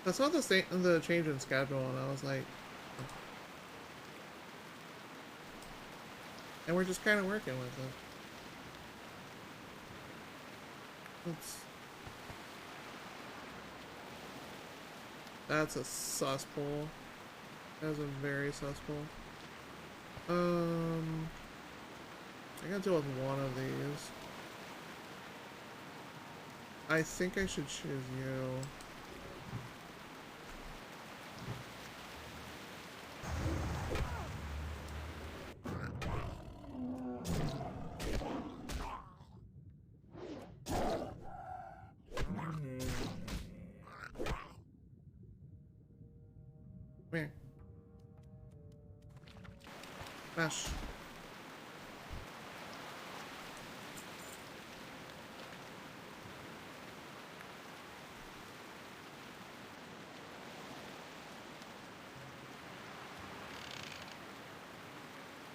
I saw the change in schedule and I was like, and we're just kind of working with it. That's a cesspool. That's a very cesspool. I gotta deal with one of these. I think I should choose you. Come here. Smash.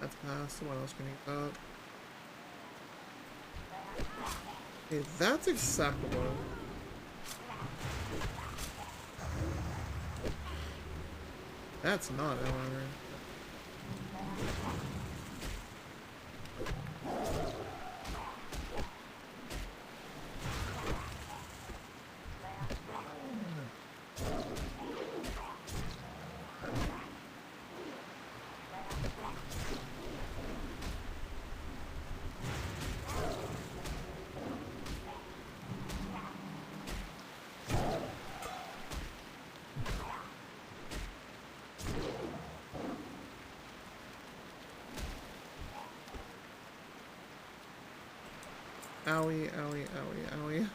That's passed. What else can you use that? Okay, that's acceptable. That's not, however. Owie, owie, owie, owie.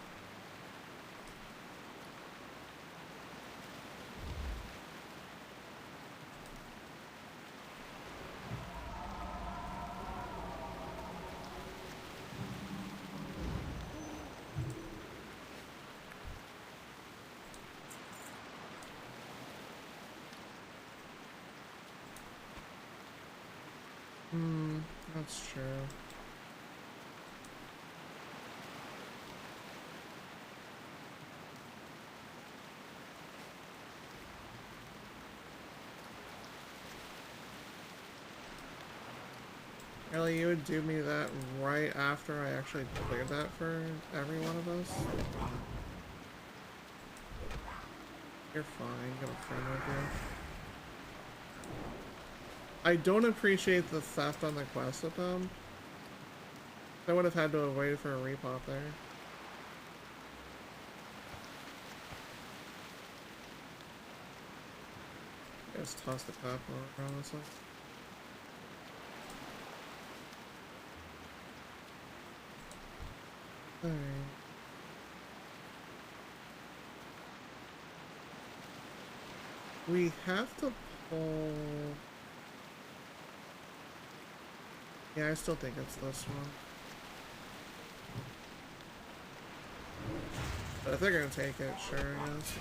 That's true. Really, you would do me that right after I actually cleared that for every one of us? You're fine, you got a friend with you. I don't appreciate the theft on the quest with them. I would have had to have waited for a repop there. Just toss the cop around this one. Alright. We have to pull... Yeah, I still think it's this one. But if they're gonna take it, sure, I guess.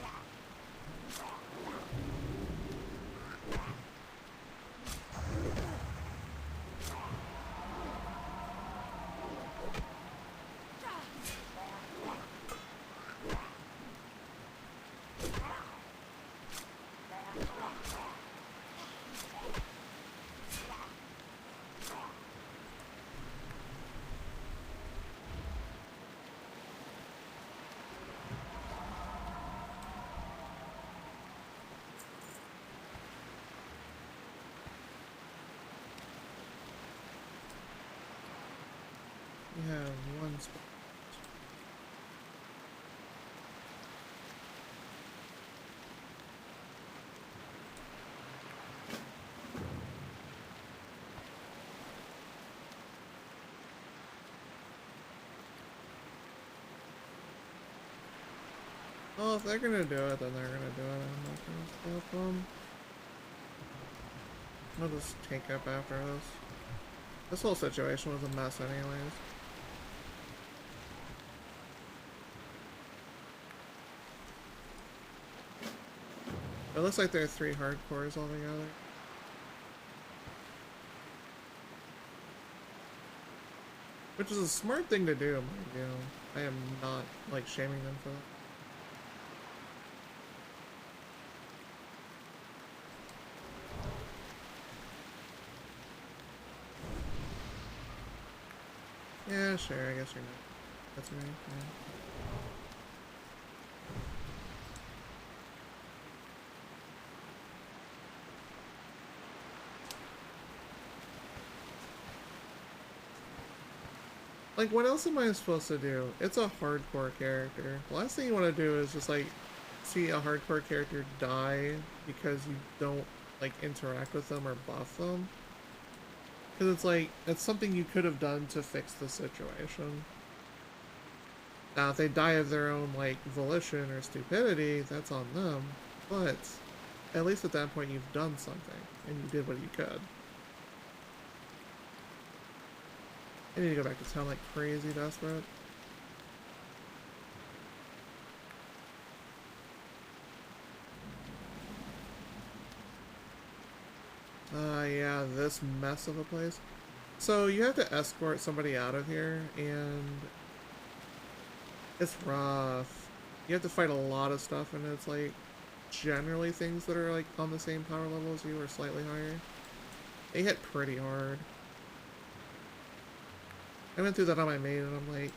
We have one spot. Well, if they're gonna do it, then they're gonna do it. I'm not gonna stop them. I'll just take up after this. This whole situation was a mess anyways. It looks like there are 3 hardcores altogether. Which is a smart thing to do, mind you. I am not, like, shaming them for that. Yeah, sure, I guess you're not. That's right, yeah. Like, what else am I supposed to do? It's a hardcore character. The last thing you want to do is just, like, see a hardcore character die because you don't, like, interact with them or buff them. Because it's like, it's something you could have done to fix the situation. Now, if they die of their own, like, volition or stupidity, that's on them. But, at least at that point you've done something, and you did what you could. I need to go back to town like crazy desperate. Yeah, this mess of a place. So you have to escort somebody out of here, and it's rough. You have to fight a lot of stuff, and it's like generally things that are like on the same power level as you or slightly higher. They hit pretty hard. I went through that on my main, and I'm like,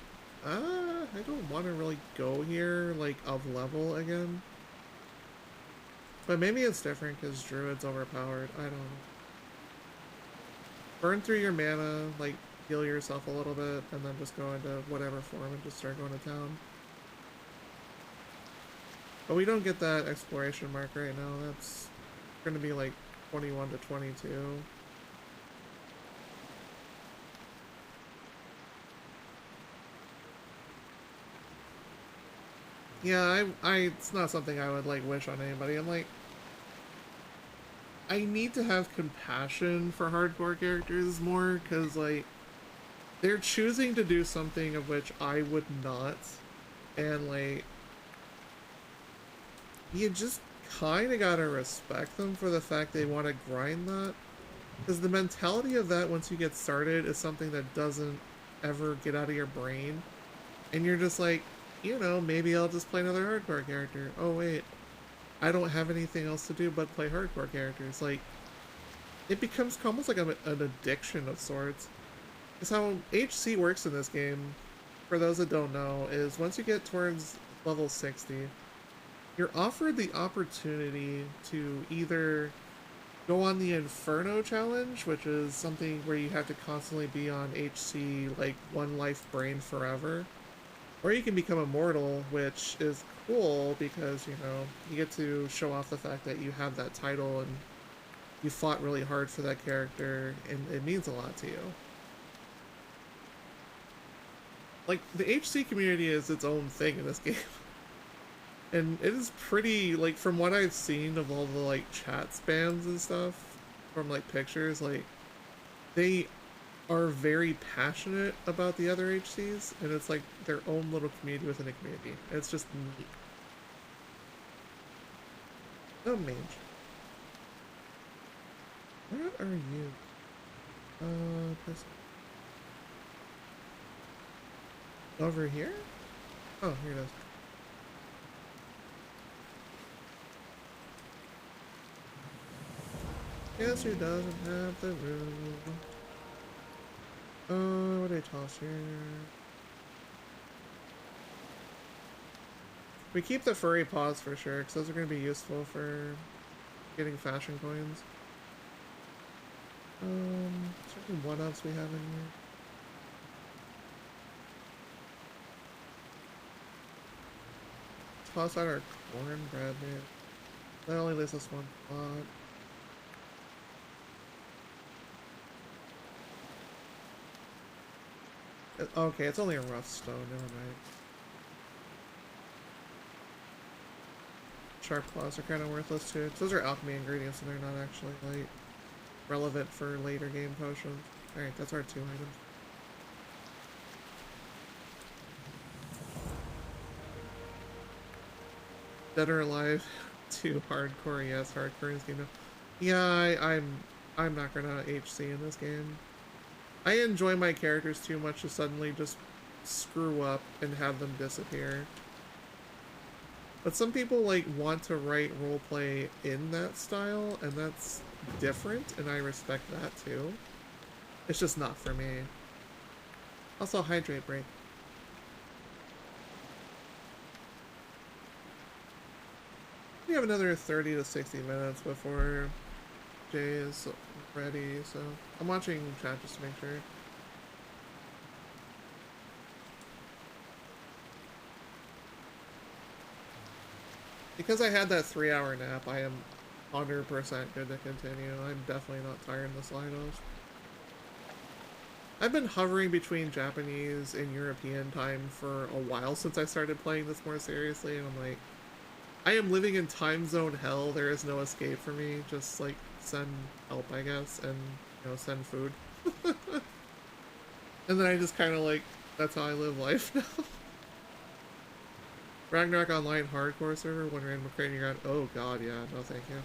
I don't want to really go here, like, of level again. But maybe it's different because Druid's overpowered. I don't know. Burn through your mana, like, heal yourself a little bit, and then just go into whatever form and just start going to town. But we don't get that exploration mark right now. That's going to be like 21 to 22. Yeah, it's not something I would, like, wish on anybody. I'm like, I need to have compassion for hardcore characters more, because, like, they're choosing to do something of which I would not, and, like, you just kind of gotta respect them for the fact they want to grind that, because the mentality of that once you get started is something that doesn't ever get out of your brain, and you're just like, you know, maybe I'll just play another hardcore character. Oh wait, I don't have anything else to do but play hardcore characters. Like, it becomes almost like an addiction of sorts. Because how HC works in this game, for those that don't know, is once you get towards level 60, you're offered the opportunity to either go on the Inferno challenge, which is something where you have to constantly be on HC, like, one life brain forever, or you can become immortal, which is cool because, you know, you get to show off the fact that you have that title and you fought really hard for that character, and it means a lot to you. Like, the HC community is its own thing in this game. And it is pretty, like, from what I've seen of all the, like, chat spams and stuff, from, like, pictures, like, they are very passionate about the other HCs, and it's, like, their own little community within a community. It's just neat. Oh, mage. What are you? This... Over here? Oh, here it is. Guess who doesn't have the room? What do I toss here? We keep the furry paws for sure, because those are going to be useful for getting fashion coins. Checking what else we have in here. Toss out our cornbread, man. That only leaves us one spot. Okay, it's only a rough stone, never mind. Sharp claws are kind of worthless too, because those are alchemy ingredients and they're not actually, like, relevant for later game potions. Alright, that's our 2 items. Dead or Alive 2 hardcore, yes, hardcore in this game. Yeah, I'm not gonna HC in this game. I enjoy my characters too much to suddenly just screw up and have them disappear. But some people, like, want to write roleplay in that style, and that's different, and I respect that too. It's just not for me. Also, hydrate break. We have another 30 to 60 minutes before Jay is ready, so I'm watching chat just to make sure. Because I had that 3-hour nap, I am 100% good to continue. I'm definitely not tired in the slightest. I've been hovering between Japanese and European time for a while since I started playing this more seriously, and I'm like, I am living in time zone hell. There is no escape for me. Just, like, send help, I guess, and, you know, send food. And then I just kind of, like, that's how I live life now. Ragnarok Online hardcore server, one random creating ground. Oh god, yeah, no thank you.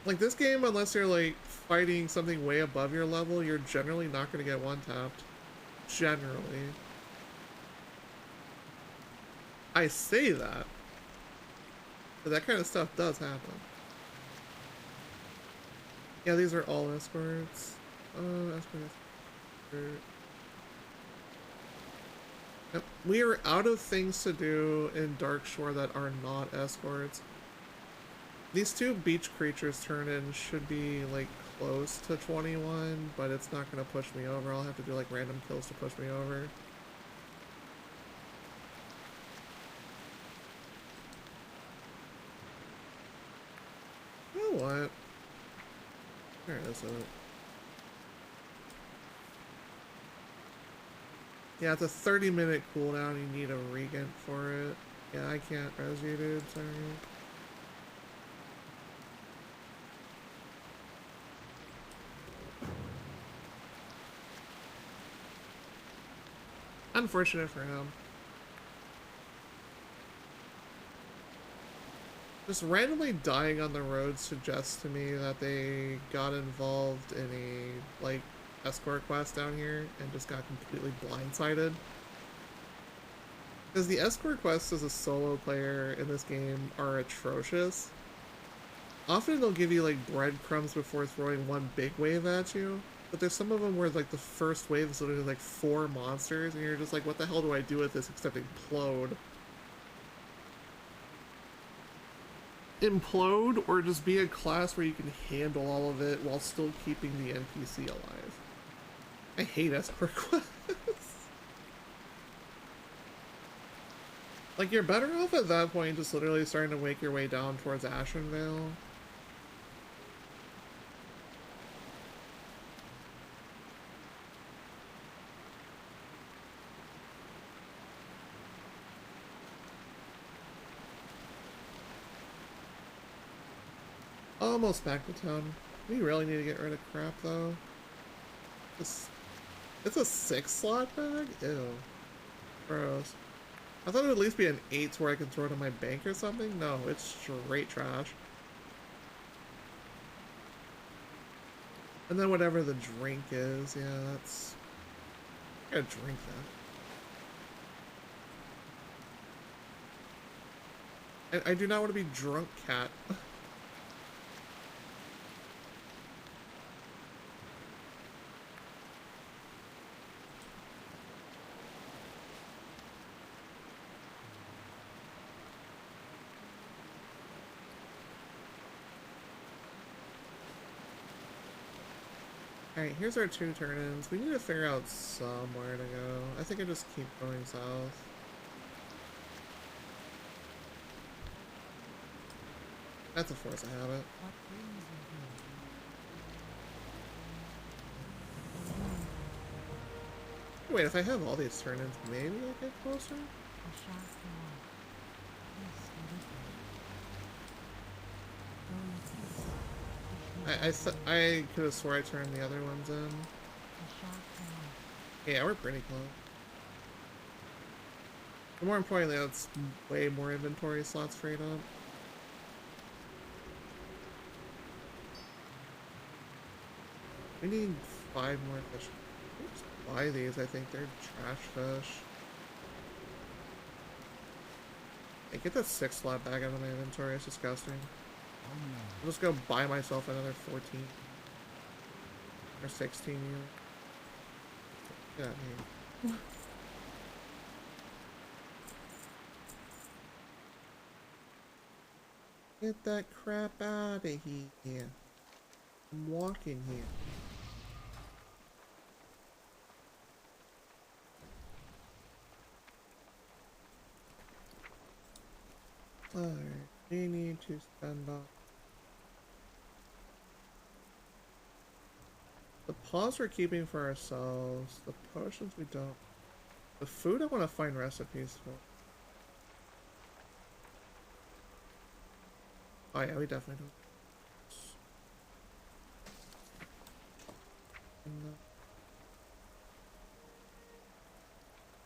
Like, this game, unless you're, like, fighting something way above your level, you're generally not going to get one-tapped. Generally. I say that, but that kind of stuff does happen. Yeah, these are all escorts. Escort. Yep. We are out of things to do in Dark Shore that are not escorts. These 2 beach creatures turn-in should be, like, close to 21, but it's not going to push me over. I'll have to do, like, random kills to push me over. You know what? Where is it? Yeah, it's a 30-minute cooldown. You need a regent for it. Yeah, I can't res you, dude. Sorry. Unfortunate for him. Just randomly dying on the road suggests to me that they got involved in a, like, escort quest down here and just got completely blindsided. Because the escort quests as a solo player in this game are atrocious. Often they'll give you, like, breadcrumbs before throwing one big wave at you. But there's some of them where like the first wave is literally like 4 monsters, and you're just like, what the hell do I do with this except implode? Implode, or just be a class where you can handle all of it while still keeping the NPC alive. I hate escort quests. Like, you're better off at that point just literally starting to make your way down towards Ashenvale. Almost back to town. We really need to get rid of crap, though. It's a 6-slot bag? Ew. Gross. I thought it would at least be an 8 where I can throw it in my bank or something. No, it's straight trash. And then whatever the drink is, yeah, that's... I gotta drink that. I do not want to be drunk, cat. Alright, here's our 2 turn-ins. We need to figure out somewhere to go. I think I just keep going south. That's a force of habit. Wait, if I have all these turn-ins, maybe I get closer? I could have swore I turned the other ones in. Yeah, we're pretty close. But more importantly, that's way more inventory slots freed up. We need 5 more fish. Let's buy these, I think they're trash fish. Hey, get that 6-slot bag out of my inventory, it's disgusting. I'll just go buy myself another 14 or 16 units. Get out of here. Get that crap out of here. I'm walking here. Alright, we need to stand up. The paws we're keeping for ourselves. The potions we don't. The food I want to find recipes for. Oh yeah, we definitely don't.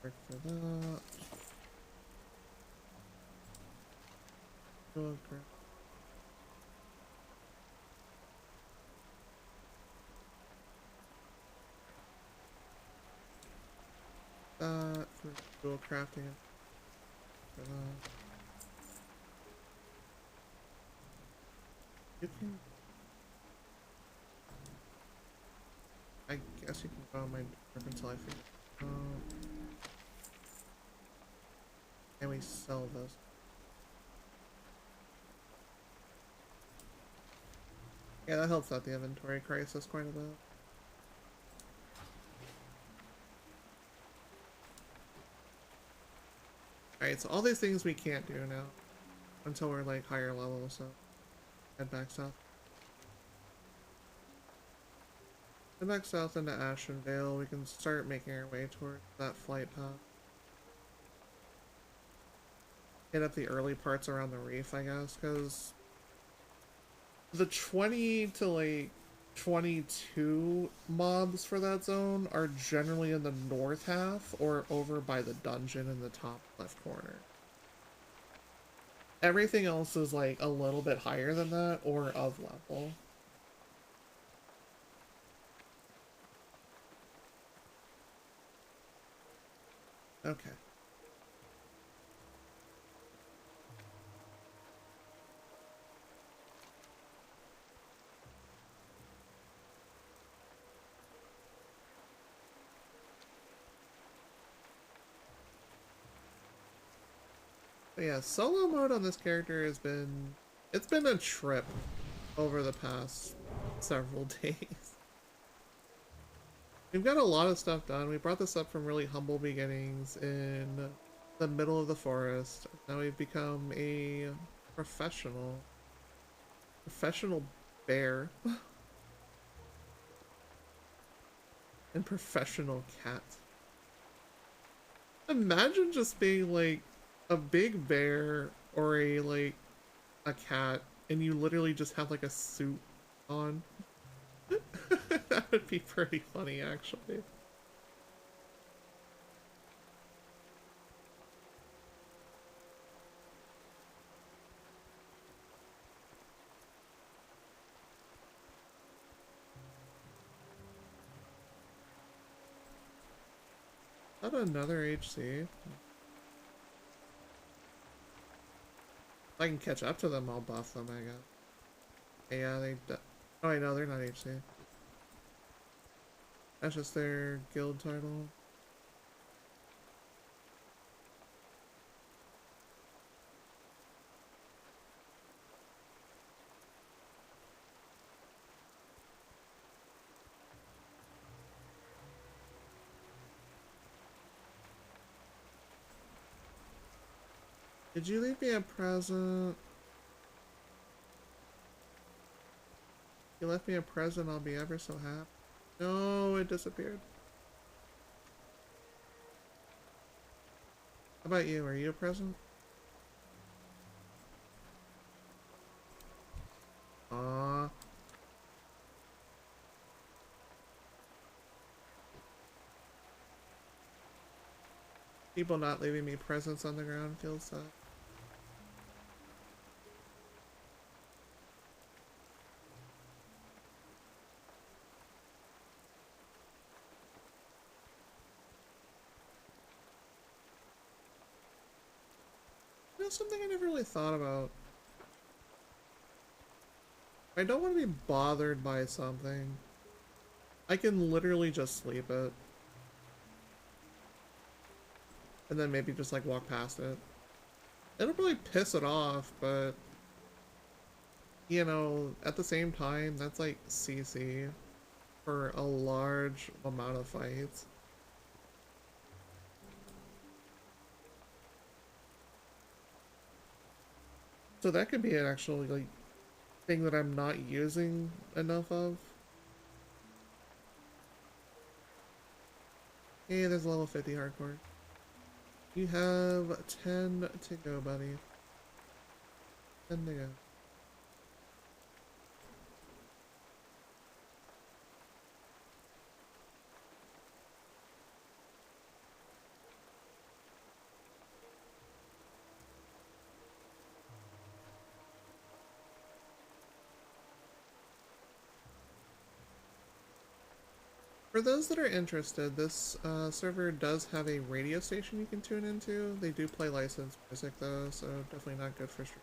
Work for that. Oh crap. That for dual crafting. For that. You can. I guess you can go on my trip until I figure it out. And we sell this. Yeah, that helps out the inventory crisis quite a bit. Alright, so all these things we can't do now. Until we're like higher level, so head back south. Head back south into Ashenvale, we can start making our way toward that flight path. Hit up the early parts around the reef, I guess, because the 20 to like 22 mobs for that zone are generally in the north half or over by the dungeon in the top left corner. Everything else is like a little bit higher than that or of level. Okay. But yeah, solo mode on this character has been... It's been a trip over the past several days. We've got a lot of stuff done. We brought this up from really humble beginnings in the middle of the forest. Now we've become a professional bear and professional cat. Imagine just being like a big bear or a cat and you literally just have like a suit on. That would be pretty funny actually. Is that another HC? If I can catch up to them, I'll buff them, I guess. Yeah, oh, I know, they're not HC. That's just their guild title. Did you leave me a present? You left me a present, I'll be ever so happy. No, it disappeared. How about you? Are you a present? Aww. People not leaving me presents on the ground feels sad. You know, something I never really thought about. I don't want to be bothered by something. I can literally just sleep it. And then maybe just like walk past it. It'll probably piss it off, but you know, at the same time, that's like CC for a large amount of fights. So that could be an actual like thing that I'm not using enough of. Hey, there's a level 50 hardcore. You have 10 to go, buddy. 10 to go. For those that are interested, this server does have a radio station you can tune into. They do play licensed music though, so definitely not good for stream.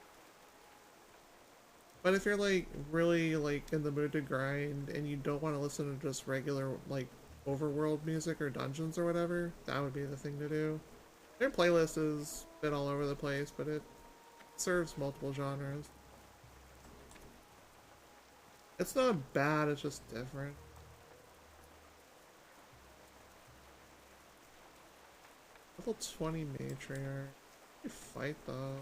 But if you're like really like in the mood to grind and you don't want to listen to just regular like overworld music or dungeons or whatever, that would be the thing to do. Their playlist is a bit all over the place, but it serves multiple genres. It's not bad, it's just different. Level 20 matriarch. You fight though.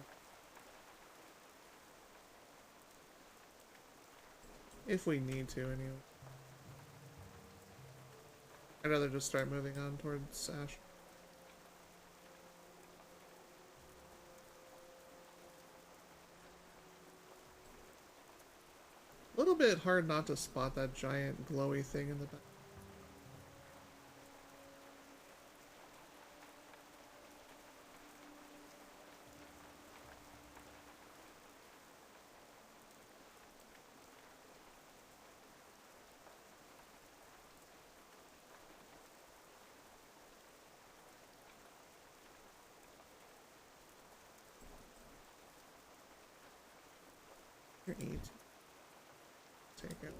If we need to, anyway. I'd rather just start moving on towards Ash. A little bit hard not to spot that giant glowy thing in the back. You're 8. Take it.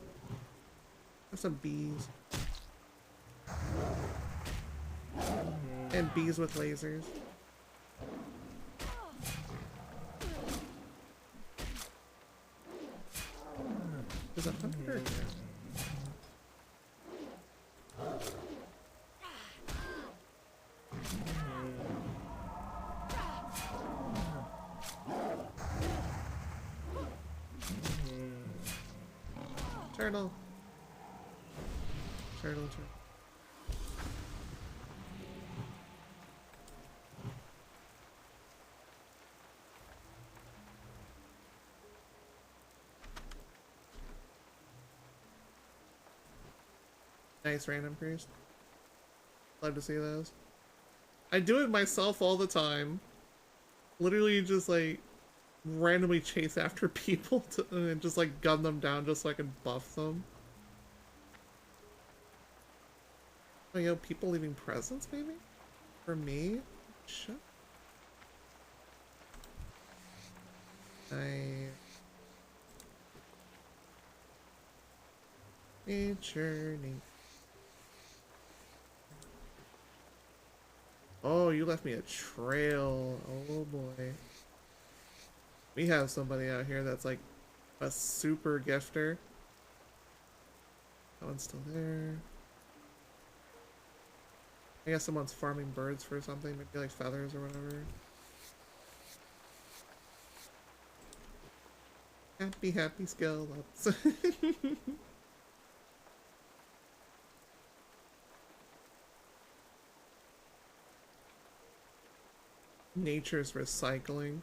Have some bees. And bees with lasers. There's a hunter here. Turtle. Turtle. Nice random priest. Love to see those. I do it myself all the time. Literally just like randomly chase after people and just like gun them down just so I can buff them. Oh, yo, people leaving presents maybe? For me? Shut. Nature. Oh, you left me a trail. Oh boy. We have somebody out here that's like a super gifter. That one's still there. I guess someone's farming birds for something, maybe like feathers or whatever. Happy skill ups. Nature's recycling.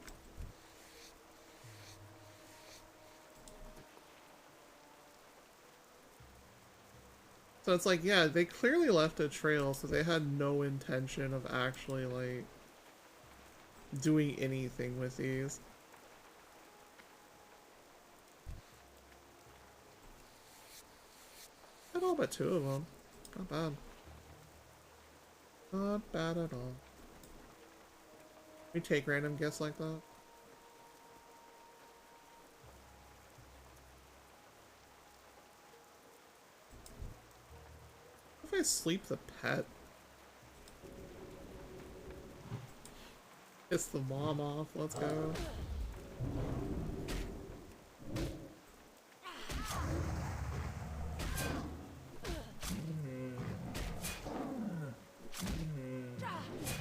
So it's like, yeah, they clearly left a trail, so they had no intention of actually, like, doing anything with these. Got all but 2 of them. Not bad. Not bad at all. We take random gifts like that. What if I sleep the pet? Piss the mom off. Let's go.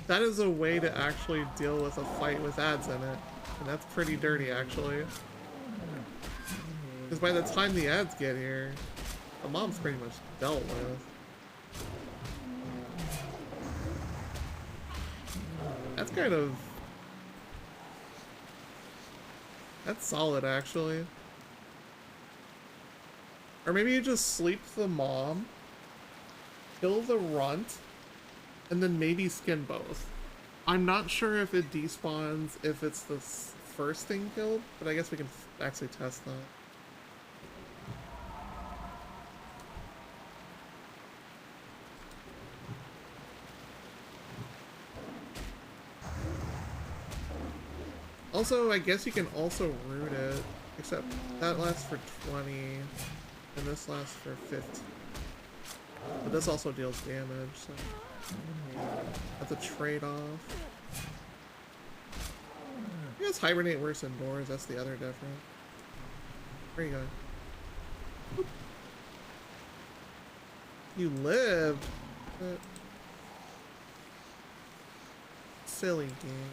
That is a way to actually deal with a fight with ads in it. And that's pretty dirty, actually. Because by the time the ads get here, the mom's pretty much dealt with. That's kind of... That's solid, actually. Or maybe you just sleep the mom, kill the runt, and then maybe skin both. I'm not sure if it despawns if it's the first thing killed, but I guess we can actually test that. Also, I guess you can also root it, except that lasts for 20, and this lasts for 50. But this also deals damage, so that's a trade-off. I guess hibernate worse indoors, that's the other difference. Where you going? You lived? Silly game.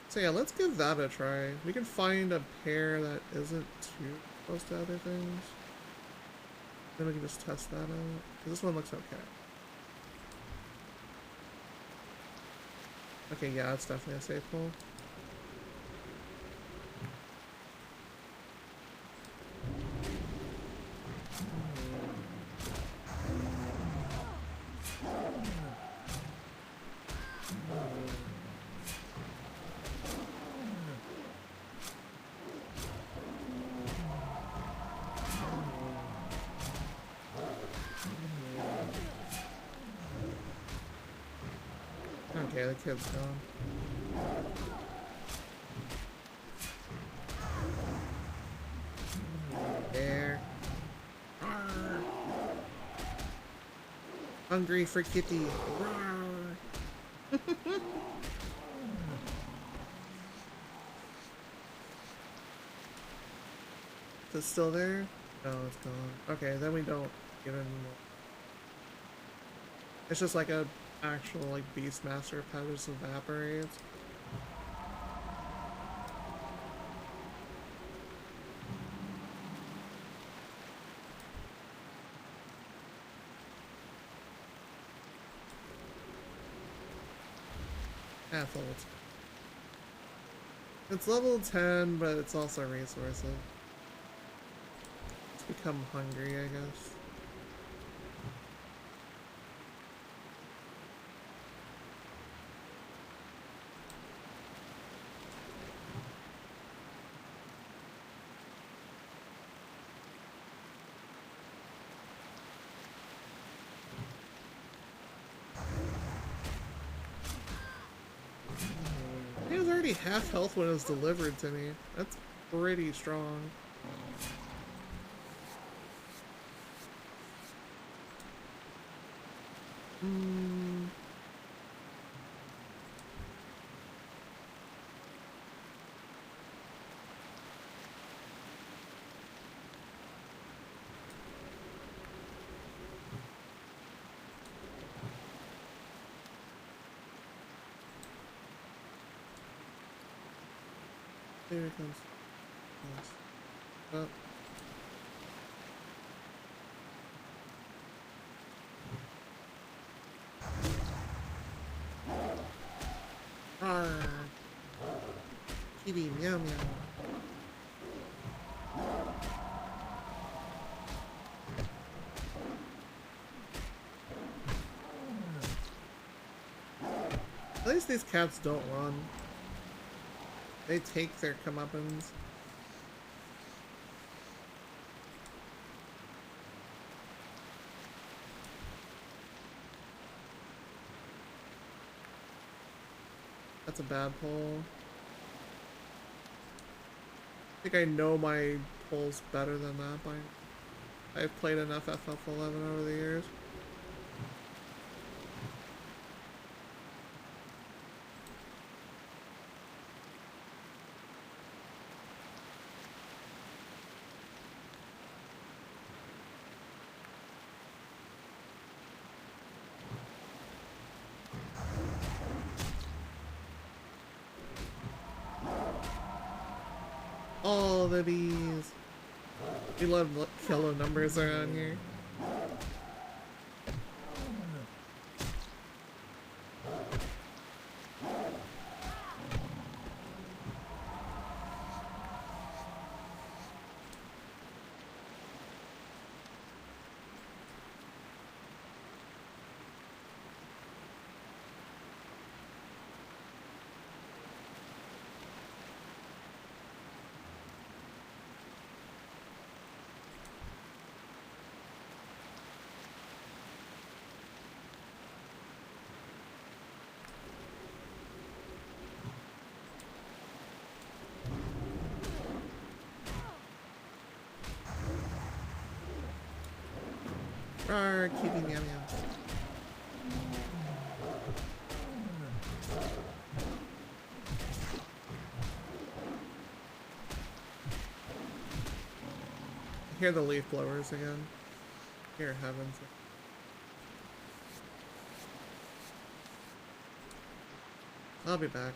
So yeah, let's give that a try. We can find a pair that isn't too close to other things. Then we can just test that out. Because this one looks okay. Okay, yeah, it's definitely a safe pull. Okay, the kid's gone. There. Hungry for kitty. Roar. Is it still there? No, it's gone. Okay, then we don't give it anymore. It's just like a actual like Beastmaster pet just evaporates. Half level 10. It's level 10, but it's also resources. It's become hungry, I guess. He was already half health when it was delivered to me. That's pretty strong. There it comes. Yes. Oh. Arr. Kitty, meow meow. At least these cats don't run. They take their comeuppance. That's a bad pull. I think I know my pulls better than that. I've played enough FF11 over the years. All the bees. We love yellow numbers around here. Rawr, kitty meow meow. I hear the leaf blowers again. Dear heavens. I'll be back.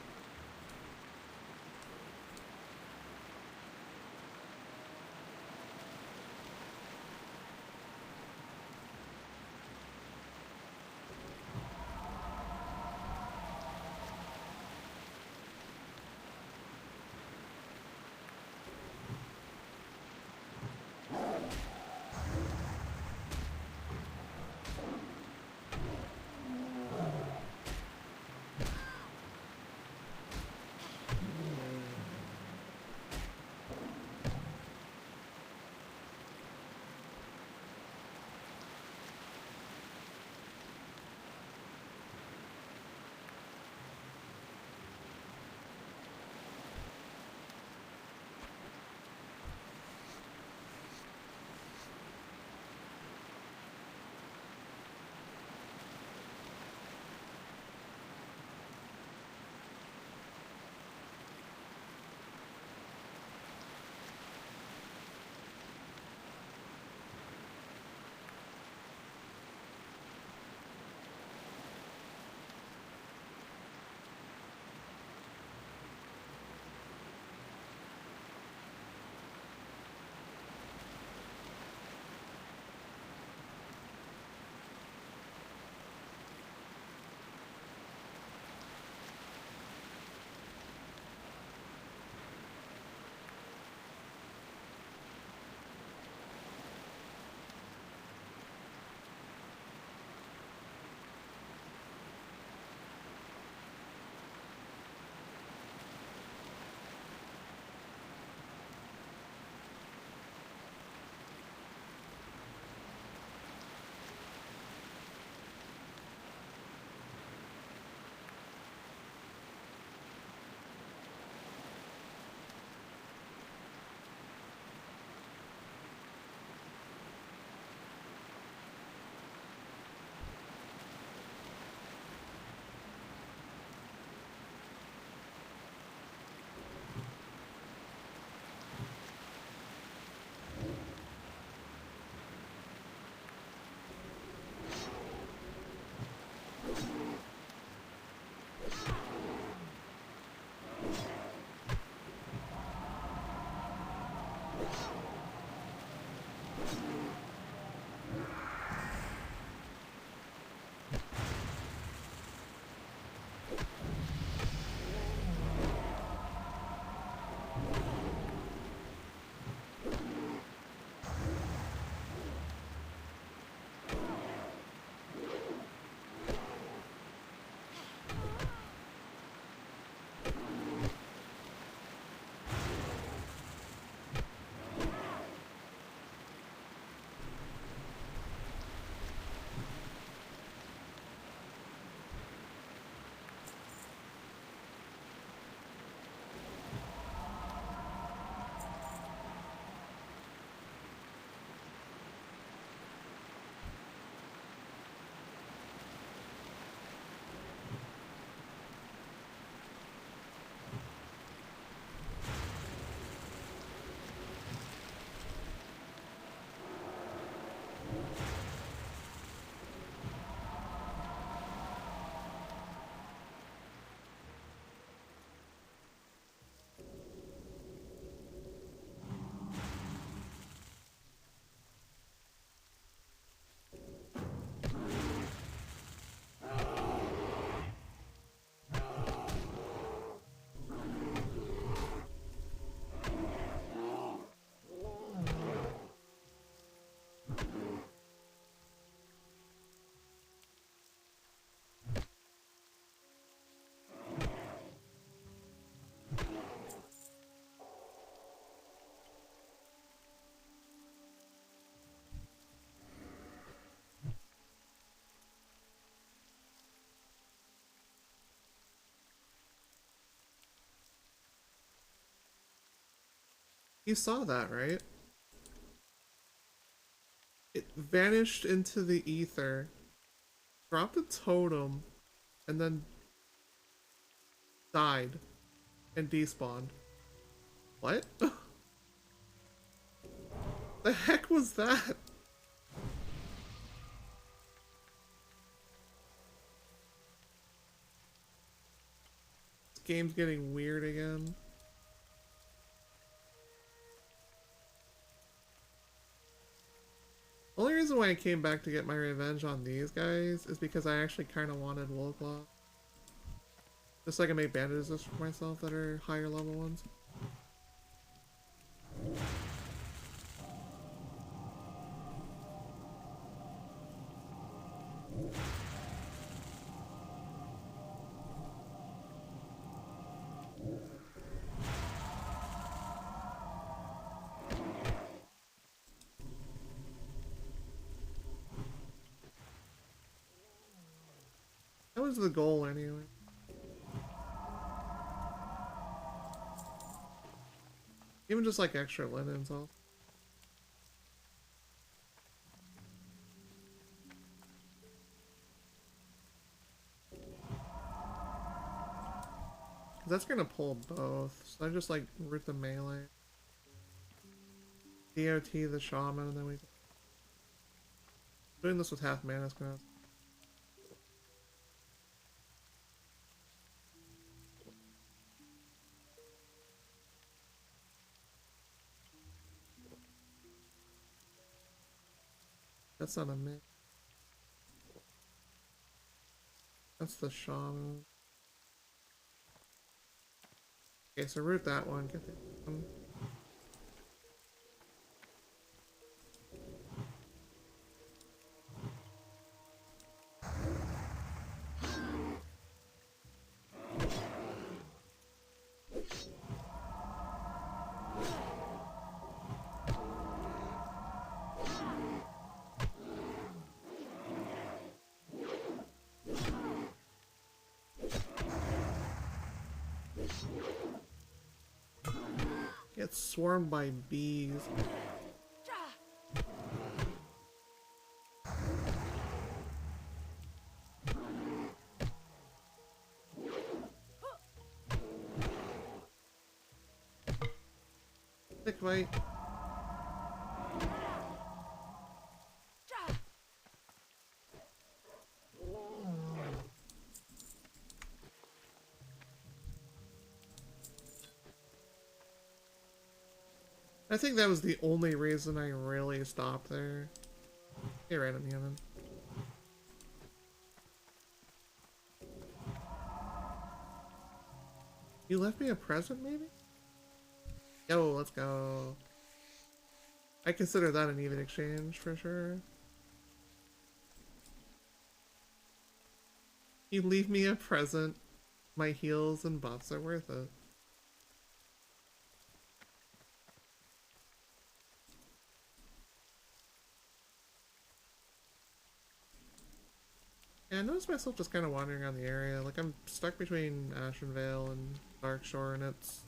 You saw that, right? It vanished into the ether, dropped a totem, and then died and despawned. What? The heck was that? This game's getting weird again. Only reason why I came back to get my revenge on these guys is because I actually kind of wanted Woolclaw. Just so I can make bandages for myself that are higher level ones. That was the goal anyway. Even just like extra linens off. That's gonna pull both, so I just like root the melee. DOT the shaman, and then we doing this with half mana is gonna. That's not a mix. That's the shaman. Okay, so root that one, get the one. Get swarmed by bees. Thick fight. I think that was the only reason I really stopped there. Hey, random human. You left me a present, maybe? Yo, let's go. I consider that an even exchange for sure. You leave me a present. My heals and buffs are worth it. Yeah, I noticed myself just kind of wandering around the area. Like, I'm stuck between Ashenvale and Darkshore, and it's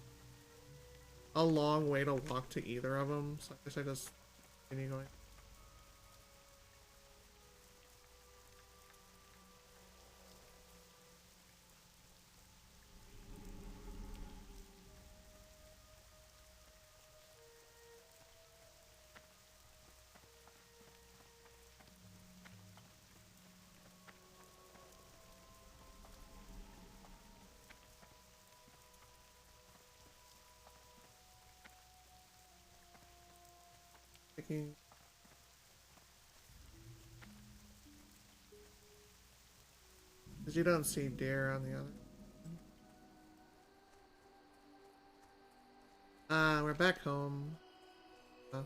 a long way to walk to either of them, so I guess I just continue going. Picking. Because you don't see deer on the other. We're back home. Stuff.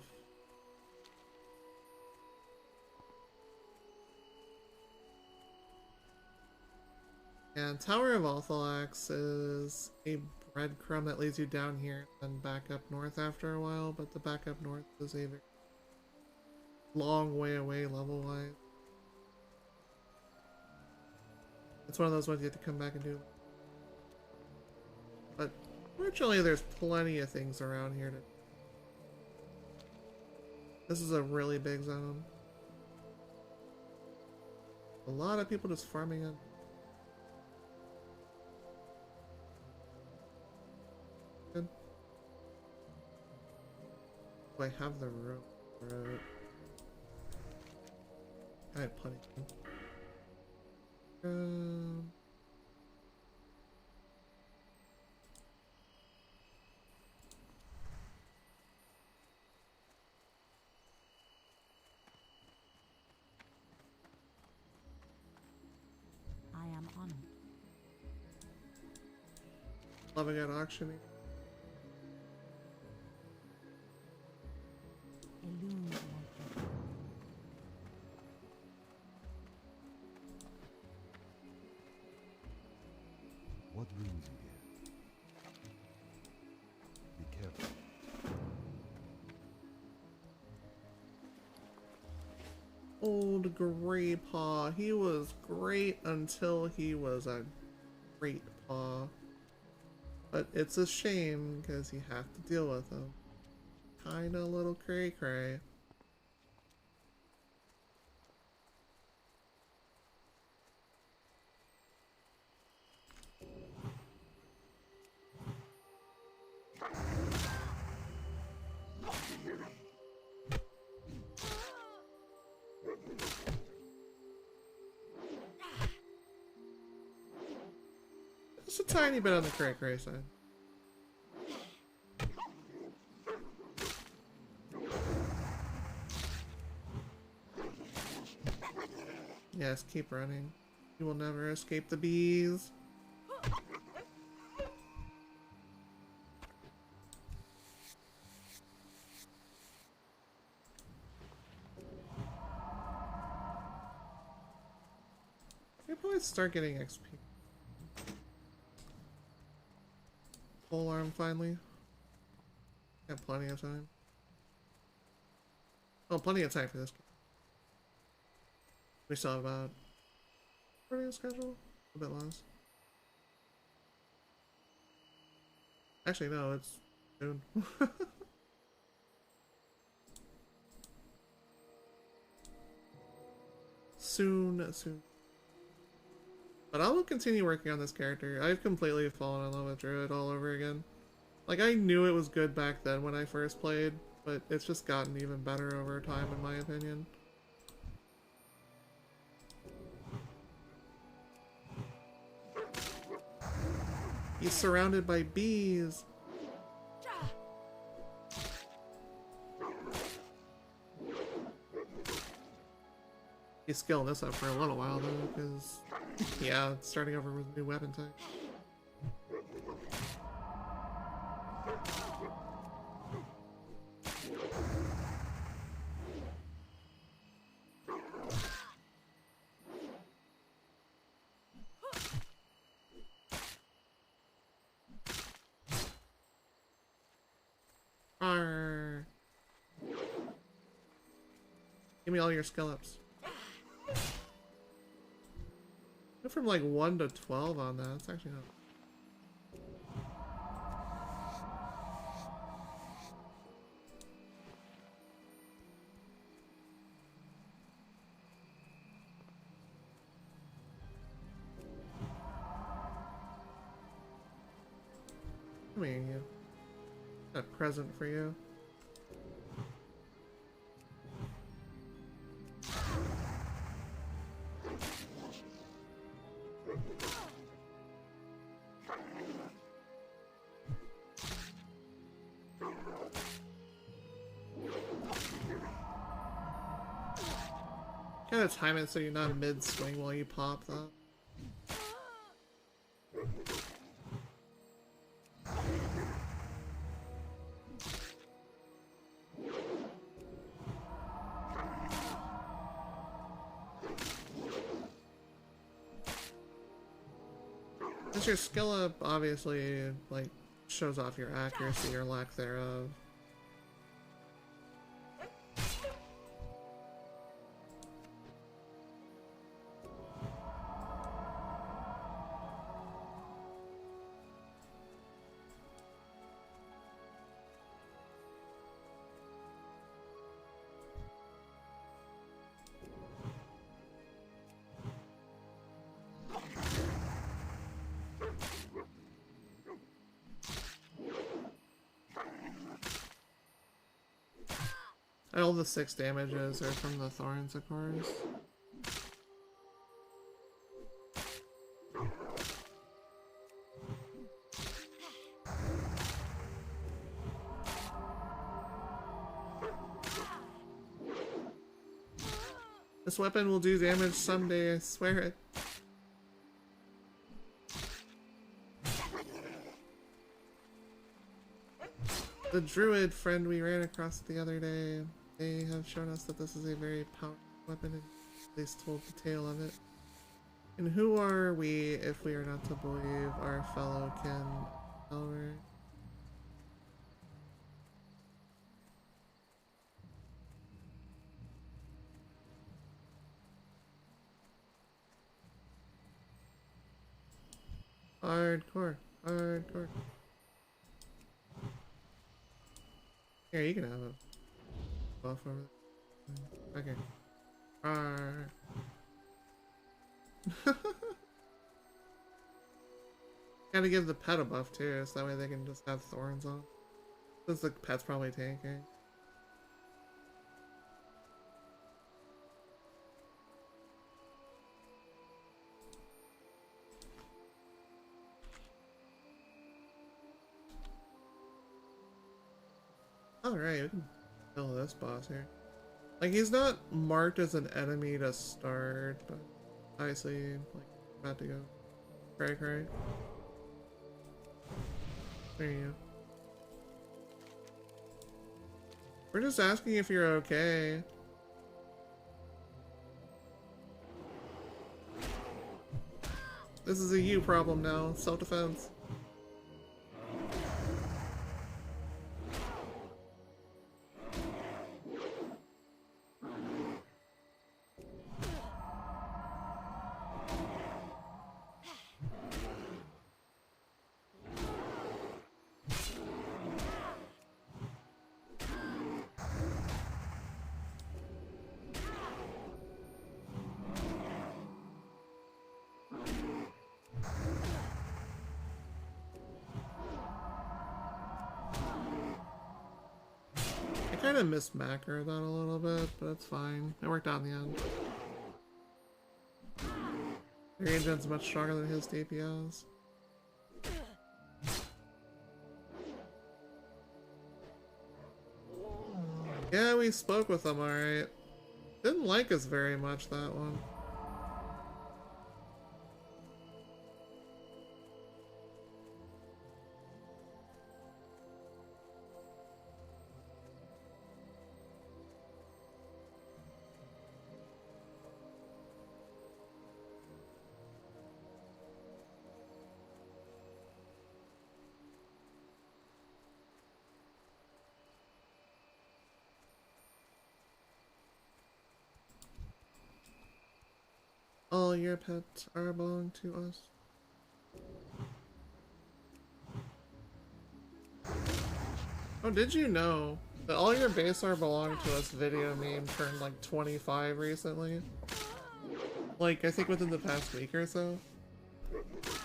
And Tower of Althalax is a breadcrumb that leads you down here and back up north after a while, but the back up north is a very long way away level-wise. It's one of those ones you have to come back and do. But fortunately there's plenty of things around here to This is a really big zone. A lot of people just farming it. Good. Do I have the room for it? I have plenty.
I am honored.
Loving at auctioning.
Elude like
What brings you here? Be careful.
Old Grey Paw. He was great until he was a Great Paw. But it's a shame because you have to deal with him. Kinda a little cray cray. Just a tiny bit on the cray cray side. Yes, keep running. You will never escape the bees. You'll probably start getting XP. Pole arm finally. Got plenty of time. Oh, plenty of time for this game. We still have about running schedule? A bit less. Actually, no, it's soon. soon. But I will continue working on this character. I've completely fallen in love with Druid all over again. Like, I knew it was good back then when I first played, but it's just gotten even better over time in my opinion. He's surrounded by bees. He's skilling this up for a little while though, because yeah, starting over with a new weapon type. Arr. Give me all your skill ups. Went from like 1 to 12 on that. That's actually not. Come here, you. Got a present for you. Gotta time it so you're not mid-swing while you pop that. Since your skill up obviously like shows off your accuracy or lack thereof. All the 6 damages are from the thorns, of course. This weapon will do damage someday, I swear it. The Druid friend we ran across the other day, they have shown us that this is a very powerful weapon and at least told the tale of it. And who are we if we are not to believe our fellow kin Elmer? Hardcore. Hardcore. Here, you can have a buff over there. Okay. Gotta give the pet a buff too, so that way they can just have thorns on. Since the pet's probably tanking. Alright, we can kill this boss here. Like, he's not marked as an enemy to start, but obviously, like, about to go. Cray. There you go. We're just asking if you're okay. This is a you problem now. Self-defense. I kind of missed macro that a little bit, but it's fine. It worked out in the end. The range end's much stronger than his DPS. Yeah, we spoke with them alright. Didn't like us very much, that one. All your pets are belong to us. Oh, did you know that all your base are belong to us video meme turned like 25 recently? Like, I think within the past week or so.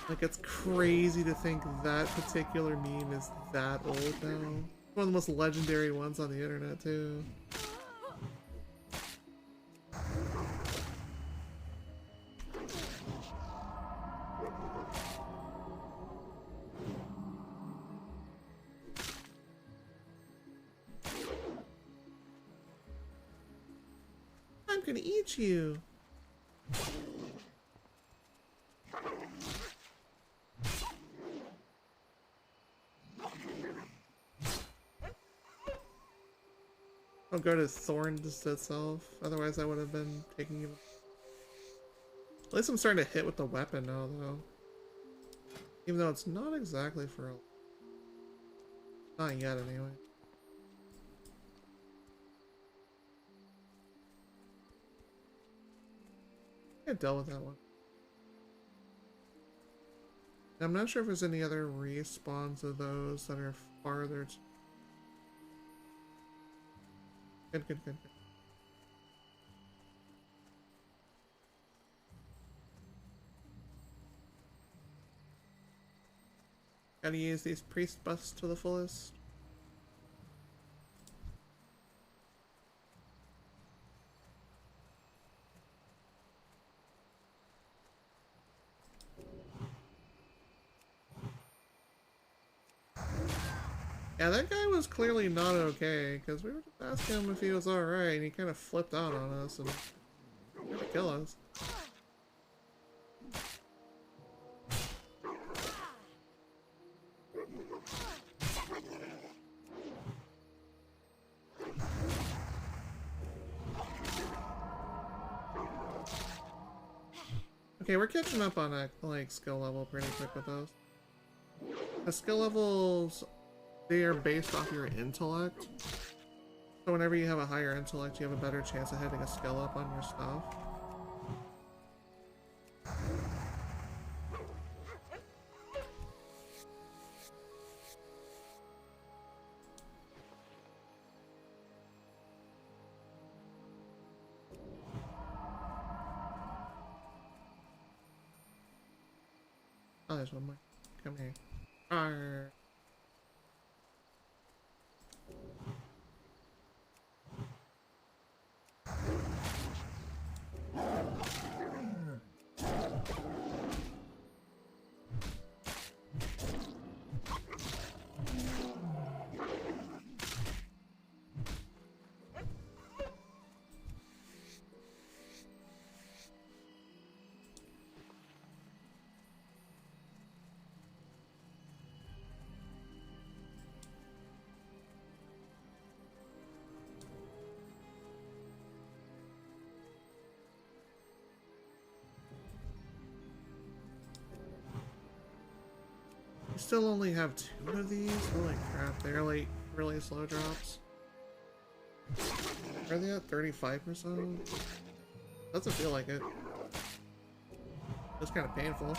Like, it's crazy to think that particular meme is that old now. One of the most legendary ones on the internet too. I'm gonna eat you. I'll go to Thorns itself, otherwise I would have been taking him. At least I'm starting to hit with the weapon now, though. Even though it's not exactly for a... Not yet, anyway. I dealt with that one. I'm not sure if there's any other respawns of those that are farther. Good. Gotta use these priest buffs to the fullest. Yeah, that guy was clearly not okay, because we were just asking him if he was alright, and he kind of flipped out on us and tried to kill us. Okay, we're catching up on that, like, skill level pretty quick with those. The skill levels, they are based off your intellect. So whenever you have a higher intellect, you have a better chance of hitting a skill up on your stuff. Oh, there's one more. Come here. Arr. We still only have 2 of these? Holy crap, they're like really slow drops. Are they at 35%? Doesn't feel like it. It's kind of painful.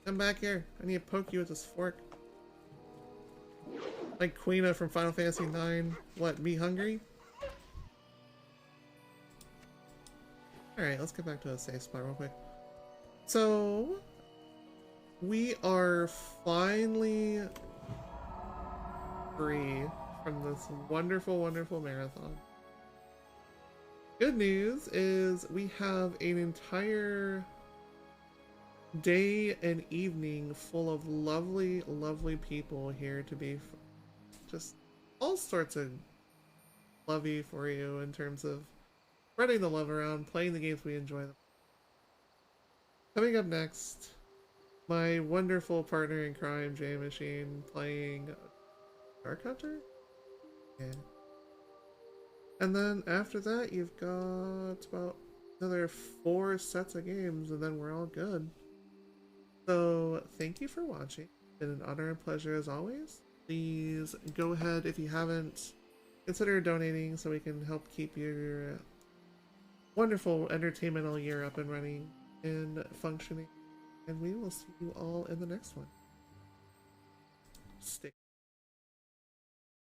Come back here. I need to poke you with this fork. Like Queena from Final Fantasy IX. What, me hungry? Alright, let's get back to a safe spot real quick. So, we are finally free from this wonderful, wonderful marathon. Good news is we have an entire day and evening full of lovely, lovely people here to be just all sorts of lovey for you in terms of spreading the love around, playing the games we enjoy. Coming up next, my wonderful partner in crime, J Machine, playing Dark Hunter? Yeah. And then after that, you've got about another 4 sets of games, and then we're all good. So, thank you for watching. It's been an honor and pleasure as always. Please go ahead, if you haven't, consider donating so we can help keep your wonderful entertainment all year up and running and functioning. And we will see you all in the next one. Stay